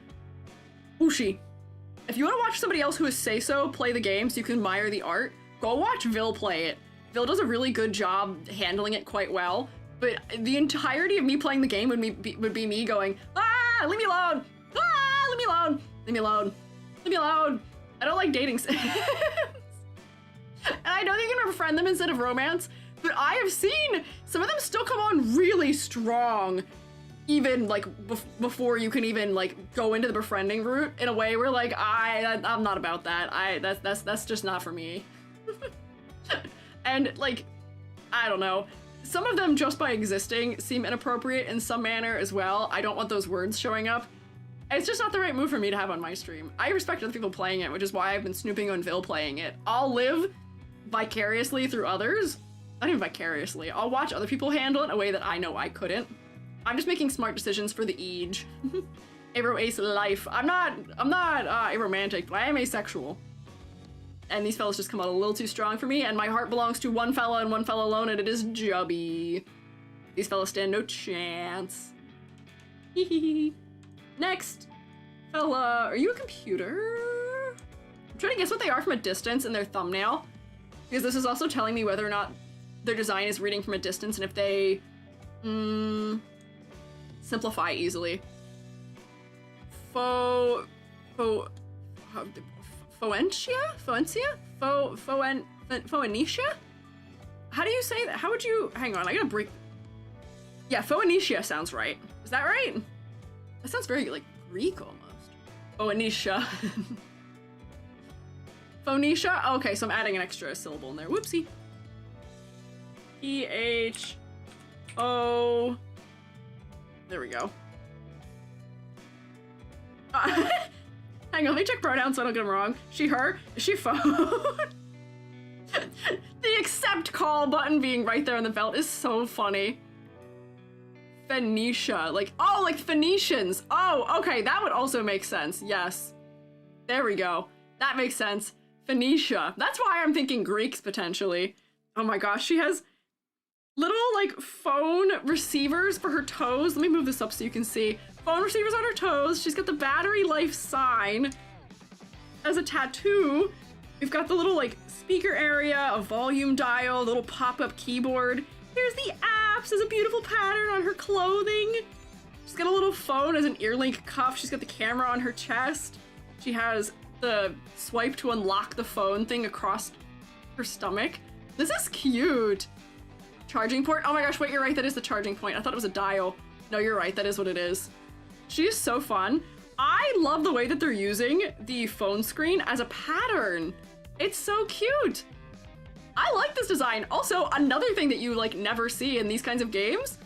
If you want to watch somebody else who is say-so play the game so you can admire the art, go watch Vil play it. Vil does a really good job handling it quite well, but the entirety of me playing the game would be me going, ah, leave me alone! Ah, leave me alone! Leave me alone! Leave me alone! I don't like dating sims. And I know that you can befriend them instead of romance, but I have seen some of them still come on really strong, even like before you can even like go into the befriending route in a way where like I'm not about that. That's just not for me. And like, I don't know. Some of them just by existing seem inappropriate in some manner as well. I don't want those words showing up. It's just not the right move for me to have on my stream. I respect other people playing it, which is why I've been snooping on Vil playing it. I'll live vicariously through others. Not even vicariously. I'll watch other people handle it in a way that I know I couldn't. I'm just making smart decisions for the age. Aro ace life. I'm not aromantic, but I am asexual. And these fellas just come out a little too strong for me, and my heart belongs to one fella and one fella alone, and it is Jubby. These fellas stand no chance. Next fella, are you a computer? I'm trying to guess what they are from a distance in their thumbnail, because this is also telling me whether or not their design is reading from a distance and if they simplify easily. Phoenicia? How do you say that? How would you, hang on, I gotta break. Yeah, Phoenicia sounds right. Is that right? That sounds very like Greek almost. Phoenicia. Phoenicia? Okay, so I'm adding an extra syllable in there. Whoopsie. P-H-O... There we go. Hang on, let me check pronouns so I don't get them wrong. She, her? Is she phone? The accept call button being right there on the belt is so funny. Phoenicia, like, oh, like Phoenicians. Oh, okay, that would also make sense, yes. There we go. That makes sense. Phoenicia. That's why I'm thinking Greeks, potentially. Oh my gosh, she has little, like, phone receivers for her toes. Let me move this up so you can see. Phone receivers on her toes. She's got the battery life sign as a tattoo. We've got the little, like, speaker area, a volume dial, a little pop-up keyboard. Here's the apps. There's a beautiful pattern on her clothing. She's got a little phone as an earlink cuff. She's got the camera on her chest. She has the swipe to unlock the phone thing across her stomach. This is cute. Charging port. Oh my gosh, wait, you're right. That is the charging point. I thought it was a dial. No, you're right. That is what it is. She is so fun. I love the way that they're using the phone screen as a pattern. It's so cute. I like this design. Also, another thing that you like never see in these kinds of games,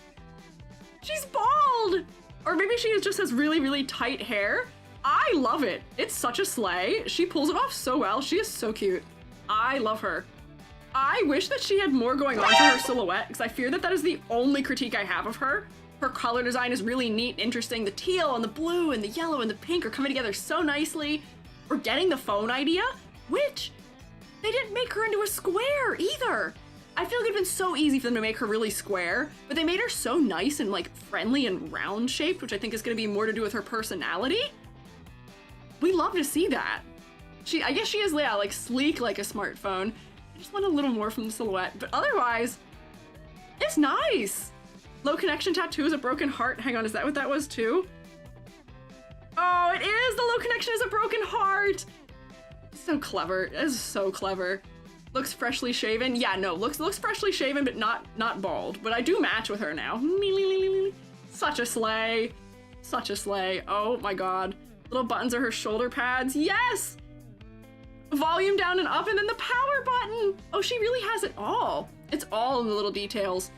she's bald. Or maybe she just has really, really tight hair. I love it. It's such a slay. She pulls it off so well. She is so cute. I love her. I wish that she had more going on for her silhouette, because I fear that that is the only critique I have of her. Her color design is really neat, interesting. The teal and the blue and the yellow and the pink are coming together so nicely. We're getting the phone idea, which they didn't make her into a square either. I feel like it'd been so easy for them to make her really square, but they made her so nice and like friendly and round shaped, which I think is gonna be more to do with her personality. We love to see that. I guess she is, yeah, like sleek like a smartphone. I just want a little more from the silhouette, but otherwise, it's nice. Low connection tattoo is a broken heart. Hang on, is that what that was too? Oh, it is! The low connection is a broken heart! So clever. It is so clever. Looks freshly shaven. Yeah, no, looks freshly shaven, but not bald. But I do match with her now. Such a slay. Such a slay. Oh my god. Little buttons are her shoulder pads. Yes! Volume down and up, and then the power button! Oh, she really has it all. It's all in the little details.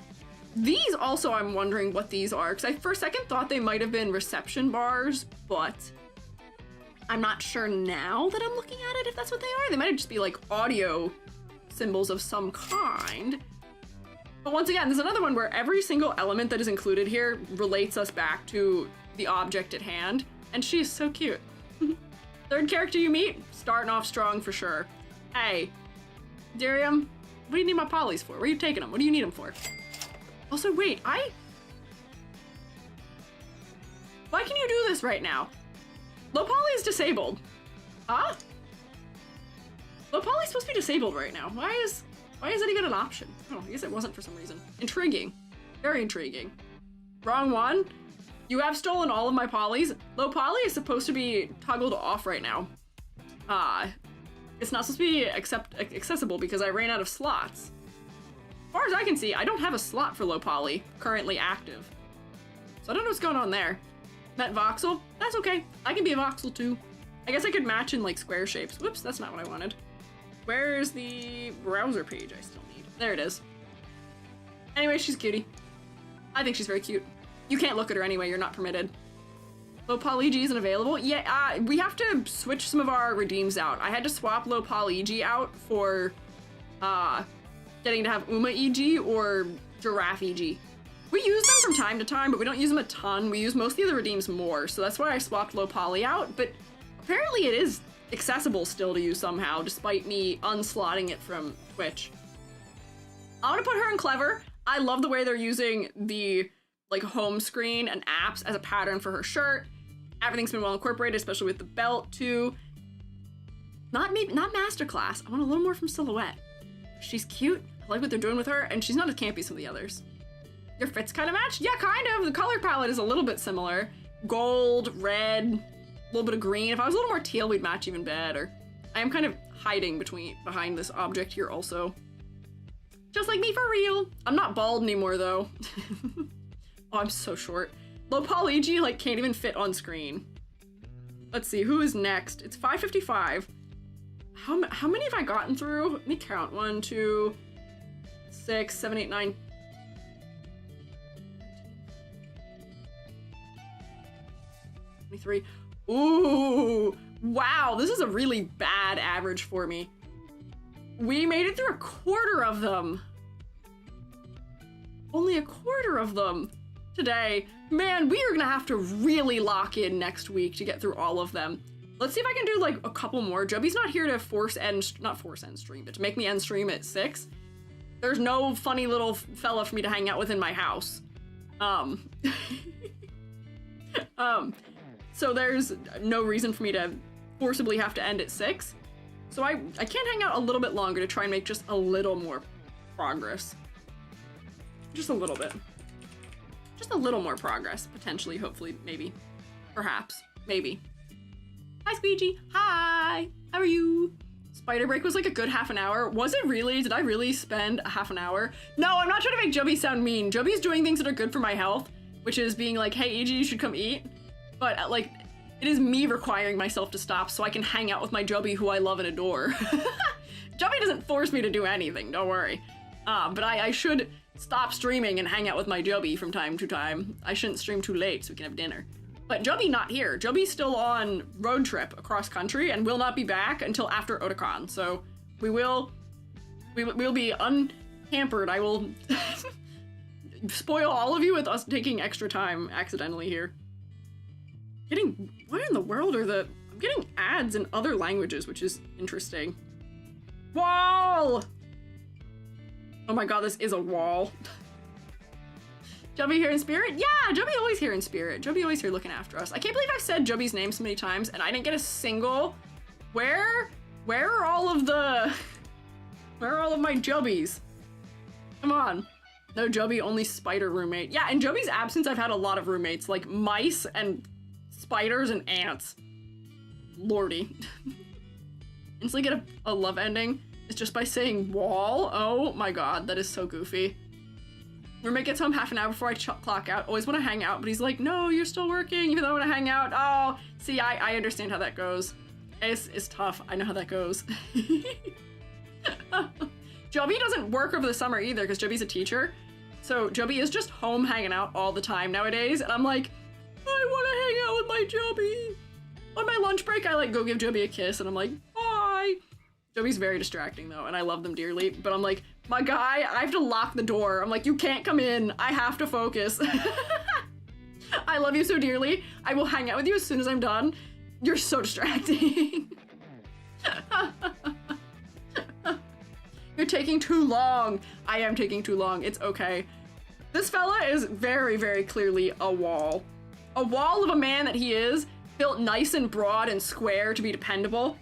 These also, I'm wondering what these are, because I for a second thought they might have been reception bars, but I'm not sure now that I'm looking at it if that's what they are. They might just be like audio symbols of some kind. But once again, there's another one where every single element that is included here relates us back to the object at hand, and she is so cute. Third character you meet, starting off strong for sure. Hey, Darium, what do you need my polys for? Where are you taking them? What do you need them for? Also, wait, why can you do this right now? Low poly is disabled. Huh? Low poly is supposed to be disabled right now. Why is that even an option? Oh, I guess it wasn't for some reason. Intriguing. Very intriguing. Wrong one. You have stolen all of my polys. Low poly is supposed to be toggled off right now. It's not supposed to be accessible because I ran out of slots. As far as I can see, I don't have a slot for low poly currently active. So I don't know what's going on there. Met voxel? That's okay. I can be a voxel too. I guess I could match in like square shapes. Whoops, that's not what I wanted. Where's the browser page I still need? There it is. Anyway, she's cutie. I think she's very cute. You can't look at her anyway, you're not permitted. Low poly G isn't available? Yeah, we have to switch some of our redeems out. I had to swap low poly EG out for getting to have Uma EG or Giraffe EG. We use them from time to time, but we don't use them a ton. We use most of the other redeems more, so that's why I swapped low poly out, but apparently it is accessible still to use somehow, despite me unslotting it from Twitch. I'm gonna put her in Clever. I love the way they're using the like home screen and apps as a pattern for her shirt. Everything's been well incorporated, especially with the belt too. Not masterclass. I want a little more from Silhouette. She's cute. I like what they're doing with her, and she's not as campy as some of the others. Your fits kind of match? Yeah, kind of. The color palette is a little bit similar. Gold, red, a little bit of green. If I was a little more teal, we'd match even better. I am kind of hiding behind this object here also. Just like me for real. I'm not bald anymore though. Oh, I'm so short. Low poly EG like can't even fit on screen. Let's see, who is next? It's 5:55. How many have I gotten through? Let me count. 1, 2, 6, 7, 8, 9. 23. Ooh, wow, this is a really bad average for me. We made it through a quarter of them. Only a quarter of them today. Man, we are gonna have to really lock in next week to get through all of them. Let's see if I can do like a couple more. Joby's not here to not force end stream, but to make me end stream at 6. There's no funny little fella for me to hang out with in my house. So there's no reason for me to forcibly have to end at 6. So I can hang out a little bit longer to try and make just a little more progress. Just a little bit. Just a little more progress, potentially, hopefully, maybe. Perhaps. Maybe. Hi, Squiiji. Hi. How are you? Spider break was like a good half an hour. Was it really? Did I really spend a half an hour? No, I'm not trying to make Joby sound mean. Joby's doing things that are good for my health, which is being like, hey, EG, you should come eat. But like, it is me requiring myself to stop so I can hang out with my Joby who I love and adore. Joby doesn't force me to do anything, don't worry. But I should stop streaming and hang out with my Joby from time to time. I shouldn't stream too late so we can have dinner. But Joby not here. Joby's still on road trip across country and will not be back until after Otakon. So we will be unhampered. I will spoil all of you with us taking extra time accidentally here. What in the world are I'm getting ads in other languages, which is interesting. Wall! Oh my god, this is a wall. Joby here in spirit? Yeah, Joby always here in spirit. Joby always here looking after us. I can't believe I've said Joby's name so many times and I didn't get a single... Where are all of my Jobies? Come on. No Joby, only spider roommate. Yeah, in Joby's absence, I've had a lot of roommates, like mice and spiders and ants. Lordy. Instantly get a love ending. It's just by saying wall. Oh my god, that is so goofy. Roommate gets home half an hour before I clock out. Always want to hang out, but he's like, no, you're still working, even though I want to hang out. Oh, see, I understand how that goes. It's tough. I know how that goes. Joby doesn't work over the summer either, because Joby's a teacher. So Joby is just home hanging out all the time nowadays, and I'm like, I want to hang out with my Joby. On my lunch break, I like go give Joby a kiss, and I'm like, bye. Joby's very distracting though, and I love them dearly, but I'm like, my guy, I have to lock the door. I'm like, you can't come in. I have to focus. I love you so dearly. I will hang out with you as soon as I'm done. You're so distracting. You're taking too long. I am taking too long. It's okay. This fella is very, very clearly a wall. A wall of a man that he is, built nice and broad and square to be dependable.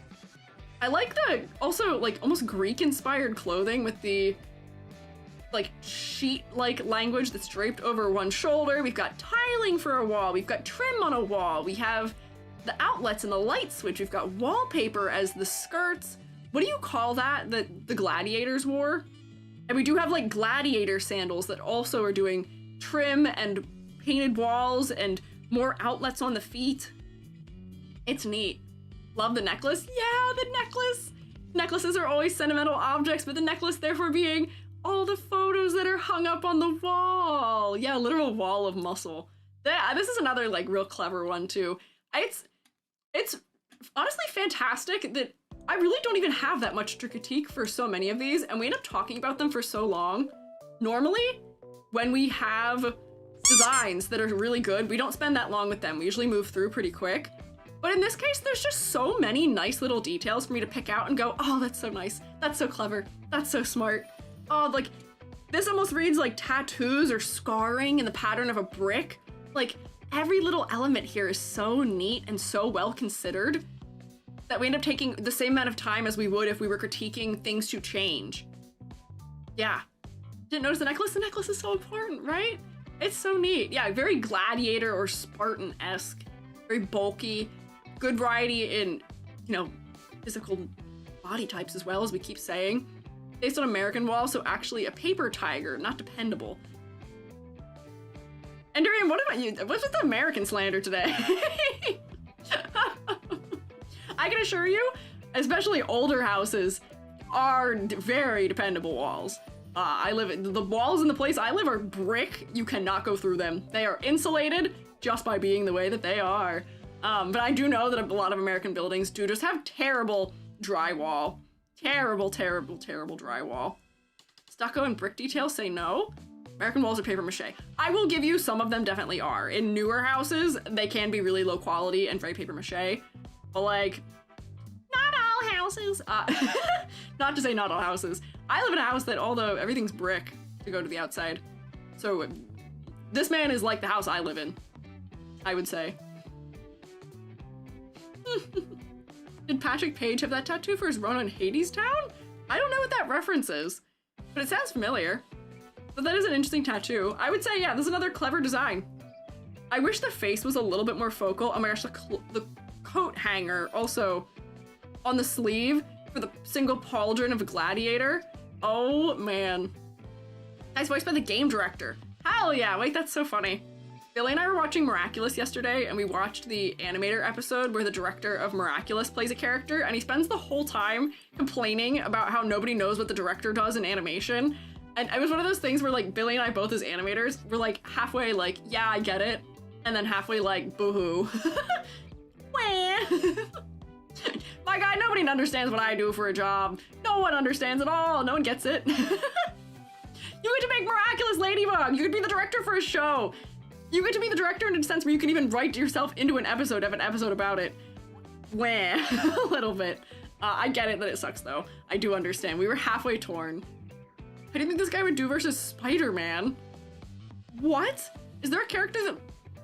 I like the, also, like, almost Greek-inspired clothing with the, like, sheet-like language that's draped over one shoulder. We've got tiling for a wall. We've got trim on a wall. We have the outlets and the light switch. We've got wallpaper as the skirts. What do you call that the gladiators wore? And we do have, like, gladiator sandals that also are doing trim and painted walls and more outlets on the feet. It's neat. Love the necklace. Yeah, the necklace. Necklaces are always sentimental objects, but the necklace therefore being all the photos that are hung up on the wall. Yeah, literal wall of muscle. This is another, like, real clever one, too. It's honestly fantastic that I really don't even have that much to critique for so many of these, and we end up talking about them for so long. Normally, when we have designs that are really good, we don't spend that long with them. We usually move through pretty quick. But in this case, there's just so many nice little details for me to pick out and go, oh, that's so nice. That's so clever. That's so smart. Oh, like, this almost reads like tattoos or scarring in the pattern of a brick. Like, every little element here is so neat and so well considered that we end up taking the same amount of time as we would if we were critiquing things to change. Yeah. Didn't notice the necklace? The necklace is so important, right? It's so neat. Yeah, very gladiator or Spartan-esque. Very bulky. Good variety in, you know, physical body types as well, as we keep saying. Based on American wall, so actually a paper tiger, not dependable. And Dorian, what about you? What's with the American slander today? I can assure you, especially older houses are very dependable walls. The walls in the place I live are brick. You cannot go through them. They are insulated just by being the way that they are. But I do know that a lot of American buildings do just have terrible drywall. Terrible, terrible, terrible drywall. Stucco and brick details say no. American walls are paper mache. I will give you some of them definitely are. In newer houses, they can be really low quality and very paper mache. But like, not all houses. Not to say not all houses. I live in a house that although everything's brick to go to the outside. So this man is like the house I live in, I would say. Did Patrick Page have that tattoo for his run on Hadestown? I don't know what that reference is, but it sounds familiar. But that is an interesting tattoo. I would say, yeah, this is another clever design. I wish the face was a little bit more focal. Oh my gosh, the coat hanger also on the sleeve for the single pauldron of a gladiator. Oh man. Nice voice by the game director. Hell yeah, wait, that's so funny. Billy and I were watching Miraculous yesterday, and we watched the animator episode where the director of Miraculous plays a character, and he spends the whole time complaining about how nobody knows what the director does in animation. And it was one of those things where, like, Billy and I both as animators were, like, halfway like, yeah, I get it, and then halfway like, boo-hoo. My God, nobody understands what I do for a job. No one understands at all. No one gets it. You get to make Miraculous Ladybug. You could be the director for a show. You get to be the director in a sense where you can even write yourself into an episode, have an episode about it. Wah, a little bit. I get it that it sucks though. I do understand. We were halfway torn. How do you think this guy would do versus Spider-Man? What? Is there a character that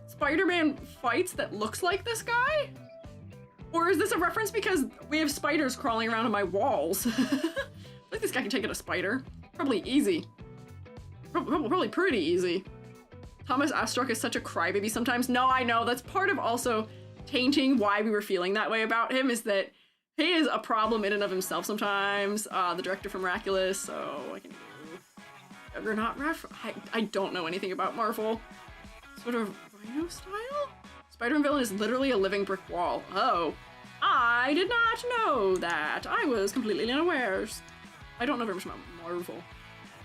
Spider-Man fights that looks like this guy? Or is this a reference because we have spiders crawling around on my walls? I think this guy can take out a spider. Probably easy. Probably pretty easy. Thomas Astruck is such a crybaby sometimes. No, I know. That's part of also tainting why we were feeling that way about him, is that he is a problem in and of himself sometimes. The director from Miraculous, so I can do Juggernaut I don't know anything about Marvel. Sort of Rhino style? Spider-Man villain is literally a living brick wall. Oh. I did not know that. I was completely unaware. I don't know very much about Marvel.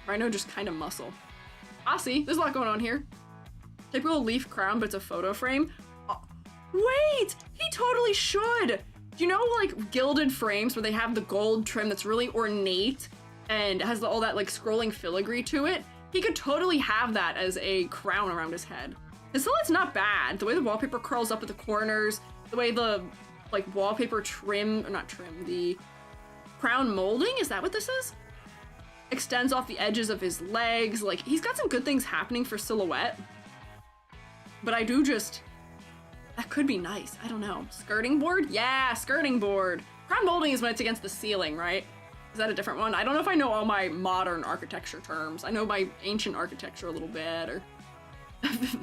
Rhino just kind of muscle. I see. There's a lot going on here. Typical leaf crown, but it's a photo frame. Oh, wait! He totally should! Do you know, like, gilded frames where they have the gold trim that's really ornate and has all that, like, scrolling filigree to it? He could totally have that as a crown around his head. His silhouette's not bad. The way the wallpaper curls up at the corners, the way the, like, wallpaper trim, or not trim, the crown molding, is that what this is? Extends off the edges of his legs. Like, he's got some good things happening for silhouette. But I do just... That could be nice. I don't know. Skirting board? Yeah, skirting board. Crown molding is when it's against the ceiling, right? Is that a different one? I don't know if I know all my modern architecture terms. I know my ancient architecture a little bit, or...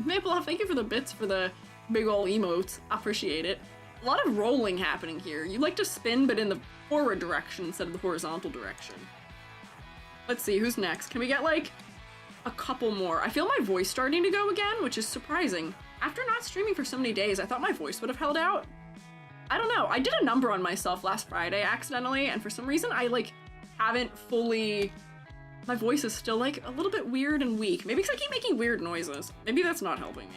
Maple, thank you for the bits for the big ol' emotes. I appreciate it. A lot of rolling happening here. You like to spin, but in the forward direction instead of the horizontal direction. Let's see, who's next? Can we get, like, a couple more? I feel my voice starting to go again, which is surprising. After not streaming for so many days, I thought my voice would have held out. I don't know. I did a number on myself last Friday accidentally, and for some reason I, like, haven't fully... My voice is still, like, a little bit weird and weak. Maybe because I keep making weird noises. Maybe that's not helping me.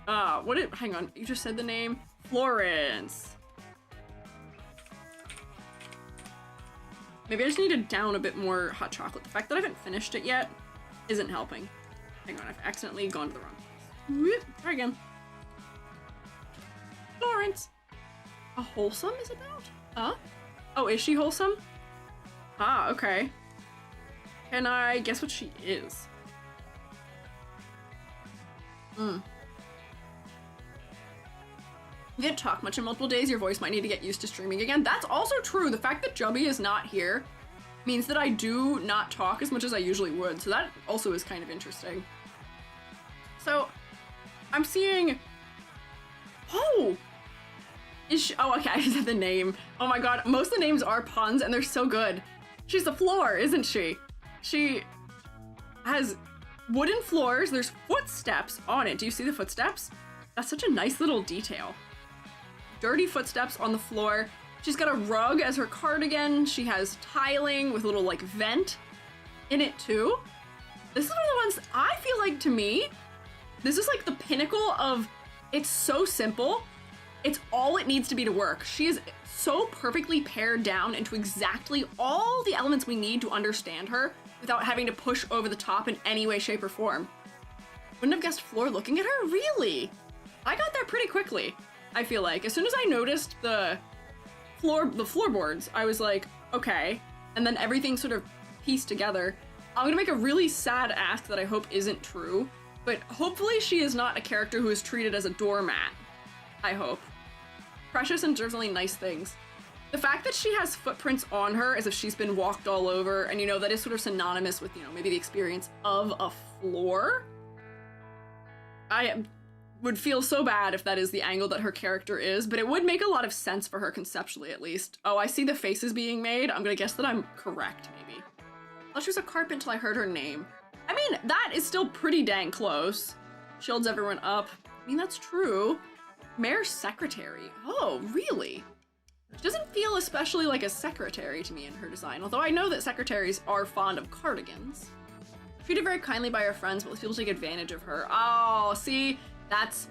Hang on, you just said the name? Florence. Maybe I just need to down a bit more hot chocolate. The fact that I haven't finished it yet isn't helping. Hang on, I've accidentally gone to the wrong place. Whoop, try again. Florence. A wholesome is about? Huh? Oh, is she wholesome? Ah, okay. Can I guess what she is? You didn't talk much in multiple days, your voice might need to get used to streaming again. That's also true. The fact that Jubby is not here means that I do not talk as much as I usually would, so that also is kind of interesting. So, I'm seeing... Oh! Is she... Oh, okay, I said the name. Oh my god, most of the names are puns, and they're so good. She's the floor, isn't she? She has wooden floors, there's footsteps on it. Do you see the footsteps? That's such a nice little detail. Dirty footsteps on the floor. She's got a rug as her cardigan. She has tiling with a little, like, vent in it, too. This is one of the ones, I feel like, to me, this is, like, the pinnacle of, it's so simple. It's all it needs to be to work. She is so perfectly pared down into exactly all the elements we need to understand her without having to push over the top in any way, shape, or form. Wouldn't have guessed floor looking at her? Really? I got there pretty quickly, I feel like. As soon as I noticed the floorboards, I was like, okay. And then everything sort of pieced together. I'm gonna make a really sad ask that I hope isn't true, but hopefully she is not a character who is treated as a doormat. I hope. Precious and deserves only nice things. The fact that she has footprints on her as if she's been walked all over, and you know, that is sort of synonymous with, you know, maybe the experience of a floor. I would feel so bad if that is the angle that her character is, but it would make a lot of sense for her conceptually, at least. Oh, I see the faces being made. I'm gonna guess that I'm correct, maybe. I thought she was a carpet until I heard her name. I mean, that is still pretty dang close. Shields everyone up. I mean, that's true. Mayor's secretary. Oh, really? She doesn't feel especially like a secretary to me in her design, although I know that secretaries are fond of cardigans. Treated very kindly by her friends, but people take advantage of her. Oh, see? That's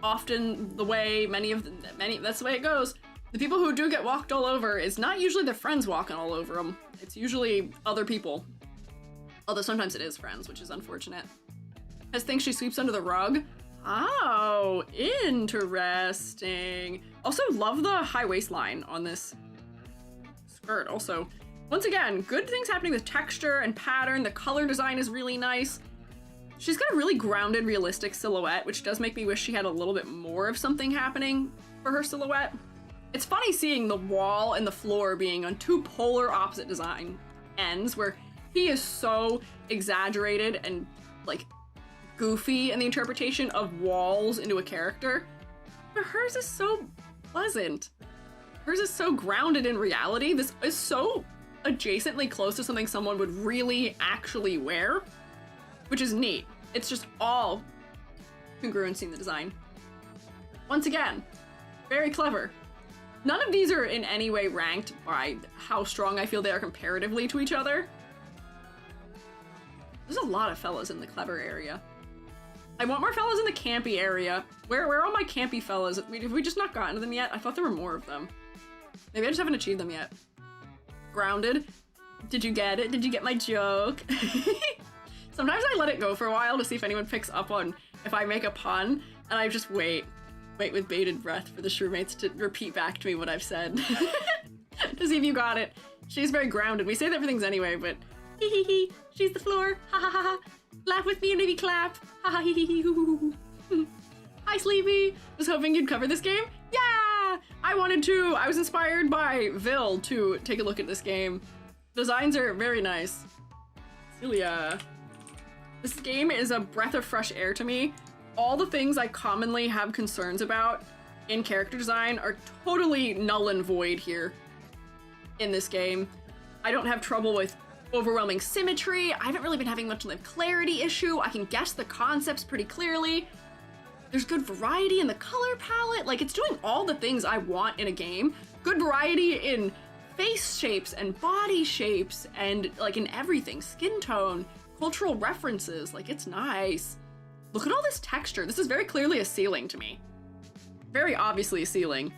often the way that's the way it goes. The people who do get walked all over is not usually their friends walking all over them. It's usually other people. Although sometimes it is friends, which is unfortunate. Has things she sweeps under the rug. Oh, interesting. Also, love the high waistline on this skirt. Also, once again, good things happening with texture and pattern. The color design is really nice. She's got a really grounded, realistic silhouette, which does make me wish she had a little bit more of something happening for her silhouette. It's funny seeing the wall and the floor being on two polar opposite design ends, where he is so exaggerated and, like, goofy in the interpretation of walls into a character, but hers is so pleasant. Hers is so grounded in reality. This is so adjacently close to something someone would really actually wear, which is neat. It's just all congruency in the design. Once again, very clever. None of these are in any way ranked by how strong I feel they are comparatively to each other. This a lot of fellas in the clever area. I want more fellas in the campy area. Where are all my campy fellas? Have we just not gotten to them yet? I thought there were more of them. Maybe I just haven't achieved them yet. Grounded. Did you get it? Did you get my joke? Sometimes I let it go for a while to see if anyone picks up on if I make a pun, and I just wait with bated breath for the shroommates to repeat back to me what I've said. To see if you got it. She's very grounded. We say that for things anyway, but hee hee hee, she's the floor, ha ha ha ha. Laugh with me and maybe clap, ha ha hee hee hee hoo hoo. Hi Sleepy, was hoping you'd cover this game. Yeah, I wanted to. I was inspired by Vil to take a look at this game. Designs are very nice. Celia. This game is a breath of fresh air to me. All the things I commonly have concerns about in character design are totally null and void here in this game. I don't have trouble with overwhelming symmetry. I haven't really been having much of a clarity issue. I can guess the concepts pretty clearly. There's good variety in the color palette. Like, it's doing all the things I want in a game. Good variety in face shapes and body shapes and like in everything. Skin tone, cultural references. Like, it's nice. Look at all this texture. This is very clearly a ceiling to me. Very obviously a ceiling.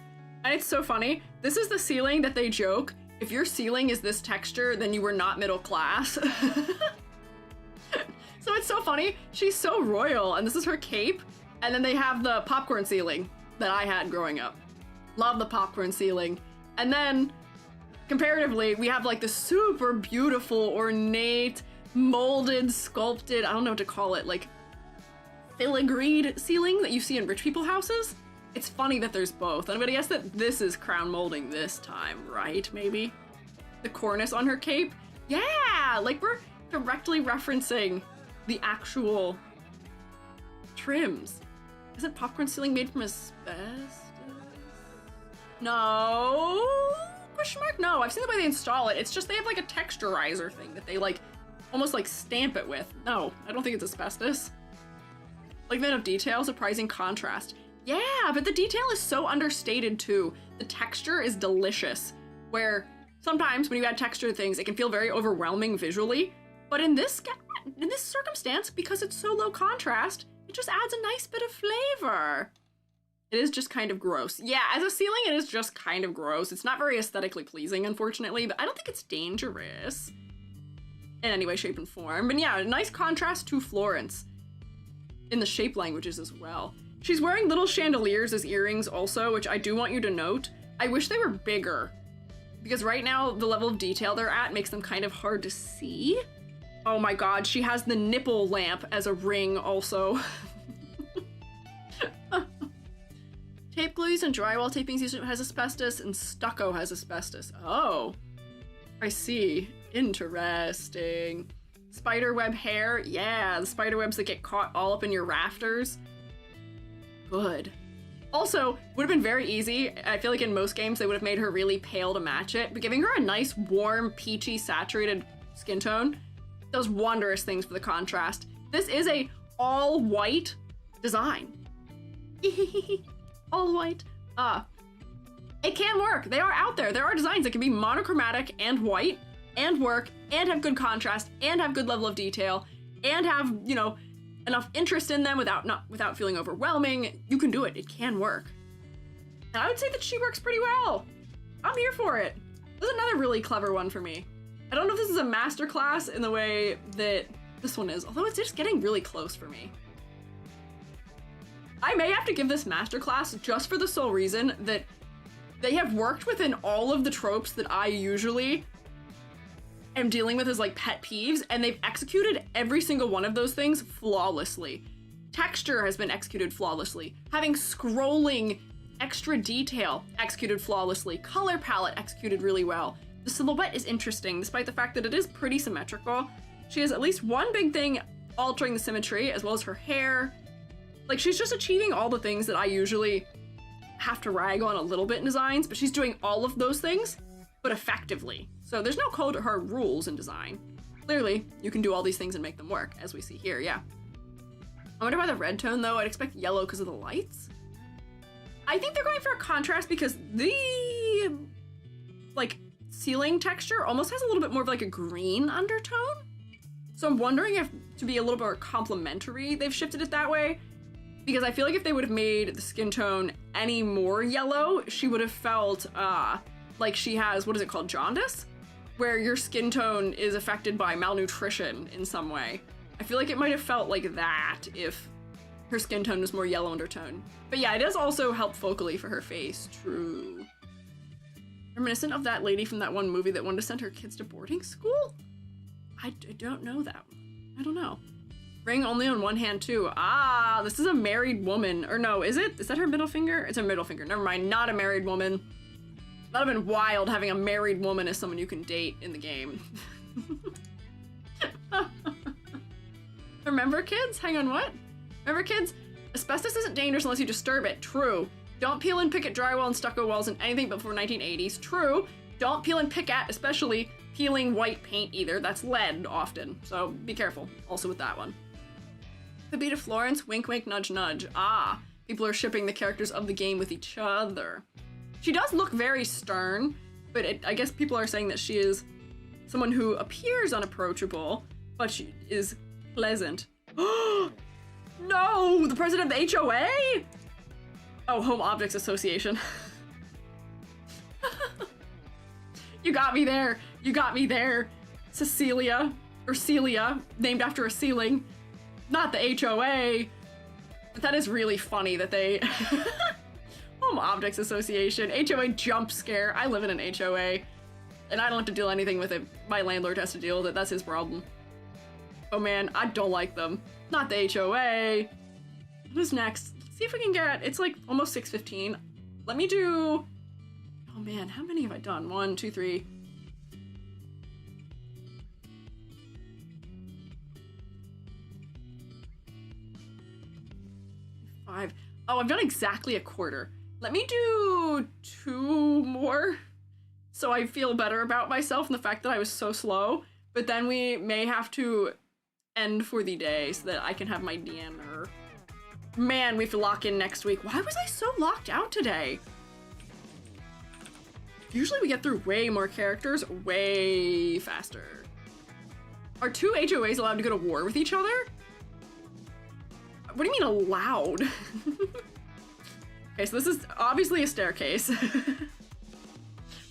And it's so funny. This is the ceiling that they joke, if your ceiling is this texture, then you were not middle class. So it's so funny. She's so royal, and this is her cape. And then they have the popcorn ceiling that I had growing up. Love the popcorn ceiling. And then, comparatively, we have like the super beautiful, ornate, molded, sculpted, I don't know what to call it, like filigreed ceiling that you see in rich people houses. It's funny that there's both. I'm gonna guess that this is crown molding this time, right? Maybe? The cornice on her cape? Yeah! Like, we're directly referencing the actual trims. Isn't popcorn ceiling made from asbestos? No? Question mark? No, I've seen the way they install it. It's just they have like a texturizer thing that they like almost like stamp it with. No, I don't think it's asbestos. Like, they have detail, surprising contrast. Yeah, but the detail is so understated too. The texture is delicious, where sometimes when you add texture to things, it can feel very overwhelming visually. But in this circumstance, because it's so low contrast, it just adds a nice bit of flavor. It is just kind of gross. Yeah, as a ceiling, it is just kind of gross. It's not very aesthetically pleasing, unfortunately, but I don't think it's dangerous in any way, shape, and form. And yeah, a nice contrast to Florence in the shape languages as well. She's wearing little chandeliers as earrings also, which I do want you to note. I wish they were bigger, because right now the level of detail they're at makes them kind of hard to see. Oh my god, she has the nipple lamp as a ring also. Tape glue used in drywall taping usually has asbestos, and stucco has asbestos. Oh, I see. Interesting. Spiderweb hair. Yeah, the spiderwebs that get caught all up in your rafters. Good. Also, would have been very easy. I feel like in most games they would have made her really pale to match it, but giving her a nice, warm, peachy, saturated skin tone does wondrous things for the contrast. This is a all-white design. All white. It can work. They are out there. There are designs that can be monochromatic and white and work and have good contrast and have good level of detail and have, you know, enough interest in them without feeling overwhelming. You can do it. It can work. And I would say that she works pretty well. I'm here for it. This is another really clever one for me. I don't know if this is a masterclass in the way that this one is, although it's just getting really close for me. I may have to give this masterclass just for the sole reason that they have worked within all of the tropes that I usually am dealing with as like pet peeves, and they've executed every single one of those things flawlessly. Texture has been executed flawlessly. Having scrolling extra detail executed flawlessly. Color palette executed really well. The silhouette is interesting, despite the fact that it is pretty symmetrical. She has at least one big thing altering the symmetry, as well as her hair. Like, she's just achieving all the things that I usually have to rag on a little bit in designs, but she's doing all of those things, but effectively. So there's no code or hard rules in design. Clearly, you can do all these things and make them work, as we see here, yeah. I wonder why the red tone, though. I'd expect yellow because of the lights. I think they're going for a contrast because the, like, ceiling texture almost has a little bit more of like a green undertone. So I'm wondering if, to be a little more complimentary, they've shifted it that way. Because I feel like if they would have made the skin tone any more yellow, she would have felt like she has, what is it called, jaundice? Where your skin tone is affected by malnutrition in some way. I feel like it might have felt like that if her skin tone was more yellow undertone. But yeah, it does also help focally for her face, true. Reminiscent of that lady from that one movie that wanted to send her kids to boarding school? I don't know that one. I don't know. Ring only on one hand too. Ah, this is a married woman. Or no, is it? Is that her middle finger? It's a middle finger. Never mind, not a married woman. That would have been wild having a married woman as someone you can date in the game. Remember, kids? Hang on, what? Remember, kids? Asbestos isn't dangerous unless you disturb it. True. Don't peel and pick at drywall and stucco walls in anything before 1980s. True. Don't peel and pick at, especially peeling white paint either. That's lead often, so be careful also with that one. The Beat of Florence, wink wink nudge nudge. Ah, people are shipping the characters of the game with each other. She does look very stern, but I guess people are saying that she is someone who appears unapproachable, but she is pleasant. No, the president of the HOA? Oh, Home Objects Association. You got me there. You got me there. Cecilia, or Celia, named after a ceiling. Not the HOA. But that is really funny that they... Home Objects Association. HOA jump scare. I live in an HOA. And I don't have to deal anything with it. My landlord has to deal with it. That's his problem. Oh man, I don't like them. Not the HOA. Who's next? Let's see if we can get... It's like almost 6:15. Let me do... Oh man, how many have I done? 1, 2, 3... 5. Oh, I've done exactly a quarter. Let me do 2 more so I feel better about myself and the fact that I was so slow. But then we may have to end for the day so that I can have my dinner. Man, we have to lock in next week. Why was I so locked out today? Usually we get through way more characters way faster. Are 2 HOAs allowed to go to war with each other? What do you mean allowed? Okay, so this is obviously a staircase. What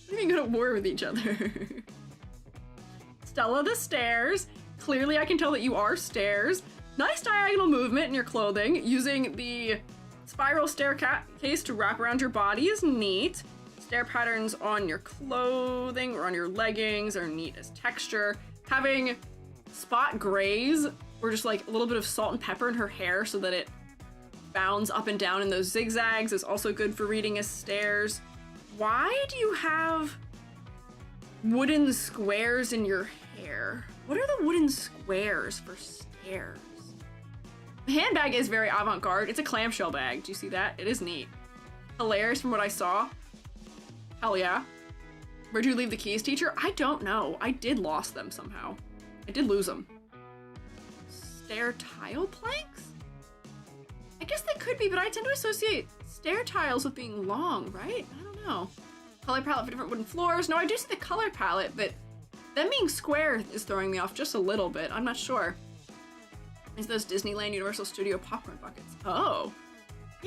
do you mean go to war with each other? Stella the stairs. Clearly I can tell that you are stairs. Nice diagonal movement in your clothing. Using the spiral staircase to wrap around your body is neat. Stair patterns on your clothing or on your leggings are neat as texture. Having spot grays or just like a little bit of salt and pepper in her hair so that it bounds up and down in those zigzags is also good for reading as stairs. Why do you have wooden squares in your hair? What are the wooden squares for stairs? The handbag is very avant-garde. It's a clamshell bag. Do you see that? It is neat. Hilarious from what I saw. Hell yeah. Where'd you leave the keys, teacher? I don't know. I did lost them somehow. I did lose them. Stair tile planks? I guess they could be, but I tend to associate stair tiles with being long, right? I don't know. Color palette for different wooden floors. No, I do see the color palette, but them being square is throwing me off just a little bit. I'm not sure. It's those Disneyland Universal Studio popcorn buckets. Oh,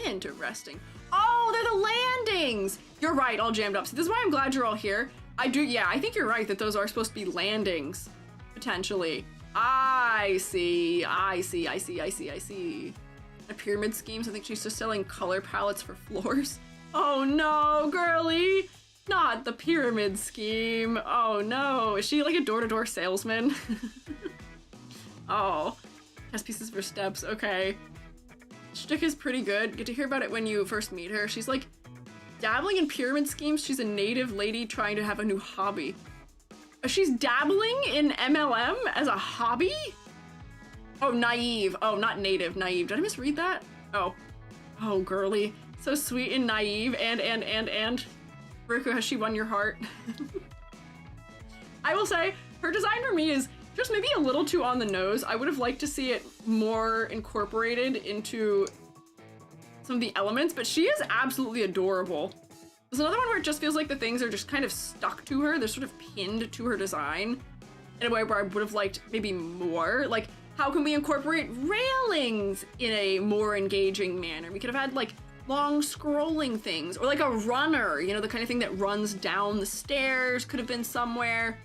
interesting. Oh, they're the landings. You're right, all jammed up. So this is why I'm glad you're all here. I think you're right that those are supposed to be landings, potentially. I see. The pyramid schemes, I think she's just selling color palettes for floors. Oh no, girly. Not the pyramid scheme. Oh no, is she like a door-to-door salesman? Oh, test pieces for steps, okay. Shtick is pretty good. Get to hear about it when you first meet her. She's like dabbling in pyramid schemes. She's a native lady trying to have a new hobby. She's dabbling in MLM as a hobby? Oh, naive. Oh, not native, naive. Did I misread that? Oh. Oh, girly. So sweet and naive and. Riku, has she won your heart? I will say, her design for me is just maybe a little too on the nose. I would have liked to see it more incorporated into some of the elements, but she is absolutely adorable. There's another one where it just feels like the things are just kind of stuck to her. They're sort of pinned to her design. in a way where I would have liked maybe more. Like, how can we incorporate railings in a more engaging manner? We could have had like long scrolling things, or like a runner, you know, the kind of thing that runs down the stairs could have been somewhere.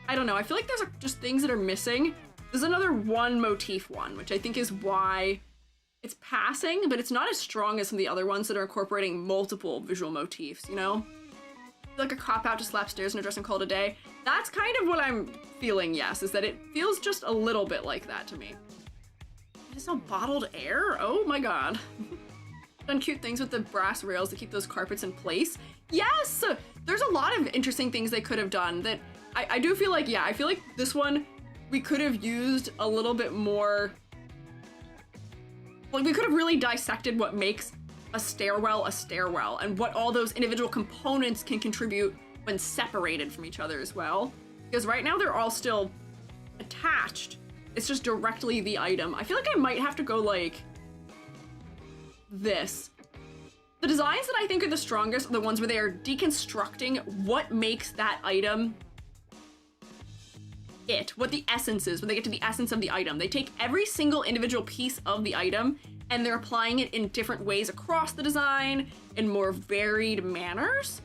I don't know, I feel like there's just things that are missing. There's another one motif one, which I think is why it's passing, but it's not as strong as some of the other ones that are incorporating multiple visual motifs, you know? Like a cop-out to slap stairs in a dress and call it a day. That's kind of what I'm feeling, yes, is that it feels just a little bit like that to me. It's no bottled air? Oh my god. Done cute things with the brass rails to keep those carpets in place. Yes! There's a lot of interesting things they could have done that I do feel like, yeah, I feel like this one we could have used a little bit more. Like, we could have really dissected what makes a stairwell and what all those individual components can contribute when separated from each other as well. Because right now they're all still attached. It's just directly the item. I feel like I might have to go like this. The designs that I think are the strongest are the ones where they are deconstructing what makes that item what the essence is, when they get to the essence of the item. They take every single individual piece of the item and they're applying it in different ways across the design in more varied manners.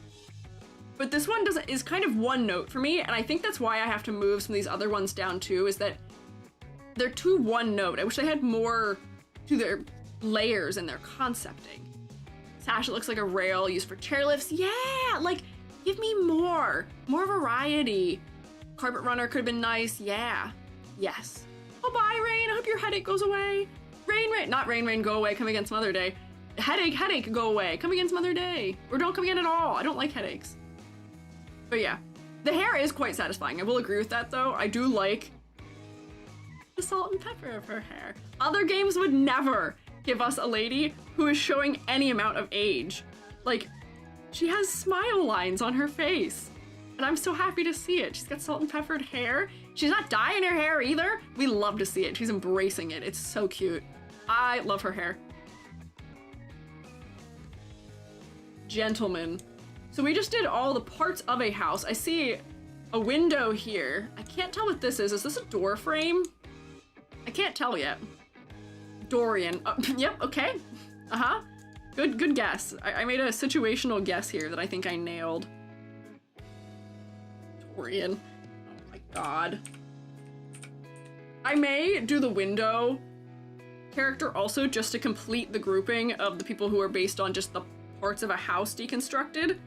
But this one is kind of one note for me, and I think that's why I have to move some of these other ones down too, is that they're too one note. I wish they had more to their layers and their concepting. Sash, it looks like a rail used for chairlifts. Yeah, like, give me more variety. Carpet runner could have been nice. Yeah. Yes. Oh, bye, Rain. I hope your headache goes away. Rain. Not rain, go away. Come again some other day. Headache, go away. Come again some other day. Or don't come again at all. I don't like headaches. But yeah, the hair is quite satisfying. I will agree with that, though. I do like the salt and pepper of her hair. Other games would never give us a lady who is showing any amount of age. Like, she has smile lines on her face. And I'm so happy to see it. She's got salt and peppered hair. She's not dyeing her hair either. We love to see it. She's embracing it. It's so cute. I love her hair. Gentlemen. So we just did all the parts of a house. I see a window here. I can't tell what this is. Is this a door frame? I can't tell yet. Dorian. Yep, okay. Uh-huh. Good guess. I made a situational guess here that I think I nailed. Dorian. Oh my god. I may do the window character also just to complete the grouping of the people who are based on just the parts of a house deconstructed.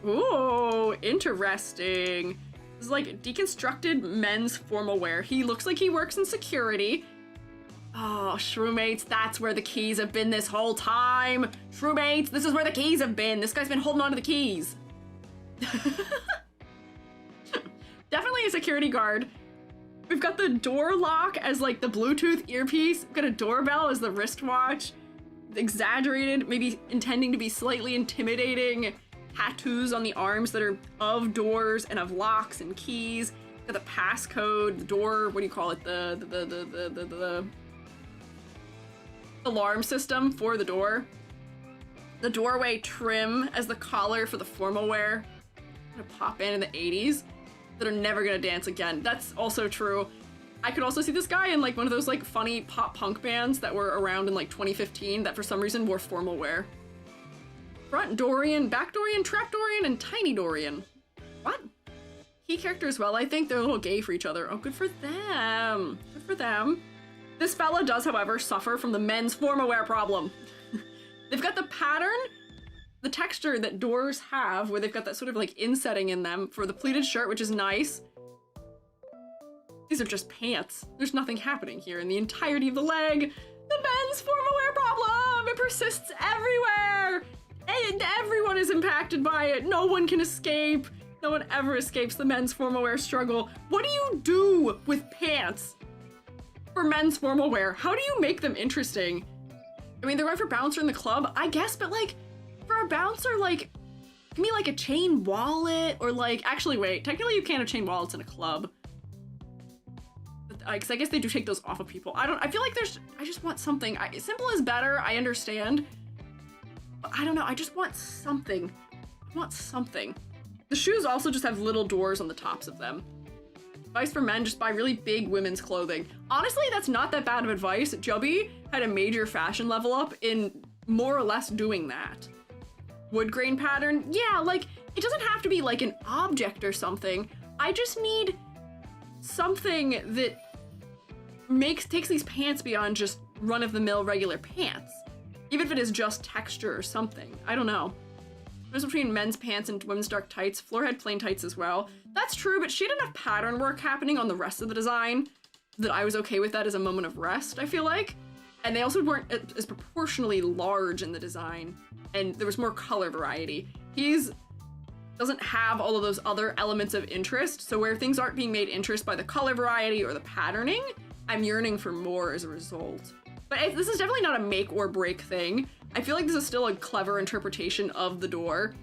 Ooh, interesting. This is like deconstructed men's formal wear. He looks like he works in security. Oh, Shrewmates, that's where the keys have been this whole time. Shrewmates, this is where the keys have been. This guy's been holding on to the keys. Definitely a security guard. We've got the door lock as like the Bluetooth earpiece. We've got a doorbell as the wristwatch. Exaggerated, maybe intending to be slightly intimidating tattoos on the arms that are of doors and of locks and keys. Got the passcode, the door, what do you call it? The alarm system for the door. The doorway trim as the collar for the formal wear. Gonna pop in the 80s that are never gonna dance again. That's also true. I could also see this guy in like one of those like funny pop punk bands that were around in like 2015 that for some reason wore formal wear. Front Dorian, back Dorian, trap Dorian, and tiny Dorian. What? Key character as well, I think. They're a little gay for each other. Oh, good for them. Good for them. This fella does, however, suffer from the men's formal wear problem. They've got the pattern, the texture that doors have, where they've got that sort of like insetting in them for the pleated shirt, which is nice. These are just pants. There's nothing happening here in the entirety of the leg. The men's formal wear problem! It persists everywhere! And everyone is impacted by it. No one can escape. No one ever escapes the men's formal wear struggle. What do you do with pants for men's formal wear? How do you make them interesting? I mean, they're right for bouncer in the club, I guess, but like, for a bouncer, like, give me like a chain wallet or like, actually wait, technically you can't have chain wallets in a club. Because I guess they do take those off of people. I feel like I just want something. Simple is better, I understand. But I don't know, I just want something. I want something. The shoes also just have little doors on the tops of them. Advice for men, just buy really big women's clothing. Honestly, that's not that bad of advice. Jubby had a major fashion level up in more or less doing that. Wood grain pattern, yeah, like, it doesn't have to be like an object or something. I just need something that takes these pants beyond just run-of-the-mill regular pants. Even if it is just texture or something. I don't know. There's between men's pants and women's dark tights. Floor had plain tights as well. That's true, but she had enough pattern work happening on the rest of the design that I was okay with that as a moment of rest, I feel like. And they also weren't as proportionally large in the design, and there was more color variety. Doesn't have all of those other elements of interest, so where things aren't being made interest by the color variety or the patterning, I'm yearning for more as a result. But this is definitely not a make or break thing. I feel like this is still a clever interpretation of the door,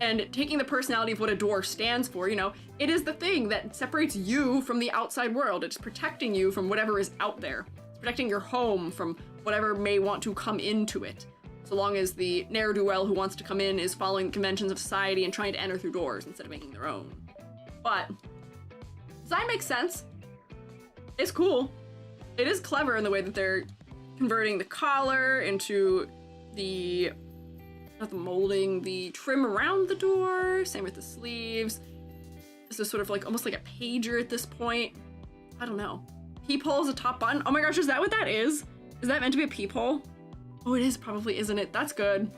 and taking the personality of what a door stands for, you know, it is the thing that separates you from the outside world. It's protecting you from whatever is out there. It's protecting your home from whatever may want to come into it. So long as the ne'er-do-well who wants to come in is following the conventions of society and trying to enter through doors instead of making their own. But design makes sense. It's cool. It is clever in the way that they're converting the collar into not the molding, the trim around the door. Same with the sleeves. This is sort of like almost like a pager at this point. I don't know. Peephole is a top button. Oh my gosh, is that what that is? Is that meant to be a peephole? Oh, it is probably, isn't it? That's good.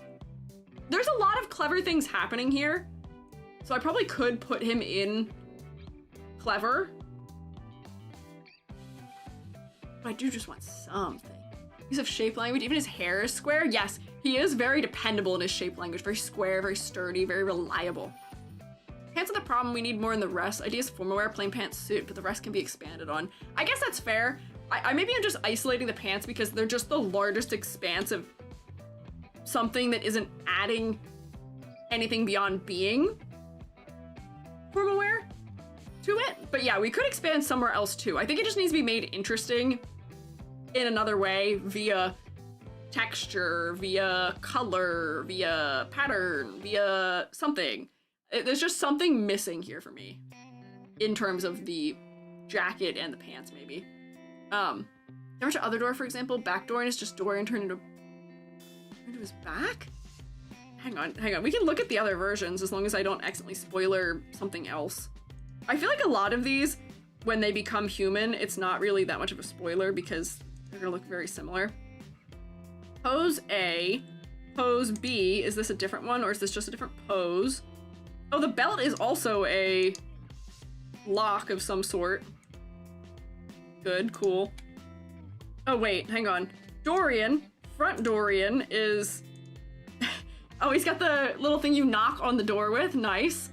There's a lot of clever things happening here. So I probably could put him in clever. But I do just want something. Use of shape language, even his hair is square. Yes, he is very dependable in his shape language. Very square, very sturdy, very reliable. Pants are the problem, we need more in the rest. Ideas formal wear, plain pants suit, but the rest can be expanded on. I guess that's fair. Maybe I'm just isolating the pants because they're just the largest expanse of something that isn't adding anything beyond being formal wear to it. But yeah, we could expand somewhere else too. I think it just needs to be made interesting in another way via texture, via color, via pattern, via something. There's just something missing here for me in terms of the jacket and the pants, maybe. Never to other door, for example, back door, and it's just Dorian turned into his back? Hang on. We can look at the other versions as long as I don't accidentally spoiler something else. I feel like a lot of these, when they become human, it's not really that much of a spoiler because they're gonna look very similar. Pose A, pose B, is this a different one or is this just a different pose? Oh, the belt is also a lock of some sort. Good, cool. Oh wait, hang on. Dorian, front Dorian is... oh, he's got the little thing you knock on the door with, nice.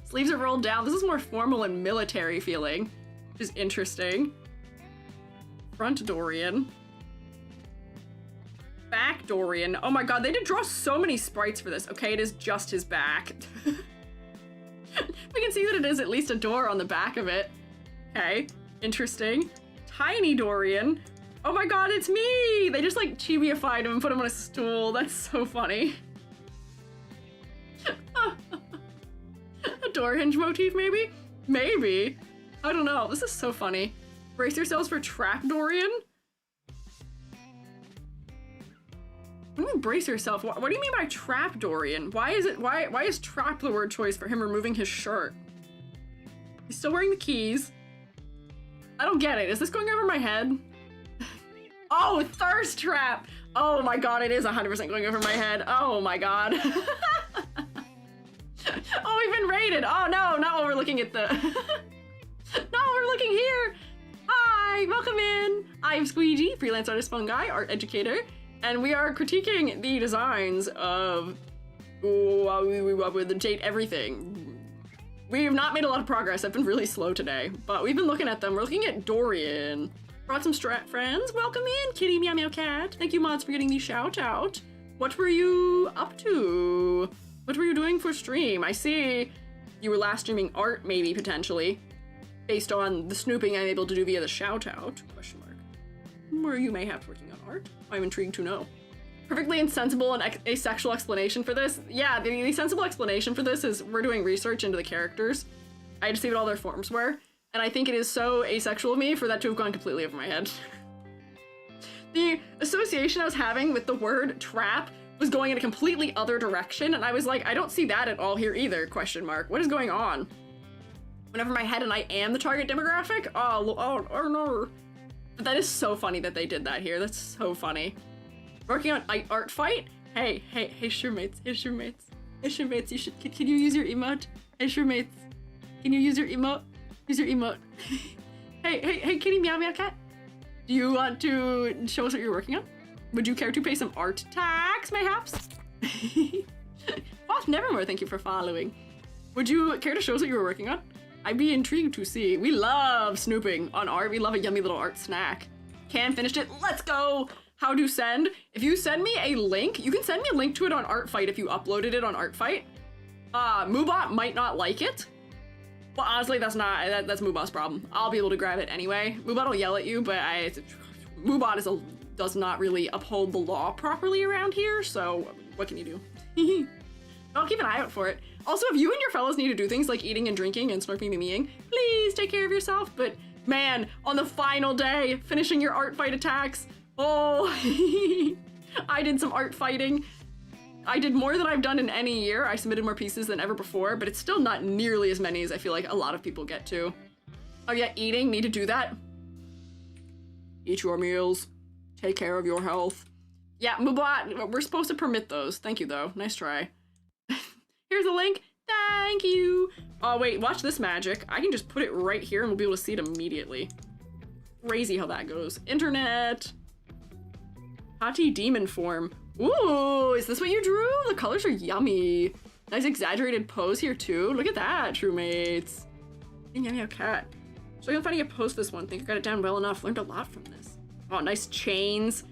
Sleeves are rolled down. This is more formal and military feeling, which is interesting. Front Dorian. Back Dorian. Oh my god, they did draw so many sprites for this. Okay, it is just his back. We can see that it is at least a door on the back of it. Okay, interesting. Tiny Dorian. Oh my god, it's me! They just like chibi-ified him and put him on a stool. That's so funny. A door hinge motif, maybe? Maybe. I don't know. This is so funny. Brace yourselves for Trap Dorian. What do you mean brace yourself? What do you mean by Trap Dorian? Why is trap the word choice for him removing his shirt? He's still wearing the keys. I don't get it. Is this going over my head? Oh, thirst trap. Oh my god, it is 100% going over my head. Oh my god. Oh, we've been raided. Oh no, not while we're looking at the... No, we're looking here. Hi, welcome in. I'm Squiiji, freelance artist fungi, art educator, and we are critiquing the designs of the date everything. We have not made a lot of progress. I've been really slow today, but we've been looking at them. We're looking at Dorian. Brought some strat friends. Welcome in, kitty meow meow cat. Thank you, mods, for getting the shout out. What were you up to? What were you doing for stream? I see you were last streaming art, maybe, potentially, based on the snooping I'm able to do via the shout out, question mark. Or you may have working on art. I'm intrigued to know. Perfectly insensible and asexual explanation for this. Yeah, the sensible explanation for this is we're doing research into the characters. I had to see what all their forms were. And I think it is so asexual of me for that to have gone completely over my head. The association I was having with the word trap was going in a completely other direction, and I was like, I don't see that at all here either, question mark. What is going on? Whenever my head and I am the target demographic? Oh no. But that is so funny that they did that here. That's so funny. Working on art fight? Hey, shroommates, you should, can you use your emote? Hey, shroommates, can you use your emote? Use your emote. hey, kitty meow meow cat. Do you want to show us what you're working on? Would you care to pay some art tax, mayhaps? Foss Nevermore, thank you for following. Would you care to show us what you were working on? I'd be intrigued to see. We love snooping on art. We love a yummy little art snack. Can finished it. Let's go. How to send? If you send me a link, you can send me a link to it on Artfight if you uploaded it on Artfight. Moobot might not like it. But honestly, that's Moobot's problem. I'll be able to grab it anyway. Moobot will yell at you, but Moobot does not really uphold the law properly around here, so what can you do? I'll keep an eye out for it. Also, if you and your fellows need to do things like eating and drinking and snarking and meing, please take care of yourself. But man, on the final day, finishing your art fight attacks, oh, I did some art fighting. I did more than I've done in any year. I submitted more pieces than ever before, but it's still not nearly as many as I feel like a lot of people get to. Oh yeah, eating, need to do that. Eat your meals. Take care of your health. Yeah, Moobot, we're supposed to permit those. Thank you though, nice try. Here's a link, thank you. Oh wait, watch this magic. I can just put it right here and we'll be able to see it immediately. Crazy how that goes. Internet. Hati demon form. Ooh, is this what you drew? The colors are yummy. Nice exaggerated pose here too. Look at that, true mates. Yummy cat. So I'm finding a pose for this one. Think I got it down well enough. Learned a lot from this. Oh, nice chains.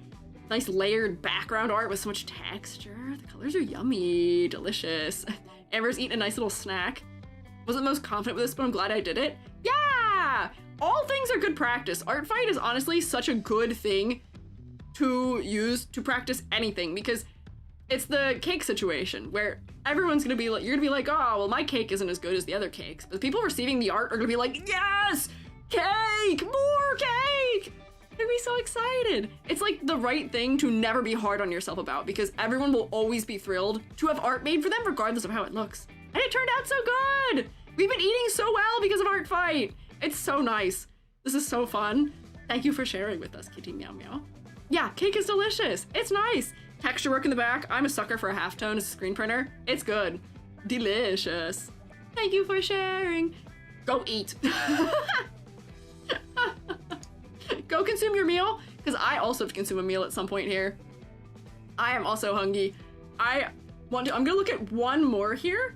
Nice layered background art with so much texture. The colors are yummy, delicious. Amber's eating a nice little snack. Wasn't most confident with this, but I'm glad I did it. Yeah! All things are good practice. Art fight is honestly such a good thing to use to practice anything because it's the cake situation where everyone's gonna be like, you're gonna be like, oh, well, my cake isn't as good as the other cakes. But the people receiving the art are gonna be like, yes! Cake! More cake! They'd be so excited. It's like the right thing to never be hard on yourself about because everyone will always be thrilled to have art made for them regardless of how it looks. And it turned out so good! We've been eating so well because of Art Fight! It's so nice. This is so fun. Thank you for sharing with us, Kitty Meow Meow. Yeah, cake is delicious. It's nice. Texture work in the back. I'm a sucker for a halftone as a screen printer. It's good. Delicious. Thank you for sharing. Go eat. Go consume your meal, because I also have to consume a meal at some point here. I am also hungry. I'm gonna look at one more here,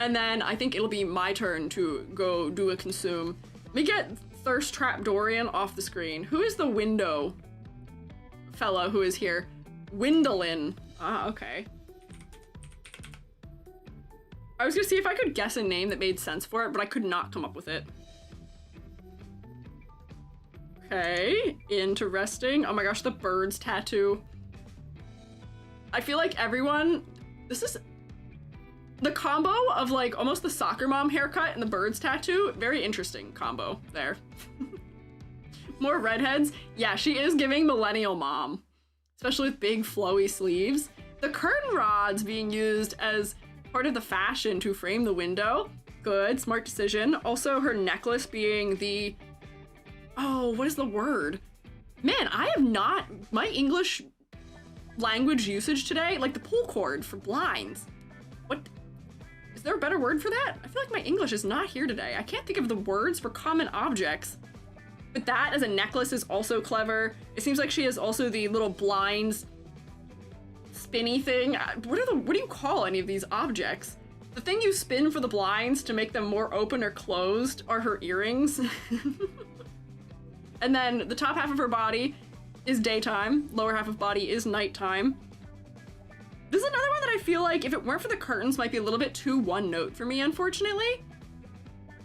and then I think it'll be my turn to go do a consume. Let me get Thirst Trap Dorian off the screen. Who is the window fella who is here? Windolin. Ah, okay. I was gonna see if I could guess a name that made sense for it, but I could not come up with it. Okay, interesting. Oh my gosh, the bird's tattoo. I feel like everyone, this is the combo of like almost the soccer mom haircut and the bird's tattoo. Very interesting combo there. More redheads. Yeah, she is giving millennial mom, especially with big flowy sleeves. The curtain rods being used as part of the fashion to frame the window. Good, smart decision. Also her necklace being the, oh, what is the word? Man, I have not, my English language usage today, like the pull cord for blinds. What, is there a better word for that? I feel like my English is not here today. I can't think of the words for common objects. But that as a necklace is also clever. It seems like she has also the little blinds spinny thing. What do you call any of these objects? The thing you spin for the blinds to make them more open or closed are her earrings. And then the top half of her body is daytime, lower half of body is nighttime. This is another one that I feel like if it weren't for the curtains might be a little bit too one note for me, unfortunately.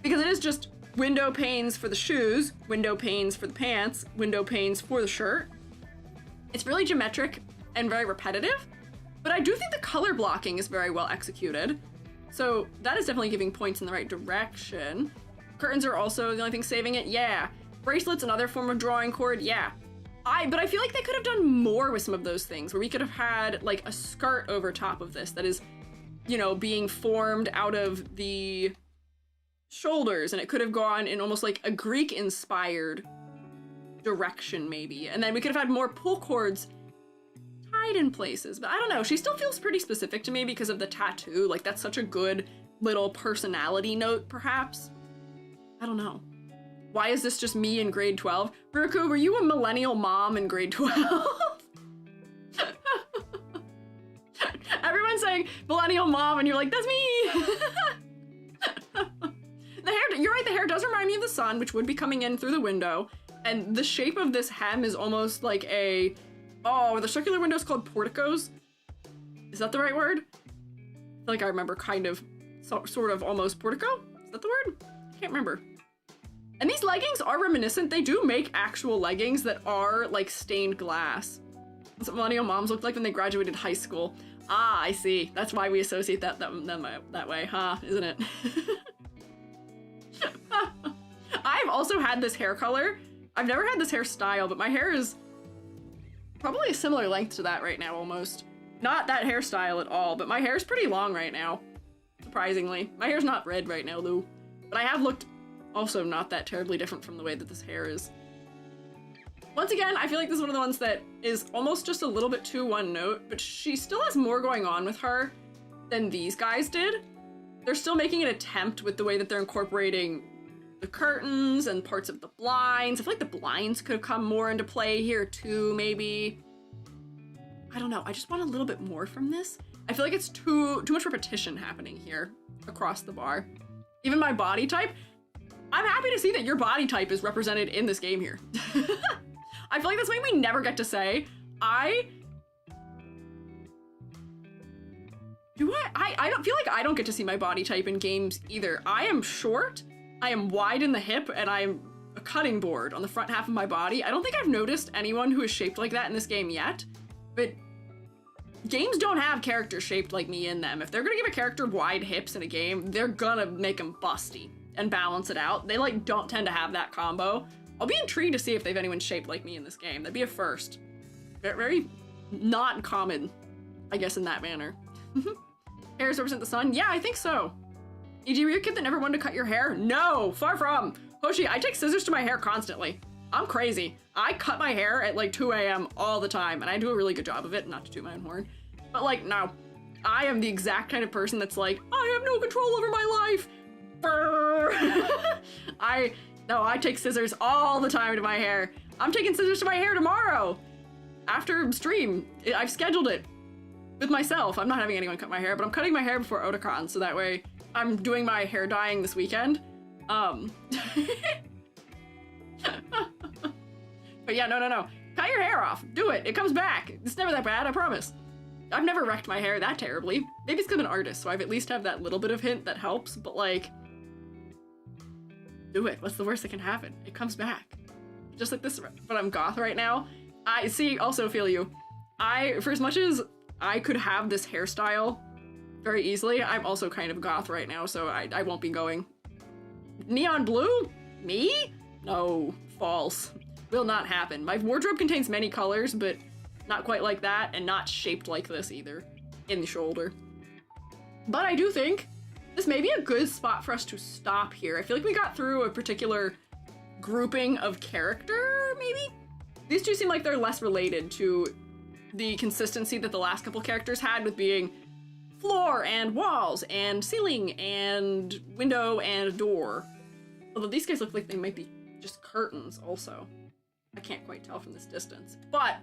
Because it is just window panes for the shoes, window panes for the pants, window panes for the shirt. It's really geometric and very repetitive, but I do think the color blocking is very well executed. So that is definitely giving points in the right direction. Curtains are also the only thing saving it, yeah. Bracelets, another form of drawing cord, yeah. But I feel like they could have done more with some of those things, where we could have had like a skirt over top of this that is, you know, being formed out of the shoulders, and it could have gone in almost like a Greek-inspired direction maybe. And then we could have had more pull cords tied in places, but I don't know. She still feels pretty specific to me because of the tattoo. Like, that's such a good little personality note, perhaps. I don't know. Why is this just me in grade 12? Ruku, were you a millennial mom in grade 12? Everyone's saying millennial mom, and you're like, that's me! The hair, you're right, the hair does remind me of the sun, which would be coming in through the window. And the shape of this hem is almost like a... Oh, the circular window is called porticos? Is that the right word? I feel like I remember kind of, sort of, almost portico? Is that the word? I can't remember. And these leggings are reminiscent. They do make actual leggings that are like stained glass. That's what millennial moms looked like when they graduated high school. Ah, I see. That's why we associate that way, huh? Isn't it? I've also had this hair color. I've never had this hairstyle, but my hair is probably a similar length to that right now, almost. Not that hairstyle at all, but my hair's pretty long right now, surprisingly. My hair's not red right now, though. But I have looked also not that terribly different from the way that this hair is. Once again, I feel like this is one of the ones that is almost just a little bit too one note, but she still has more going on with her than these guys did. They're still making an attempt with the way that they're incorporating the curtains and parts of the blinds. I feel like the blinds could have come more into play here too, maybe. I don't know, I just want a little bit more from this. I feel like it's too much repetition happening here across the bar. Even my body type, I'm happy to see that your body type is represented in this game here. I feel like that's something we never get to say. I don't feel like I don't get to see my body type in games either. I am short, I am wide in the hip, and I'm a cutting board on the front half of my body. I don't think I've noticed anyone who is shaped like that in this game yet, but games don't have characters shaped like me in them. If they're gonna give a character wide hips in a game, they're gonna make them busty and balance it out. They like don't tend to have that combo. I'll be intrigued to see if they've anyone shaped like me in this game. That'd be a first. Very not common, I guess, in that manner. Hairs represent the sun? Yeah, I think so. E.g., were you a kid that never wanted to cut your hair? No, far from. Hoshi, I take scissors to my hair constantly. I'm crazy. I cut my hair at like 2 a.m. all the time, and I do a really good job of it, not to toot my own horn. But like, no. I am the exact kind of person that's like, I have no control over my life. I take scissors all the time to my hair. I'm taking scissors to my hair tomorrow. After stream. I've scheduled it with myself. I'm not having anyone cut my hair, but I'm cutting my hair before Otakon, so that way I'm doing my hair dyeing this weekend. But yeah, no. Cut your hair off. Do it. It comes back. It's never that bad, I promise. I've never wrecked my hair that terribly. Maybe it's because I'm an artist, so I've at least have that little bit of hint that helps, but like, do it. What's the worst that can happen? It comes back. Just like this, but I'm goth right now. I see, also feel you. For as much as I could have this hairstyle very easily, I'm also kind of goth right now, so I won't be going. Neon blue? Me? No, false. Will not happen. My wardrobe contains many colors, but not quite like that, and not shaped like this either, in the shoulder. But I do think this may be a good spot for us to stop here. I feel like we got through a particular grouping of character, maybe? These two seem like they're less related to the consistency that the last couple characters had with being floor and walls and ceiling and window and door. Although these guys look like they might be just curtains also. I can't quite tell from this distance. But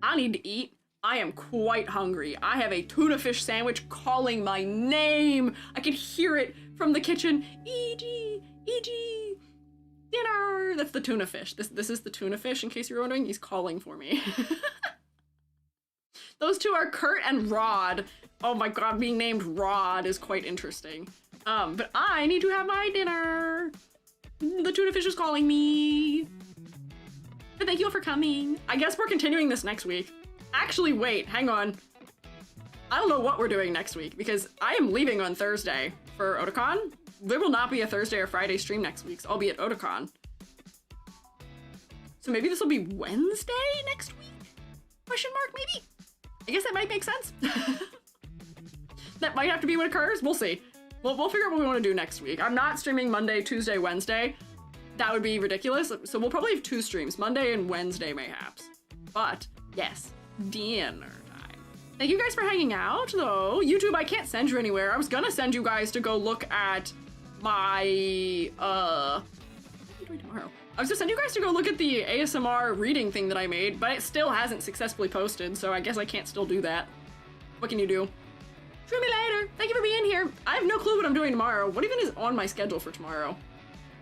I need to eat. I am quite hungry. I have a tuna fish sandwich calling my name. I can hear it from the kitchen. E.g., dinner. That's the tuna fish. This is the tuna fish, in case you're wondering. He's calling for me. Those two are Kurt and Rod. Oh my god, being named Rod is quite interesting. But I need to have my dinner. The tuna fish is calling me. But thank you all for coming. I guess we're continuing this next week. Actually, wait, hang on. I don't know what we're doing next week because I am leaving on Thursday for Otakon. there will not be a Thursday or Friday stream next week, so I'll be at Otakon. So maybe this will be Wednesday next week? Question mark, maybe? I guess that might make sense. That might have to be what occurs. We'll see. We'll figure out what we want to do next week. I'm not streaming Monday, Tuesday, Wednesday. That would be ridiculous. So we'll probably have 2 streams, Monday and Wednesday mayhaps. But yes, dinner time. Thank you guys for hanging out though. YouTube, I can't send you anywhere. I was gonna send you guys to go look at my, what am I doing tomorrow? I was gonna send you guys to go look at the ASMR reading thing that I made, but it still hasn't successfully posted, so I guess I can't still do that. What can you do? Stream me later. Thank you for being here. I have no clue what I'm doing tomorrow. What even is on my schedule for tomorrow?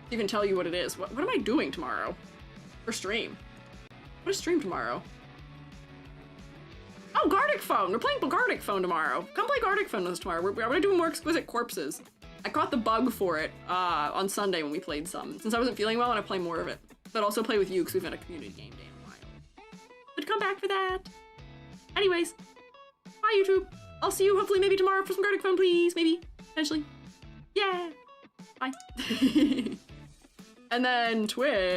To even tell you what it is. What am I doing tomorrow? For stream? What is stream tomorrow? Oh, Gardic Phone! We're playing Gardic Phone tomorrow. Come play Gardic Phone with us tomorrow. We're gonna do more Exquisite Corpses. I caught the bug for it on Sunday when we played some. Since I wasn't feeling well, and I play more of it. But also play with you because we've had a community game day in a while. But come back for that. Anyways, bye YouTube. I'll see you hopefully maybe tomorrow for some Gardic Phone, please. Maybe. Eventually. Yeah. Bye. And then Twitch.